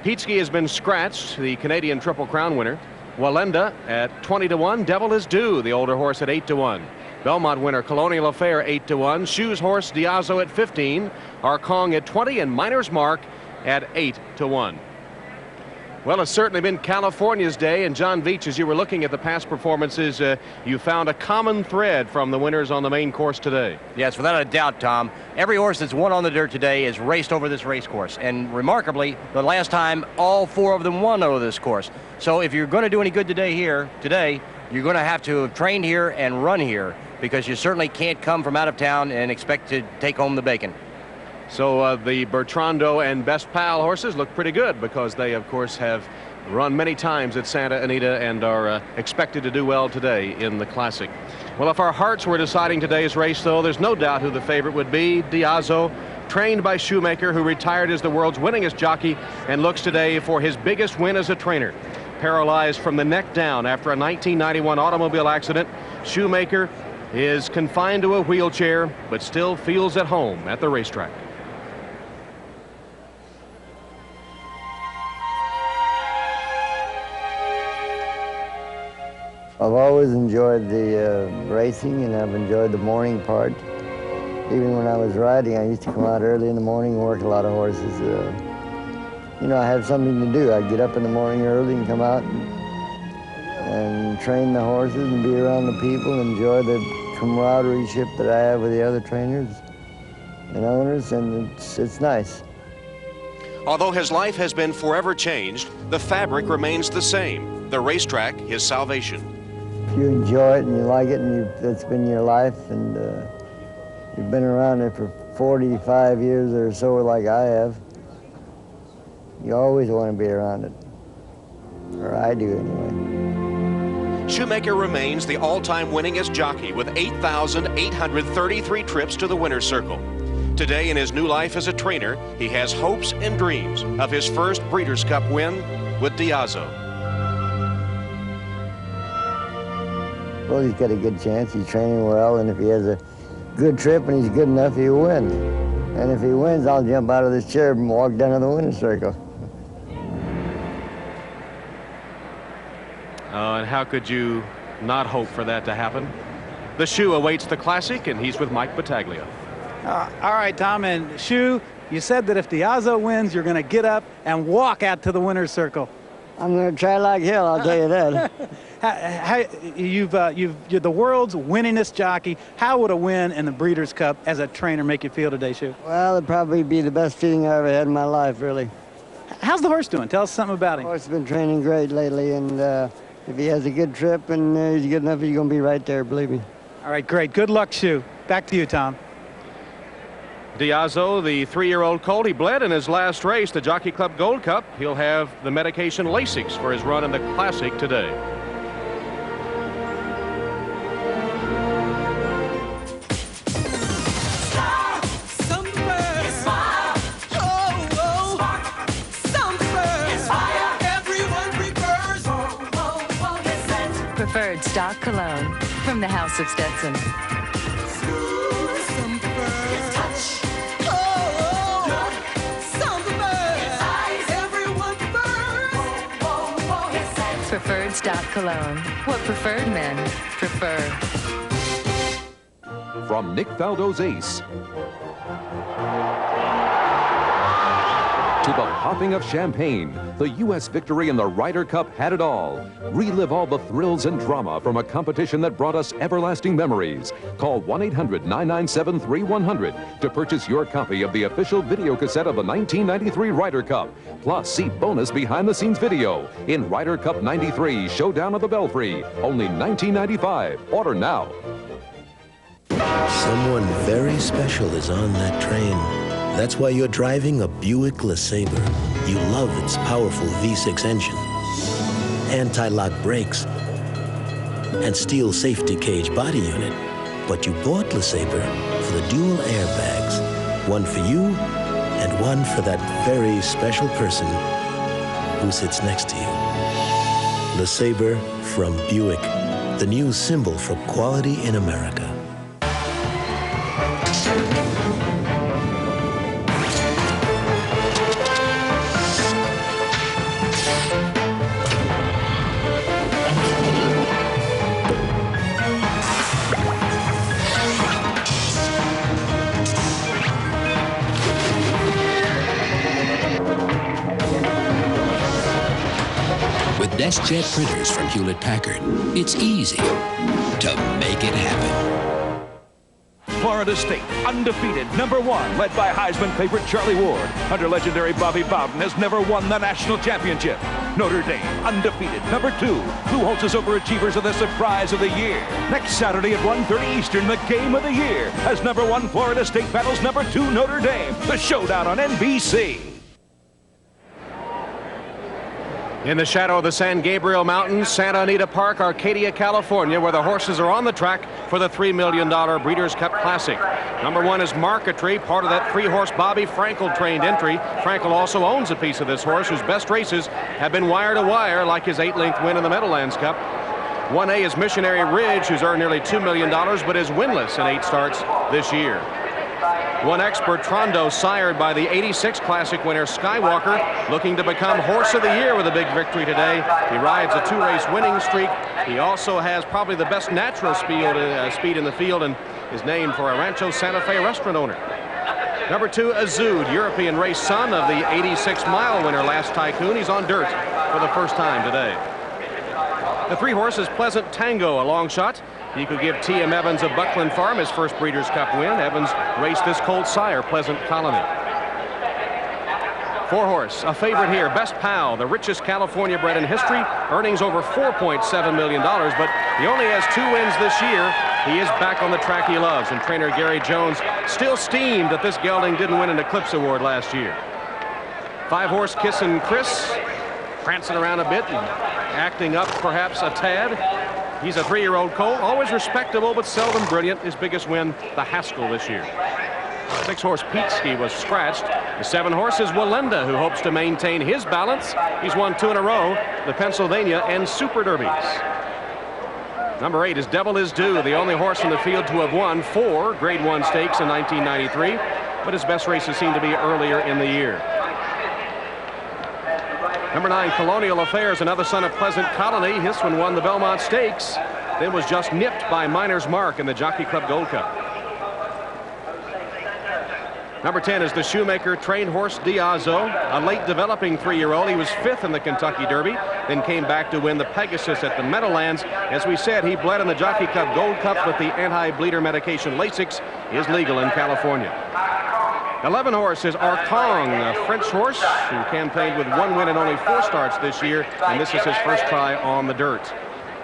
Pietzky has been scratched, the Canadian Triple Crown winner. Walenda at 20-1. Devil is Due, the older horse, at 8-1. Belmont winner Colonial Affair 8-1. Shoe's horse Diazo at 15. Arkong at 20, and Miner's Mark at 8-1. Well, it's certainly been California's day, and John Veach, as you were looking at the past performances, you found a common thread from the winners on the main course today. Yes, without a doubt, Tom. Every horse that's won on the dirt today is raced over this race course, and remarkably, the last time all 4 of them won over this course. So if you're going to do any good today, you're going to have to have trained here and run here, because you certainly can't come from out of town and expect to take home the bacon. So the Bertrando and Best Pal horses look pretty good, because they, of course, have run many times at Santa Anita and are expected to do well today in the Classic. Well, if our hearts were deciding today's race, though, there's no doubt who the favorite would be. Diazo, trained by Shoemaker, who retired as the world's winningest jockey and looks today for his biggest win as a trainer. Paralyzed from the neck down after a 1991 automobile accident, Shoemaker is confined to a wheelchair, but still feels at home at the racetrack. I've always enjoyed the racing, and I've enjoyed the morning part. Even when I was riding, I used to come out early in the morning and work a lot of horses. You know, I had something to do. I'd get up in the morning early and come out and train the horses and be around the people, enjoy the camaraderie that I have with the other trainers and owners, and it's nice. Although his life has been forever changed, the fabric remains the same. The racetrack, his salvation. If you enjoy it and you like it, and it's been your life, and you've been around it for 45 years or so like I have, you always want to be around it. Or I do anyway. Shoemaker remains the all-time winningest jockey with 8,833 trips to the winner's circle. Today, in his new life as a trainer, he has hopes and dreams of his first Breeders' Cup win with Diazo. Well, he's got a good chance. He's training well, and if he has a good trip and he's good enough, he'll win. And if he wins, I'll jump out of this chair and walk down to the winner's circle. And how could you not hope for that to happen? The Shoe awaits the Classic, and he's with Mike Battaglia. All right, Tom, and Shoe, you said that if Diazo wins, you're going to get up and walk out to the winner's circle. I'm going to try like hell, I'll tell you that. You're the world's winningest jockey. How would a win in the Breeders' Cup as a trainer make you feel today, Shoe? Well, it'd probably be the best feeling I ever had in my life, really. How's the horse doing? Tell us something about him. The horse has been training great lately, and if he has a good trip and he's good enough, he's going to be right there, believe me. All right, great. Good luck, Shoe. Back to you, Tom. Diazo, the 3-year-old colt, he bled in his last race, the Jockey Club Gold Cup. He'll have the medication Lasix for his run in the Classic today. Preferred stock cologne from the House of Stetson. Preferred stock cologne. What preferred men prefer. From Nick Faldo's ace to the popping of champagne, the U.S. victory in the Ryder Cup had it all. Relive all the thrills and drama from a competition that brought us everlasting memories. Call 1-800-997-3100 to purchase your copy of the official video cassette of the 1993 Ryder Cup. Plus, see bonus behind-the-scenes video in Ryder Cup 93 Showdown of the Belfry. Only $19.95. Order now. Someone very special is on that train. That's why you're driving a Buick LeSabre. You love its powerful V6 engine, anti-lock brakes, and steel safety cage body unit. But you bought LeSabre for the dual airbags, one for you and one for that very special person who sits next to you. LeSabre from Buick, the new symbol for quality in America. BestJet printers from Hewlett-Packard. It's easy to make it happen. Florida State, undefeated, #1, led by Heisman favorite Charlie Ward. Under legendary Bobby Bowden, has never won the national championship. Notre Dame, undefeated, #2. Who holds as overachievers of the surprise of the year? Next Saturday at 1:30 Eastern, the game of the year, as #1 Florida State battles #2 Notre Dame. The showdown on NBC. In the shadow of the San Gabriel Mountains, Santa Anita Park, Arcadia, California, where the horses are on the track for the $3 million Breeders' Cup Classic. #1 is Marquetry, part of that 3-horse Bobby Frankel trained entry. Frankel also owns a piece of this horse, whose best races have been wire to wire, like his 8-length win in the Meadowlands Cup. 1A is Missionary Ridge, who's earned nearly $2 million, but is winless in 8 starts this year. 1X Bertrando, sired by the '86 Classic winner Skywalker, looking to become Horse of the Year with a big victory today. He rides a 2-race winning streak. He also has probably the best natural speed in the field and is named for a Rancho Santa Fe restaurant owner. #2, Azud, European race son of the 86-mile winner last Tycoon. He's on dirt for the first time today. The 3-horse is Pleasant Tango, a long shot. He could give T.M. Evans of Buckland Farm his first Breeders' Cup win. Evans raced this colt sire, Pleasant Colony. 4-horse, a favorite here, Best Pal, the richest California bred in history, earnings over $4.7 million, but he only has 2 wins this year. He is back on the track he loves, and trainer Gary Jones still steamed that this gelding didn't win an Eclipse Award last year. 5-horse, Kissin' Chris, prancing around a bit and acting up perhaps a tad. He's a 3-year-old colt, always respectable but seldom brilliant. His biggest win, the Haskell this year. 6-horse Peetski was scratched. The 7-horse is Walenda, who hopes to maintain his balance. He's won 2 in a row, the Pennsylvania and Super Derbies. #8 is Devil Is Due, the only horse in the field to have won 4 Grade 1 stakes in 1993, but his best races seem to be earlier in the year. #9, Colonial Affairs, another son of Pleasant Colony. This one won the Belmont Stakes, then was just nipped by Miner's Mark in the Jockey Club Gold Cup. #10 is the Shoemaker trained horse Diazo, a late developing 3-year-old. He was 5th in the Kentucky Derby, then came back to win the Pegasus at the Meadowlands. As we said, he bled in the Jockey Club Gold Cup, but the anti-bleeder medication Lasix is legal in California. 11-horse is Arcong, a French horse who campaigned with 1 win and only 4 starts this year, and this is his first try on the dirt.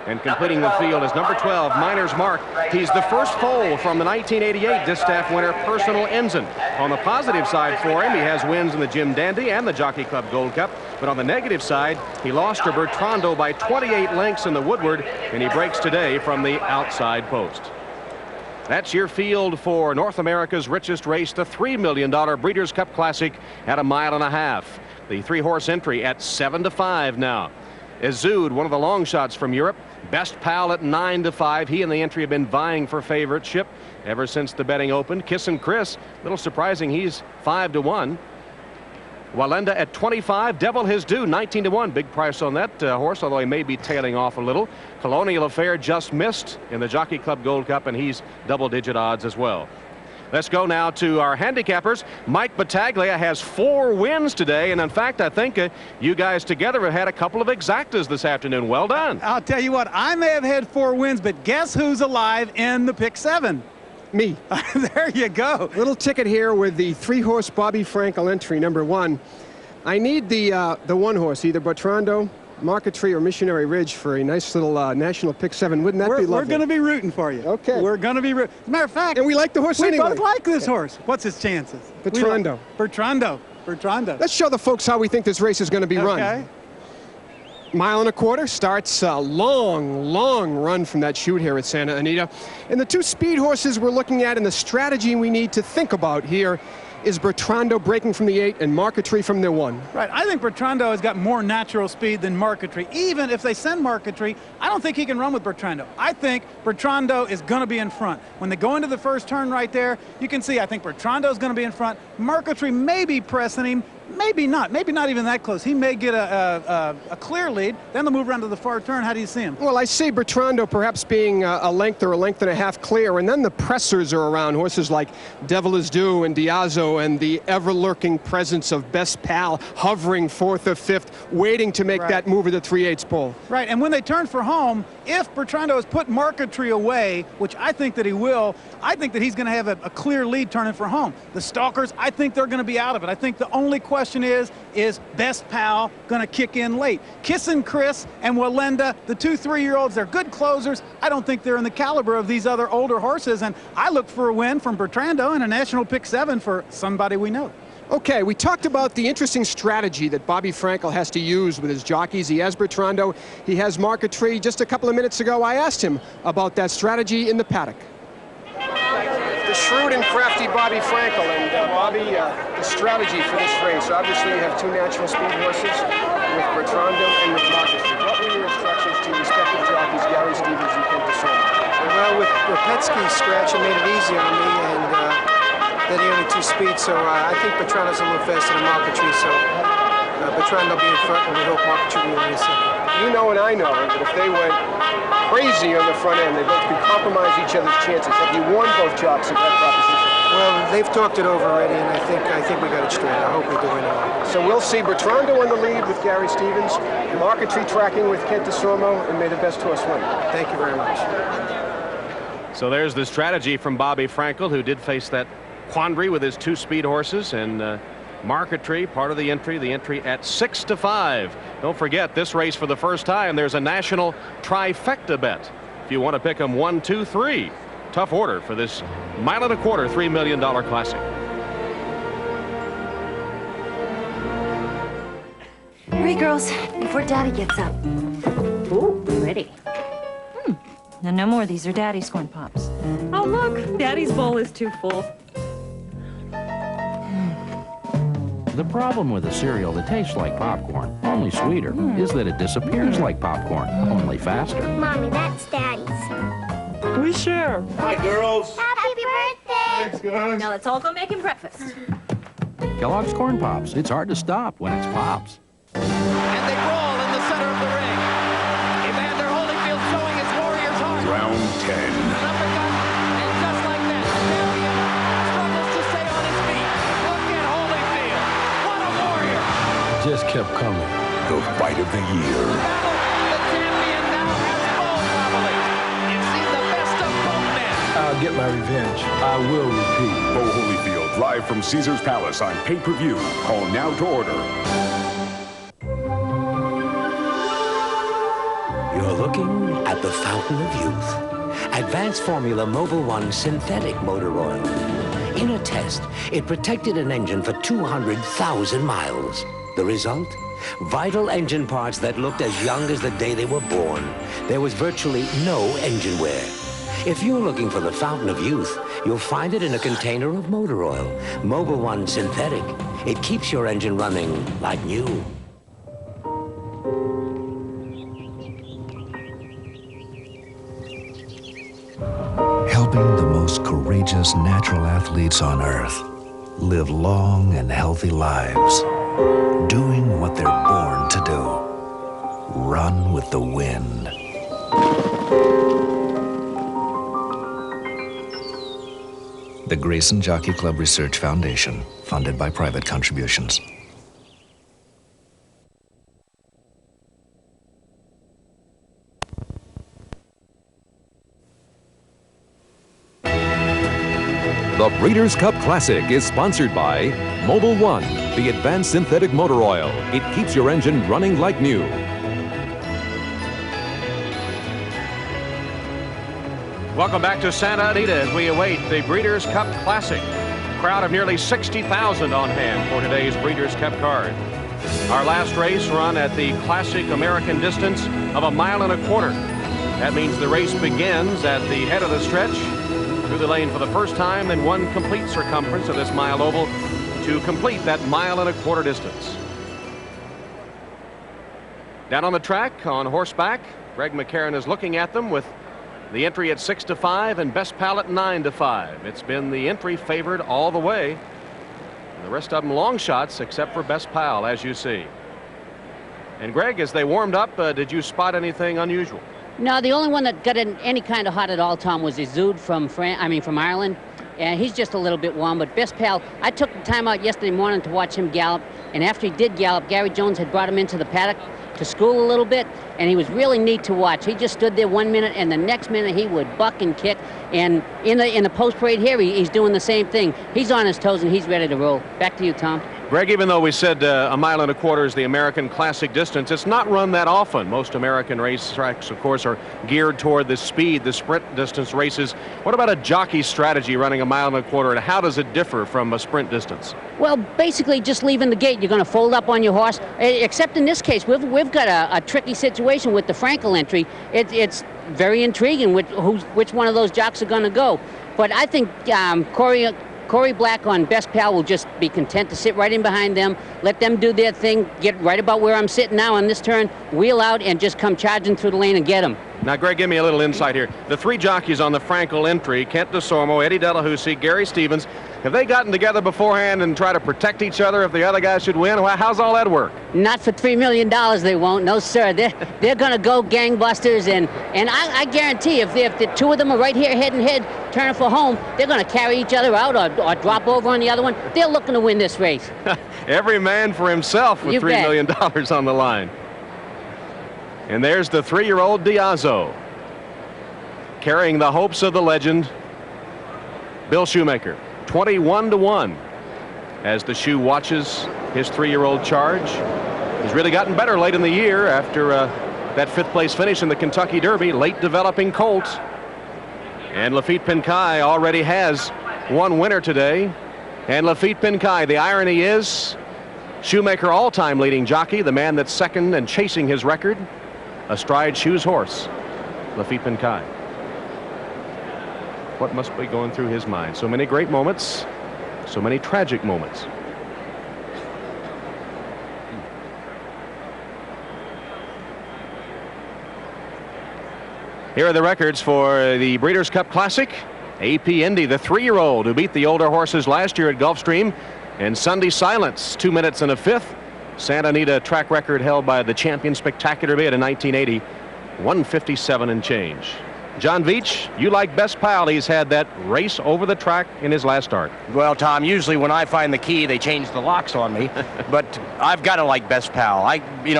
And completing the field is #12, Miner's Mark. He's the first foal from the 1988 Distaff winner Personal Ensign. On the positive side for him, he has wins in the Jim Dandy and the Jockey Club Gold Cup, but on the negative side, he lost to Bertrando by 28 lengths in the Woodward, and he breaks today from the outside post. That's your field for North America's richest race, the $3 million Breeders' Cup Classic at 1.5 miles. The 3-horse entry at 7-5 now. Azud, one of the long shots from Europe. Best Pal at 9-5. He and the entry have been vying for favoriteship ever since the betting opened. Kissin' Chris, a little surprising, he's 5-1. Walenda at 25. Devil His Due, 19-1. Big price on that horse, although he may be tailing off a little. Colonial Affair just missed in the Jockey Club Gold Cup, and he's double-digit odds as well. Let's go now to our handicappers. Mike Battaglia has 4 wins today, and in fact, I think you guys together have had a couple of exactas this afternoon. Well done. I'll tell you what, I may have had 4 wins, but guess who's alive in the pick 7? Me. There you go. Little ticket here with the 3-horse Bobby Frankel entry, #1. I need the 1-horse, either Bertrando, Marquetry, or Missionary Ridge for a nice little national pick 7. Wouldn't that be lovely? We're going to be rooting for you. Okay. We're going to be rooting. As a matter of fact, and we like the horse anyway. We both like this horse. What's his chances? Bertrando. Bertrando. Let's show the folks how we think this race is going to be run. 1.25 miles, starts a long run from that chute here at Santa Anita. And the 2 speed horses we're looking at and the strategy we need to think about here is Bertrando breaking from the 8 and Marquetry from the 1. Right. I think Bertrando has got more natural speed than Marquetry. Even if they send Marquetry, I don't think he can run with Bertrando. I think Bertrando is going to be in front. When they go into the first turn right there, you can see I think Bertrando is going to be in front. Marquetry may be pressing him. Maybe not. Maybe not even that close. He may get a clear lead. Then they'll move around to the far turn. How do you see him? Well, I see Bertrando perhaps being a length or a length and a half clear, and then the pressers are around horses like Devil Is Due and Diazo, and the ever-lurking presence of Best Pal hovering fourth or fifth, waiting to make that move of the 3/8 pole. Right, and when they turn for home, if Bertrando has put Marquetry away, which I think that he will, I think that he's going to have a clear lead turning for home. The Stalkers, I think they're going to be out of it. I think the only question is Best Pal going to kick in late? Kissin' Chris and Walenda, the 2 3-year-olds, they're good closers. I don't think they're in the caliber of these other older horses, and I look for a win from Bertrando and a national pick 7 for somebody we know. Okay, we talked about the interesting strategy that Bobby Frankel has to use with his jockeys. He has Bertrando, he has Marquetry. Just a couple of minutes ago, I asked him about that strategy in the paddock. The shrewd and crafty Bobby Frankel, and Bobby, the strategy for this race. Obviously, you have 2 natural speed horses with Bertrando and with Marquetry. What were your instructions to respective jockeys, Gary Stevens and Ken Desormeaux? Well, with Repetsky's scratch, it made it easy on me, and then he only 2 speeds, so I think Bertrando's a little faster than Marquetry, so Bertrando will be in front, and we hope Marquetry will be in second. You know and I know that if they went crazy on the front end, they both could compromise each other's chances. Have you warned both jocks of that proposition? Well, they've talked it over already, and I think we got it straight. I hope we do anyway. So we'll see Bertrando in the lead with Gary Stevens, Marquetry tracking with Kent Desormeaux, and may the best horse win. Thank you very much. So there's the strategy from Bobby Frankel, who did face that quandary with his 2 speed horses, and Marquetry, part of the entry at 6 to 5. Don't forget, this race for the first time, there's a national trifecta bet. If you want to pick them 1, 2, 3. Tough order for this mile and a quarter, $3 million classic. Hurry, girls, before Daddy gets up. Ooh, pretty. Now, no more of these are Daddy's corn pops. Oh, look, Daddy's bowl is too full. The problem with a cereal that tastes like popcorn, only sweeter, is that it disappears like popcorn, only faster. Mommy, that's Daddy's. We share. Hi, girls. Happy birthday. Thanks, guys. Now, let's all go make him breakfast. Kellogg's Corn Pops. It's hard to stop when it's Pops. And they brawl in the center of the ring. Evander Holyfield showing his warrior's heart. Round 10. And just like that, the champion struggles to stay on his feet. Look at Holyfield. What a warrior. Just kept coming. The fight of the year. The champion now has both probably. You've seen the best of both men. I'll get my revenge. I will repeat. Bo Holyfield, live from Caesar's Palace on pay-per-view. Call now to order. You're looking at the fountain of youth. Advanced Formula Mobil 1 synthetic motor oil. In a test, it protected an engine for 200,000 miles. The result? Vital engine parts that looked as young as the day they were born. There was virtually no engine wear. If you're looking for the fountain of youth, you'll find it in a container of motor oil. Mobil 1 synthetic. It keeps your engine running like new. Helping the most courageous natural athletes on Earth live long and healthy lives, doing what they're born to do. Run with the wind. The Grayson Jockey Club Research Foundation, funded by private contributions. The Breeders' Cup Classic is sponsored by Mobil 1, the advanced synthetic motor oil. It keeps your engine running like new. Welcome back to Santa Anita as we await the Breeders' Cup Classic. Crowd of nearly 60,000 on hand for today's Breeders' Cup card. Our last race run at the classic American distance of 1.25 miles. That means the race begins at the head of the stretch, through the lane for the first time, then one complete circumference of this mile oval to complete that 1.25 mile distance. Down on the track, on horseback, Greg McCarron is looking at them with the entry at 6 to 5 and Best Pal at 9 to 5. It's been the entry favored all the way. The rest of them long shots, except for Best Pal, as you see. And Greg, as they warmed up, did you spot anything unusual? No, the only one that got any kind of hot at all, Tom, was Izoud from Ireland. And he's just a little bit warm, but Best Pal, I took the time out yesterday morning to watch him gallop. And after he did gallop, Gary Jones had brought him into the paddock to school a little bit, and he was really neat to watch. He just stood there 1 minute, and the next minute he would buck and kick. And in the post parade here, he's doing the same thing. He's on his toes and he's ready to roll. Back to you, Tom. Greg, even though we said 1.25 miles is the American classic distance, it's not run that often. Most American racetracks, of course, are geared toward the speed, the sprint distance races. What about a jockey strategy running 1.25 miles, and how does it differ from a sprint distance? Well, basically, just leaving the gate, you're going to fold up on your horse. Except in this case, we've got a tricky situation with the Frankel entry. It's very intriguing which one of those jocks are going to go. But I think Corey Black on Best Pal will just be content to sit right in behind them, let them do their thing, get right about where I'm sitting now on this turn, wheel out, and just come charging through the lane and get them. Now, Greg, give me a little insight here. The three jockeys on the Frankel entry, Kent DeSormo, Eddie Delahousie, Gary Stevens, have they gotten together beforehand and try to protect each other if the other guy should win? How's all that work? Not for $3 million, they won't. No, sir. They're going to go gangbusters, and I guarantee if the two of them are right here head and head, turning for home, they're going to carry each other out or drop over on the other one. They're looking to win this race. Every man for himself with $3 million on the line. And there's the 3-year-old Diazo, carrying the hopes of the legend, Bill Shoemaker. 21-1 as the Shoe watches his 3-year-old charge. He's really gotten better late in the year after that 5th place finish in the Kentucky Derby, late developing colt. And Lafitte Pincay already has one winner today. And Lafitte Pincay, the irony is, Shoemaker all-time leading jockey, the man that's second and chasing his record, astride Shoe's horse, Lafitte Pincay. What must be going through his mind? So many great moments, so many tragic moments. Here are the records for the Breeders' Cup Classic. A.P. Indy, the 3-year-old who beat the older horses last year at Gulfstream, and Sunday Silence, 2 minutes and a 5th. Santa Anita track record held by the champion Spectacular Bid in 1980, 157 and change. John Veach, you like Best Pal. He's had that race over the track in his last start. Well, Tom, usually when I find the key, they change the locks on me. But I've got to like Best Pal.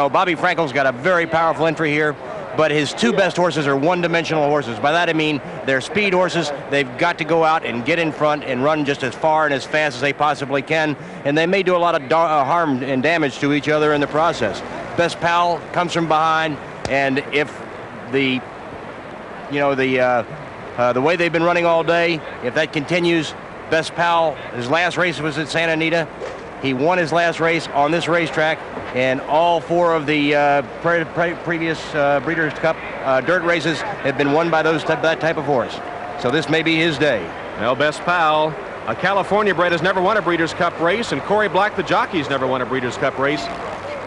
Bobby Frankel's got a very powerful entry here, but his two best horses are one-dimensional horses. By that I mean they're speed horses. They've got to go out and get in front and run just as far and as fast as they possibly can, and they may do a lot of harm and damage to each other in the process. Best Pal comes from behind, and if the way they've been running all day, if that continues, Best Pal, his last race was at Santa Anita. He won his last race on this racetrack, and all 4 of the previous Breeders' Cup dirt races have been won by that type of horse. So this may be his day. Well, Best Pal, a California bred, has never won a Breeders' Cup race, and Corey Black, the jockey's never won a Breeders' Cup race.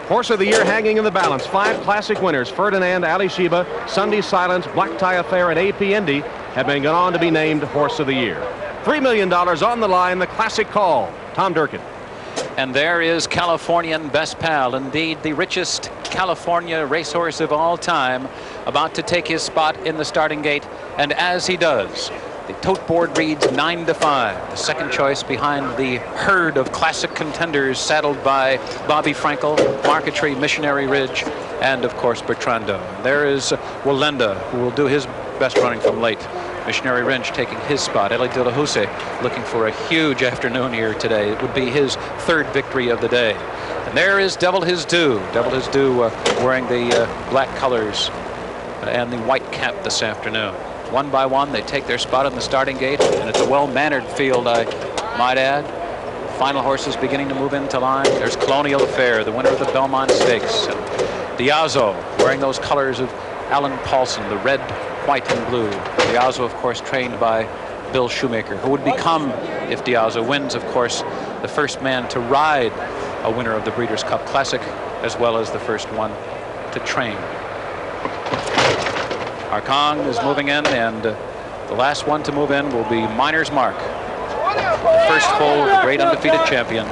Horse of the year hanging in the balance. 5 classic winners, Ferdinand, Ali Sheba, Sunday Silence, Black Tie Affair, and A.P. Indy have been gone on to be named Horse of the Year. $3 million on the line, the classic call. Tom Durkin. And there is Californian Best Pal, indeed the richest California racehorse of all time, about to take his spot in the starting gate. And as he does, the tote board reads 9-5, the second choice behind the herd of classic contenders saddled by Bobby Frankel, Marquetry, Missionary Ridge, and of course Bertrando. There is Walenda, who will do his best running from late. Missionary Ridge taking his spot. Elie Delahousie looking for a huge afternoon here today. It would be his 3rd victory of the day. And there is Devil His Due. Devil His Due wearing the black colors and the white cap this afternoon. One by one, they take their spot on the starting gate, and it's a well-mannered field, I might add. Final horses beginning to move into line. There's Colonial Affair, the winner of the Belmont Stakes. And Diazo, wearing those colors of Alan Paulson, the red, white, and blue. Diazo, of course, trained by Bill Shoemaker, who would become, if Diazo wins, of course, the first man to ride a winner of the Breeders' Cup Classic, as well as the first one to train. Arcong is moving in, and the last one to move in will be Miner's Mark. The first foal of the great undefeated champion,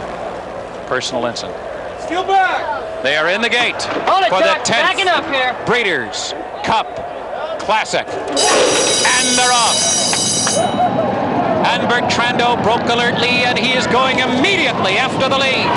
personal incident. Still back. They are in the gate Hold it, for Chuck. the 10th Backing up here. Breeders' Cup Classic. And they're off. And Bertrando broke alertly, and he is going immediately after the lead.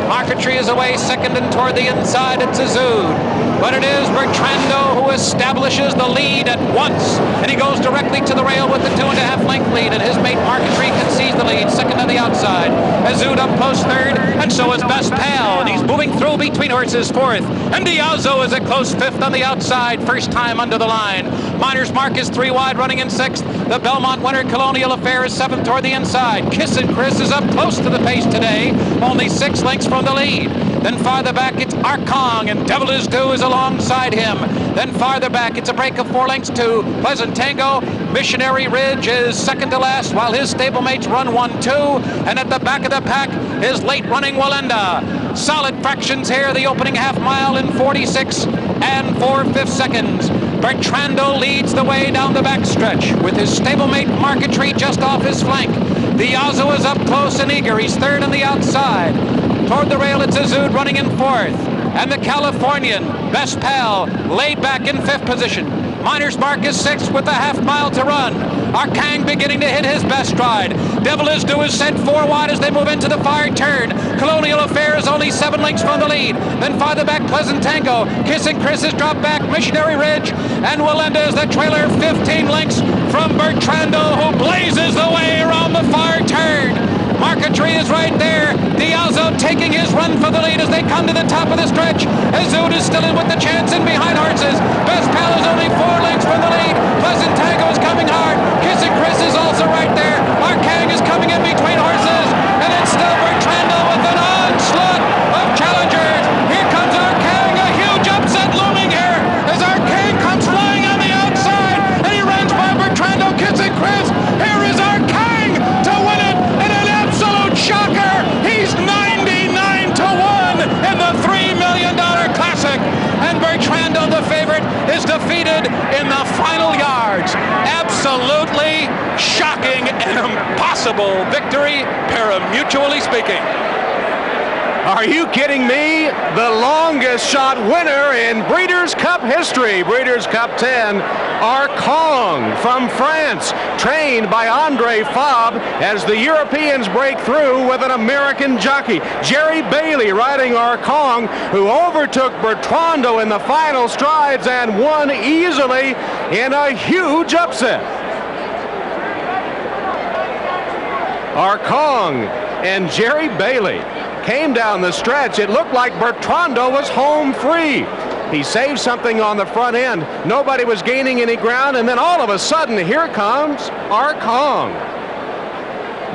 Marquetry is away second, and toward the inside it's Azud. But it is Bertrando who establishes the lead at once. And he goes directly to the rail with the 2.5 length lead, and his mate Marquetry concedes the lead, second on the outside. Azud up close third, and so is Best Pal, and he's moving through between horses fourth. And Diazo is a close fifth on the outside, first time under the line. Miner's Mark is 3 wide, running in sixth. The Belmont winner Colonial Affair is seventh toward the inside. Kissin' Chris is up close to the pace today, only 6 lengths from the lead. Then farther back it's Arkong, and Devil Is Due is alongside him. Then farther back it's a break of 4 lengths to Pleasant Tango. Missionary Ridge is second to last, while his stablemates run 1-2. And at the back of the pack is late running Walenda. Solid fractions here, the opening half mile in 46 and 4/5 seconds. Bertrando leads the way down the backstretch with his stablemate Marquetry just off his flank. Diazo is up close and eager. He's third on the outside. Toward the rail, it's Azud running in fourth. And the Californian, Best Pal, laid back in 5th position. Miner's Mark is 6th with a half mile to run. Arkang beginning to hit his best stride. Devil Is Due is sent 4 wide as they move into the far turn. Colonial Affair is only 7 lengths from the lead. Then farther back, Pleasant Tango. Kissin' Chris has dropped back. Missionary Ridge. And Walenda is the trailer, 15 lengths from Bertrando, who blazes the way around the far turn. Marquetry is right there. Diazo taking his run for the lead as they come to the top of the stretch. Azud is still in with the chance in behind horses. Best Pal is only 4 lengths from the lead. Pleasant Tango is coming hard. Kissin' Chris is also right there. Arkang is coming in between horses. And it's still Bertrando with an onslaught of challengers. Here comes Arkang, a huge upset looming here as Arkang comes flying on the outside. And he runs by Bertrando, Kissin' Chris. Here is Arkang to win it in an absolute shocker. He's 99-1 in the $3 million Classic. And Bertrando, the favorite, is defeated in the final yards. Absolutely shocking and impossible victory, pari-mutually speaking. Are you kidding me? The longest shot winner in Breeders' Cup history. Breeders' Cup 10, Arkong from France, trained by Andre Fabre as the Europeans break through with an American jockey. Jerry Bailey riding Arkong, who overtook Bertrando in the final strides and won easily in a huge upset. Arkong and Jerry Bailey came down the stretch. It looked like Bertrando was home free. He saved something on the front end. Nobody was gaining any ground, and then all of a sudden, here comes Arkong.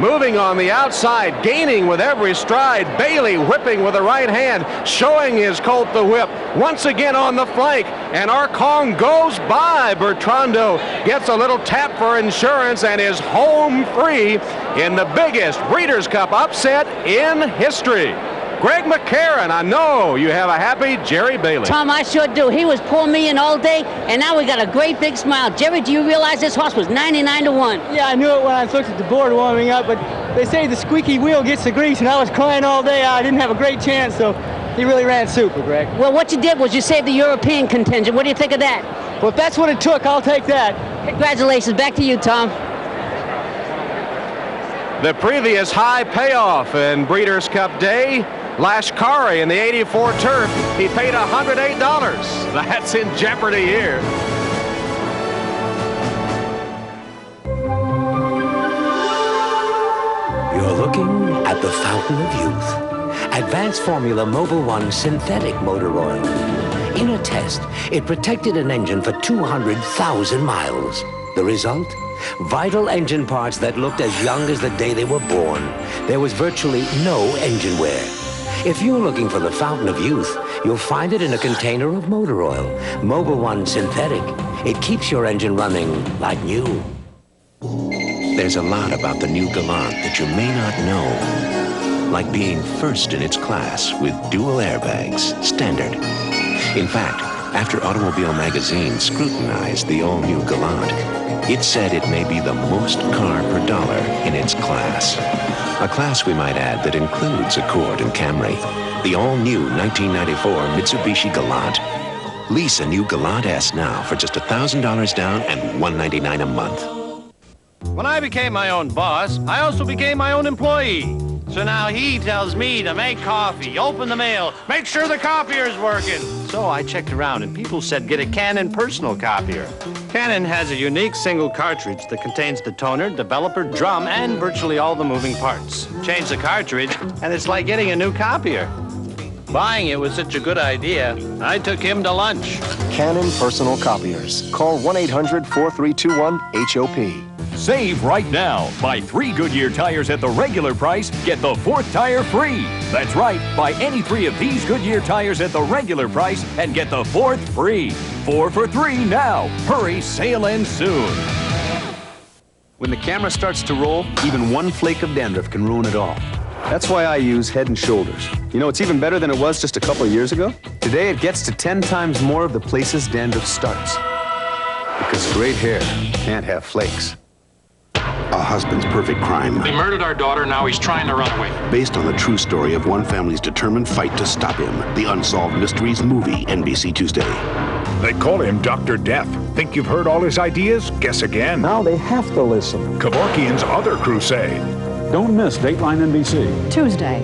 Moving on the outside, gaining with every stride. Bailey whipping with the right hand, showing his colt the whip. Once again on the flank, and Arkong goes by Bertrando, gets a little tap for insurance, and is home free in the biggest Breeders' Cup upset in history. Greg McCarron, I know you have a happy Jerry Bailey. Tom, I sure do. He was poor me in all day, and now we got a great big smile. Jerry, do you realize this horse was 99-1? Yeah, I knew it when I looked at the board warming up, but they say the squeaky wheel gets the grease, and I was crying all day. I didn't have a great chance, so he really ran super, Greg. Well, what you did was you saved the European contingent. What do you think of that? Well, if that's what it took, I'll take that. Congratulations. Back to you, Tom. The previous high payoff in Breeders' Cup Day, Lashkari in the 84 turf, he paid $108. That's in jeopardy here. You're looking at the fountain of youth. Advanced Formula Mobil 1 synthetic motor oil. In a test, it protected an engine for 200,000 miles. The result? Vital engine parts that looked as young as the day they were born. There was virtually no engine wear. If you're looking for the fountain of youth, you'll find it in a container of motor oil. Mobil 1 Synthetic. It keeps your engine running like new. There's a lot about the new Galant that you may not know. Like being first in its class with dual airbags, standard. In fact, After Automobile Magazine scrutinized the all-new Galant, it said it may be the most car per dollar in its class. A class, we might add, that includes Accord and Camry. The all-new 1994 Mitsubishi Galant. Lease a new Galant S now for just $1,000 down and $199 a month. When I became my own boss, I also became my own employee. So now he tells me to make coffee, open the mail, make sure the copier's working. So I checked around and people said get a Canon personal copier. Canon has a unique single cartridge that contains the toner, developer, drum, and virtually all the moving parts. Change the cartridge and it's like getting a new copier. Buying it was such a good idea, I took him to lunch. Canon personal copiers. Call 1-800-4321-HOP. Save right now. Buy 3 Goodyear tires at the regular price, get the 4th tire free. That's right. Buy any 3 of these Goodyear tires at the regular price and get the 4th free. 4 for 3 now. Hurry, sale ends soon. When the camera starts to roll, even one flake of dandruff can ruin it all. That's why I use Head & Shoulders. You know, it's even better than it was just a couple of years ago. Today, it gets to 10 times more of the places dandruff starts. Because great hair can't have flakes. A husband's perfect crime. They murdered our daughter, now he's trying to run away. Based on the true story of one family's determined fight to stop him. The Unsolved Mysteries movie, NBC Tuesday. They call him Dr. Death. Think you've heard all his ideas? Guess again. Now they have to listen. Kevorkian's other crusade. Don't miss Dateline NBC. Tuesday.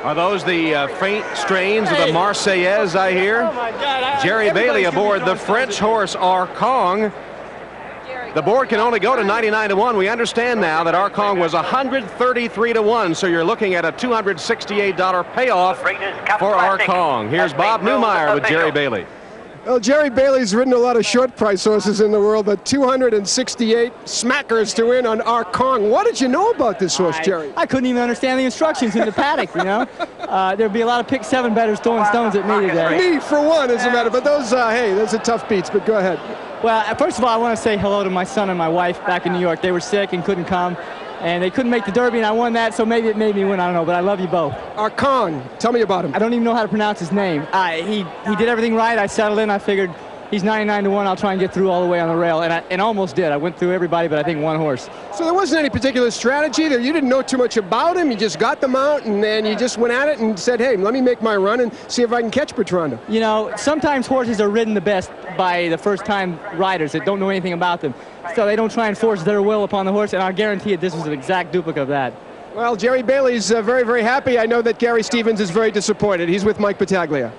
Are those the faint strains of the Marseillaise, I hear? Oh, my God. Jerry Bailey aboard the French horse Arcong. The board can only go to 99 to 1. We understand now that Arcong was 133 to 1, so you're looking at a $268 payoff for Arcong. Here's Bob Newmeyer with Jerry Bailey. Well, Jerry Bailey's ridden a lot of short price horses in the world, but 268 smackers to win on Arcong. What did you know about this horse, Jerry? I couldn't even understand the instructions in the paddock, you know. There'd be a lot of pick 7 bettors throwing stones at me today. Me, for one, as a matter. But those, hey, those are tough beats, but go ahead. Well, first of all, I want to say hello to my son and my wife back in New York. They were sick and couldn't come, and they couldn't make the Derby, and I won that, so maybe it made me win. I don't know, but I love you both. Arcong, tell me about him. I don't even know how to pronounce his name. He did everything right. I settled in. I figured he's 99 to 1. I'll try and get through all the way on the rail, and I almost did. I went through everybody, but I think one horse. So there wasn't any particular strategy there. You didn't know too much about him. You just got them out, and then you just went at it and said, hey, let me make my run and see if I can catch Bertrando. You know, sometimes horses are ridden the best by the first-time riders that don't know anything about them. So they don't try and force their will upon the horse, and I guarantee you this was an exact duplicate of that. Well, Jerry Bailey's very, very happy. I know that Gary Stevens is very disappointed. He's with Mike Battaglia.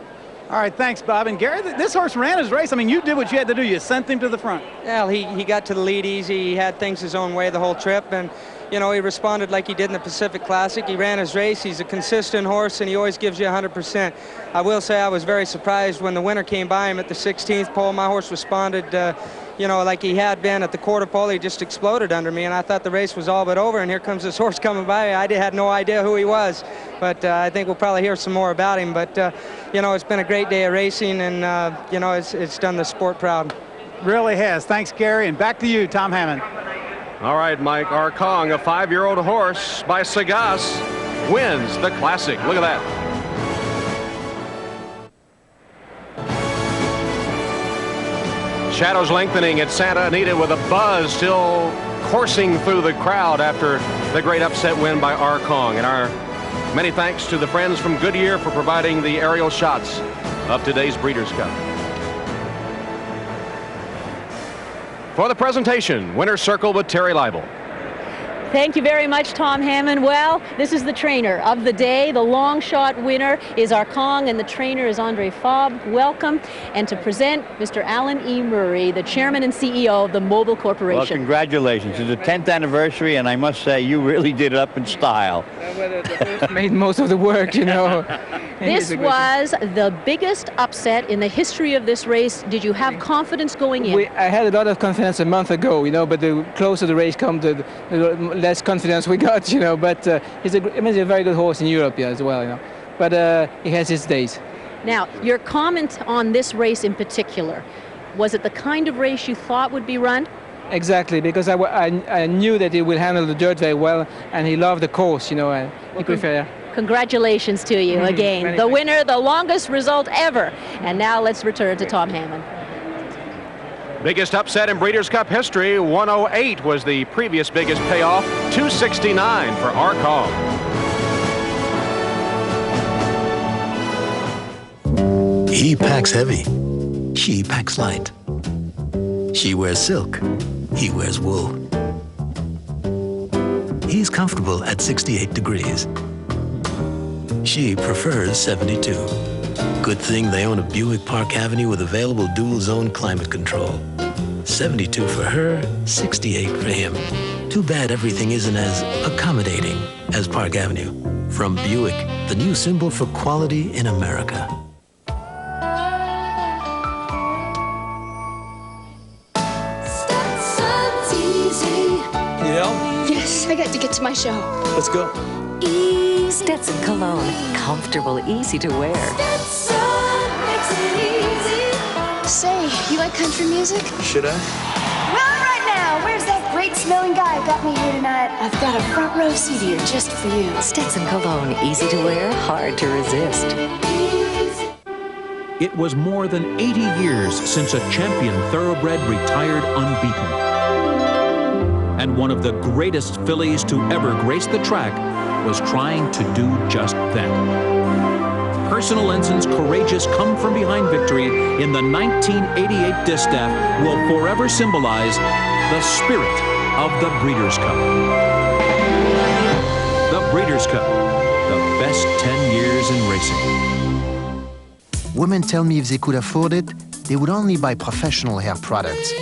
All right, thanks, Bob. And Gary, this horse ran his race. I mean, you did what you had to do. You sent him to the front. Well, he got to the lead easy. He had things his own way the whole trip. And, you know, he responded like he did in the Pacific Classic. He ran his race. He's a consistent horse, and he always gives you 100%. I will say I was very surprised when the winner came by him at the 16th pole. My horse responded, you know, like he had been at the quarter pole. He just exploded under me, and I thought the race was all but over, and here comes this horse coming by. I had no idea who he was, but I think we'll probably hear some more about him. But, you know, it's been a great day of racing, and, you know, it's done the sport proud. Really has. Thanks, Gary, and back to you, Tom Hammond. All right, Mike. Arcong, a 5-year-old horse by Sagas, wins the Classic. Look at that. Shadows lengthening at Santa Anita with a buzz still coursing through the crowd after the great upset win by Arcong. And our many thanks to the friends from Goodyear for providing the aerial shots of today's Breeders' Cup. For the presentation, Winner's Circle with Terry Leibel. Thank you very much, Tom Hammond. Well, this is the trainer of the day. The long shot winner is Arcong, and the trainer is Andre Fabre. Welcome. And to present Mr. Alan E. Murray, the chairman and CEO of the Mobil Corporation. Well, congratulations. It's the 10th anniversary, and I must say, you really did it up in style. Made most of the work, you know. This was the biggest upset in the history of this race. Did you have confidence going in? I had a lot of confidence a month ago, you know, but the closer the race comes, the less confidence we got, you know. But he's a very good horse in Europe, yeah, as well, you know. But he has his days. Now, your comment on this race in particular, was it the kind of race you thought would be run? Exactly, because I knew that he will handle the dirt very well, and he loved the course, you know. He preferred. Congratulations to you again. The winner, the longest result ever. And now let's return to Tom Hammond. Biggest upset in Breeders' Cup history, 108 was the previous biggest payoff, 269 for our Kong. He packs heavy. She packs light. She wears silk. He wears wool. He's comfortable at 68 degrees. She prefers 72. Good thing they own a Buick Park Avenue with available dual-zone climate control. 72 for her, 68 for him. Too bad everything isn't as accommodating as Park Avenue. From Buick, the new symbol for quality in America. Yes, I got to get to my show. Let's go. Stetson Cologne. Comfortable, easy to wear. Say, you like country music? Should I? Well, right now, where's that great smelling guy who got me here tonight? I've got a front row seat here just for you. Stetson Cologne. Easy to wear, hard to resist. It was more than 80 years since a champion thoroughbred retired unbeaten. And one of the greatest fillies to ever grace the track was trying to do just that. Personal Ensign's courageous come-from-behind victory in the 1988 Distaff will forever symbolize the spirit of the Breeders' Cup. The Breeders' Cup, the best 10 years in racing. Women tell me if they could afford it, they would only buy professional hair products.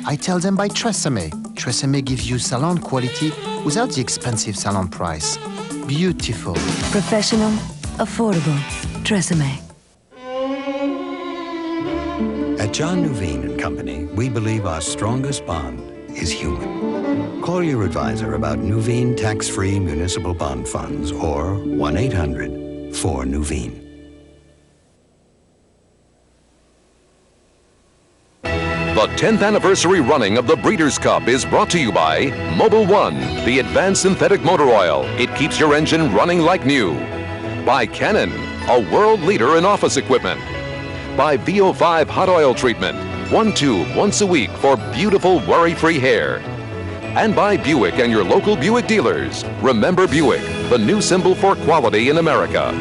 I tell them buy Tresemme. Tresemme gives you salon quality without the expensive salon price. Beautiful. Professional, affordable. Tresemme. At John Nuveen & Company, we believe our strongest bond is human. Call your advisor about Nuveen tax-free municipal bond funds or 1-800-4-NUVEEN. The 10th anniversary running of the Breeders' Cup is brought to you by Mobil 1, the advanced synthetic motor oil. It keeps your engine running like new. By Canon, a world leader in office equipment. By VO5 hot oil treatment, 1 tube once a week for beautiful worry-free hair. And by Buick and your local Buick dealers. Remember Buick, the new symbol for quality in America.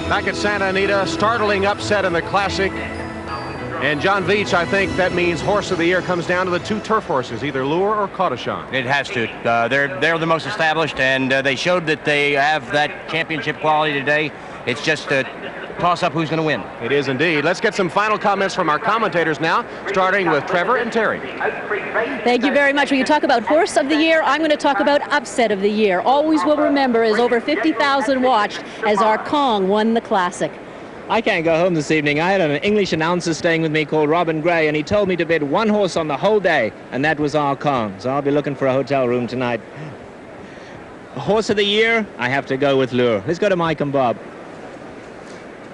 Back at Santa Anita, startling upset in the Classic. And John Veach, I think that means Horse of the Year comes down to the two turf horses, either Lure or Caudichon. It has to. They're the most established, and they showed that they have that championship quality today. It's just a toss-up who's going to win. It is indeed. Let's get some final comments from our commentators now, starting with Trevor and Terry. Thank you very much. When you talk about Horse of the Year, I'm going to talk about Upset of the Year. Always will remember is over 50,000 watched as our Kong won the Classic. I can't go home this evening. I had an English announcer staying with me called Robin Gray, and he told me to bid one horse on the whole day, and that was our Kong. So I'll be looking for a hotel room tonight. Horse of the Year, I have to go with Lure. Let's go to Mike and Bob.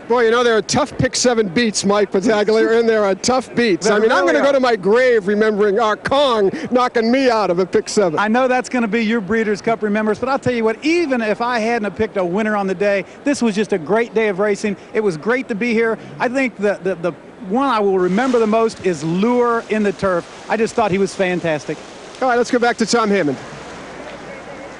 Boy, you know, there are tough pick 7 beats, Mike Battaglia, and there are tough beats. I mean, I'm going to go to my grave remembering our Kong knocking me out of a pick 7. I know that's going to be your Breeders' Cup remembers, but I'll tell you what, even if I hadn't have picked a winner on the day, this was just a great day of racing. It was great to be here. I think the one I will remember the most is Lure in the turf. I just thought he was fantastic. All right, let's go back to Tom Hammond.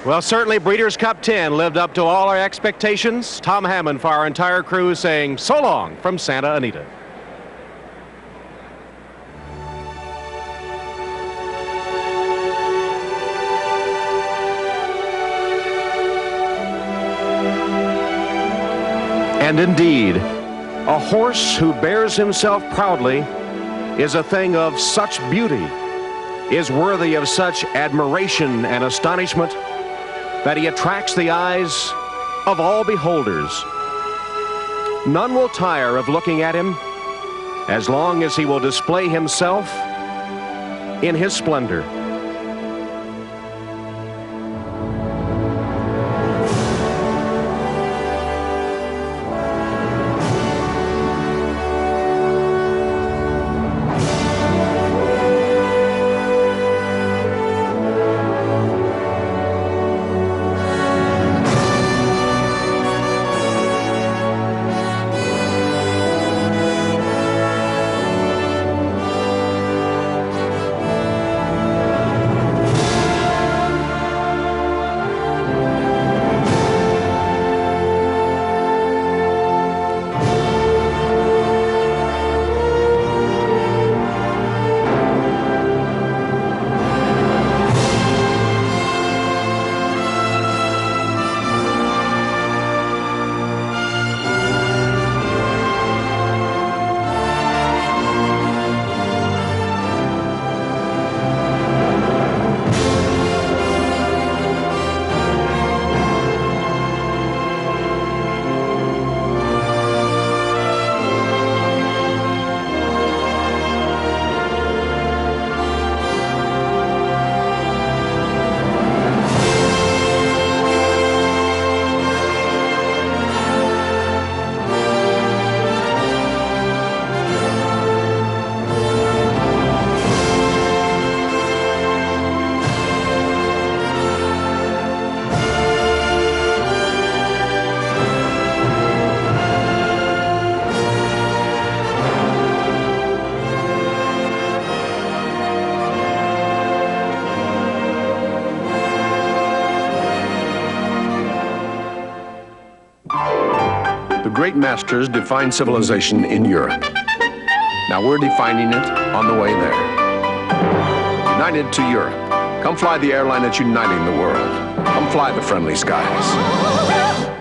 Well, certainly Breeders' Cup 10 lived up to all our expectations. Tom Hammond for our entire crew saying so long from Santa Anita. And indeed, a horse who bears himself proudly is a thing of such beauty, is worthy of such admiration and astonishment, that he attracts the eyes of all beholders. None will tire of looking at him as long as he will display himself in his splendor. great masters defined civilization in Europe. Now we're defining it on the way there. United to Europe. Come fly the airline that's uniting the world. Come fly the friendly skies.